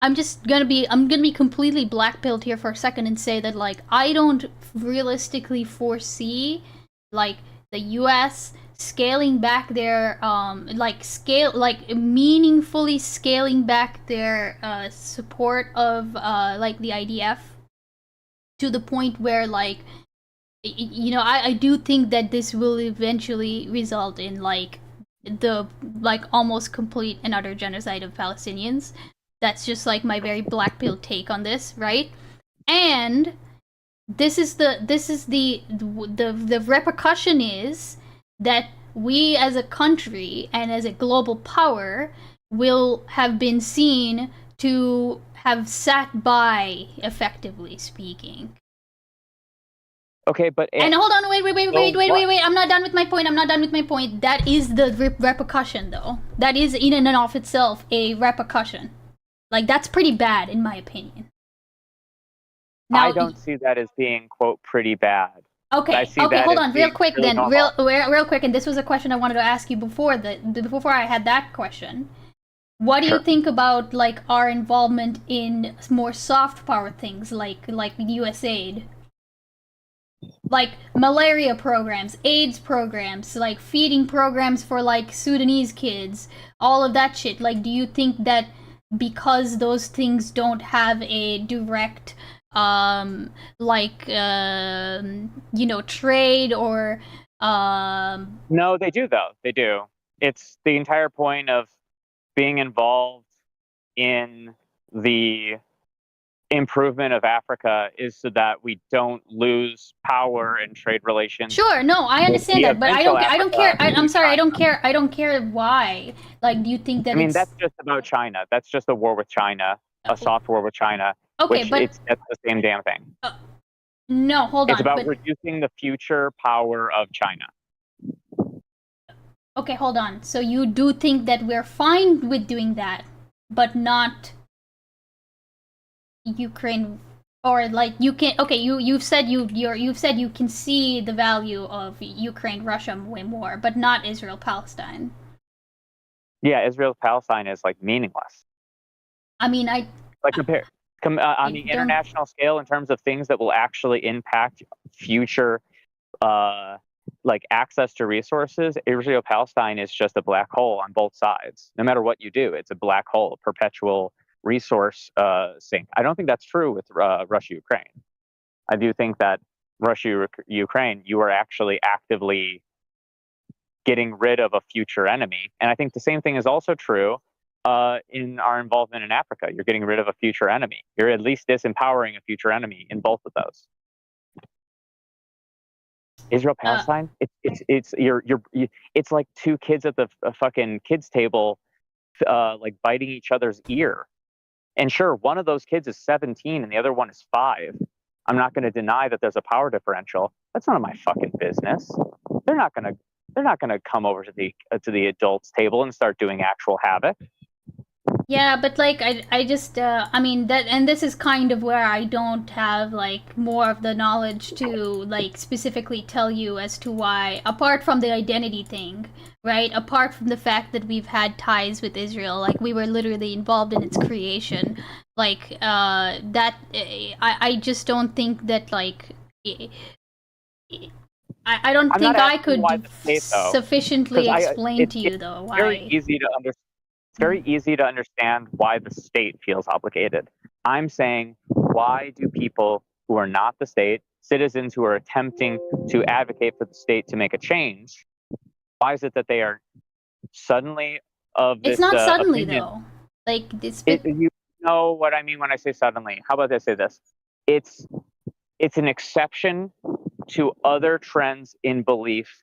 I'm gonna be completely black-pilled here for a second and say that, like, I don't realistically foresee, like, the US scaling back their meaningfully scaling back their support of like the IDF to the point where, like, I do think that this will eventually result in like the almost complete and utter genocide of Palestinians. That's just like my very black pill take on this, right? And the repercussion is that we as a country and as a global power will have been seen to have sat by, effectively speaking. Okay, but and hold on, wait. I'm not done with my point. That is the repercussion, though. That is in and of itself a repercussion. Like, that's pretty bad, in my opinion. Now, I don't see that as being, quote, pretty bad. Okay, hold on, real quick then. Real quick, and this was a question I wanted to ask you before I had that question. What do you think about, like, our involvement in more soft power things, like USAID? Like, malaria programs, AIDS programs, like, feeding programs for, like, Sudanese kids, all of that shit. Like, do you think that because those things don't have a direct, trade or, No, they do, though. They do. It's the entire point of being involved in the improvement of Africa is so that we don't lose power and trade relations. Sure, no, I understand that, but I don't care. I'm sorry, I don't care why. Like, do you think that? I mean, that's just about China. That's just a war with China, a soft war with China. Okay, that's the same damn thing. No, hold on. It's about reducing the future power of China. Okay, hold on. So you do think that we're fine with doing that, but not Ukraine, or like you can? Okay, you've said you've said you can see the value of Ukraine, Russia way more, but not Israel, Palestine. Yeah, Israel, Palestine is like meaningless. I mean, on the international scale in terms of things that will actually impact future, like access to resources. Israel, Palestine is just a black hole on both sides. No matter what you do, it's a black hole, a perpetual resource sink. I don't think that's true with Russia, Ukraine. I do think that Russia, Ukraine, you are actually actively getting rid of a future enemy. And I think the same thing is also true in our involvement in Africa. You're getting rid of a future enemy. You're at least disempowering a future enemy in both of those. Israel, Palestine. It's like two kids at the fucking kids table, like biting each other's ear. And sure, one of those kids is 17 and the other one is 5. I'm not going to deny that there's a power differential. That's none of my fucking business. They're not going to come over to the adults table and start doing actual havoc. Yeah, but like I just I mean that, and this is kind of where I don't have like more of the knowledge to like specifically tell you as to why, apart from the identity thing, right? Apart from the fact that we've had ties with Israel, like we were literally involved in its creation, like I just don't think that like I don't think I could sufficiently explain to you though why. Very easy to understand. It's very easy to understand why the state feels obligated. I'm saying, why do people who are not the state, citizens who are attempting to advocate for the state to make a change, why is it that they are suddenly of this? It's not suddenly opinion? though. Like this. You know what I mean when I say suddenly. How about I say this? It's an exception to other trends in belief.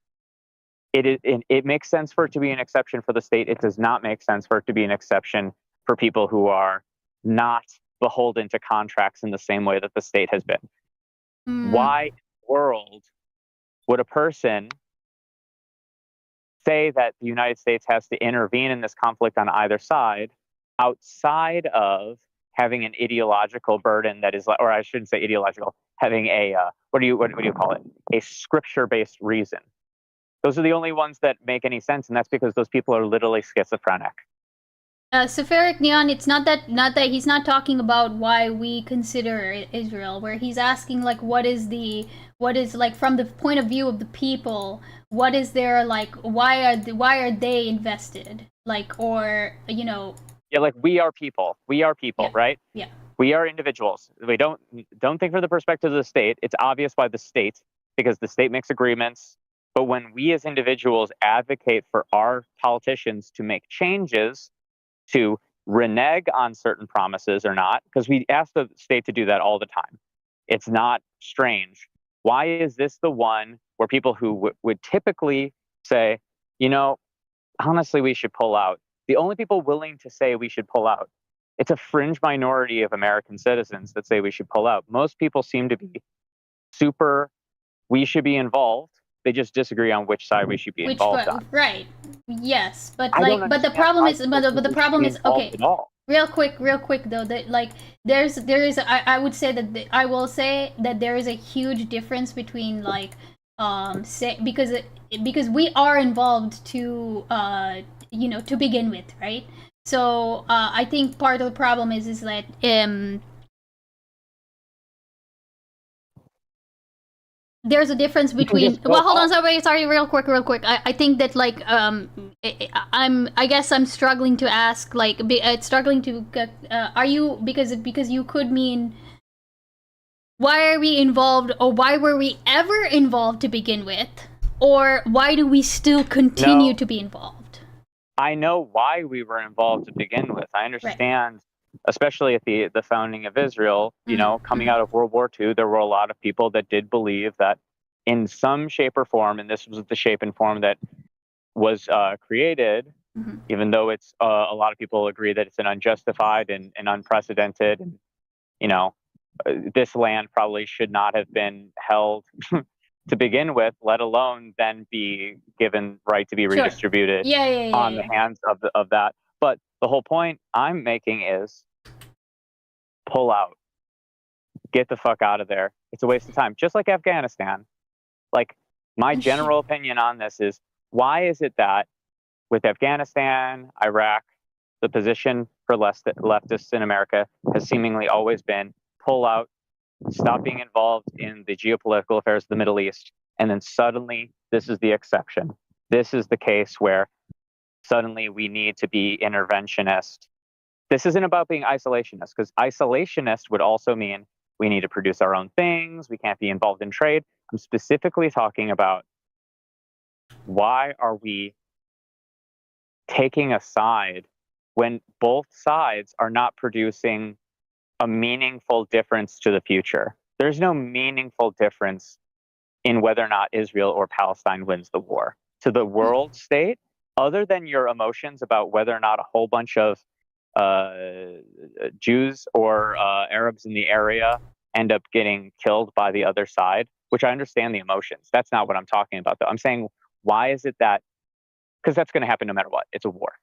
It makes sense for it to be an exception for the state. It does not make sense for it to be an exception for people who are not beholden to contracts in the same way that the state has been. Why in the world would a person say that the United States has to intervene in this conflict on either side outside of having an ideological burden that is, or I shouldn't say ideological, having a, what do you call it? A scripture-based reason. Those are the only ones that make any sense, and that's because those people are literally schizophrenic. Seferic Neon, it's not that he's not talking about why we consider Israel, where he's asking like what is like from the point of view of the people, what is their like why are they invested? Like, or Yeah, like we are people, yeah. Right? Yeah. We are individuals. We don't think from the perspective of the state. It's obvious why the state, because the state makes agreements. But when we as individuals advocate for our politicians to make changes, to renege on certain promises or not, because we ask the state to do that all the time. It's not strange. Why is this the one where people who would typically say, you know, honestly, we should pull out. The only people willing to say we should pull out, it's a fringe minority of American citizens that say we should pull out. Most people seem to be super, we should be involved. They just disagree on which side we should be involved on. Right. Yes, but I don't like, but the problem is, but the problem is, okay. At all. Real quick though, that like there is I would say that I will say that there is a huge difference between like say because we are involved to you know, to begin with, right? So I think part of the problem is that there's a difference between, well, hold on, sorry, real quick. I think that like I guess I'm struggling to ask, like struggling to are you, because you could mean, why are we involved, or why were we ever involved to begin with, or why do we still continue to be involved? I know why we were involved to begin with. I understand, especially at the founding of Israel, you know, coming out of World War II, there were a lot of people that did believe that in some shape or form, and this was the shape and form that was created, even though it's a lot of people agree that it's an unjustified and unprecedented, and, you know, this land probably should not have been held to begin with, let alone then be given right to be redistributed on the hands of that. But the whole point I'm making is pull out. Get the fuck out of there. It's a waste of time. Just like Afghanistan. Like, my general opinion on this is, why is it that with Afghanistan, Iraq, the position for leftists in America has seemingly always been pull out, stop being involved in the geopolitical affairs of the Middle East, and then suddenly this is the exception. This is the case where suddenly we need to be interventionist. This isn't about being isolationist, because isolationist would also mean we need to produce our own things, we can't be involved in trade. I'm specifically talking about, why are we taking a side when both sides are not producing a meaningful difference to the future? There's no meaningful difference in whether or not Israel or Palestine wins the war. To the world state, other than your emotions about whether or not a whole bunch of Jews or Arabs in the area end up getting killed by the other side, which I understand the emotions. That's not what I'm talking about, though. I'm saying, why is it that, because that's going to happen no matter what. It's a war.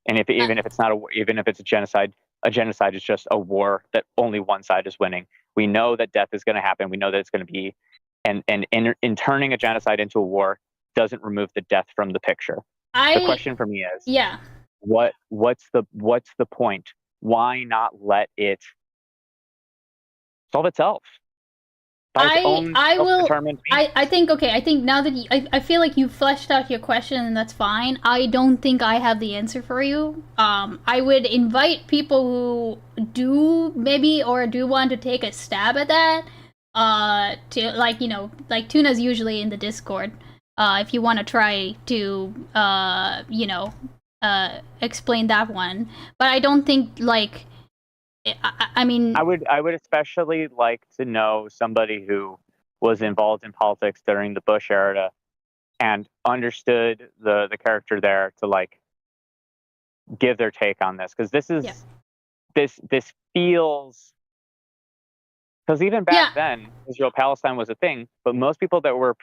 And even if it's not a war, even if it's a genocide is just a war that only one side is winning. We know that death is going to happen. We know that it's going to be, and in turning a genocide into a war doesn't remove the death from the picture. The question for me is, what's the point? Why not let it solve itself? I think now that I feel like you fleshed out your question, and that's fine. I don't think I have the answer for you. I would invite people who do want to take a stab at that, to, like, you know, like Tuna's usually in the Discord, if you want to try to you know, explain that one. But I don't think, like, I mean, I would especially like to know somebody who was involved in politics during the Bush era and understood the character there to, like, give their take on this, because this is this feels, because even back then Israel Palestine was a thing, but most people that were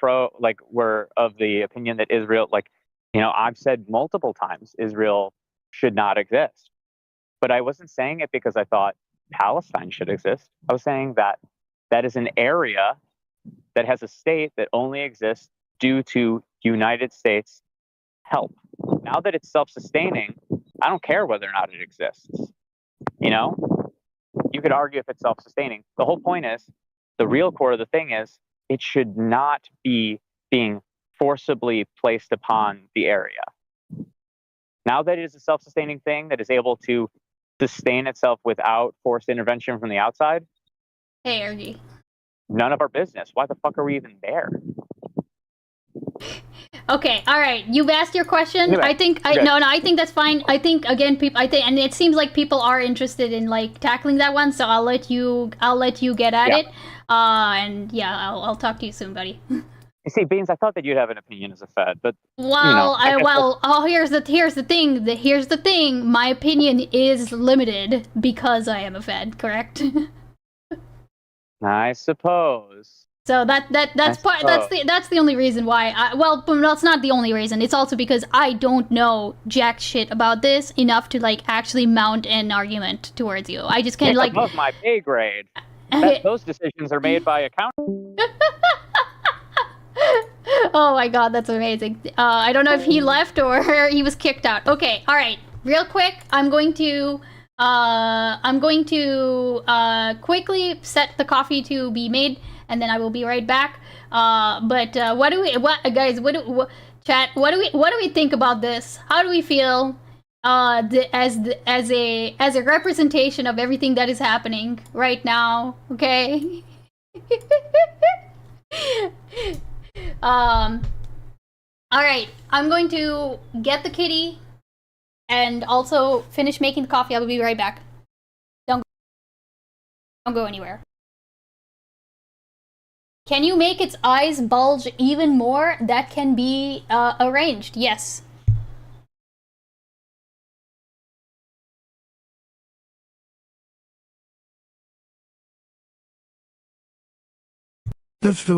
were of the opinion that Israel, like, you know, I've said multiple times Israel should not exist. But I wasn't saying it because I thought Palestine should exist. I was saying that that is an area that has a state that only exists due to United States help. Now that it's self-sustaining, I don't care whether or not it exists. You know, you could argue if it's self-sustaining. The whole point is, the real core of the thing is, it should not be being forcibly placed upon the area. Now that it is a self-sustaining thing that is able to sustain itself without forced intervention from the outside, hey, Ergie, none of our business. Why the fuck are we even there? Okay, all right. You've asked your question. Anyway, I think I think that's fine. I think, again, and it seems like people are interested in, like, tackling that one. So I'll let you get at it. And yeah, I'll talk to you soon, buddy. You see, Beans, I thought that you'd have an opinion as a Fed, but Well, here's the thing. Here's the thing. My opinion is limited because I am a Fed. Correct. I suppose. So that's the only reason why. Well, that's not the only reason. It's also because I don't know jack shit about this enough to like actually mount an argument towards you. I just can't like. Above my pay grade. Those decisions are made by accountants. Oh my god, that's amazing. I don't know if he left or he was kicked out. Okay, all right. Real quick, I'm going to quickly set the coffee to be made, and then I will be right back. But chat? What do we think about this? How do we feel? As a representation of everything that is happening right now. Okay. All right, I'm going to get the kitty and also finish making the coffee. I will be right back. Don't go anywhere. Can you make its eyes bulge even more? That can be arranged, yes. That's the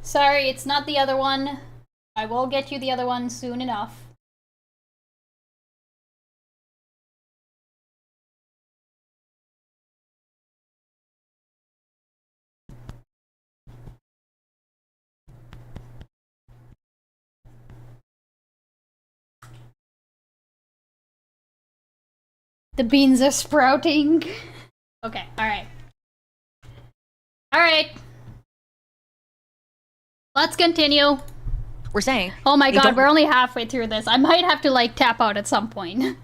Sorry, it's not the other one. I will get you the other one soon enough. The beans are sprouting. Okay, alright. Alright. Let's continue. We're saying. Oh my god, we're only halfway through this. I might have to, like, tap out at some point.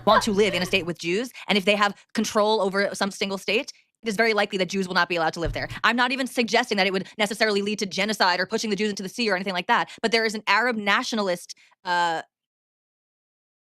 Want to live in a state with Jews, and if they have control over some single state, it is very likely that Jews will not be allowed to live there. I'm not even suggesting that it would necessarily lead to genocide or pushing the Jews into the sea or anything like that, but there is an Arab nationalist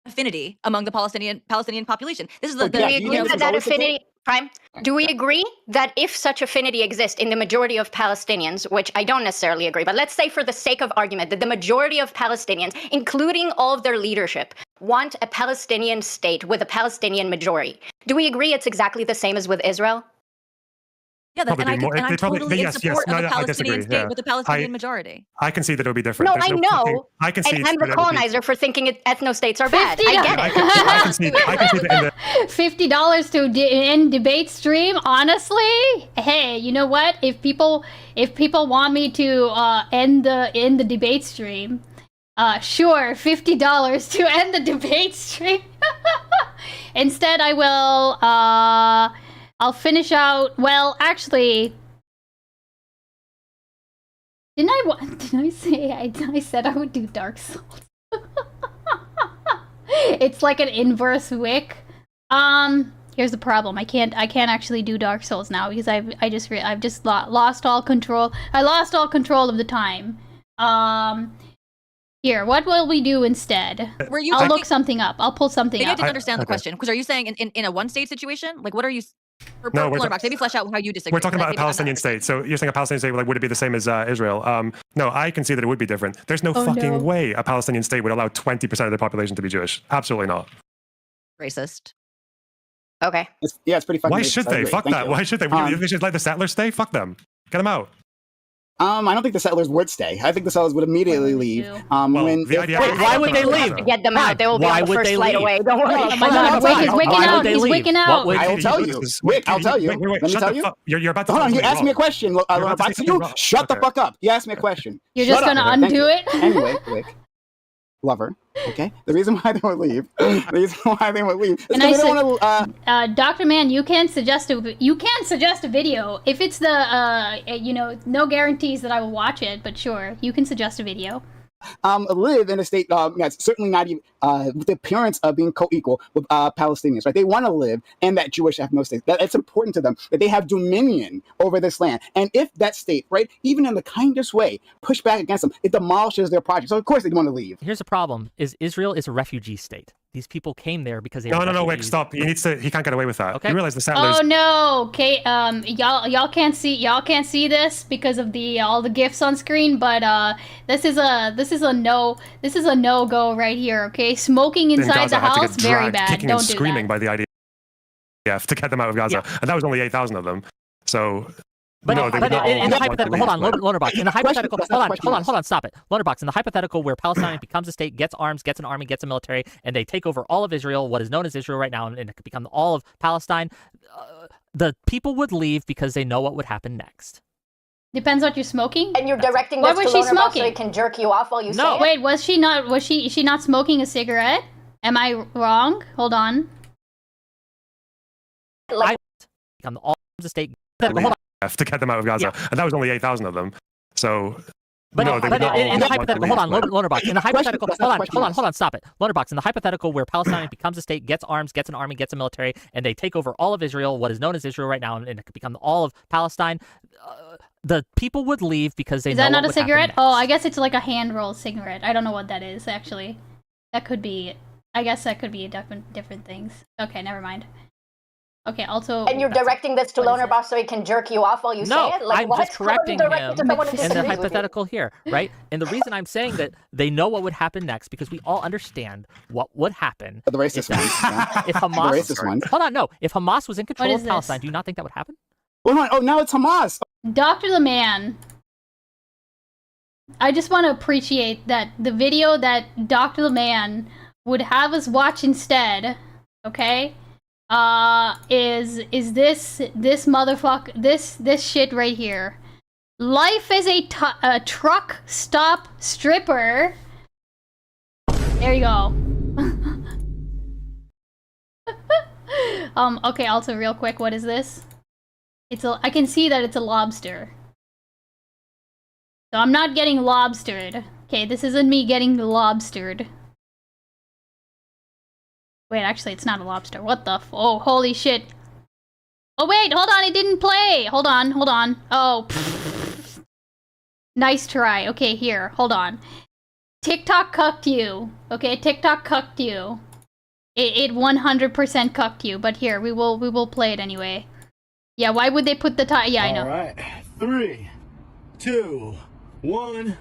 affinity among the Palestinian population. This is the Do we agree that that affinity, Prime? Do we agree that if such affinity exists in the majority of Palestinians, which I don't necessarily agree, but let's say for the sake of argument that the majority of Palestinians, including all of their leadership, want a Palestinian state with a Palestinian majority. Do we agree it's exactly the same as with Israel? Yeah, and I'm totally in support of a Palestinian state with a Palestinian majority. I can see that it'll be different. No, I know. I can see. And I'm the colonizer for thinking ethno-states are bad. I get it. I can see that $50 to end debate stream. Honestly, hey, you know what? If people want me to end the debate stream, sure, $50 to end the debate stream. Instead, I will. I'll finish out. Well, actually, didn't I say I said I would do Dark Souls? It's like an inverse wick. Here's the problem. I can't actually do Dark Souls now because I've just lost all control. I lost all control of the time. Here, what will we do instead? I'll look something up. I'll pull something up. Maybe I didn't understand the question. Because are you saying in a one-state situation? Like, what are you? No, maybe flesh out how you disagree. We're talking about a Palestinian state. So you're saying a Palestinian state, like, would it be the same as Israel? No, I can see that it would be different. There's no fucking way a Palestinian state would allow 20% of the population to be Jewish. Absolutely not. Racist. Okay. It's pretty fucking Why racist. should they? Fuck that. Why should they? They should let the settlers stay? Fuck them. Get them out. I don't think the settlers would stay. I think the settlers would immediately leave. Why would they leave? To get them out, they will be on the first flight away. Don't worry. Oh my god, Wick is wicking out. He's wicking out. I'll tell you. Wick, I'll tell you. Let me tell you. You're about to hold on. You asked me a question. Shut the fuck up. You asked me a question. You're just gonna undo it? Anyway, Wick. Lover. Okay. The reason why they would leave. The reason why they would leave is because they don't want to. Dr. Man, you can suggest a video if it's the no guarantees that I will watch it, but sure, you can suggest a video. Live in a state that's certainly not even with the appearance of being co-equal with Palestinians, right? They want to live in that Jewish ethno state. That it's important to them that they have dominion over this land. And if that state, right, even in the kindest way, push back against them, it demolishes their project. So of course they want to leave. Here's the problem: is Israel is a refugee state. These people came there because they. No, Wick, stop! He can't get away with that. Okay. You realize the settlers. Oh no, okay. Y'all can't see this because of all the gifs on screen, but this is a no go right here. Okay, smoking inside the house, very bad. Kicking Don't and do screaming that. by the IDF to get them out of Gaza, and that was only 8,000 of them. So. But no, in the hypothetical, hold on, Lonerbox. In the hypothetical, hold on, stop it. Lonerbox, in the hypothetical where Palestine becomes a state, gets arms, gets an army, gets a military, and they take over all of Israel, what is known as Israel right now, and it could become all of Palestine, the people would leave because they know what would happen next. Depends what you're smoking. And you're directing what this was to she Lonerbox smoking? so he can jerk you off while you say it? Wait, was she not smoking a cigarette? Am I wrong? Hold on. I become all of the state. Hold on. To get them out of Gaza, and that was only 8,000 of them. So. But in the hypothetical, hold on, Lonerbox. In the hypothetical, hold on, stop it. Lonerbox, in the hypothetical where Palestine becomes a state, gets arms, gets an army, gets a military, and they take over all of Israel, what is known as Israel right now, and it could become all of Palestine, the people would leave because they know what would happen next. Is that not a cigarette? Oh, I guess it's like a hand-rolled cigarette. I don't know what that is, actually. That could be... I guess that could be different things. Okay, never mind. Okay, also... And you're directing this to Lonerbox so he can jerk you off while you say it? Like, I'm just correcting him in the hypothetical here, right? And the reason I'm saying that they know what would happen next because we all understand what would happen. The racist ones. If Hamas... The racist ones. Hold on, no. If Hamas was in control of Palestine, do you not think that would happen? Oh, now it's Hamas. Dr. the Man. I just want to appreciate that the video that Dr. LeMan would have us watch instead, okay? Is this this shit right here. Life as a truck stop stripper. There you go. Okay, also real quick, what is this? I can see that it's a lobster. So I'm not getting lobstered. Okay, this isn't me getting lobstered. Wait, actually, it's not a lobster. What the oh, holy shit. Oh, wait, hold on, it didn't play! Hold on. Oh, pfft. Nice try. Okay, here, hold on. TikTok cucked you. Okay, TikTok cucked you. It 100% cucked you, but here, we will play it anyway. Yeah, why would they put the time? Yeah, I know. Alright, 3, 2, 1.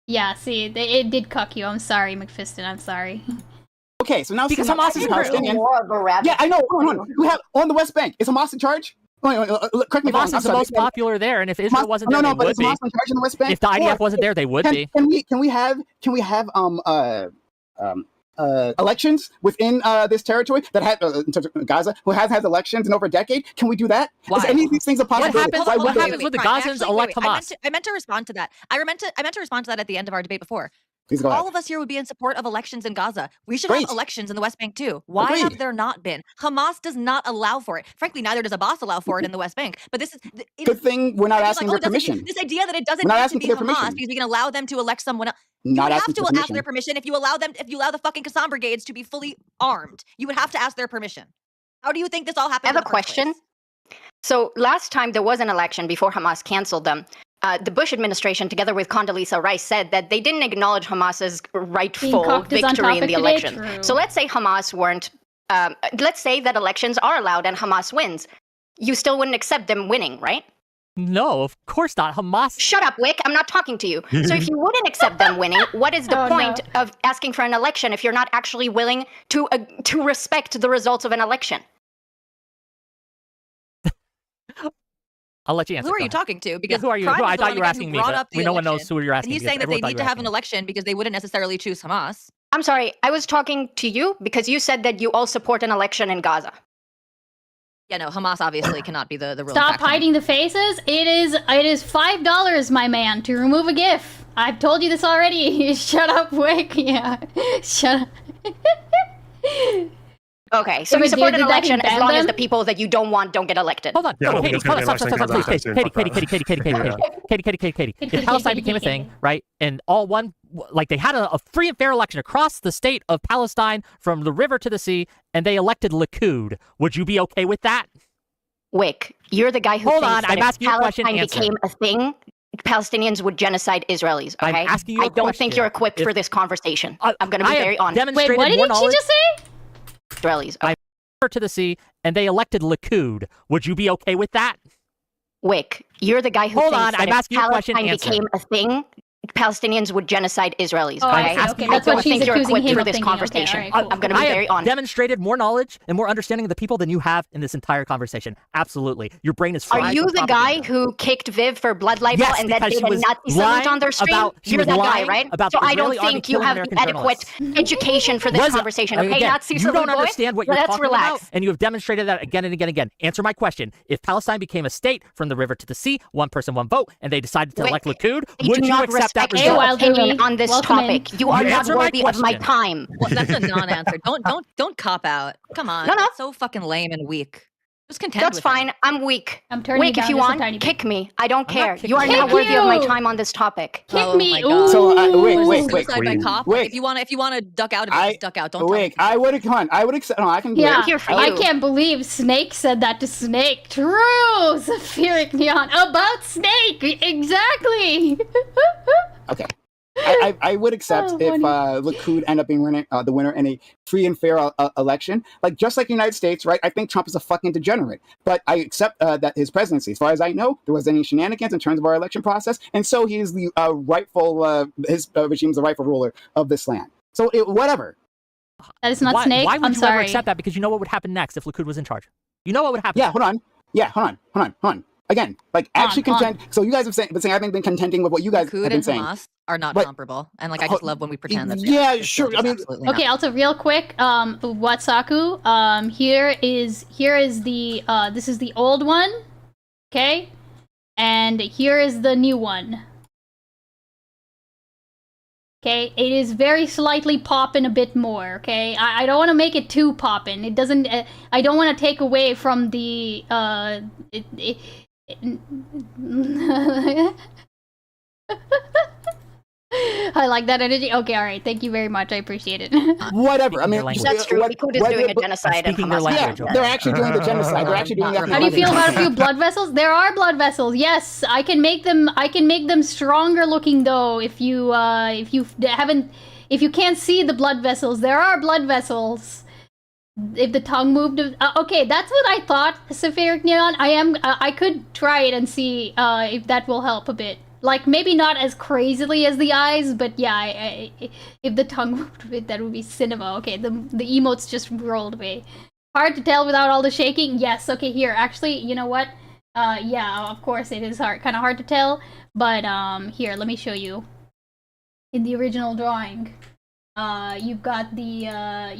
Yeah, see, it did cuck you. I'm sorry, McFiston, I'm sorry. Okay, so now because Hamas is Palestinian. Yeah, I know. Hold on. We have on the West Bank. Is Hamas in charge? Correct me if I'm wrong. Hamas is the most popular there, and if Israel wasn't there, they would be. Hamas in charge in the West Bank? If the IDF wasn't there, they would be. Can we have elections within this territory that had in terms of Gaza, who has had elections in over a decade? Can we do that? Why? Is any of these things a possibility? What happens with the Gazans elect Hamas? I meant to respond to that. I meant to respond to that at the end of our debate before. Please go ahead. All of us here would be in support of elections in Gaza. We should have elections in the West Bank too. Why have there not been? Hamas does not allow for it. Frankly, neither does Abbas allow for it in the West Bank. But this is good thing we're not asking their permission. This idea that it doesn't need to be Hamas because we can allow them to elect someone else. You would have to ask their permission if you allow the fucking Qassam brigades to be fully armed. You would have to ask their permission. How do you think this all happened? I have a question. So last time there was an election before Hamas canceled them. The Bush administration, together with Condoleezza Rice, said that they didn't acknowledge Hamas's rightful victory in the election. So let's say Hamas weren't. Let's say that elections are allowed and Hamas wins. You still wouldn't accept them winning, right? No, of course not. Hamas. Shut up, Wick. I'm not talking to you. So if you wouldn't accept them winning, what is the point of asking for an election if you're not actually willing to respect the results of an election? I'll let you answer. Who are you talking to? Because who are you? I thought you were asking me, but no one knows who you're asking. And he's saying that they need to have an election because they wouldn't necessarily choose Hamas. I'm sorry, I was talking to you because you said that you all support an election in Gaza. Yeah, no, Hamas obviously cannot be the ruling Stop faction. hiding the faces. It is $5, my man, to remove a GIF. I've told you this already. Shut up, Wick. Yeah, shut up. Okay, so you support an election as long as the people that you don't want don't get elected. Hold on. Katie, Katie. If Palestine became a thing, right, and all one, like they had a free and fair election across the state of Palestine from the river to the sea, and they elected Likud, would you be okay with that? Wick, you're the guy who Hold thinks on, that I'm if asking you a question, Palestine answer. became a thing, Palestinians would genocide Israelis, okay? I'm asking you a I don't question. think you're equipped for this conversation. I'm going to be very honest. Wait, what did she just say? Israelis. I to the sea, and they elected Likud. Would you be okay with that? Wick, you're the guy who Hold thinks on, that I'm if asking you a question, Palestine answer. became a thing, Palestinians would genocide Israelis. Oh, okay? okay. That's I what don't she's think you're accusing equipped him for of this thinking. conversation. Okay, all right, cool. I'm going to be very honest. Demonstrated more knowledge and more understanding of the people than you have in this entire conversation. Absolutely. Your brain is fried. Are you the guy who kicked Viv for blood libel Yes, and then because did she a was Nazi salute on their stream? You're that guy, lying right? about So the I don't Israeli army think you killing have American adequate journalists. education for this conversation. Okay, again, Nazi you salute don't boy? understand what you're Let's talking relax. about, and you have demonstrated that again and again and again. Answer my question. If Palestine became a state from the river to the sea, one person, one vote, and they decided to elect Likud, would you accept that result? Opinion on this topic. You are not worthy of my time. Well, that's a non-answer. Don't cop out. Come on. No. That's so fucking lame and weak. Just contend That's with fine. it. I'm weak. I'm turning Wick, you if down you just a want, tiny bit. kick me. I don't care. kicking You are you. not Kick worthy of my you. time on this topic. Kick me. My God. So wait. Suicide by cop. Wait. If you want to duck out of it, just duck out. Don't Wait, I would have come. I would accept. No, I can do Yeah, it. I can't believe Snake said that to Snake. True, Zephyric Neon. About Snake, exactly. Okay. I would accept if Likud end up being the winner in a free and fair election. Like, just like the United States, right? I think Trump is a fucking degenerate. But I accept that his presidency, as far as I know, there wasn't any shenanigans in terms of our election process. And so he is the his regime is the rightful ruler of this land. So whatever. That is not Snake. Why would I'm you ever sorry. accept that? Because you know what would happen next if Likud was in charge. You know what would happen. Yeah, hold on. again, like actually contend. So you guys have been saying I've been contending with what you guys Likud have been and saying. Hamas are not But- comparable, and like I just love when we pretend that. Yeah, sure. I mean, Okay, also real quick, Watsaku, here is the this is the old one, okay, and here is the new one. Okay, it is very slightly poppin' a bit more. Okay, I don't want to make it too poppin'. It doesn't. I don't want to take away from the I like that energy. Okay, all right. Thank you very much. I appreciate it. Whatever. I mean, That's true. Likud is doing a genocide and Hamas. Yeah, they're actually doing the genocide. They're actually doing that. How do you feel about a few blood vessels? There are blood vessels. Yes, I can make them. I can make them stronger looking though. If you can't see the blood vessels, there are blood vessels. If the tongue moved, okay, that's what I thought. Spheric Neon. I could try it and see if that will help a bit. Like, maybe not as crazily as the eyes, but yeah, if the tongue moved a bit, that would be cinema. Okay, the emotes just rolled away. Hard to tell without all the shaking? Yes, okay, here, actually, you know what? Yeah, of course it is kind of hard to tell, but here, let me show you. In the original drawing, you've got there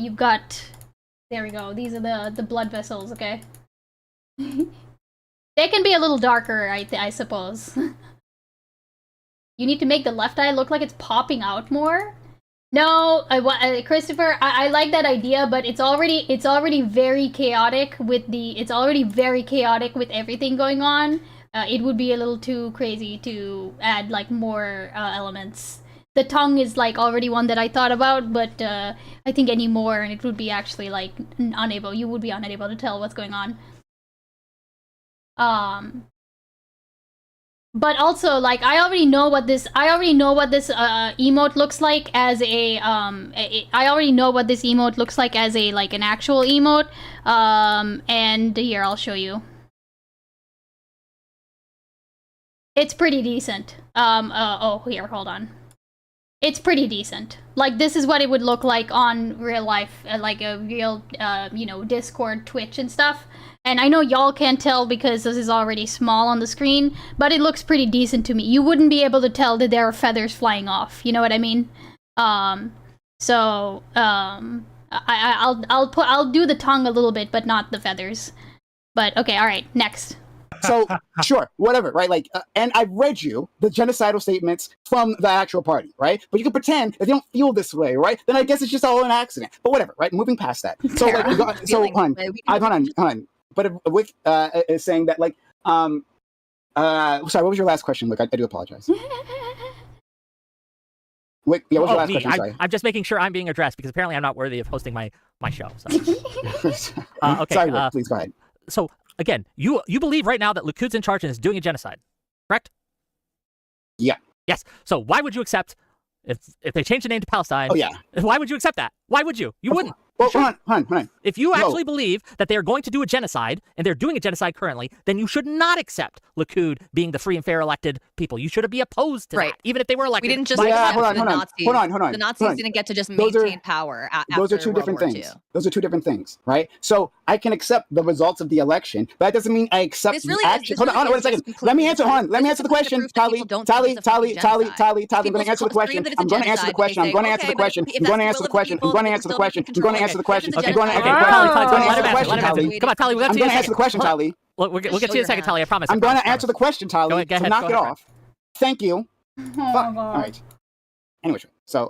we go, these are the blood vessels, okay? They can be a little darker, I suppose. You need to make the left eye look like it's popping out more? No, Christopher, I like that idea, but it's already very chaotic with everything going on. It would be a little too crazy to add like more elements. The tongue is like already one that I thought about, but I think any more and it would be actually like you would be unable to tell what's going on. But also, like, I already know what this emote looks like as a like an actual emote. And here I'll show you. It's pretty decent. Here, hold on. It's pretty decent. Like, this is what it would look like on real life, like a real, Discord, Twitch and stuff. And I know y'all can't tell because this is already small on the screen, but it looks pretty decent to me. You wouldn't be able to tell that there are feathers flying off. You know what I mean? I'll do the tongue a little bit, but not the feathers. But okay, all right, next. So sure, whatever, right? Like, and I've read you the genocidal statements from the actual party, right? But you can pretend that they don't feel this way, right? Then I guess it's just all an accident. But whatever, right? Moving past that. So like, hold on. But Wick is saying that like, sorry, what was your last question, Wick? I do apologize. Wick, yeah, what was your last question? Sorry. I'm just making sure I'm being addressed because apparently I'm not worthy of hosting my show. So. Okay. Sorry, Wick, please go ahead. So again, you believe right now that Likud's in charge and is doing a genocide, correct? Yeah. Yes. So why would you accept if they change the name to Palestine? Oh yeah. Why would you accept that? Why would you? You wouldn't. Well, hold on. If you actually believe that they are going to do a genocide, and they're doing a genocide currently, then you should not accept Likud being the free and fair elected people. You should be opposed to that, even if they were elected. We didn't just hold on. The Nazis didn't get to just maintain power after those are two different things. Those are two different things, right? So I can accept the results of the election, but that doesn't mean I accept the action. Hold on, wait a second. Let me answer. Let me answer the question. Tally. I'm going to answer the question. I'm going to answer the question. I'm going to answer the question. I'm going to answer the question. I'm going to answer the question. I'm going to answer the question. I'm going to answer the question. Come on, Tally. I'm going to answer the question, Tally. Look, we'll get to you in a second, Tally. I promise. I'm going to answer the question, Tally. Go ahead, knock it off. Thank you. All right. Anyway, so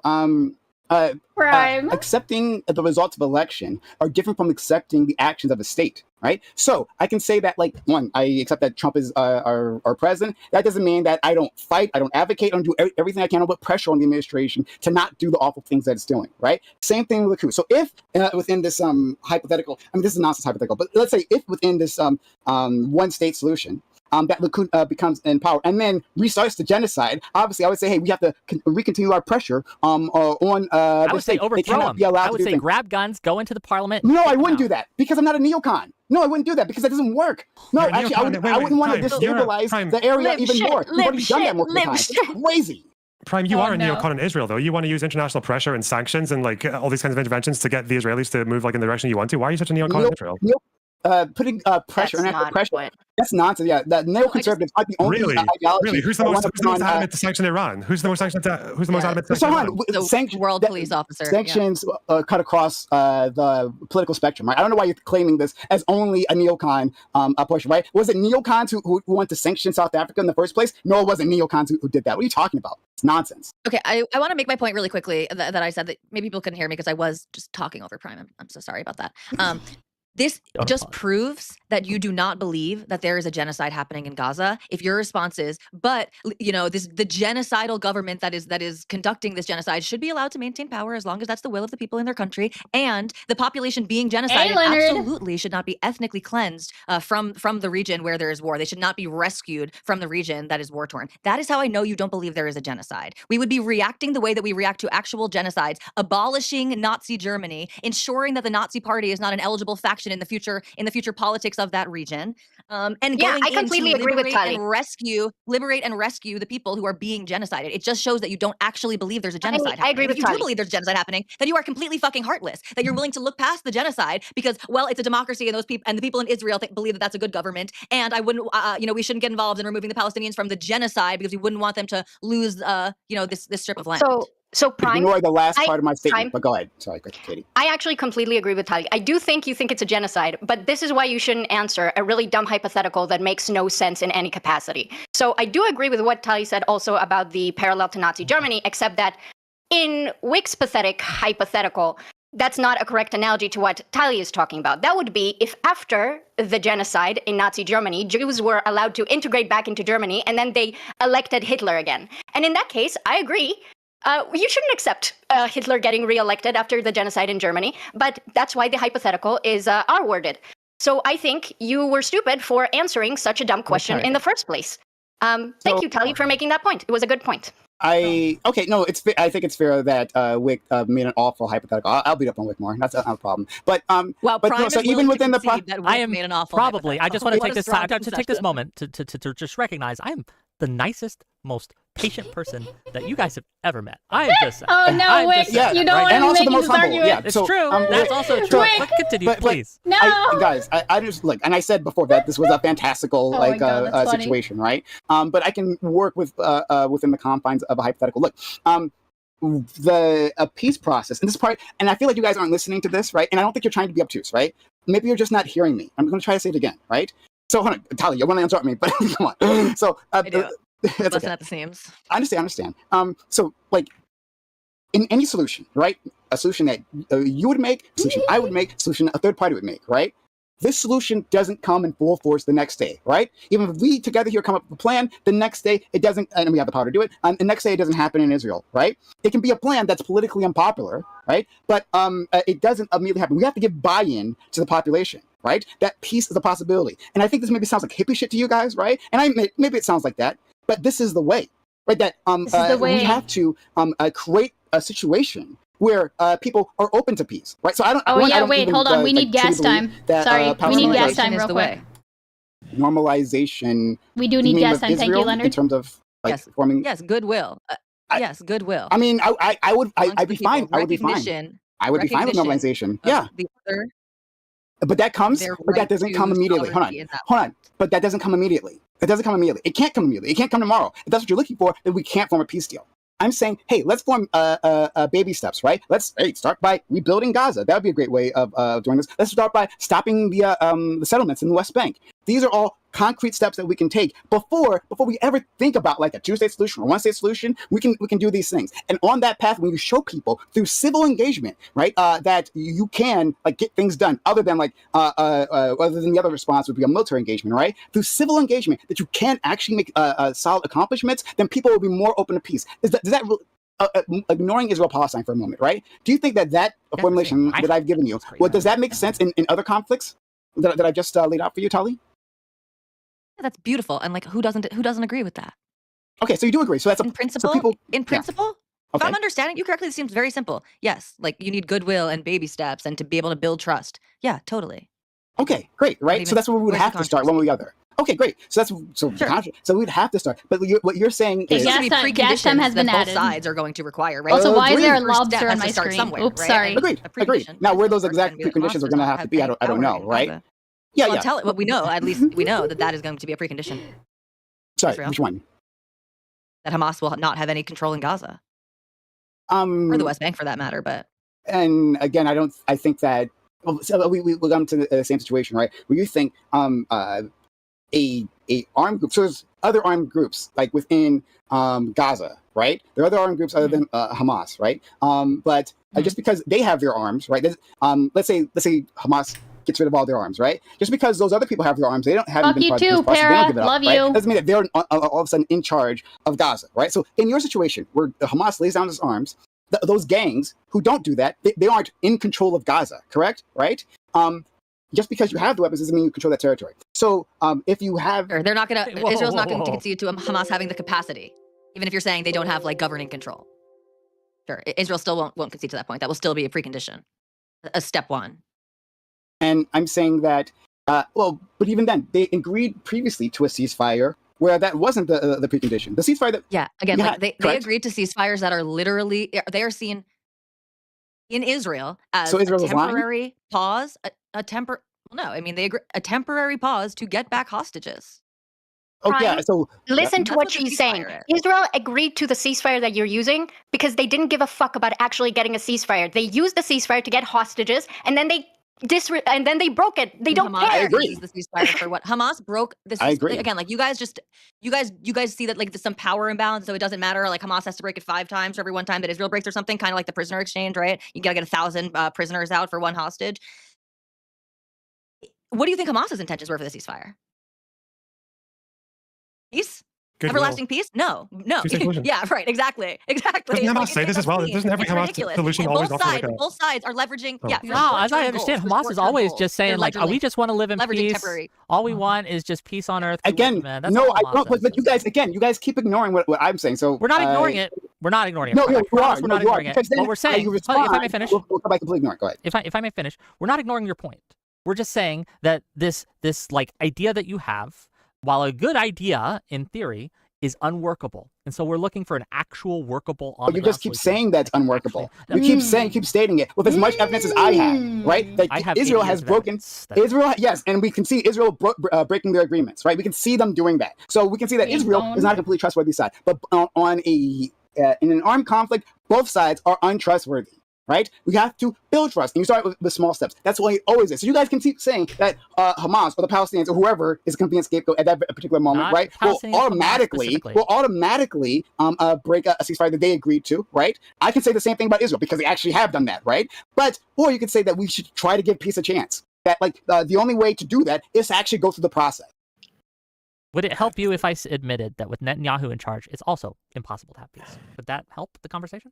accepting the results of election are different from accepting the actions of a state, right? So I can say that, like, one, I accept that Trump is our president. That doesn't mean that I don't fight, I don't advocate, I don't do everything I can to put pressure on the administration to not do the awful things that it's doing, right? Same thing with the coup. So if within this hypothetical, I mean, this is nonsense hypothetical, but let's say if within this one state solution, that Likud becomes in power and then restarts the genocide, obviously I would say, hey, we have to recontinue our pressure on I would say overthrow them. I would say things. Grab guns, go into the parliament. No, I wouldn't do that because I'm not a neocon. No, I wouldn't do that because that doesn't work. No, actually, I wouldn't want to destabilize the area even more. We've already done that multiple times. It's crazy. Prime, you are a neocon in Israel, though. You want to use international pressure and sanctions and like all these kinds of interventions to get the Israelis to move like in the direction you want to. Why are you such a neocon in Israel? putting pressure That's and not pressure. what- That's nonsense. Yeah, that neoconservatives are the only Really? ideology. Really? Who's the most adamant to sanction Iran? Who's the most adamant to sanction Iran? The world police officer. Sanctions cut across the political spectrum, right? I don't know why you're claiming this as only a neocon portion, right? Was it neocons who wanted to sanction South Africa in the first place? No, it wasn't neocons who did that. What are you talking about? It's nonsense. Okay, I want to make my point really quickly that I said that maybe people couldn't hear me because I was just talking over Prime. I'm so sorry about that. This just proves that you do not believe that there is a genocide happening in Gaza. If your response is, but the genocidal government that is conducting this genocide should be allowed to maintain power as long as that's the will of the people in their country, and the population being genocided absolutely should not be ethnically cleansed from the region where there is war. They should not be rescued from the region that is war torn. That is how I know you don't believe there is a genocide. We would be reacting the way that we react to actual genocides, abolishing Nazi Germany, ensuring that the Nazi Party is not an eligible faction in the future politics of that region, and going I completely in to agree with liberate Tali. and rescue the people who are being genocided. It just shows that you don't actually believe there's a genocide I agree happening. with If you Tali. do believe there's a genocide happening, then you are completely fucking heartless. That you're willing to look past the genocide because, well, it's a democracy and those people and the people in Israel believe that that's a good government, and I wouldn't, we shouldn't get involved in removing the Palestinians from the genocide because we wouldn't want them to lose, this strip of land. So Prime. Ignore the last part of my statement, but go ahead. Sorry, Katie. I actually completely agree with Tali. I do think you think it's a genocide, but this is why you shouldn't answer a really dumb hypothetical that makes no sense in any capacity. So I do agree with what Tali said also about the parallel to Nazi Germany, except that in Wick's pathetic hypothetical, that's not a correct analogy to what Tali is talking about. That would be if after the genocide in Nazi Germany, Jews were allowed to integrate back into Germany, and then they elected Hitler again. And in that case, I agree. You shouldn't accept Hitler getting reelected after the genocide in Germany, but that's why the hypothetical is R-worded. So I think you were stupid for answering such a dumb question in the first place. Thank you, Tali, for making that point. It was a good point. I think it's fair that Wick made an awful hypothetical. I'll beat up on Wick more. That's not a problem. But so even within the I am made an awful probably. I just want to take this time to take this moment to just recognize I'm the nicest, most patient person that you guys have ever met. I am just saying. Oh no, Wick! You don't want to make this argument. Yeah, it's true. That's also true. But continue, please. No. Guys, I just look, and I said before that this was a fantastical situation, right? But I can work with within the confines of a hypothetical. Look, the peace process, and this part, and I feel like you guys aren't listening to this, right? And I don't think you're trying to be obtuse, right? Maybe you're just not hearing me. I'm going to try to say it again, right? So, hold on, Tali, you want to interrupt me, but come on. So, Listen at the seams. I understand. So, like, in any solution, right? A solution that you would make, a solution I would make, a solution a third party would make, right? This solution doesn't come in full force the next day, right? Even if we together here come up with a plan, the next day it doesn't, and we have the power to do it, and the next day it doesn't happen in Israel, right? It can be a plan that's politically unpopular, right? But it doesn't immediately happen. We have to give buy-in to the population, right? That peace is a possibility. And I think this maybe sounds like hippie shit to you guys, right? And maybe it sounds like that, but this is the way, right? That we have to create a situation where people are open to peace, right? So I don't. Wait, hold on. We need gas time. Sorry, we need gas time real quick. Normalization. We do need gas time. Thank you, Leonard. In terms of forming. Yes, goodwill. Yes, goodwill. I mean, I'd be fine. I would be fine. I would be fine with normalization. Yeah. But that doesn't come immediately. Hold on. But that doesn't come immediately. It doesn't come immediately. It can't come immediately. It can't come tomorrow. If that's what you're looking for, then we can't form a peace deal. I'm saying, hey, let's form baby steps, right? Let's start by rebuilding Gaza. That would be a great way of doing this. Let's start by stopping the settlements in the West Bank. These are all concrete steps that we can take before we ever think about like a two-state solution or one-state solution. We can do these things. And on that path, when you show people through civil engagement, right, that you can like get things done, other than the other response would be a military engagement, right? Through civil engagement, that you can actually make solid accomplishments, then people will be more open to pease. Does that ignoring Israel-Palestine for a moment, right? Do you think that formulation that I've given you, does that make sense in other conflicts that I just laid out for you, Tali? That's beautiful, and like who doesn't agree with that? Okay, so you do agree. So that's in principle. If I'm understanding you correctly, it seems very simple. Yes, like you need goodwill and baby steps, and to be able to build trust. Yeah, totally. Okay, great, right? So that's where we would have to start one way or the other. Okay, great. So so we'd have to start. But what you're saying is gas time has been added. Both sides are going to require, right? Also, why is there a lobster on my screen? Oops, sorry. Agreed. Now, where those exact preconditions are going to have to be, I don't know, right? Yeah, well, yeah. Well, we know, at least we know that is going to be a precondition. Sorry, Israel. which one? That Hamas will not have any control in Gaza. Or the West Bank for that matter, but. And again, I think that, well, so we'll come to the same situation, right? Where you think a armed group, so there's other armed groups like within Gaza, right? There are other armed groups other than Hamas, right? But just because they have their arms, right? Let's say Hamas gets rid of all their arms, right? Just because those other people have their arms, they don't have Fuck been you part too, of this process. They Para. don't give it up, Love right? you. Doesn't mean that they're all of a sudden in charge of Gaza, right? So in your situation where Hamas lays down his arms, those gangs who don't do that, they aren't in control of Gaza, correct? Right? Just because you have the weapons doesn't mean you control that territory. So if you have, they're not going to. Israel's not going to concede to Hamas having the capacity, even if you're saying they don't have like governing control. Sure, Israel still won't concede to that point. That will still be a precondition, a step one. And I'm saying that, but even then, they agreed previously to a ceasefire where that wasn't the precondition. The ceasefire that again, like they agreed to ceasefires that are literally they are seen in Israel as a temporary pause, no, I mean they agree a temporary pause to get back hostages. Oh yeah, so listen to what she's saying. Israel agreed to the ceasefire that you're using because they didn't give a fuck about actually getting a ceasefire. They used the ceasefire to get hostages, and then they broke it. They don't care. I agree. Use the ceasefire for what Hamas broke. This I agree. Again, like you guys see that like there's some power imbalance, so it doesn't matter. Like Hamas has to break it 5 times for every one time that Israel breaks or something. Kind of like the prisoner exchange, right? You gotta get 1,000 prisoners out for one hostage. What do you think Hamas's intentions were for the ceasefire? Peace? Everlasting peace? No. Yeah, right. Exactly. Doesn't Hamas say this as well? Doesn't every Hamas solution always offer like a... Both sides are leveraging. Yeah. No, as I understand, Hamas is always just saying like, we just want to live in peace. All we want is just peace on earth. Again, no, I don't. But you guys keep ignoring what I'm saying. So we're not ignoring it. We're not ignoring it. No, you are. We're not ignoring it. What we're saying, if I may finish, we'll come back completely ignore it. Go ahead. If I may finish, we're not ignoring your point. We're just saying that this like idea that you have, while a good idea in theory, is unworkable. And so we're looking for an actual workable on. But you just keep saying that's unworkable. You keep stating it with as much evidence as I have, right? That Israel has broken Israel, yes, and we can see Israel breaking their agreements, right? We can see them doing that. So we can see that Israel is not a completely trustworthy side. But in an armed conflict, both sides are untrustworthy. Right? We have to build trust. And you start with the small steps. That's what it always is. So you guys can keep saying that Hamas or the Palestinians or whoever is a convenient scapegoat at that particular moment, right? Will automatically break a ceasefire that they agreed to, right? I can say the same thing about Israel because they actually have done that, right? Or you could say that we should try to give peace a chance. That the only way to do that is to actually go through the process. Would it help you if I admitted that with Netanyahu in charge, it's also impossible to have peace? Would that help the conversation?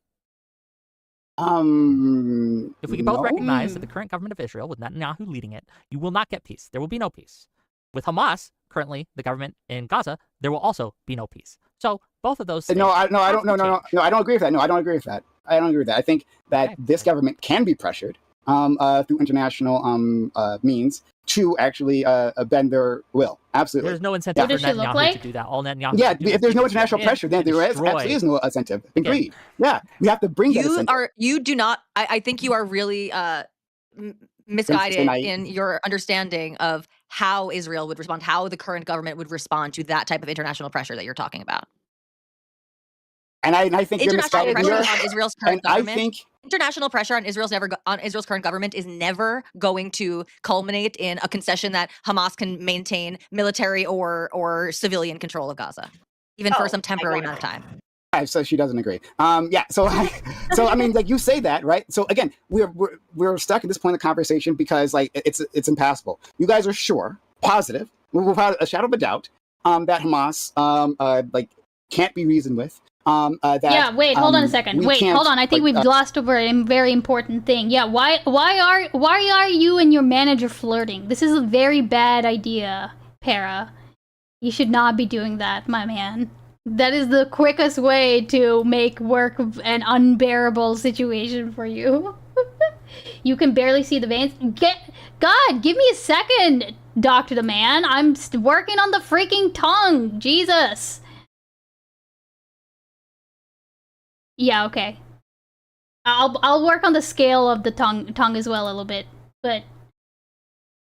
If we can both recognize that the current government of Israel, with Netanyahu leading it, you will not get peace. There will be no peace. With Hamas, currently the government in Gaza, there will also be no peace. So both of those. I don't agree with that. I don't agree with that. I think that this government can be pressured through international means to actually bend their will. Absolutely. There's no incentive for Netanyahu to do that. All Netanyahu. Yeah, if there's no international pressure, then there absolutely is no incentive. Agreed. Yeah, we have to bring that incentive. You do not. I think you are really misguided in your understanding of how Israel would respond, how the current government would respond to that type of international pressure that you're talking about. And I think international pressure on Israel's current government. International pressure on Israel's current government is never going to culminate in a concession that Hamas can maintain military or civilian control of Gaza, even for some temporary amount of time. Right, so she doesn't agree. So I mean, like you say that, right? So again, we're stuck at this point of the conversation because like it's impassable. You guys are sure, positive, without a shadow of a doubt, that Hamas can't be reasoned with. Hold on a second. Hold on. I think we've glossed over a very important thing. Yeah, why are you and your manager flirting? This is a very bad idea, Para. You should not be doing that, my man. That is the quickest way to make work an unbearable situation for you. You can barely see the veins. God, give me a second, Dr. the Man. I'm working on the freaking tongue. Jesus. Yeah, okay. I'll work on the scale of the tongue as well a little bit, but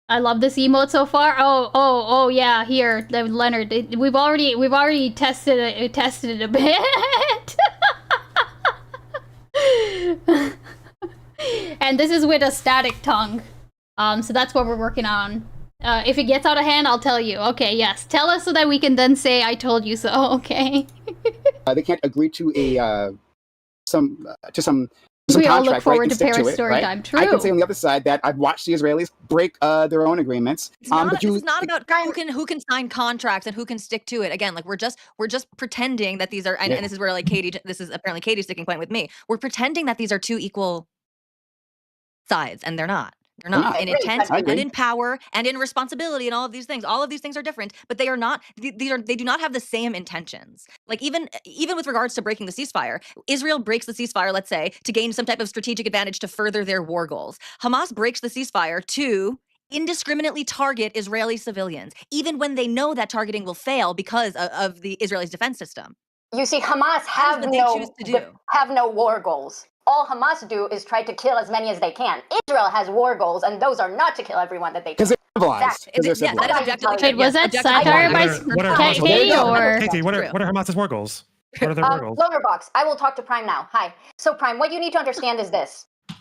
I love this emote so far. Oh yeah, here, Leonard. We've already tested it a bit. And this is with a static tongue. So that's what we're working on. If it gets out of hand, I'll tell you. Okay, yes. Tell us so that we can then say I told you so, okay? They can't agree to some we all contract, look forward right, to Paris to it, story right? time. True. I can say on the other side that I've watched the Israelis break their own agreements. This is not about who can sign contracts and who can stick to it. Again, like we're just pretending that these are, and this is where like this is apparently Katie's sticking point with me. We're pretending that these are two equal sides, and they're not. They're not in intent and in power and in responsibility and all of these things. All of these things are different, but they are not. They do not have the same intentions. Like even with regards to breaking the ceasefire, Israel breaks the ceasefire, let's say, to gain some type of strategic advantage to further their war goals. Hamas breaks the ceasefire to indiscriminately target Israeli civilians, even when they know that targeting will fail because of the Israelis' defense system. You see, Hamas have no war goals. All Hamas do is try to kill as many as they can. Israel has war goals, and those are not to kill everyone that they kill. Because they're civilized. Yeah, that is objectively true. Was that satire by Katie or? Katie, what are Hamas's war goals? What are their war goals? Loner Box, I will talk to Prime now. Hi. So Prime, what you need to understand is this. It's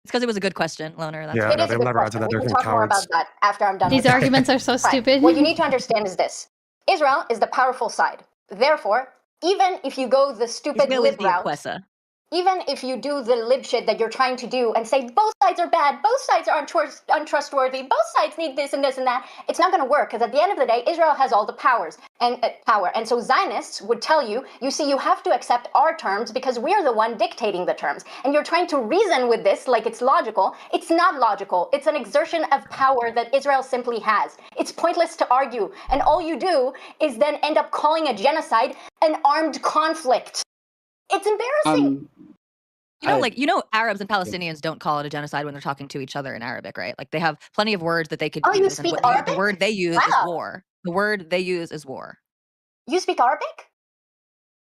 because it was a good question, Loner. That's yeah, no, they'll never answer that. We They're can talk more about that after I'm done. These arguments are so stupid. What you need to understand is this. Israel is the powerful side. Therefore, even if you go the stupid lib route, even if you do the lib shit that you're trying to do and say both sides are bad, both sides are untrustworthy, both sides need this and this and that, it's not going to work because at the end of the day, Israel has all the power. And so Zionists would tell you, you see, you have to accept our terms because we're the one dictating the terms. And you're trying to reason with this like it's logical. It's not logical. It's an exertion of power that Israel simply has. It's pointless to argue. And all you do is then end up calling a genocide an armed conflict. It's embarrassing. Arabs and Palestinians don't call it a genocide when they're talking to each other in Arabic, right? Like they have plenty of words that they could use. You speak Arabic? The word they use is war. The word they use is war. You speak Arabic?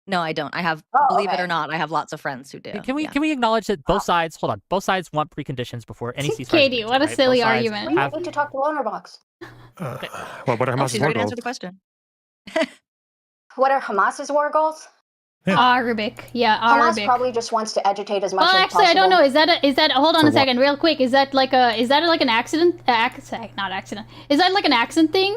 No, I don't. I have, believe it or not, I have lots of friends who do. Can we acknowledge that both sides? Hold on, both sides want preconditions before any ceasefire. Katie, what a silly argument. We need to talk to Loner Box. Well, what are Hamas's war goals? Answer the question. What are Hamas's war goals? Yeah. Arabic. Hamas probably just wants to agitate as much as possible. I don't know. Is that hold on a second, real quick. Is that like an accident? Not accident. Is that like an accent thing?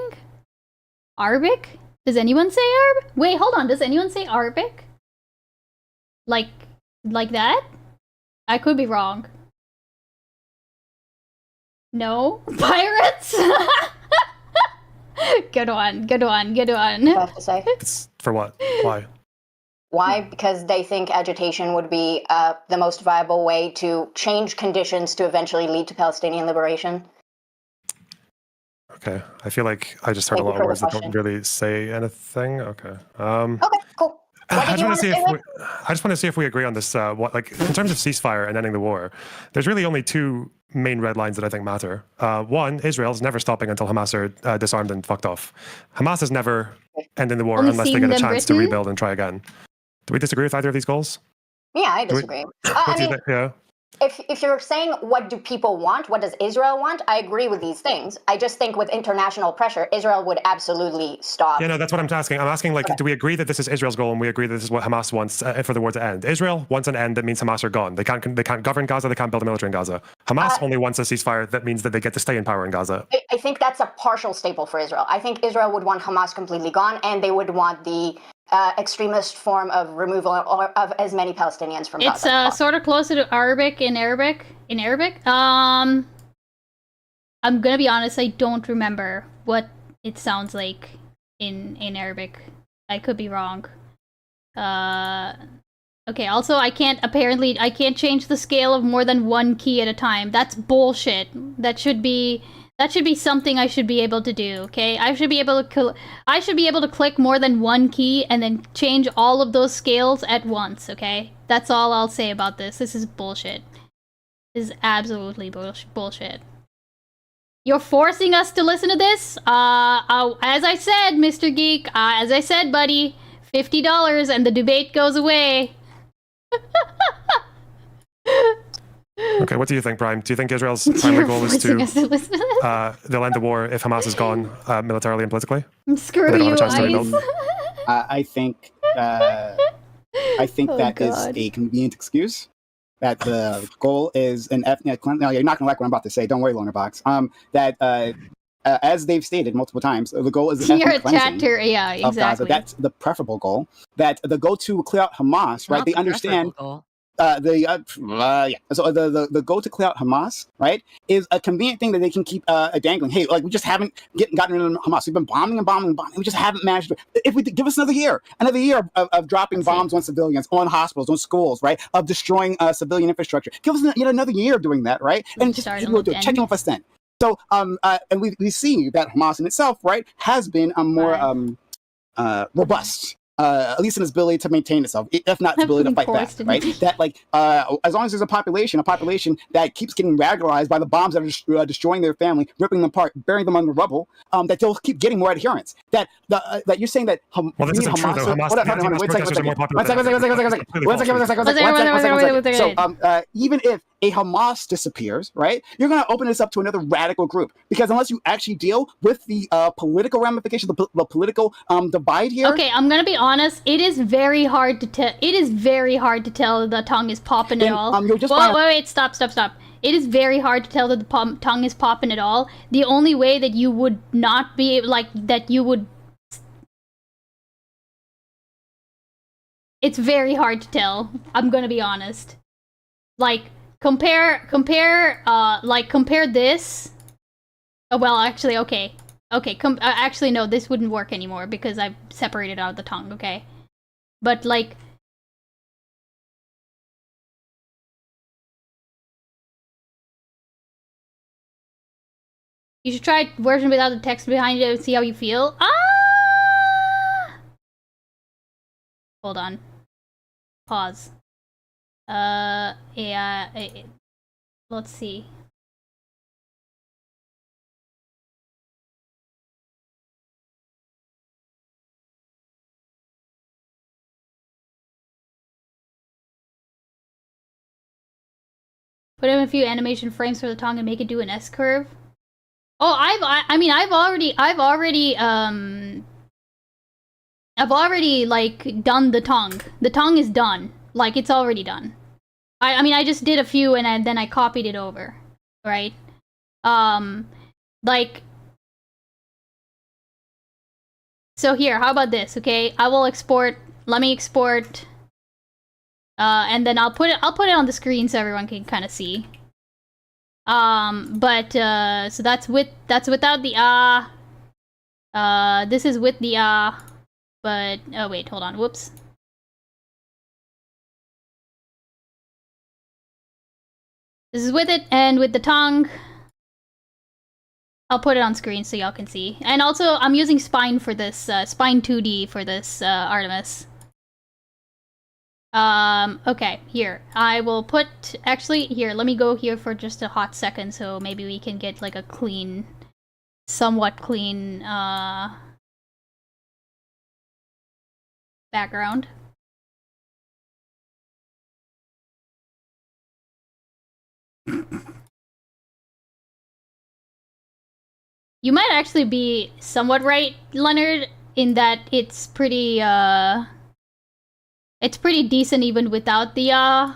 Arabic? Does anyone say Arabic? Wait, hold on. Does anyone say Arabic? Like that? I could be wrong. No? Pirates? Good one. I have to say. For what? Why? Why? Because they think agitation would be the most viable way to change conditions to eventually lead to Palestinian liberation. Okay, I feel like I just heard a lot of words that don't really say anything. Okay. Okay, cool. I just want to see if we agree on this. In terms of ceasefire and ending the war, there's really only two main red lines that I think matter. One, Israel's never stopping until Hamas are disarmed and fucked off. Hamas is never ending the war unless they get a chance to rebuild and try again. Do we disagree with either of these goals? Yeah, I disagree. If you're saying what do people want, what does Israel want, I agree with these things. I just think with international pressure, Israel would absolutely stop. Yeah, no, that's what I'm asking. I'm asking, do we agree that this is Israel's goal and we agree that this is what Hamas wants for the war to end? Israel wants an end that means Hamas are gone. They can't govern Gaza, they can't build a military in Gaza. Hamas only wants a ceasefire that means that they get to stay in power in Gaza. I think that's a partial staple for Israel. I think Israel would want Hamas completely gone, and they would want the extremist form of removal of as many Palestinians from Gaza. It's sort of closer to Arabic in Arabic. I'm gonna be honest, I don't remember what it sounds like in Arabic. I could be wrong. Okay, also I can't change the scale of more than one key at a time. That's bullshit. That should be something I should be able to do, okay? I should be able to click more than one key and then change all of those scales at once, okay? That's all I'll say about this. This is bullshit. This is absolutely bullshit. You're forcing us to listen to this? As I said, Mr. Geek, as I said, buddy, $50 and the debate goes away. Okay, what do you think, Prime? Do you think Israel's primary goal is to they'll end the war if Hamas is gone militarily and politically? Screw you, Ice. I think that is a convenient excuse. That the goal is an ethnic. No, you're not going to like what I'm about to say. Don't worry, Loner Box. As they've stated multiple times, the goal is an ethnic cleansing yeah, exactly. of Gaza. That's the preferable goal. That the goal to clear out Hamas, right? They understand. So the goal to clear out Hamas, right, is a convenient thing that they can keep dangling. Hey, like we just haven't gotten rid of Hamas. We've been bombing and bombing and bombing. We just haven't managed to. If we give us another year of dropping bombs on civilians, on hospitals, on schools, right, of destroying civilian infrastructure. Give us yet another year of doing that, right? And just check in with us then. So and we see that Hamas in itself, right, has been a more robust. At least in its ability to maintain itself, if not its ability to fight back, right? That as long as there's a population that keeps getting radicalized by the bombs that are destroying their family, ripping them apart, burying them under rubble, that they'll keep getting more adherents. That you're saying that this isn't true, though. So even if a Hamas disappears, right, you're going to open this up to another radical group, because unless you actually deal with the political ramifications, the political divide here. Okay, I'm gonna be honest. It is very hard to tell. It is very hard to tell that the tongue is popping at all. Wait, stop. It is very hard to tell that the tongue is popping at all. The only way that you would not be it's very hard to tell. I'm gonna be honest. Like compare this. Oh, well, actually, okay. Okay, actually, no, this wouldn't work anymore because I've separated out the tongue, okay? But, like... You should try version without the text behind it and see how you feel. Ah! Hold on. Pause. Let's see. Put in a few animation frames for the tongue and make it do an S curve. Oh, I've already like done the tongue. The tongue is done. Like it's already done. I just did a few and then I copied it over, right? Like. So here, how about this? Okay, I will export. Let me export. And then I'll put it on the screen so everyone can kind of see. So that's without the this is with the but oh wait, hold on, whoops. This is with it and with the tongue. I'll put it on screen so y'all can see. And also, I'm using Spine for this, Spine 2D for this Artemis. Okay, here. I will put... Actually, here, let me go here for just a hot second so maybe we can get, like, a clean... Somewhat clean, background. You might actually be somewhat right, Leonard, in that it's pretty decent even without the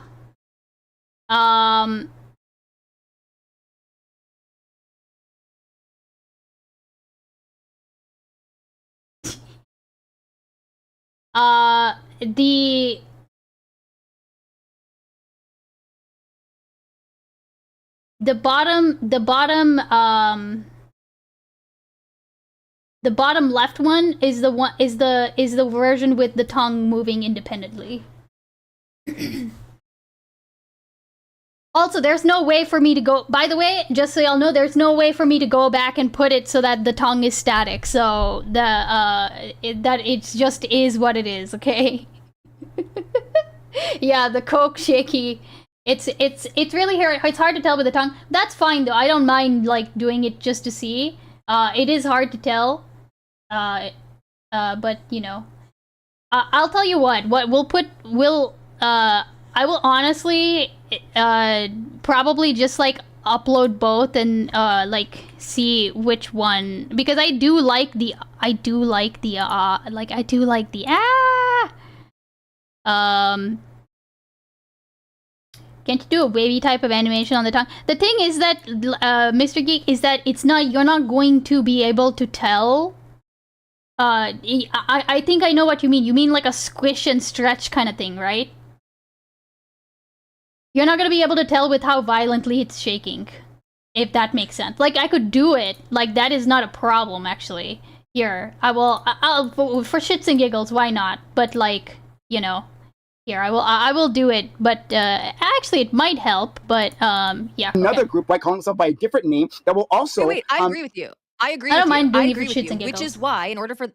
the bottom left one is the version with the tongue moving independently. Also, there's no way for me to go... By the way, just so y'all know, there's no way for me to go back and put it so that the tongue is static. So, it just is what it is, okay? Yeah, the Coke shaky. It's really hard. It's hard to tell with the tongue. That's fine, though. I don't mind, like, doing it just to see. It is hard to tell. But, you know. I'll tell you what. I will honestly... probably just like upload both and like see which one, because I do like the can't you do a wavy type of animation on the tongue? The thing is that, Mr. Geek, is that you're not going to be able to tell. I think I know what you mean. You mean like a squish and stretch kind of thing, right? You're not gonna be able to tell with how violently it's shaking, if that makes sense. Like, I could do it. Like, that is not a problem, actually. Here, I'll for shits and giggles, why not? But like, you know. Here, I will do it, but actually it might help, but yeah. Another group might call themselves by a different name that will also... Wait, I agree with you. I don't mind doing it for shits and giggles. Which is why, in order for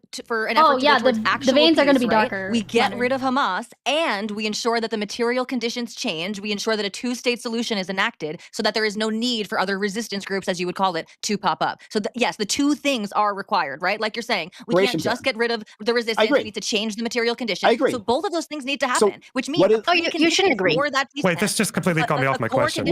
an effort to go towards actual the veins are going to peace, be right, darker. we get rid of Hamas, and we ensure that the material conditions change. We ensure that a two-state solution is enacted so that there is no need for other resistance groups, as you would call it, to pop up. So yes, the two things are required, right? Like you're saying, we can't just get rid of the resistance. We need to change the material conditions. I agree. So both of those things need to happen, which means you shouldn't agree. Wait, this just completely got me off my question.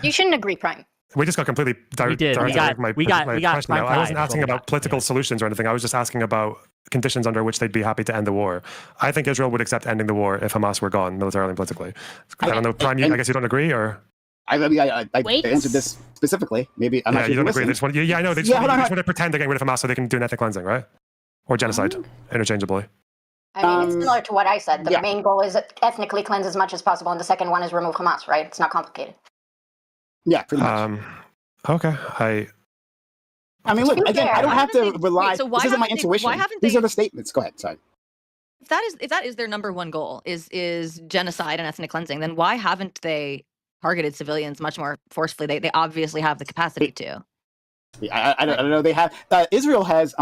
You shouldn't agree, Prime. We just got completely directed away from my question. I wasn't asking about political solutions or anything. I was just asking about conditions under which they'd be happy to end the war. I think Israel would accept ending the war if Hamas were gone, militarily and politically. I don't know, Prime, I guess you don't agree, or? I answered this specifically. Maybe I'm not sure you don't agree. They just want, I know. They just want to pretend they're getting rid of Hamas so they can do an ethnic cleansing, right? Or genocide, interchangeably. I mean, it's similar to what I said. The main goal is ethnically cleanse as much as possible, and the second one is remove Hamas, right? It's not complicated. Yeah, pretty much. Okay. I mean, look, again, I don't have to rely. This isn't my intuition. These are the statements. Go ahead. Sorry. If that is their number one goal, is genocide and ethnic cleansing, then why haven't they targeted civilians much more forcefully? They obviously have the capacity to. I don't know. They have. Israel has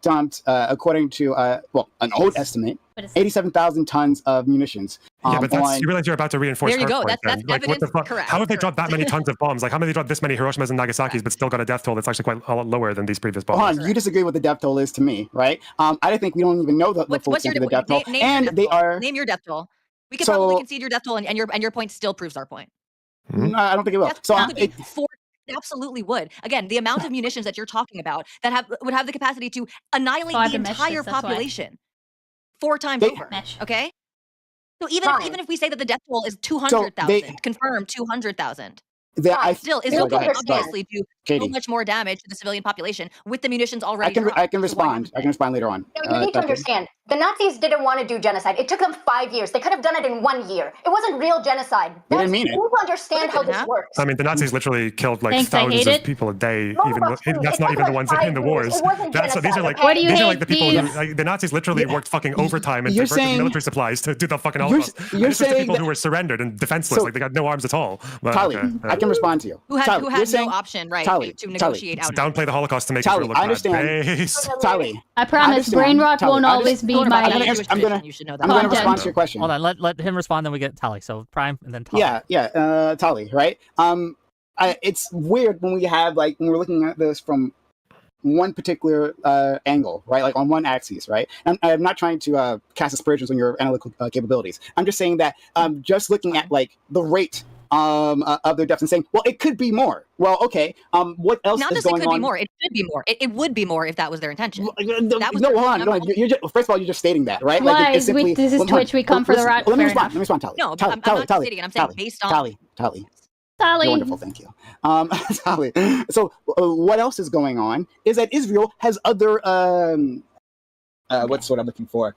dumped, according to an old estimate, 87,000 tons of munitions. Yeah, but you realize you're about to reinforce. There you go. Point, that's like, evidence. Correct. How have they dropped that many tons of bombs? Like, how many dropped this many Hiroshimas and Nagasaki's, but still got a death toll that's actually quite a lot lower than these previous bombs? Hold on, you disagree with the death toll is to me, right? I think we don't even know the full extent of the death toll. Name your death toll. We can probably concede your death toll, and your point still proves our point. No, I don't think it will. It absolutely would. Again, the amount of munitions that you're talking about that would have the capacity to annihilate the entire population 4 times over. Okay, so even if we say that the death toll is 200,000, confirmed 200,000. Still, Israel can obviously do so much more damage to the civilian population with the munitions already. I can respond. I can respond later on. No, you need to understand. The Nazis didn't want to do genocide. It took them 5 years. They could have done it in 1 year. It wasn't real genocide. They didn't mean it. You need to understand how this works. I mean, the Nazis literally killed like thousands of people a day. That's not even the ones in the wars. These are like the people who the Nazis literally worked fucking overtime and diverted military supplies to do the fucking Holocaust. You're saying people who were surrendered and defenseless, like they got no arms at all. Tali, I can respond to you. Who had no option, right, to negotiate out. Downplay the Holocaust to make Israel look bad. I understand. Tali, I promise, brain rot won't always be my. I'm gonna respond to your question. Hold on, let him respond, then we get Tali. So Prime and then Tali. Yeah, Tali, right? It's weird when when we're looking at this from one particular angle, right? Like on one axis, right? And I'm not trying to cast aspersions on your analytical capabilities. I'm just saying that just looking at like the rate of their deaths and saying, well, it could be more. Well, okay. What else Not is just going it could on? be more. It should be more. It would be more if that was their intention. No, hold on. First of all, you're just stating that, right? Lies. This is Twitch. We come for the rot. Let me respond, Tali. No, I'm not stating it. I'm saying based on Tali. Tali. You're wonderful, thank you. Tali. So what else is going on is that Israel has other what's what I'm looking for?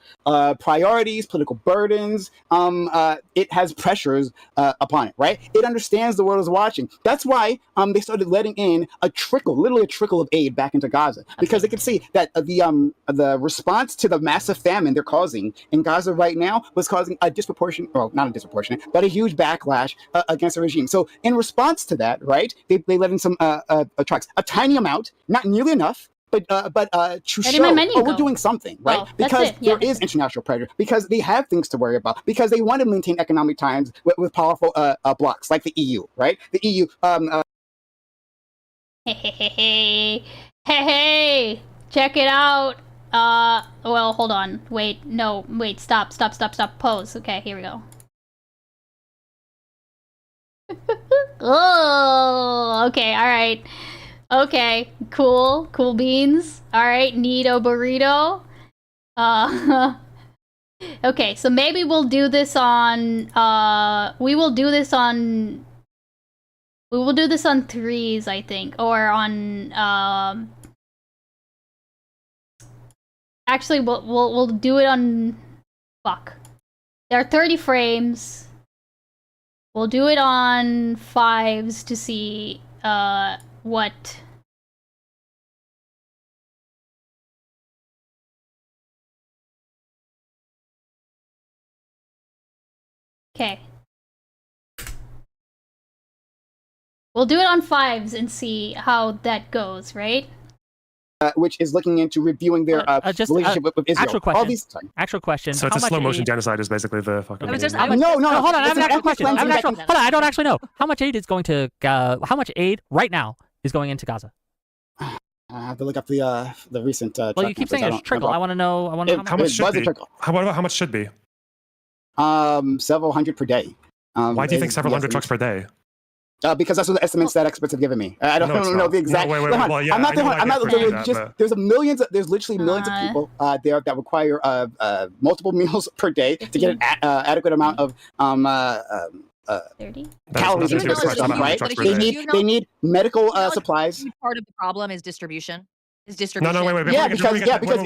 Priorities, political burdens. It has pressures upon it, right? It understands the world is watching. That's why they started letting in literally a trickle of aid back into Gaza, because they could see that the response to the massive famine they're causing in Gaza right now was causing a disproportionate, well, not a disproportionate, but a huge backlash against the regime. So in response to that, right, they let in some trucks, a tiny amount, not nearly enough. But to show, we're doing something, right? Well, because there is international pressure, because they have things to worry about, because they want to maintain economic ties with powerful blocs like the EU, right? The EU. Hey, check it out. Well, hold on. Wait, stop. Pose. Okay, here we go. Oh, okay, all right. Okay, cool beans. All right, need a burrito. Okay, so maybe we'll do this on. We will do this on threes, I think, or on. Actually, we'll do it on. Fuck. There are 30 frames. We'll do it on fives to see what. Okay. We'll do it on fives and see how that goes, right? Which is looking into reviewing their relationship with Israel. Actual question. All these, actual question. So it's a slow motion genocide is basically the fucking. No, No, hold on. I have an actual question. Hold on. I don't actually know how much aid is going to. How much aid right now is going into Gaza? I have to look up the recent. Well, you keep saying it's trickle. I want to know. How much should be? How much should be? Several hundred per day. Why do you think several hundred trucks per day? Because that's what the estimates that experts have given me. I don't know the exact. No, wait, well, yeah, I'm not. There's there's literally millions of people there that require multiple meals per day to get an adequate amount of 30 calories into their system. Right? They need medical supplies. Part of the problem is distribution. No, wait. Yeah, because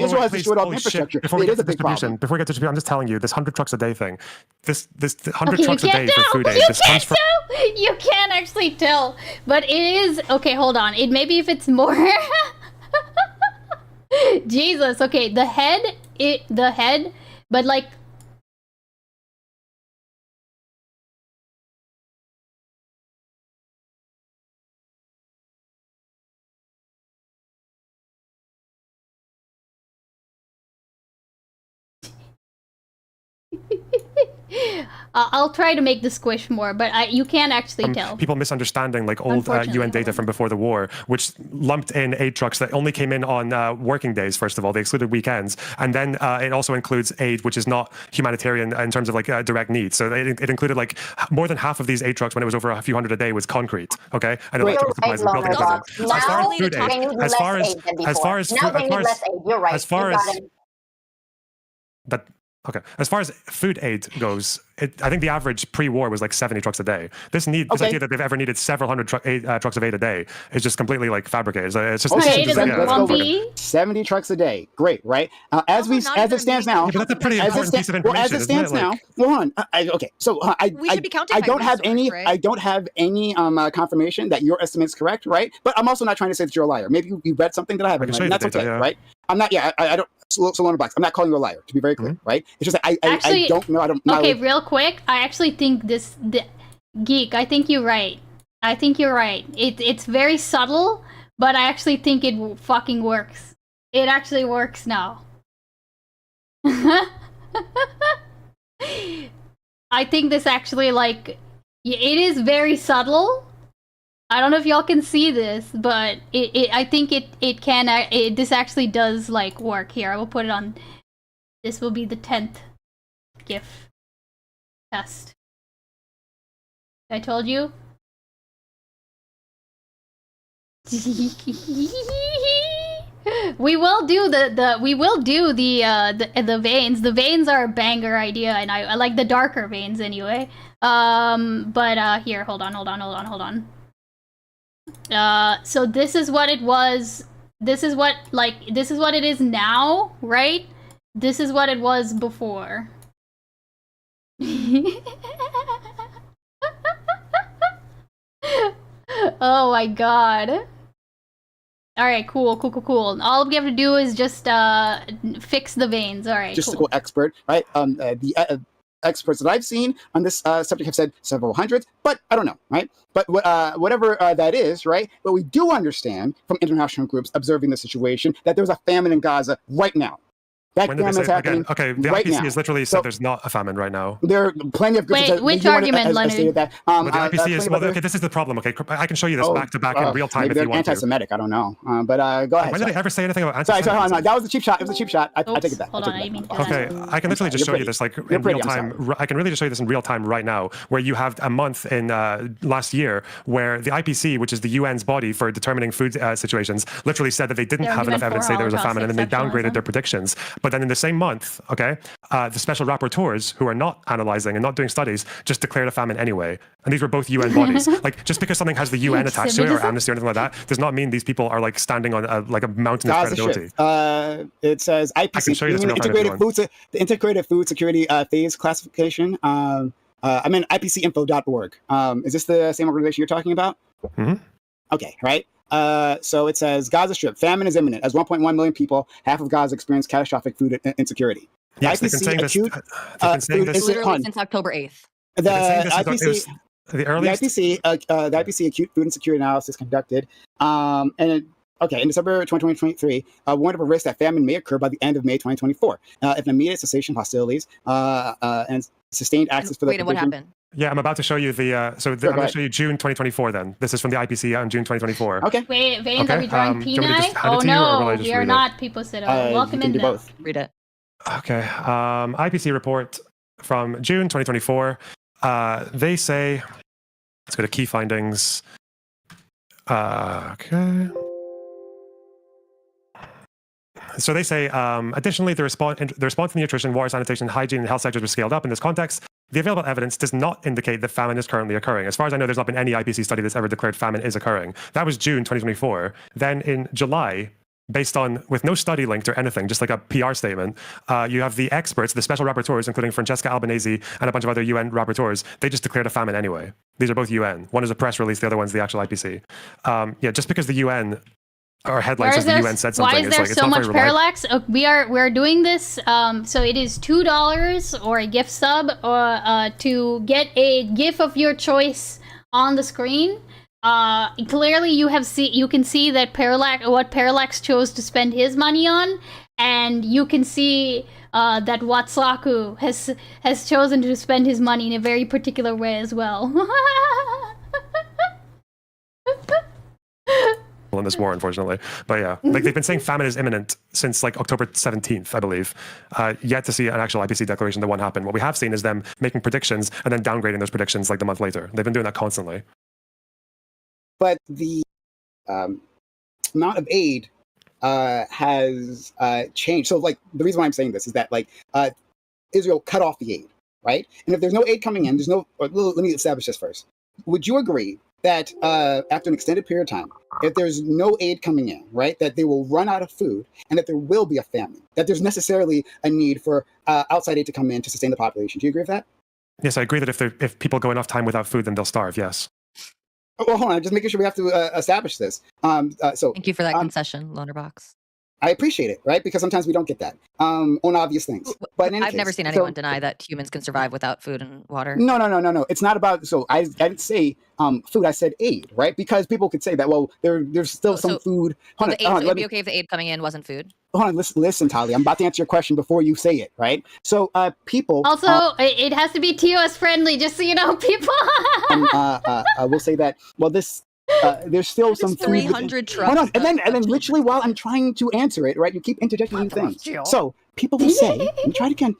Israel has destroyed all the infrastructure. It is a big problem. Before we get to distribution, I'm just telling you, this 100 trucks a day thing, this 100 trucks a day for food aid, this comes from. You can't actually tell, but it is okay. Hold on. Maybe if it's more. Jesus. Okay, the head, but like. I'll try to make the squish more, but you can't actually tell. People misunderstanding like old UN data from before the war, which lumped in aid trucks that only came in on working days. First of all, they excluded weekends, and then it also includes aid which is not humanitarian in terms of like direct needs. So it included like more than half of these aid trucks when it was over a few hundred a day was concrete. Okay, and electrical supplies and building supplies. As far as food aid, as far as food aid goes, I think the average pre-war was like 70 trucks a day. This idea that they've ever needed several hundred trucks of aid a day is just completely like fabricated. It's just okay. 70 trucks a day. Great, right? As it stands now, but that's a pretty important piece of information. As it stands now, hold on. I don't have any. Right? I don't have any confirmation that your estimate's correct, right? But I'm also not trying to say that you're a liar. Maybe you read something that I haven't read. That's okay, right? I'm not. Yeah, I don't. Salona Blacks. I'm not calling you a liar, to be very clear, right? It's just that I don't know. Okay, real quick. I actually think Geek. I think you're right. It's very subtle, but I actually think it fucking works. It actually works now. I think this actually it is very subtle. I don't know if y'all can see this, but I think this actually does work here. I will put it on. This will be the 10th GIF test. I told you. We will do the veins. The veins are a banger idea, and I like the darker veins anyway. But here, hold on. So this is what it was. This is what it is now, right? This is what it was before. Oh my god. Alright, cool. All we have to do is just fix the veins. Alright, just cool. Expert, right? The experts that I've seen on this subject have said several hundreds, but I don't know, right? But whatever that is, right? But we do understand from international groups observing the situation that there's a famine in Gaza right now. That When did they famine is say happening again? Okay, the right IPC now. has literally said there's not a famine right now. There are plenty of good. Wait, which argument, Leonard? That. But the IPC is well. Okay, this is the problem. Okay, I can show you this back to back in real time maybe if you they're want to. anti-Semitic. I don't know. But go ahead. When did they ever say anything about Sorry, anti-Semitism? hold on. That was a cheap shot. It was a cheap shot. I take it back. Hold on, I didn't mean to do Okay, I can literally just show you this like in real time. I can really just show you this in real time right now, where you have a month in last year where the IPC, which is the UN's body for determining food situations, literally said that they didn't have enough evidence to say there was a famine, and then they downgraded their predictions. But then in the same month, okay, the special rapporteurs who are not analyzing and not doing studies just declared a famine anyway. And these were both UN bodies. Like, just because something has the UN attached to it or Amnesty or anything like that does not mean these people are like standing on a mountain of credibility. It says IPC, I can show you this in real time the Integrated Food Security Phase Classification. I'm in IPCinfo.org. Is this the same organization you're talking about? Mm-hmm. Okay, right. So it says Gaza Strip, famine is imminent as 1.1 million people, half of Gaza, experience catastrophic food insecurity. Yes, they've been saying this. They've been saying this literally since October 8th. The IPC, the earliest. The IPC Acute Food Insecurity Analysis conducted, in December 2023, warned of a risk that famine may occur by the end of May 2024 if an immediate cessation of hostilities and sustained access for the. Wait, and what happened? Yeah, I'm about to show you the. I'm going to show you June 2024. Then this is from the IPC on June 2024. Okay. Wait, Veins, are we drawing do you want me to Peni? just hand it Oh to you, or will I no, just we are read it? not people sit Welcome in. Both. Read it. Okay. IPC report from June 2024. They say, let's go to key findings. Okay. So they say, additionally, the response to the nutrition, water, sanitation, hygiene, and health sectors was scaled up in this context. The available evidence does not indicate that famine is currently occurring. As far as I know, there's not been any IPC study that's ever declared famine is occurring. That was June 2024. Then in July, based on, with no study linked or anything, just like a PR statement, you have the experts, the special rapporteurs, including Francesca Albanese and a bunch of other UN rapporteurs, they just declared a famine anyway. These are both UN. One is a press release, the other one's the actual IPC. Just because the UN or headlines says the UN said something. Why is there so much parallax? We're doing this. So it is $2 or a gift sub or to get a GIF of your choice on the screen. Clearly you can see that what Parallax chose to spend his money on, and you can see that Watsaku has chosen to spend his money in a very particular way as well. In this war, unfortunately, but yeah, like they've been saying famine is imminent since like October 17th, I believe. Yet to see an actual IPC declaration that won't happen. What we have seen is them making predictions and then downgrading those predictions like the month later. They've been doing that constantly. But the amount of aid has changed. So, like, the reason why I'm saying this is that, like, Israel cut off the aid, right? And if there's no aid coming in, let me establish this first. Would you agree that after an extended period of time, if there's no aid coming in, right, that they will run out of food and that there will be a famine, that there's necessarily a need for outside aid to come in to sustain the population? Do you agree with that? Yes, I agree that if people go enough time without food, then they'll starve, yes. Well, hold on, just making sure we have to establish this. So thank you for that concession, Lonerbox. I appreciate it, right? Because sometimes we don't get that on obvious things. But I've never seen anyone deny that humans can survive without food and water. No. It's not about. So I didn't say food. I said aid, right? Because people could say that. Well, there's still some food. Hold on, it'd be okay if the aid coming in wasn't food. Hold on, listen, Tali. I'm about to answer your question before you say it, right? So people. Also, it has to be TOS friendly, just so you know, people. I will say that. Well, this. There's still some 300 trucks. Hold on, and then literally while I'm trying to answer it, right, you keep interjecting new things. So people will say, let me try it again.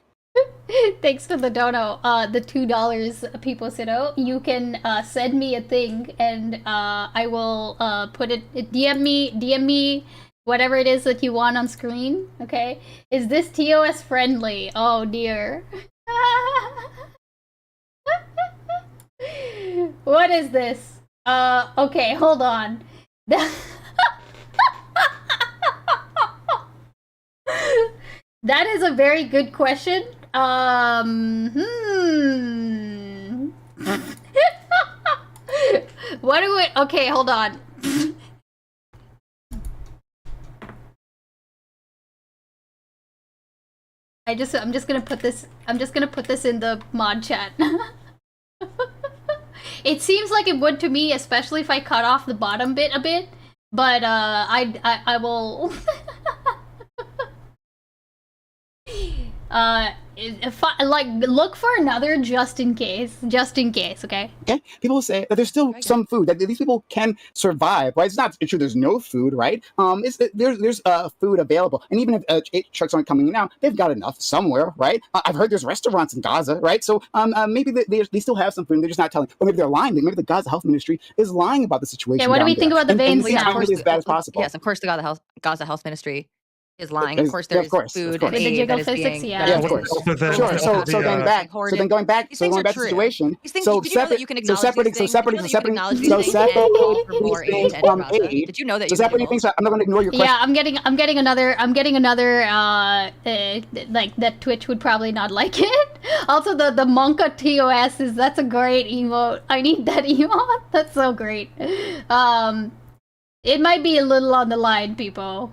Thanks for the dono. The $2 people said, oh, you can send me a thing, and I will put it. DM me whatever it is that you want on screen. Okay, is this TOS friendly? Oh dear. What is this? Okay, hold on. That is a very good question. What do we... Okay, hold on. I'm just gonna put this in the mod chat. It seems like it would to me, especially if I cut off the bottom bit a bit, but I will like look for another just in case, okay? Okay, people will say that there's still some food that these people can survive, right? It's not true. There's no food, right? There's food available, and even if aid trucks aren't coming in now, they've got enough somewhere, right? I've heard there's restaurants in Gaza, right? So maybe they still have some food. And they're just not telling, or maybe they're lying. Maybe the Gaza Health Ministry is lying about the situation. Okay, what do we think about the veins now? As bad as possible. Yes, of course, the Gaza Health Ministry is lying. Of course, there's food and With the aid jiggle that is physics, being yeah. Of course. Sure. So going back to the situation. So separating from aid. Did you know that? So separating things. I'm not going to ignore your question. Yeah, I'm getting another. Like that Twitch would probably not like it. Also, the Monka TOS that's a great emote. I need that emote. That's so great. It might be a little on the line, people.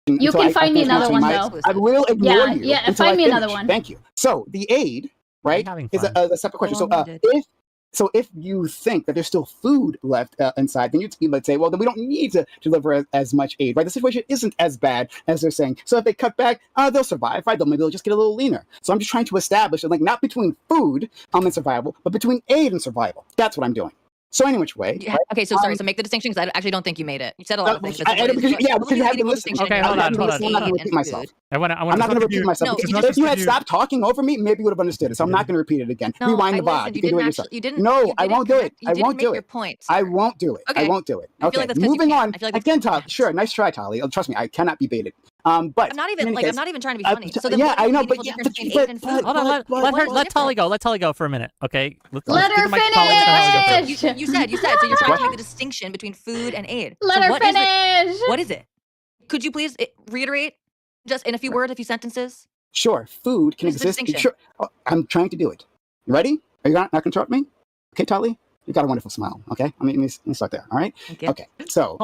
You can find me another one though. I will ignore you. Yeah, find me another one. Thank you. So the aid, right, is a separate question. So if you think that there's still food left inside, then you'd say, well, then we don't need to deliver as much aid, right? The situation isn't as bad as they're saying. So if they cut back, they'll survive, right? Maybe they'll just get a little leaner. So I'm just trying to establish, like, not between food and survival, but between aid and survival. That's what I'm doing. So any which way. Yeah. Right? Okay, so sorry. So make the distinction because I actually don't think you made it. You said a lot of things. Because you haven't listened. Okay, hold on. I'm not going to repeat myself. I'm not going to repeat myself. If you had stopped talking over me, maybe you would have understood it. So I'm not going to repeat it again. Rewind the VOD. You can do it yourself. No, I won't do it. I won't do it. I won't do it. I won't do it. Okay, moving on. Again, Tali. Sure, nice try, Tali. Trust me, I cannot be baited. But I'm not even trying to be funny. So yeah, I know, but hold on. Let Tali go. Let Tali go for a minute. Okay. Let her finish. You said. So you're trying to make the distinction between food and aid. Let her finish. What is it? Could you please reiterate, just in a few words, a few sentences? Sure. Food can exist. Sure. I'm trying to do it. You ready? Are you not going to interrupt me? Okay, Tali? You got a wonderful smile. Okay. Let me start there. All right. Okay. So,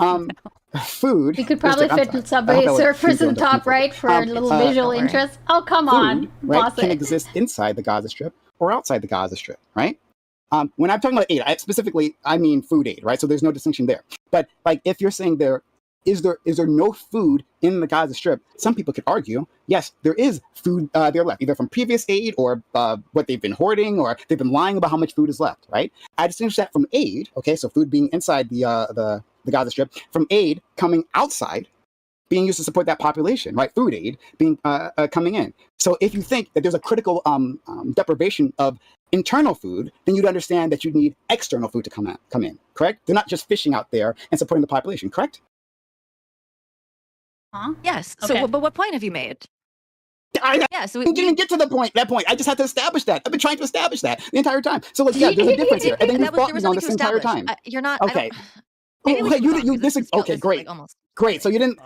food. We could probably fit Subway Surfers in top right for a little visual interest. Oh, come on. Right, can exist inside the Gaza Strip or outside the Gaza Strip, right? When I'm talking about aid, I mean food aid, right? So there's no distinction there. But like, if you're saying is there no food in the Gaza Strip? Some people could argue, yes, there is food there left, either from previous aid or what they've been hoarding, or they've been lying about how much food is left, right? I distinguish that from aid, okay? So food being inside the Gaza Strip, from aid coming outside, being used to support that population, right? Food aid being coming in. So if you think that there's a critical deprivation of internal food, then you'd understand that you need external food to come in, correct? They're not just fishing out there and supporting the population, correct? Huh? Yes. Okay. So, but what point have you made? So we didn't get to that point. I just had to establish that. I've been trying to establish that the entire time. So there's a difference here. And then you fought me on this entire time. You're not. Okay. Okay, great. Almost. Great. So you didn't.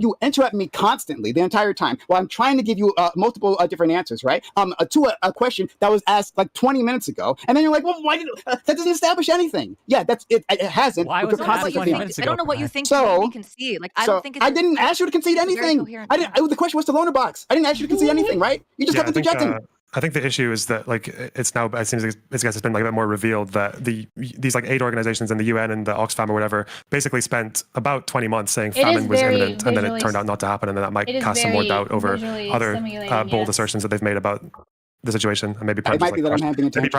You interrupt me constantly the entire time while I'm trying to give you multiple different answers, right? To a question that was asked like 20 minutes ago, and then you're like, "Well, why did that doesn't establish anything?" Yeah, that's it. It hasn't. Why was that 20 minutes ago? I don't know what you think. So concede. Like I don't think. I didn't ask you to concede anything. The question was to loaner box. I didn't ask you to concede anything, right? You just kept interjecting. I think the issue is that like it's now it seems like it's been like a bit more revealed that these like aid organizations and the UN and the Oxfam or whatever basically spent about 20 months saying famine was imminent, and then it turned out not to happen, and then that might cast some more doubt over other bold assertions that they've made about the situation, and maybe Prime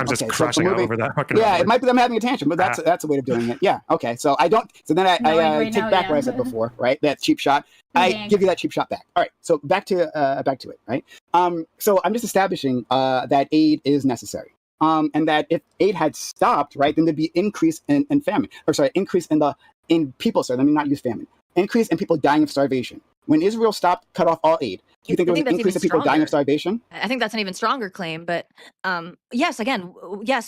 just crashing out over that. Yeah, it might be them having a tantrum, but that's a way of doing it. Yeah, okay. So I don't. So then I take back what I said before, right? That cheap shot. I give you that cheap shot back. All right. So back to it, right? So I'm just establishing that aid is necessary. And that if aid had stopped, right, then there'd be increase in famine, increase in people. Sorry, let me not use famine. Increase in people dying of starvation. When Israel cut off all aid, do you think there was an increase in people dying of starvation? I think that's an even stronger claim, but yes,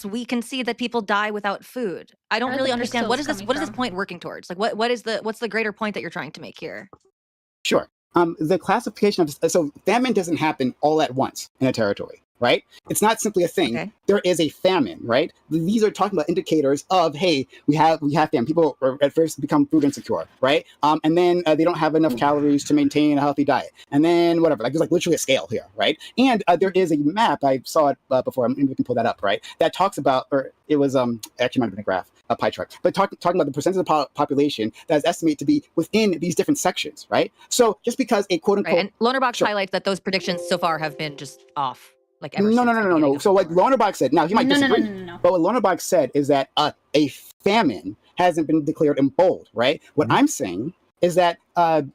we can see that people die without food. I don't really understand what is this point working towards? Like what's the greater point that you're trying to make here? Sure. The classification of famine doesn't happen all at once in a territory, right? It's not simply a thing. Okay. There is a famine, right? These are talking about indicators of, hey, we have famine. People at first become food insecure, right? And then they don't have enough calories to maintain a healthy diet. And then whatever, like there's literally a scale here, right? And there is a map, I saw it before, maybe we can pull that up, right? That talks about, or it was, actually might have been a graph. pie chart, but talking about the percentage of the population that is estimated to be within these different sections, right? So just because a quote unquote and Lohnerbox highlights that those predictions so far have been just off. Like ever no. So what Lohnerbox said, now he might disagree, No. but what Lohnerbox said is that a famine hasn't been declared in bold, right? What I'm saying is that on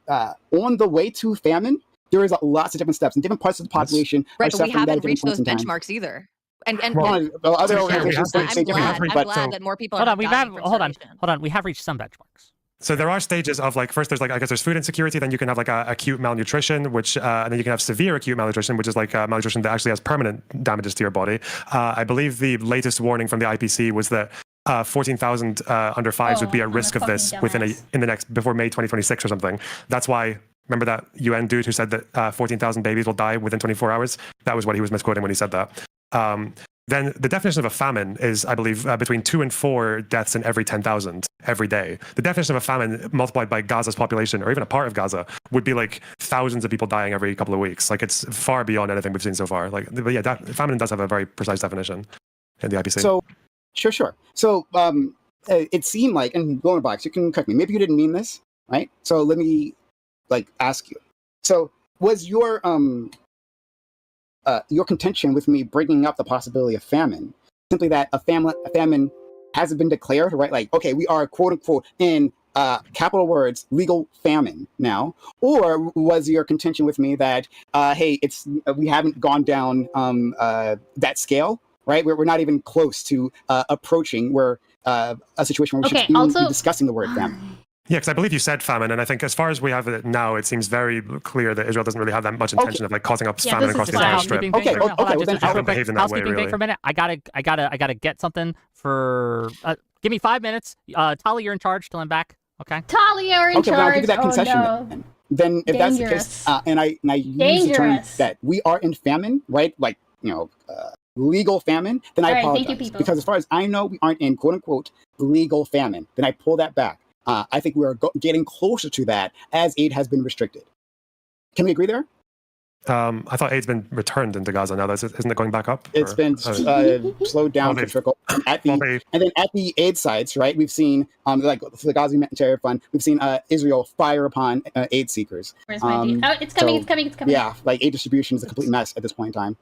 the way to famine, there is lots of different steps, and different parts of the population are Right, but we suffering at haven't different reached points those in time. benchmarks either. And other organizations I'm glad that more people are hold on, dying from starvation. hold on. We have reached some benchmarks. So there are stages of like, first there's like, I guess there's food insecurity, then you can have like acute malnutrition, which, and then you can have severe acute malnutrition, which is like malnutrition that actually has permanent damages to your body. I believe the latest warning from the IPC was that 14,000 under fives would be at risk of this before May 2026 or something. That's why, remember that UN dude who said that 14,000 babies will die within 24 hours? That was what he was misquoting when he said that. Then the definition of a famine is, I believe, between 2 and 4 deaths in every 10,000 every day. The definition of a famine multiplied by Gaza's population, or even a part of Gaza, would be like thousands of people dying every couple of weeks. Like it's far beyond anything we've seen so far. Like, but yeah, famine does have a very precise definition in the IPC. So, sure. So it seemed like, and Lohnerbox, you can correct me. Maybe you didn't mean this, right? So let me ask you. So was your contention with me bringing up the possibility of famine simply that a famine hasn't been declared, right? Like, okay, we are quote unquote in capital words legal famine now, or was your contention with me that hey, we haven't gone down that scale, right? We're not even close to approaching where a situation where we should even be discussing the word famine. Yeah, because I believe you said famine, and I think as far as we have it now, it seems very clear that Israel doesn't really have that much intention of like causing up famine across the entire strip. Okay. Well, then behave in that way, housekeeping really. thing for a minute. I gotta get something for. Give me 5 minutes. Tali, you're in charge till I'm back. Okay. Tali, you're in charge. Then I'll give you that concession. Then if that's the case, and I use the term that we are in famine, right? Like legal famine. Then I apologize, thank you, people. because as far as I know, we aren't in quote unquote legal famine. Then I pull that back. I think we are getting closer to that as aid has been restricted. Can we agree there? I thought aid's been returned into Gaza now. Isn't it going back up? It's been slowed down to trickle. And then at the aid sites, right, we've seen, like for the Gaza Humanitarian Fund, we've seen Israel fire upon aid seekers. Where's my deal? Oh, it's coming, it's coming. Yeah, like aid distribution is a complete mess at this point in time.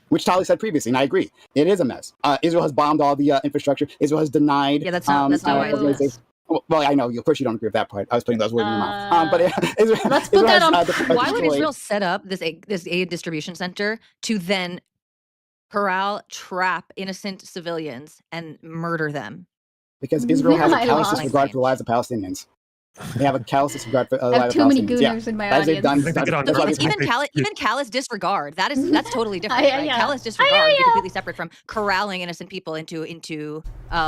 Which Tali said previously, and I agree. It is a mess. Israel has bombed all the infrastructure. Israel has denied... Yeah, that's not why it's a mess. Well, I know. Of course, you don't agree with that part. I was putting those words in your mouth. But let's put that on. Why would Israel set up this aid distribution center to then corral, trap innocent civilians and murder them? Because Israel has a callous disregard for the lives of Palestinians. They have a callous disregard for the lives of Palestinians. I have too many gooners in my audience. Even callous disregard. That's totally different. Right? Callous disregard would be completely separate from corralling innocent people into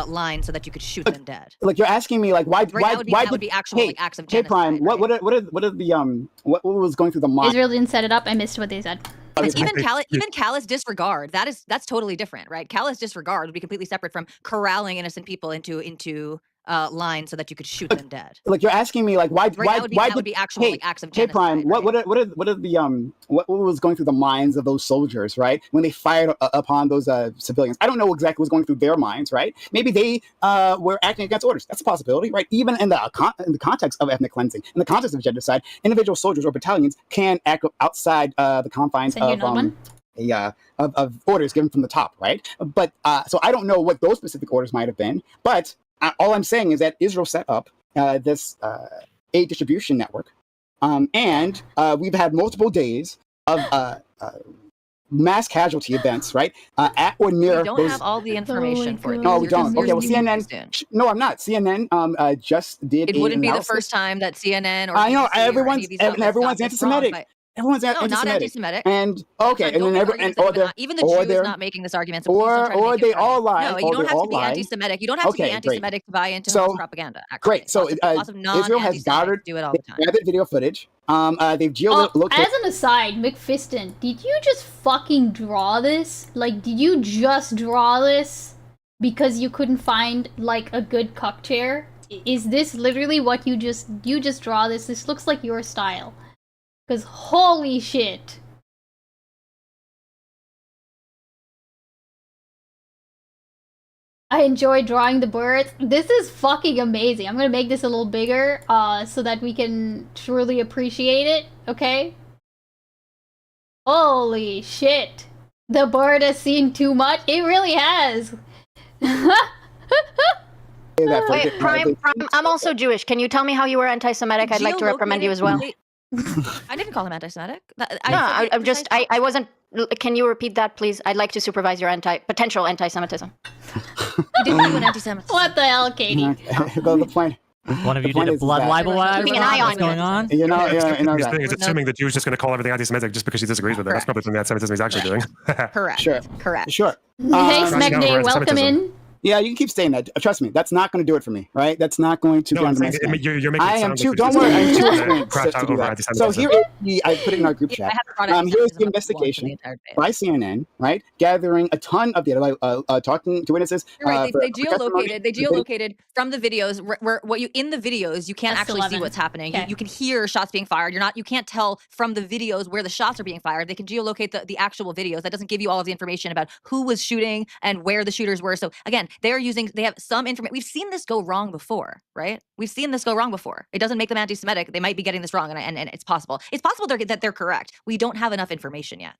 lines so that you could shoot them dead. Like you're asking me, like why would be actual like, acts of genocide. Prime, what was going through the mind? Israel didn't set it up. I missed what they said. Even callous disregard. That's totally different, right? Callous disregard would be completely separate from corralling innocent people into line so that you could shoot them dead. Like you're asking me, like why would be actual like, acts of genocide. Prime, what was going through the minds of those soldiers, right? When they fired upon those civilians, I don't know exactly what was going through their minds, right? Maybe they were acting against orders. That's a possibility, right? Even in the context of ethnic cleansing, in the context of genocide, individual soldiers or battalions can act outside the confines of orders given from the top, right? But so I don't know what those specific orders might have been, but all I'm saying is that Israel set up this aid distribution network, and we've had multiple days of mass casualty events, right? At or near. We don't have all the information for it. No, we don't. Okay, well, CNN. No, I'm not. CNN just did. It wouldn't be the first time that CNN or I know BBC everyone's anti-Semitic. Everyone's not anti-Semitic. And okay, and then even the Jew is not making this argument. So or they all lie. No, you don't have to be anti-Semitic. You don't have to be anti-Semitic to buy into false propaganda. Actually. Great. So Israel has gathered video footage. They've geolocated. As an aside, McFiston, did you just fucking draw this? Like, did you just draw this because you couldn't find like a good cuck chair? Is this literally what you just draw this? This looks like your style. Because holy shit. I enjoy drawing the birds. This is fucking amazing. I'm gonna make this a little bigger so that we can truly appreciate it, okay? Holy shit. The bird has seen too much. It really has. Wait, Prime, I'm also Jewish. Can you tell me how you were anti-Semitic? I'd like to reprimand you as well. I didn't call him anti-Semitic. I wasn't. Can you repeat that, please? I'd like to supervise your potential anti-Semitism. You didn't do an anti-Semitism. What the hell, Katie? The point. One of you did a blood libel. Keeping an eye on What's going on? You know, It's assuming the Jew's just going to call everything anti-Semitic just because she disagrees with it. That's probably something anti-Semitism he's actually doing. Correct. Sure. Correct. Sure. Hey, Smack Day, welcome in. Yeah, you can keep saying that. Trust me, that's not going to do it for me, right? That's not going to. No, I'm saying you're making it I am sound too. like Don't you're worry, I'm too just experienced to do that. So here, I put it in our group chat. Here's the investigation by CNN, right? Gathering a ton of data, like talking to witnesses. You're right. They geolocated. They geolocated from the videos. Where what you in the videos, you can't actually see what's happening. You can hear shots being fired. You can't tell from the videos where the shots are being fired. They can geolocate the actual videos. That doesn't give you all of the information about who was shooting and where the shooters were. So again, they have some information. We've seen this go wrong before, right? We've seen this go wrong before. It doesn't make them anti-Semitic. They might be getting this wrong, and it's possible. It's possible that they're correct. We don't have enough information yet.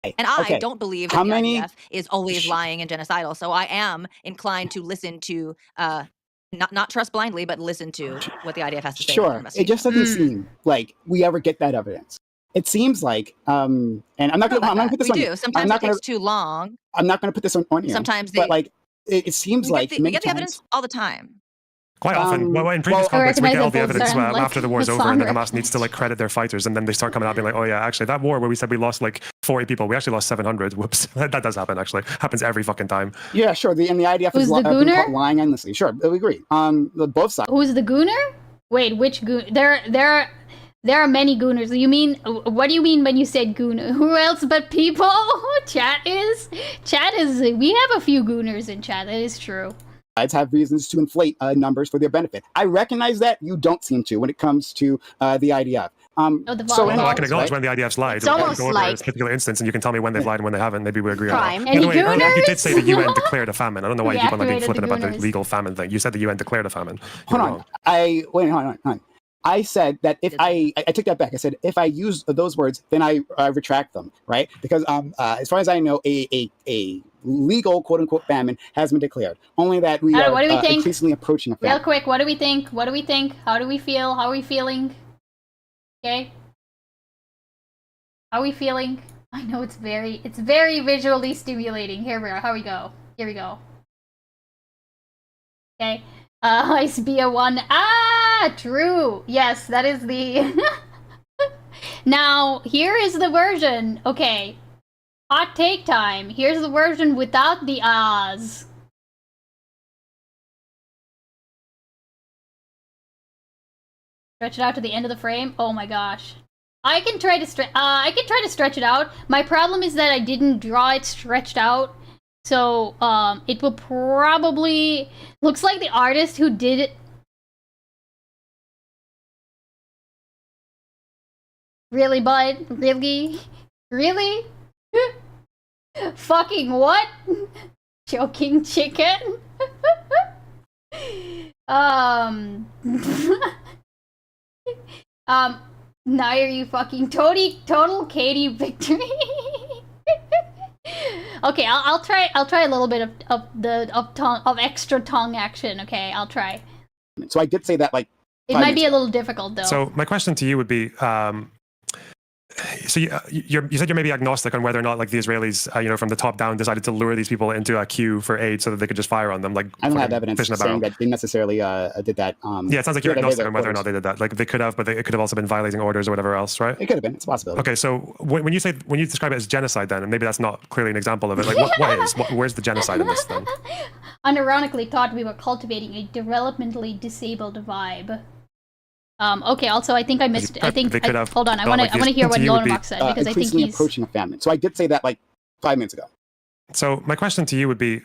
And I don't believe that the IDF is always lying and genocidal. So I am inclined to listen to, not trust blindly, but listen to what the IDF has to say. Sure. It just doesn't seem like we ever get that evidence. It seems like, and I'm not going to put this on you. Sometimes it takes too long. I'm not going to put this on you. Sometimes but like, it seems like we get the evidence all the time. Quite often. Well, in previous conflicts, we get all the evidence after the war's over, and the Hamas needs to like credit their fighters, and then they start coming out being like, "Oh yeah, actually, that war where we said we lost like 40 people, we actually lost 700." Whoops, that does happen. Actually, happens every fucking time. Yeah, sure. And the IDF is lying endlessly. Sure, we agree. Both sides. Who's the gooner? Wait, which goon? There are many gooners. You mean, what do you mean when you said gooner? Who else but people? Chat is, we have a few gooners in chat, that is true. Sides have reasons to inflate numbers for their benefit. I recognize that. You don't seem to when it comes to the IDF. So I can acknowledge when the IDF's lied. It's almost go over like this particular instance, and you can tell me when they've lied and when they haven't. Maybe we agree Prime. on that. By the way, earlier you did say the Gooners? UN declared a famine. I don't know why you keep on being flippant about the gooners. legal famine thing. You said the UN declared a famine. Hold on. Hold on. I said that if I took that back. I said if I use those words, then I retract them, right? Because as far as I know, a legal quote unquote famine has been declared. Only that we are what do we think? increasingly approaching a famine. Real quick, what do we think? What do we think? How do we feel? How are we feeling? Okay. How are we feeling? I know it's very visually stimulating. Here we go. Okay. Icebia 1. True. Yes, that is the... Now, here is the version. Okay. Hot take time. Here's the version without the ahs. Stretch it out to the end of the frame. Oh my gosh. I can try to stretch it out. My problem is that I didn't draw it stretched out. So, it will probably... Looks like the artist who did it... Really, bud? Really? Really? Fucking what? Choking chicken? Nair, you fucking total Katie victory. Okay, I'll try a little bit of extra tongue action. Okay, I'll try. So I did say that like. It might be a little difficult though. So my question to you would be, so you said you're maybe agnostic on whether or not like the Israelis, from the top down, decided to lure these people into a queue for aid so that they could just fire on them. Like I don't have evidence saying that they necessarily did that. Yeah, it sounds like you're agnostic on whether or not they did that. Like they could have, but it could have also been violating orders or whatever else, right? It could have been. It's a possibility. Okay, so when you describe it as genocide, then, and maybe that's not clearly an example of it. Like where's the genocide in this then? Unironically thought we were cultivating a developmentally disabled vibe. Okay. Also, I think I missed. Hold on. I want to hear what Nolenbach said because I think he's approaching a famine. So I did say that like 5 minutes ago. So my question to you would be,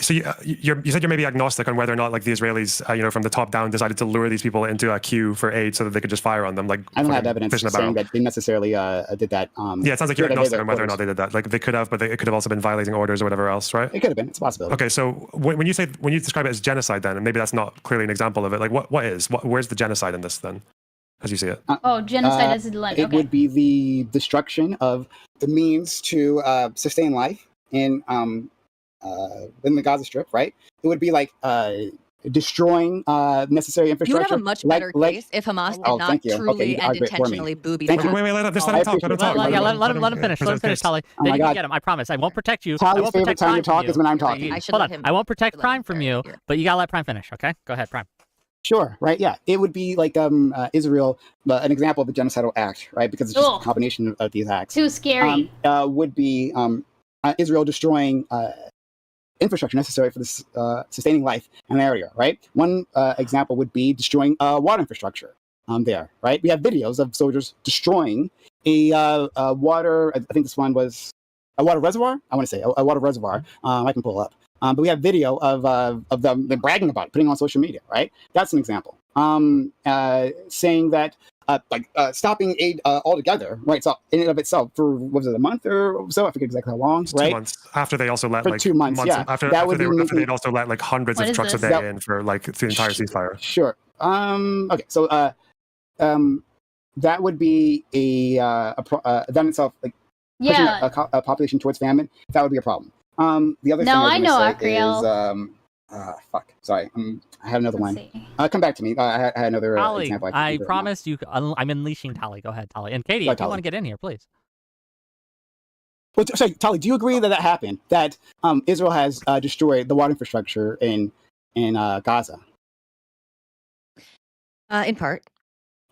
So you said you're maybe agnostic on whether or not like the Israelis, from the top down, decided to lure these people into a queue for aid so that they could just fire on them. Like I don't have evidence saying that they necessarily did that. Yeah, it sounds like you're agnostic on whether or not they did that. Like they could have, but it could have also been violating orders or whatever else, right? It could have been. It's a possibility. Okay, so when you describe it as genocide, then, and maybe that's not clearly an example of it. Like where's the genocide in this then, as you see it? Genocide as like it would be the destruction of the means to sustain life in the Gaza Strip, right? It would be like destroying necessary infrastructure. You would have a much better case if Hamas did not truly and intentionally booby. Wait, just let him talk. Let him finish. Let him finish, Tali. Then you can get him. I promise. I won't protect you. Tali's favorite time to talk is when I'm talking. Hold on. I won't protect Prime from you, but you gotta let Prime finish. Okay? Go ahead, Prime. Sure, right, yeah. It would be like Israel, an example of a genocidal act, right? Because it's just a combination of these acts. Too scary. Would be Israel destroying infrastructure necessary for this sustaining life in an area, right? One example would be destroying water infrastructure there, right? We have videos of soldiers destroying a water, I think this one was a water reservoir, I want to say, a water reservoir. I can pull up. But we have video of them bragging about it, putting it on social media, right? That's an example. Saying that stopping aid altogether, right? So in and of itself, for what was it, a month or so? I forget exactly how long, right? 2 months after they also let for 2 months, yeah. After they'd also let like hundreds of trucks a day in for like the entire ceasefire. Sure. Okay. So that would be that in itself, like pushing a population towards famine. That would be a problem. The other thing I know is fuck. Sorry, I had another one. Come back to me. I had another example. I promised you. I'm unleashing Tali. Go ahead, Tali. And Katie, if you want to get in here, please. Well, sorry, Tali. Do you agree that happened? That Israel has destroyed the water infrastructure in Gaza? In part.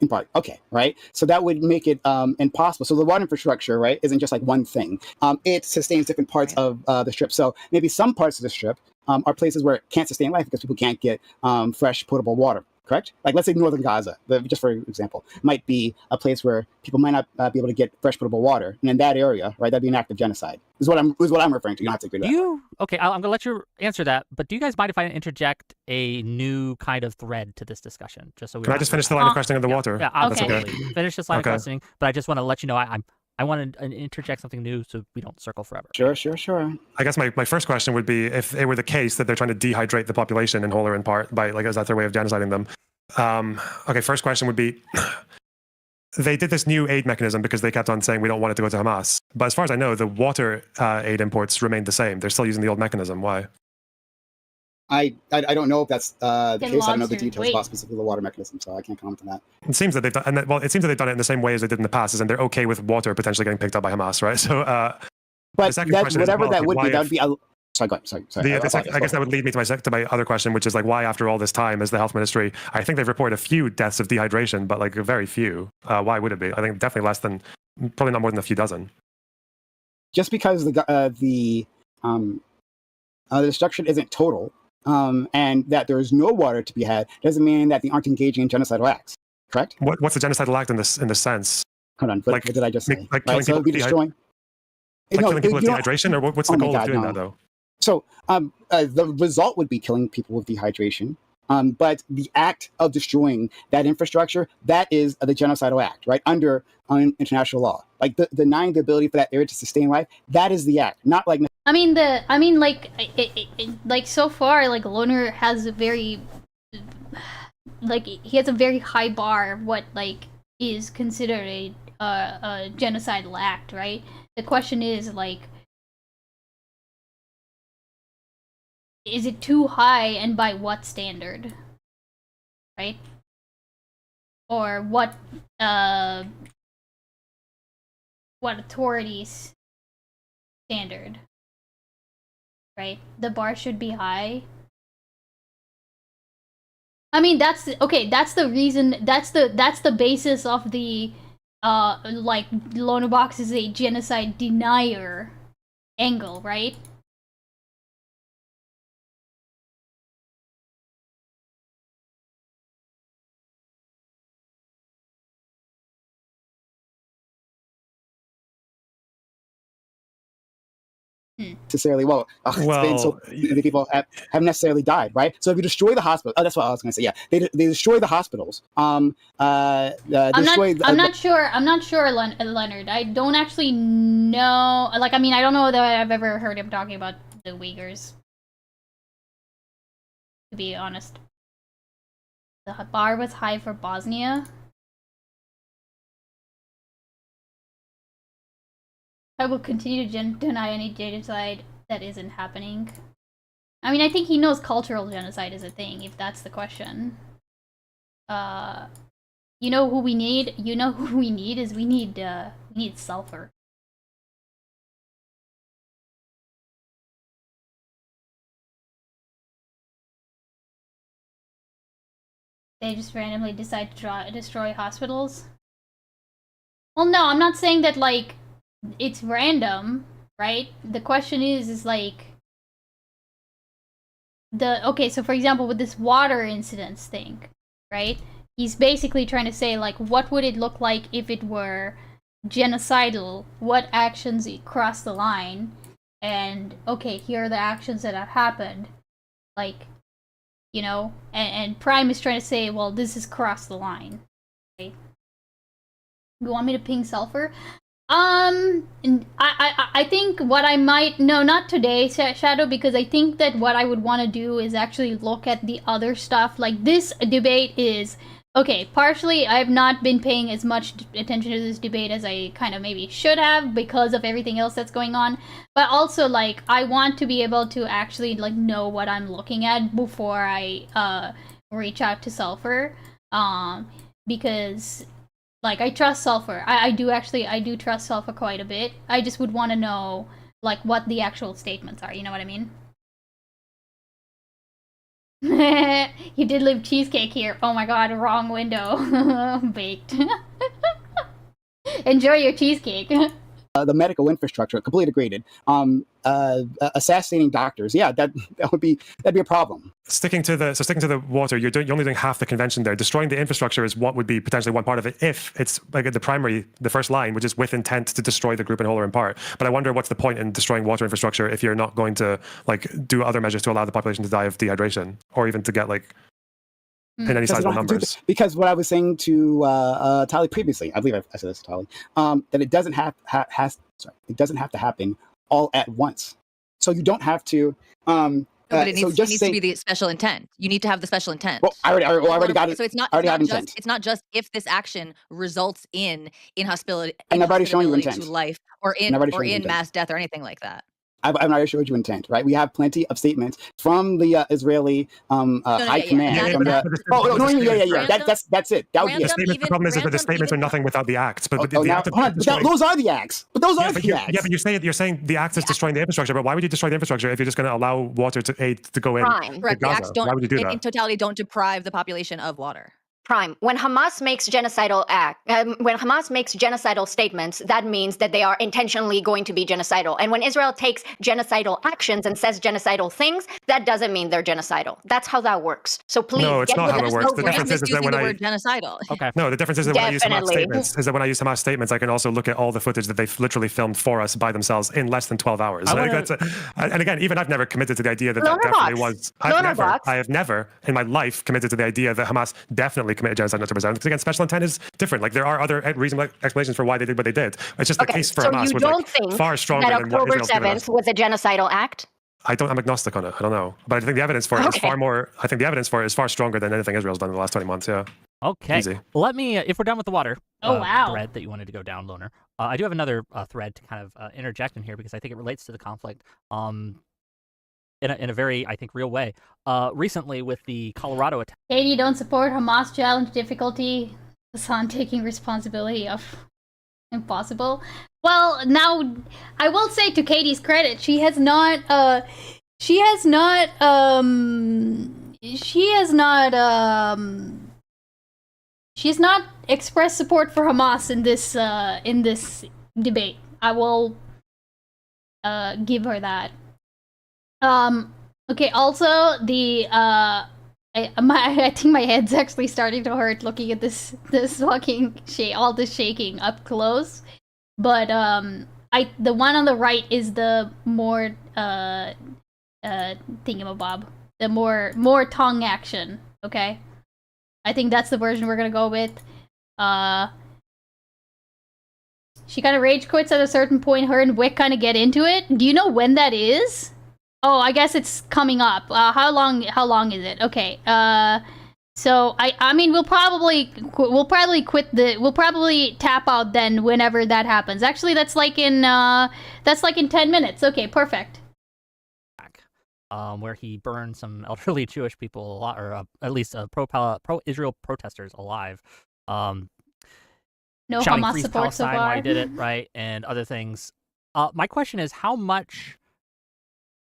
In part, okay, right? So that would make it impossible. So the water infrastructure, right, isn't just like one thing. It sustains different parts of the strip. So maybe some parts of the strip are places where it can't sustain life because people can't get fresh, potable water, correct? Like let's say northern Gaza, just for example, might be a place where people might not be able to get fresh, potable water. And in that area, right, that'd be an act of genocide, is what I'm referring to. You don't have to agree to that. Okay, I'm going to let you answer that, but do you guys mind if I interject a new kind of thread to this discussion? Just so we Can I just finish the line of questioning on the water? Yeah, absolutely. Finish this line of questioning, but I just want to let you know I want to interject something new so we don't circle forever. Sure. I guess my first question would be if it were the case that they're trying to dehydrate the population in whole or in part by, like, is that their way of genociding them? Okay, first question would be, they did this new aid mechanism because they kept on saying we don't want it to go to Hamas. But as far as I know, the water aid imports remained the same. They're still using the old mechanism. Why? I don't know if that's the case. I don't know the details about specifically the water mechanism, so I can't comment on that. It seems that they've done, it seems that they've done it in the same way as they did in the past, and they're okay with water potentially getting picked up by Hamas, right? So, but whatever that would be, that would be. Sorry, go ahead. Sorry. I guess that would lead me to my other question, which is like, why after all this time is the health ministry? I think they've reported a few deaths of dehydration, but like very few. Why would it be? I think definitely less than, probably not more than a few dozen. Just because the destruction isn't total. And that there is no water to be had doesn't mean that they aren't engaging in genocidal acts. Correct? What's a genocidal act in this sense? Hold on. What did I just say? Like killing people with dehydration, or what's the goal of doing that though? So the result would be killing people with dehydration. But the act of destroying that infrastructure, that is the genocidal act, right? Under international law. Like denying the ability for that area to sustain life, that is the act. Not like like so far, like Loner has a very, like he has a very high bar of what like is considered a genocidal act, right? The question is like, is it too high, and by what standard, right? Or what authorities standard? Right? The bar should be high. I mean, that's the reason, that's the basis of the like Lonerbox is a genocide denier angle, right? necessarily many people have necessarily died, right? So if you destroy the hospital, that's what I was going to say. Yeah, they destroy the hospitals. I'm not sure, Leonard. I don't actually know. Like, I mean, I don't know that I've ever heard him talking about the Uyghurs. To be honest, the bar was high for Bosnia. I will continue to deny any genocide that isn't happening. I mean, I think he knows cultural genocide is a thing, if that's the question. You know who we need? You know who we need is we need sulfur. They just randomly decide to destroy hospitals? Well, no, I'm not saying that, like, it's random, right? The question is like... Okay, so for example, with this water incidents thing, right? He's basically trying to say, like, what would it look like if it were genocidal? What actions cross the line? And, okay, here are the actions that have happened. Like, you know? And Prime is trying to say, well, this has crossed the line. Right? You want me to ping sulfur? And I think what I might... No, not today, Shadow, because I think that what I would want to do is actually look at the other stuff. Like, this debate is... Okay, partially, I've not been paying as much attention to this debate as I kind of maybe should have because of everything else that's going on. But also, like, I want to be able to actually, like, know what I'm looking at before I, reach out to Sulfur. Because... Like, I trust Sulfur. I do trust Sulfur quite a bit. I just would want to know, like, what the actual statements are. You know what I mean? You did leave cheesecake here. Oh my god, wrong window. Baked. Enjoy your cheesecake. The medical infrastructure, completely degraded. Assassinating doctors, yeah, that'd be a problem. Sticking to the water, you're only doing half the convention there. Destroying the infrastructure is what would be potentially one part of it if it's like the first line, which is with intent to destroy the group in whole or in part. But I wonder what's the point in destroying water infrastructure if you're not going to like do other measures to allow the population to die of dehydration or even to get like in any sizable numbers. Because what I was saying to Tali previously, I believe I said this to Tali, that it doesn't have to happen all at once. So you don't have to. But it needs to be the special intent. You need to have the special intent. Well, I already got it. So it's not just if this action results in inhospitability to life or in mass death or anything like that. I've already showed you intent, right? We have plenty of statements from the Israeli high command. That's it. That would be the problem is that the statements are nothing without the acts. But those are the acts. But those are the acts. Yeah, but you're saying the act is destroying the infrastructure. But why would you destroy the infrastructure if you're just going to allow water to aid to go in? Correct. The acts why would you do that? In totality, don't deprive the population of water. Prime. When Hamas makes genocidal statements, that means that they are intentionally going to be genocidal. And when Israel takes genocidal actions and says genocidal things, that doesn't mean they're genocidal. That's how that works. So please, no, it's not how it works. The difference is that when I genocidal. Okay. No, the difference is that when I use Hamas statements, I can also look at all the footage that they've literally filmed for us by themselves in less than 12 hours. And again, even I've never committed to the idea that definitely was. I have never in my life committed to the idea that Hamas definitely committed genocide not to present, because again, special intent is different. Like there are other reasonable explanations for why they did what they did. It's just the case for Hamas was like far stronger than what October 7th was a genocidal act? I'm agnostic on it. I don't know, but I think the evidence for it is far more. I think the evidence for it is far stronger than anything Israel's done in the last 20 months. Yeah. Okay. Easy. Let me, if we're done with the water wow. thread that you wanted to go down, Loner, I do have another thread to kind of interject in here because I think it relates to the conflict. In a very, I think, real way. Recently with the Colorado attack. Katie, don't support Hamas challenge difficulty. Hassan taking responsibility of impossible. Well, now, I will say to Katie's credit, she has not expressed support for Hamas in this debate. I will give her that. Okay, also, I think my head's actually starting to hurt looking at this fucking all this shaking up close. But, the one on the right is the more thingamabob, the more tongue action. Okay, I think that's the version we're gonna go with. She kind of rage quits at a certain point. Her and Wick kind of get into it. Do you know when that is? Oh, I guess it's coming up. How long is it? Okay. So I mean we'll probably tap out then whenever that happens. Actually, that's like in 10 minutes. Okay, perfect. Where he burned some elderly Jewish people alive, or at least pro-Israel protesters alive. No shouting Hamas Free support so Palestine far. while he did it, right, and other things. My question is, how much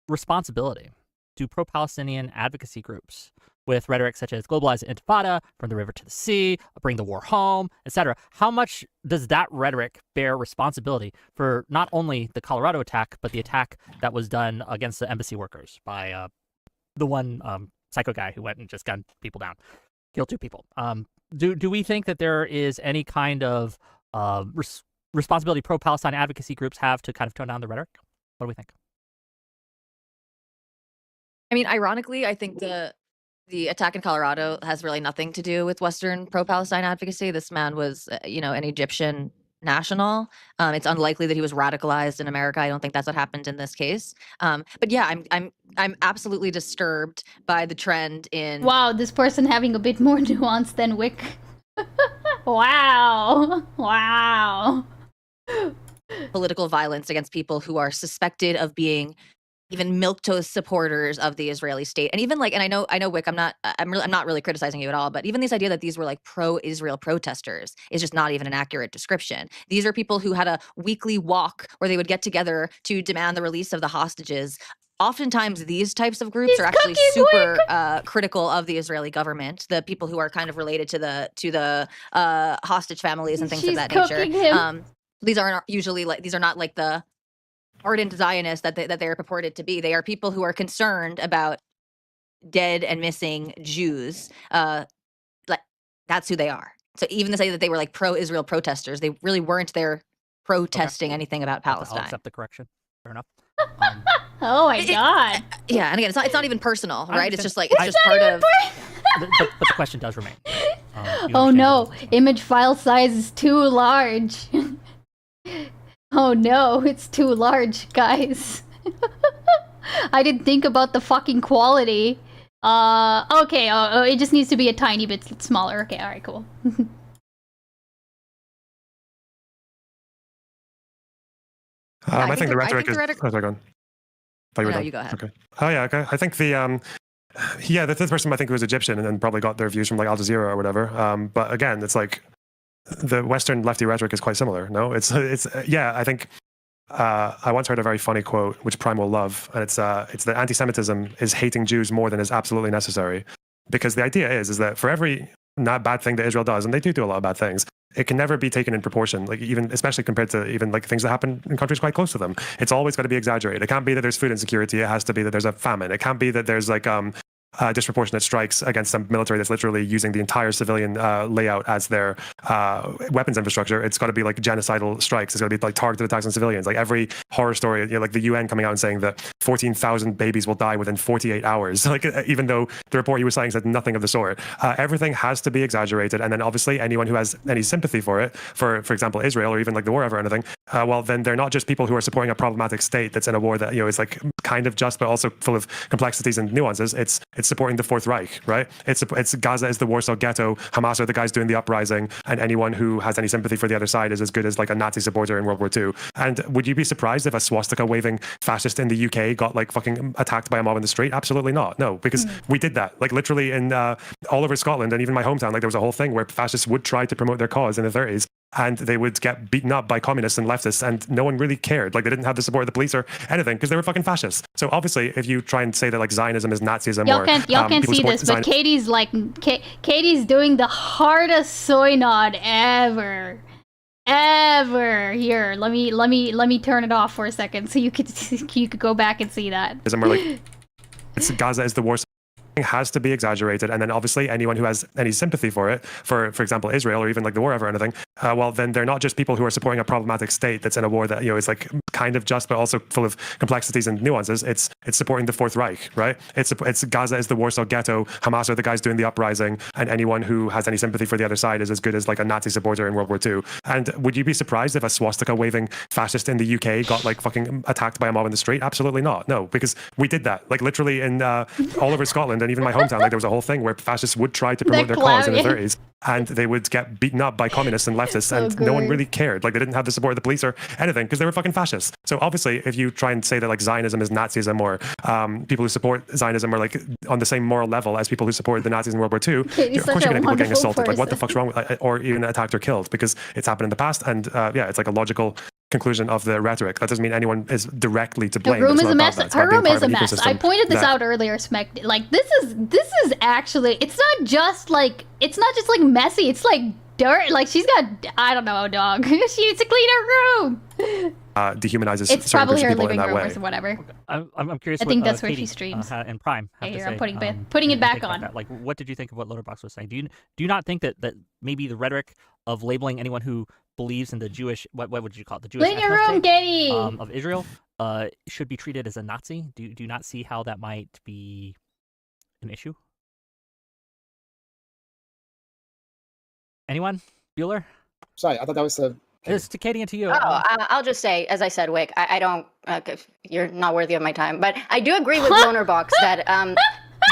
responsibility do pro-Palestinian advocacy groups with rhetoric such as globalize the intifada, from the river to the sea, bring the war home, etc., how much does that rhetoric bear responsibility for not only the Colorado attack, but the attack that was done against the embassy workers by the one psycho guy who went and just gunned people down, killed 2 people? Do we think that there is any kind of responsibility pro-Palestine advocacy groups have to kind of tone down the rhetoric? What do we think? I mean, ironically, I think the attack in Colorado has really nothing to do with Western pro-Palestine advocacy. This man was, an Egyptian national. It's unlikely that he was radicalized in America. I don't think that's what happened in this case. But yeah, I'm absolutely disturbed by the trend in. Wow, this person having a bit more nuance than Wick. Wow. Political violence against people who are suspected of being even milquetoast supporters of the Israeli state. And even and I know Wick, I'm not really criticizing you at all, but even this idea that these were like pro-Israel protesters is just not even an accurate description. These are people who had a weekly walk where they would get together to demand the release of the hostages. Oftentimes these types of groups are actually super critical of the Israeli government, the people who are kind of related to the hostage families and things of that nature. These aren't usually these are not like the ardent Zionists that they are purported to be. They are people who are concerned about dead and missing Jews. That's who they are. So even to say that they were like pro-Israel protesters, they really weren't there protesting anything about Palestine. I'll accept the correction. Fair enough. Oh my god. Yeah, and again, it's not even personal, right? It's just part of. But the question does remain. Oh no, image file size is too large. Oh no, it's too large, guys. I didn't think about the fucking quality. Okay, it just needs to be a tiny bit smaller. Okay, alright, cool. I think the rhetoric is... Oh, sorry, go on. No, you go ahead. Okay. Oh, yeah, okay. I think the fifth person I think was Egyptian and then probably got their views from like Al Jazeera or whatever. But again, it's like the Western lefty rhetoric is quite similar. No, it's I think I once heard a very funny quote, which Prime will love, and it's that anti-Semitism is hating Jews more than is absolutely necessary, because the idea is that for every bad thing that Israel does, and they do a lot of bad things, it can never be taken in proportion, like even especially compared to even like things that happen in countries quite close to them. It's always got to be exaggerated. It can't be that there's food insecurity. It has to be that there's a famine. It can't be that there's like disproportionate strikes against some military that's literally using the entire civilian layout as their weapons infrastructure. It's got to be like genocidal strikes. It's got to be like targeted attacks on civilians. Like every horror story, like the UN coming out and saying that 14,000 babies will die within 48 hours. Like even though the report he was citing said nothing of the sort. Everything has to be exaggerated. And then obviously anyone who has any sympathy for it, for example, Israel or even like the war effort or anything, well, then they're not just people who are supporting a problematic state that's in a war that, is like kind of just, but also full of complexities and nuances. It's supporting the Fourth Reich, right? It's Gaza is the Warsaw Ghetto. Hamas are the guys doing the uprising, and anyone who has any sympathy for the other side is as good as like a Nazi supporter in World War II. And would you be surprised if a swastika waving fascist in the UK got like fucking attacked by a mob in the street? Absolutely not. No, because we did that. Like literally in all over Scotland and even my hometown, like there was a whole thing where fascists would try to promote their cause in the 30s. And they would get beaten up by communists and leftists, and no one really cared. Like they didn't have the support of the police or anything because they were fucking fascists. So obviously, if you try and say that like Zionism is Nazism, y'all can't see this, but Katie's like Katie's doing the hardest soy nod ever. Here, let me turn it off for a second so you could go back and see that. Like, it's Gaza is the Warsaw has to be exaggerated, and then obviously anyone who has any sympathy for it, for example Israel or even like the war or anything, well then they're not just people who are supporting a problematic state that's in a war that is like kind of just but also full of complexities and nuances. It's supporting the Fourth Reich, right? It's Gaza is the Warsaw Ghetto, Hamas are the guys doing the uprising, and anyone who has any sympathy for the other side is as good as like a Nazi supporter in World War II. And would you be surprised if a swastika waving fascist in the UK got like fucking attacked by a mob in the street? Absolutely not. No, because we did that like literally in all over Scotland and even my hometown. Like there was a whole thing where fascists would try to promote their cause in the 30s, and they would get beaten up by communists and leftists, and no one really cared. Like they didn't have the support of the police or anything because they were fucking fascists. So obviously, if you try and say that like Zionism is Nazism, or people who support Zionism are like on the same moral level as people who supported the Nazis in World War II, of course you're going to get people getting assaulted. Like what the fuck's wrong with, or even attacked or killed, because it's happened in the past. And yeah, it's like a logical conclusion of the rhetoric. That doesn't mean anyone is directly to blame. Her room is a mess. Her room is a mess. I pointed this out earlier, Smek. Like this is actually, it's not just like messy. It's like dirt. Like she's got, I don't know, dog. She needs to clean her room. Dehumanizes it's certain probably groups of her people living in that room way. or whatever. I'm curious. I think what, that's where Katie, she streams. In Prime. Here, I'm putting it back on. Like, what did you think of what Loaderbox was saying? Do you not think that maybe the rhetoric of labeling anyone who believes in the Jewish, what would you call it, the Jewish clean your room, Katie, of Israel should be treated as a Nazi? Do you not see how that might be an issue? Anyone? Bueller? Sorry, I thought that was a... It's to Katie and to you. I'll just say, as I said, Wick, I don't, you're not worthy of my time, but I do agree with Lonerbox that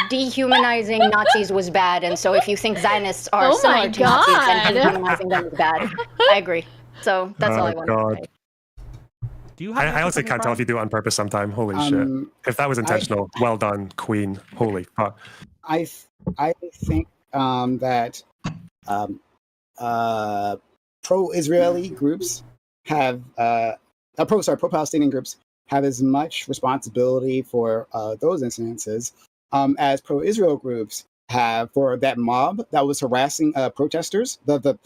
dehumanizing Nazis was bad, and so if you think Zionists are similar to Nazis, then dehumanizing them is bad. I agree. So that's all I want to say. Do you have I honestly can't tell if you do it on purpose sometime. Holy shit. If that was intentional, well done, Queen. Holy fuck. I think that pro-Israeli groups have pro-Palestinian groups have as much responsibility for those incidences as pro-Israel groups have for that mob that was harassing protesters. The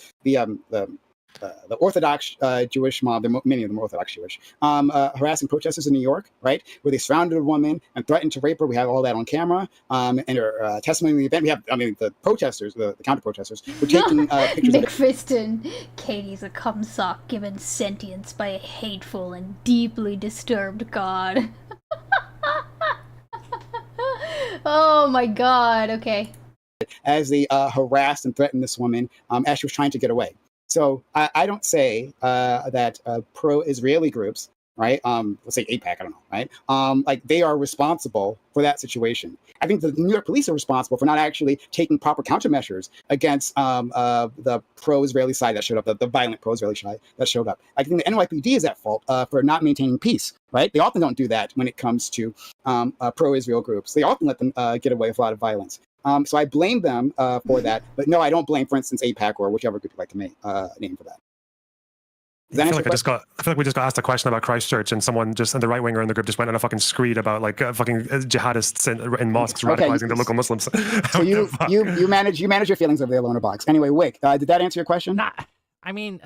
Orthodox Jewish mob, many of them are Orthodox Jewish, harassing protesters in New York, right, where they surrounded a woman and threatened to rape her. We have all that on camera. And her testimony in the event. We have, the protesters, the counter-protesters, were taking pictures of McFiston, Katie's a cumsock given sentience by a hateful and deeply disturbed God. Oh my God, okay. As they harassed and threatened this woman as she was trying to get away. So I don't say that pro-Israeli groups, right? Let's say AIPAC, I don't know, right? Like they are responsible for that situation. I think the New York police are responsible for not actually taking proper countermeasures against the pro-Israeli side that showed up, the violent pro-Israeli side that showed up. I think the NYPD is at fault for not maintaining peace, right? They often don't do that when it comes to pro-Israel groups. They often let them get away with a lot of violence. So I blame them for that. But no, I don't blame, for instance, AIPAC or whichever group you like to name for that. I feel like we just got asked a question about Christchurch, and someone just, and the right winger in the group just went on a fucking screed about like fucking jihadists in mosques radicalizing the local Muslims. So you manage your feelings over there, Loner Box. Anyway, Wick, did that answer your question? Nah, I mean,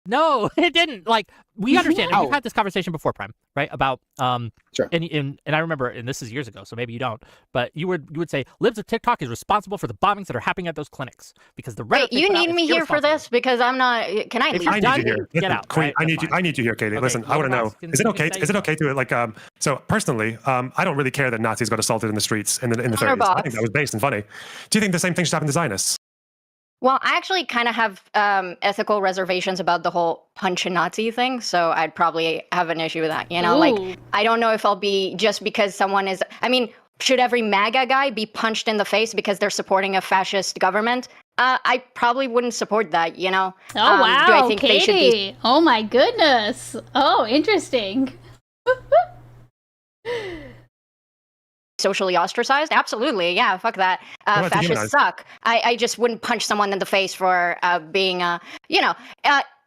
no, it didn't. Like we understand. And we've had this conversation before, Prime, right? About sure. And I remember, and this is years ago, so maybe you don't, but you would say Libs of TikTok is responsible for the bombings that are happening at those clinics because the Wait, you need me here for this because I'm not. Can I leave? I need you here. Get out. Queen, Right? I need you here, Katie. Okay, Listen, I want to know. Is it okay? Is it okay to like? So personally, I don't really care that Nazis got assaulted in the streets in the 30s. I think that was based and funny. Do you think the same thing should happen to Zionists? Well, I actually kind of have ethical reservations about the whole punch a Nazi thing, so I'd probably have an issue with that. You know, like I don't know if I'll be just because someone is. I mean, should every MAGA guy be punched in the face because they're supporting a fascist government? I probably wouldn't support that. You know. Oh wow, do I think Katie! They should be... Oh my goodness! Oh, interesting. Socially ostracized? Absolutely, yeah, fuck that. Fascists suck. I just wouldn't punch someone in the face for being,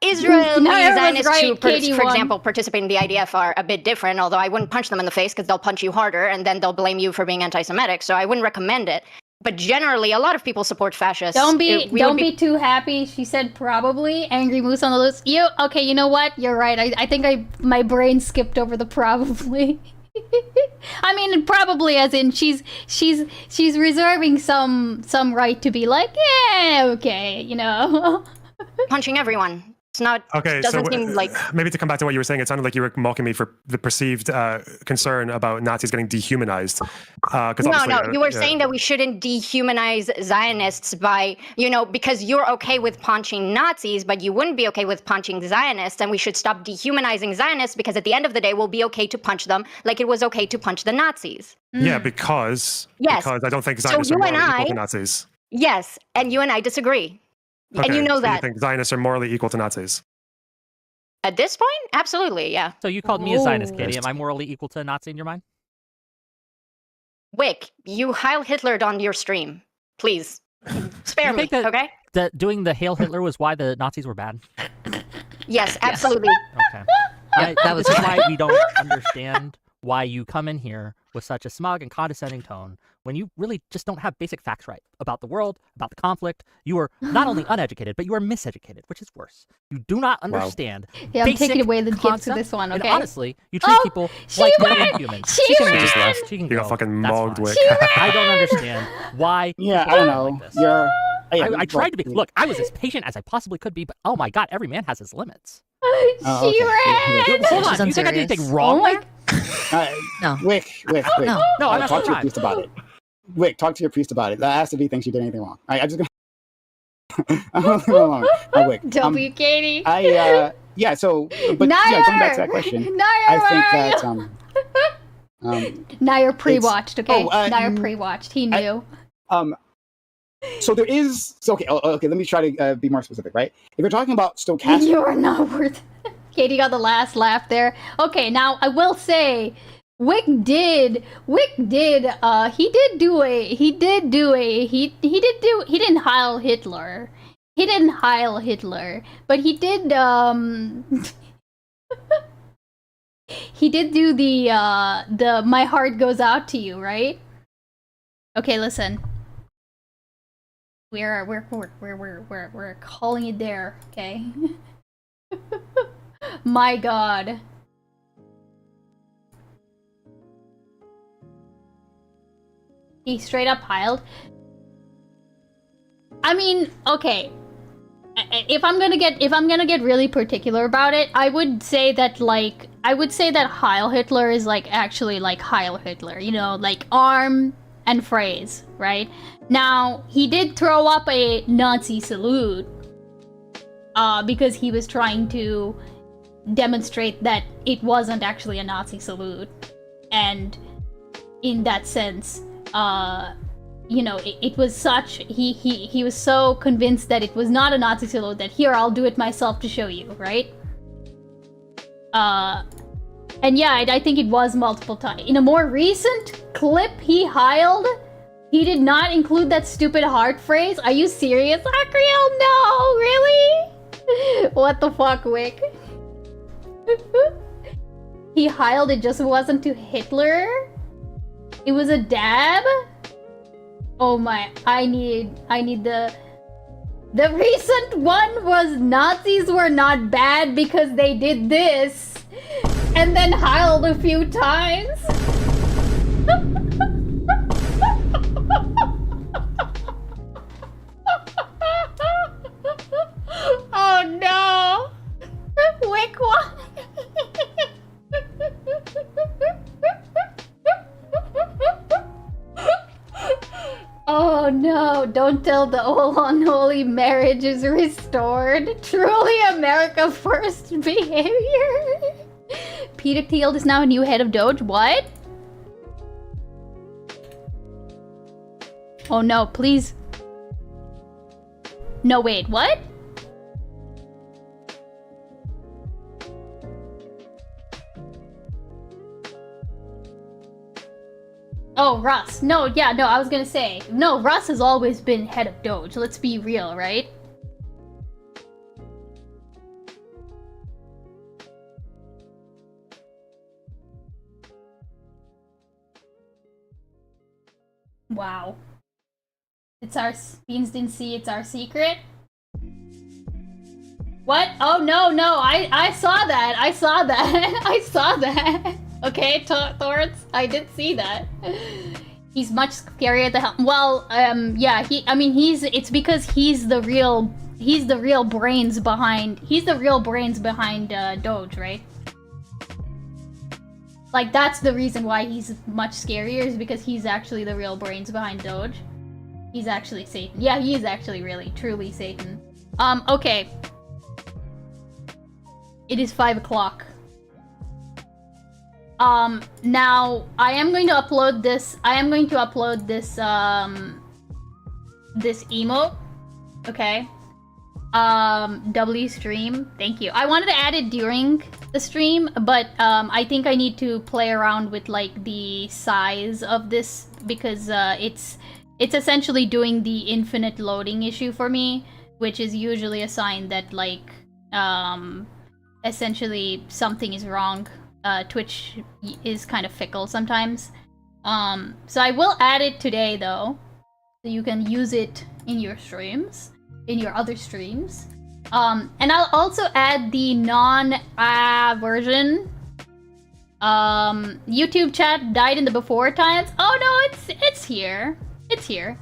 Israeli Zionists who, for example, participate in the IDF are a bit different, although I wouldn't punch them in the face because they'll punch you harder and then they'll blame you for being anti-Semitic, so I wouldn't recommend it. But generally, a lot of people support fascists. Don't be too happy. She said probably. Angry Moose on the list. You know what? You're right. I think my brain skipped over the probably. I mean, probably as in she's reserving some right to be like, yeah, okay, you know. Punching everyone. It's not. Okay, Doesn't seem like. Maybe to come back to what you were saying, it sounded like you were mocking me for the perceived concern about Nazis getting dehumanized. No, you were saying that we shouldn't dehumanize Zionists by, because you're okay with punching Nazis, but you wouldn't be okay with punching Zionists, and we should stop dehumanizing Zionists because at the end of the day, we'll be okay to punch them like it was okay to punch the Nazis. Yeah, because I don't think Zionists are morally equal to Nazis. Yes, and you and I disagree. Okay, and you know so that. You think Zionists are morally equal to Nazis? At this point, absolutely, yeah. So you called me a Zionist, Katie. Am I morally equal to a Nazi in your mind? Wick, you Heil Hitlered on your stream. Please, spare me, okay? That doing the Hail Hitler was why the Nazis were bad? Yes, absolutely. Okay. This is why we don't understand why you come in here with such a smug and condescending tone when you really just don't have basic facts right about the world, about the conflict. You are not only uneducated, but you are miseducated, which is worse. You do not understand. Yeah, I'm taking away the gifts to this one, okay? And honestly, you treat people like they're humans. She You got fucking mogged, Wick. I don't understand why. Yeah, I don't know. Like I tried to be. Look, I was as patient as I possibly could be, but oh my god, every man has his limits. She ran. Hold on, you think I did anything wrong? No. Wick. No, I'm not talk to your priest about it. Wick, talk to your priest about it. That has to be thinks you did anything wrong. I'm just gonna. Wick. W, Katie. Yeah. So, but yeah, going back to that question, I think that now you're pre-watched, okay? Now you're you- pre-watched. He knew. So there is. So okay. Let me try to be more specific, right? If you're talking about stochastic, You are not worth. Katie got the last laugh there. Okay, now I will say, Wick didn't Heil Hitler. He didn't Heil Hitler, but he did he did do the my heart goes out to you, right? Okay, listen. We're calling it there, okay? My god. He straight up piled. I mean, okay. If I'm gonna get really particular about it, I would say that Heil Hitler is actually Heil Hitler, like arm and phrase, right? Now, he did throw up a Nazi salute because he was trying to demonstrate that it wasn't actually a Nazi salute, and in that sense, it was such he was so convinced that it was not a Nazi salute that here I'll do it myself to show you, right? And yeah, I think it was multiple times. In a more recent clip he heiled, he did not include that stupid heart phrase. Are you serious, Akriel? No, really? What the fuck, Wick? He heiled, it just wasn't to Hitler? It was a dab? Oh my, I need the recent one was Nazis were not bad because they did this and then heiled a few times. Oh no! Wick one. Oh no, don't tell the all unholy marriage is restored. Truly America first behavior. Peter Thiel is now a new head of Doge. What? Oh no, please. No, wait, what? Oh, Russ. No, yeah, no, I was gonna say. No, Russ has always been head of Doge. Let's be real, right? Wow. It's our... Beans didn't see it's our secret? What? Oh, no, I saw that. I saw that. I saw that. Okay, Torts, I did see that. He's much scarier at the helm. Well, yeah, it's because he's the real brains behind Doge, right? Like, that's the reason why he's much scarier, is because he's actually the real brains behind Doge. He's actually Satan. Yeah, he is actually really, truly Satan. Okay. It is 5 o'clock. Now, I am going to upload this, this emote, okay? W stream, thank you. I wanted to add it during the stream, but, I think I need to play around with, like, the size of this, because, it's essentially doing the infinite loading issue for me, which is usually a sign that, like, essentially something is wrong. Twitch is kind of fickle sometimes. So I will add it today, though, so you can use it in your streams, in your other streams. And I'll also add the version. YouTube chat died in the before times. Oh no, it's here. It's here.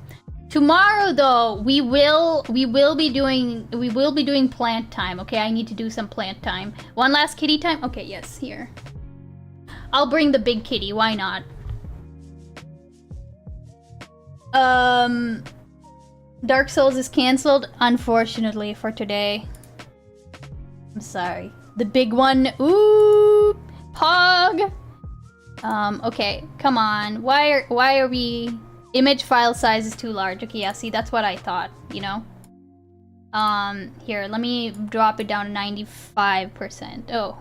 Tomorrow, though, we will be doing plant time. Okay, I need to do some plant time. One last kitty time. Okay, yes, here. I'll bring the big kitty. Why not? Dark Souls is cancelled, unfortunately, for today. I'm sorry. The big one. Ooh, Pog. Okay, come on. Why are we? Image file size is too large. Okay, yeah, see, that's what I thought, you know? Here, let me drop it down to 95%. Oh.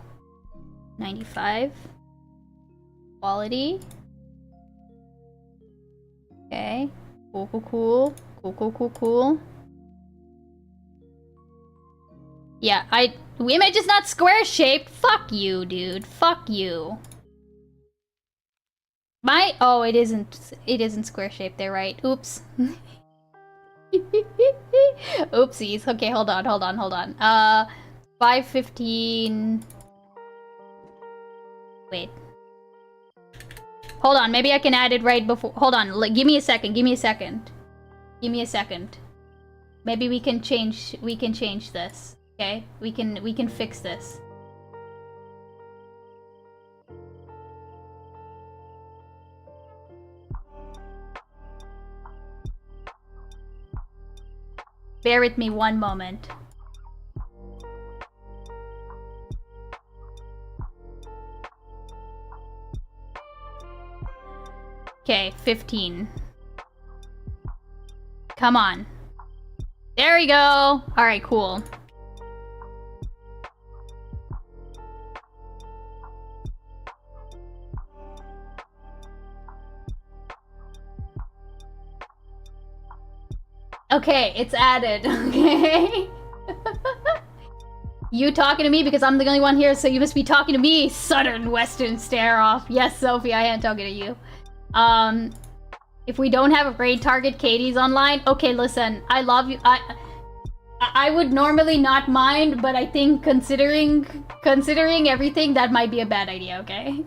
95. Quality. Okay. Cool. Cool. Yeah, image is not square shaped. Fuck you, dude. Fuck you. Oh, it isn't square shaped. They're right. Oops. Oopsies. Okay, hold on. 515. Wait. Hold on, maybe I can add it right before. Hold on, give me a second. Maybe we can change this. Okay? We can fix this. Bear with me one moment. Okay, 15. Come on. There we go! Alright, cool. Okay, it's added, okay? You talking to me because I'm the only one here, so you must be talking to me, Southern Western stare off. Yes, Sophie, I am talking to you. If we don't have a raid target, Katie's online. Okay, listen, I love you. I would normally not mind, but I think considering everything, that might be a bad idea, okay?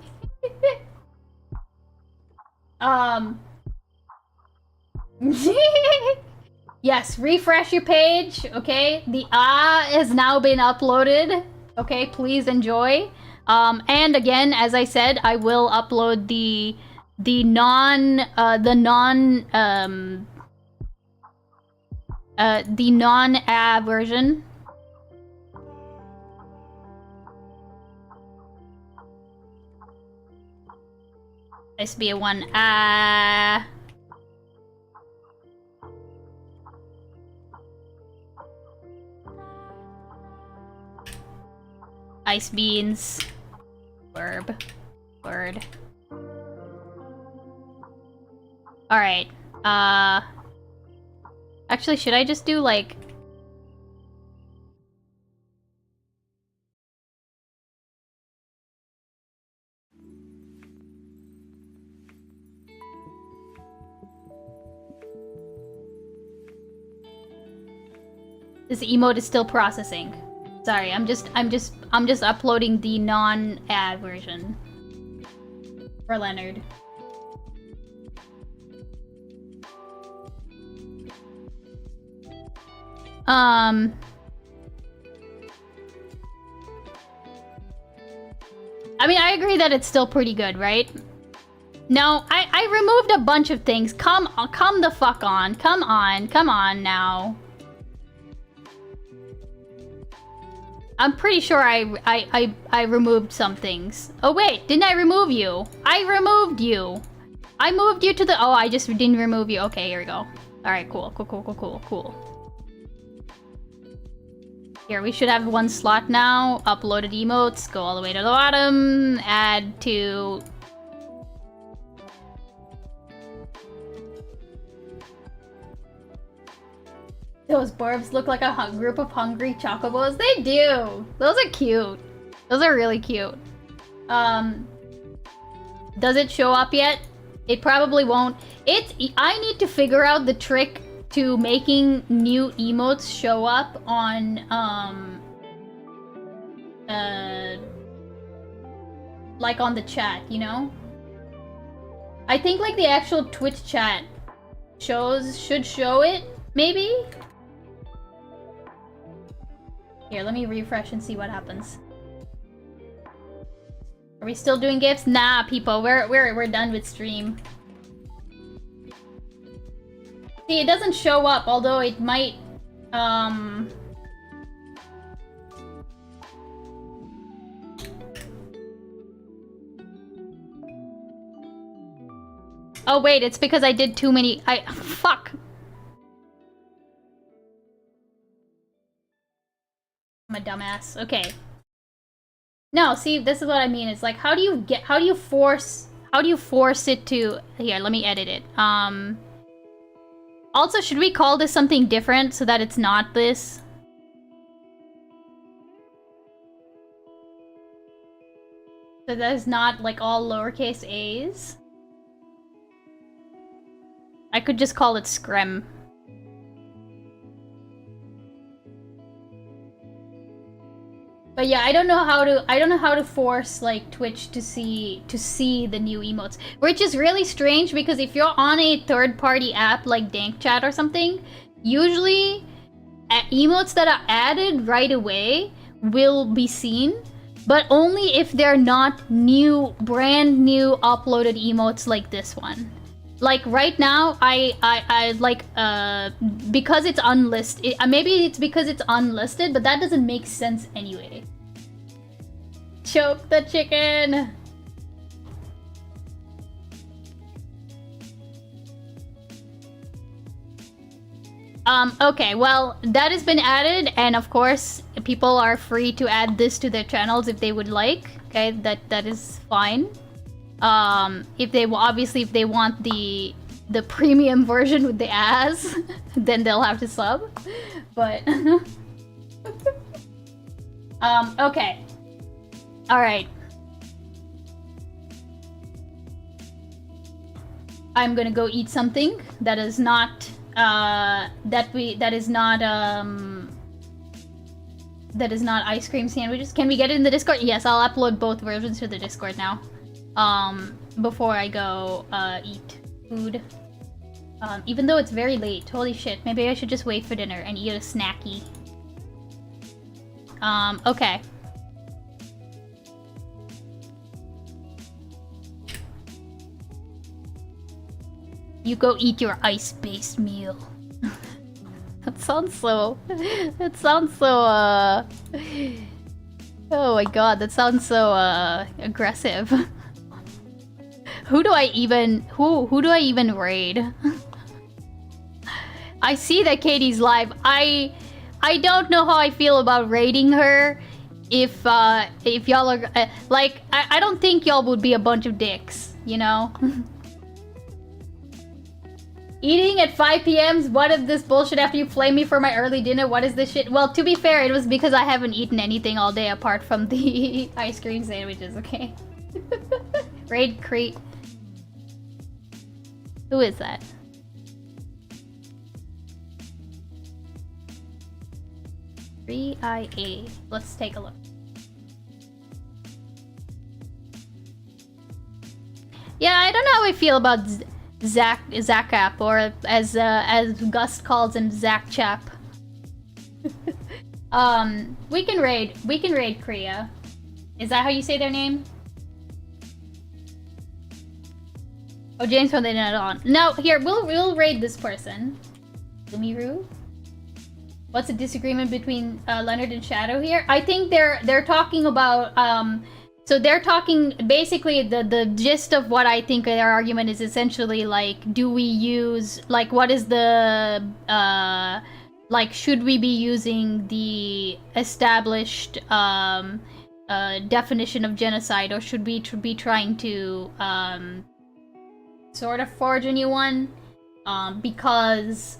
Yes, refresh your page, okay? The has now been uploaded. Okay, please enjoy. And again, as I said, I will upload the non version. SBA1 ice beans. Word. Alright. Actually, should I just do, like... This emote is still processing. Sorry, I'm just uploading the non-ad version. For Leonard. I mean, I agree that it's still pretty good, right? No, I removed a bunch of things. Come the fuck on. Come on now. I'm pretty sure I removed some things. Oh wait, didn't I remove you? I removed you. I moved you to the... Oh, I just didn't remove you. Okay, here we go. Alright, cool. Here, we should have one slot now. Uploaded emotes. Go all the way to the bottom. Add to... Those barbs look like a group of hungry chocobos. They do! Those are cute. Those are really cute. Does it show up yet? It probably won't. I need to figure out the trick to making new emotes show up on, like on the chat, you know? I think like the actual Twitch chat should show it, maybe? Here, let me refresh and see what happens. Are we still doing gifts? Nah, people, we're done with stream. See, it doesn't show up, although it might, Oh wait, it's because I did too many. Fuck. I'm a dumbass. Okay. No, see, this is what I mean. It's like, how do you force it to... Here, let me edit it. Also, should we call this something different so that it's not this? So that is not, like, all lowercase a's? I could just call it Screm. But yeah, I don't know how to force like Twitch to see the new emotes. Which is really strange because if you're on a third-party app like Dank Chat or something, usually emotes that are added right away will be seen, but only if they're not brand new uploaded emotes like this one. Like right now, I like because it's unlisted. Maybe it's because it's unlisted, but that doesn't make sense anyway. Choke the chicken. Okay, well, that has been added, and of course, people are free to add this to their channels if they would like. Okay, that is fine. If they want the premium version with the ass, then they'll have to sub. But okay. All right. I'm gonna go eat something that is not that is not ice cream sandwiches. Can we get it in the Discord? Yes, I'll upload both versions to the Discord now. Before I go eat food. Even though it's very late. Holy shit, maybe I should just wait for dinner and eat a snacky. Okay. You go eat your ice-based meal. That sounds so... Oh my god, that sounds so, aggressive. Who do I even raid? I see that Katie's live. I don't know how I feel about raiding her. If y'all are like, I don't think y'all would be a bunch of dicks, you know? Eating at 5 p.m. What is this bullshit after you flame me for my early dinner? What is this shit? Well, to be fair, it was because I haven't eaten anything all day apart from the ice cream sandwiches, okay? Raid Crete. Who is that? IA. Let's take a look. Yeah, I don't know how I feel about Zakap, or as Gust calls him, Zach Chap. We can raid Kriya. Is that how you say their name? Oh, James from the internet on. No, here, we'll raid this person. Lumiru? What's the disagreement between Leonard and Shadow here? I think they're talking about so they're talking basically the gist of what I think their argument is essentially like, do we use like, what is the like, should we be using the established definition of genocide, or should we be trying to sort of forge a new one, because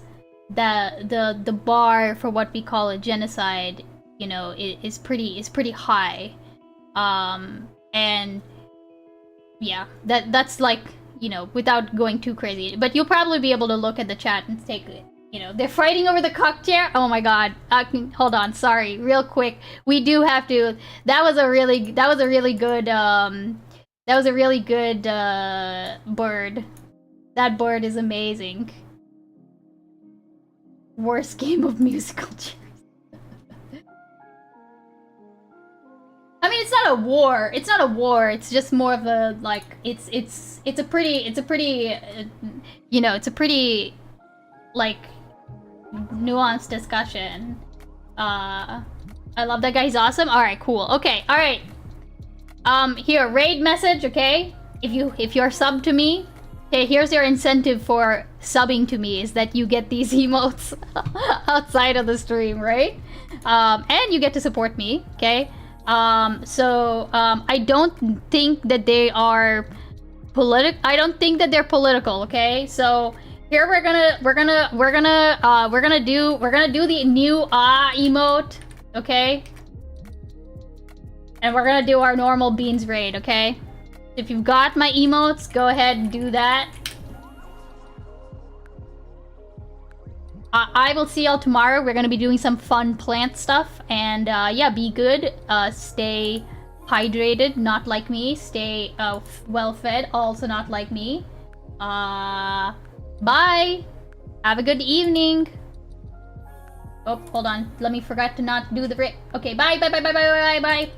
the bar for what we call a genocide, you know, is pretty high, and yeah, that's like, you know, without going too crazy. But you'll probably be able to look at the chat and take, you know, they're fighting over the cock chair. Oh my god! Hold on, sorry, real quick. We do have to. That was a really good bird. That bird is amazing. Worst game of musical chairs. I mean, it's not a war. It's not a war. It's just more of a, like, it's a pretty you know, it's a pretty, like, nuanced discussion. I love that guy. He's awesome. All right, cool. Okay, all right. Here, raid message. Okay, if you're subbed to me. Okay, here's your incentive for subbing to me, is that you get these emotes outside of the stream, right? And you get to support me, okay? I don't think that they are I don't think that they're political, okay? So here we're gonna do the new emote, okay? And we're gonna do our normal beans raid, okay? If you've got my emotes, go ahead and do that. I will see y'all tomorrow. We're gonna be doing some fun plant stuff, and yeah, be good. Stay hydrated, not like me. Stay well fed, also not like me. Bye. Have a good evening. Oh, hold on. Let me forget to not do the Okay, bye.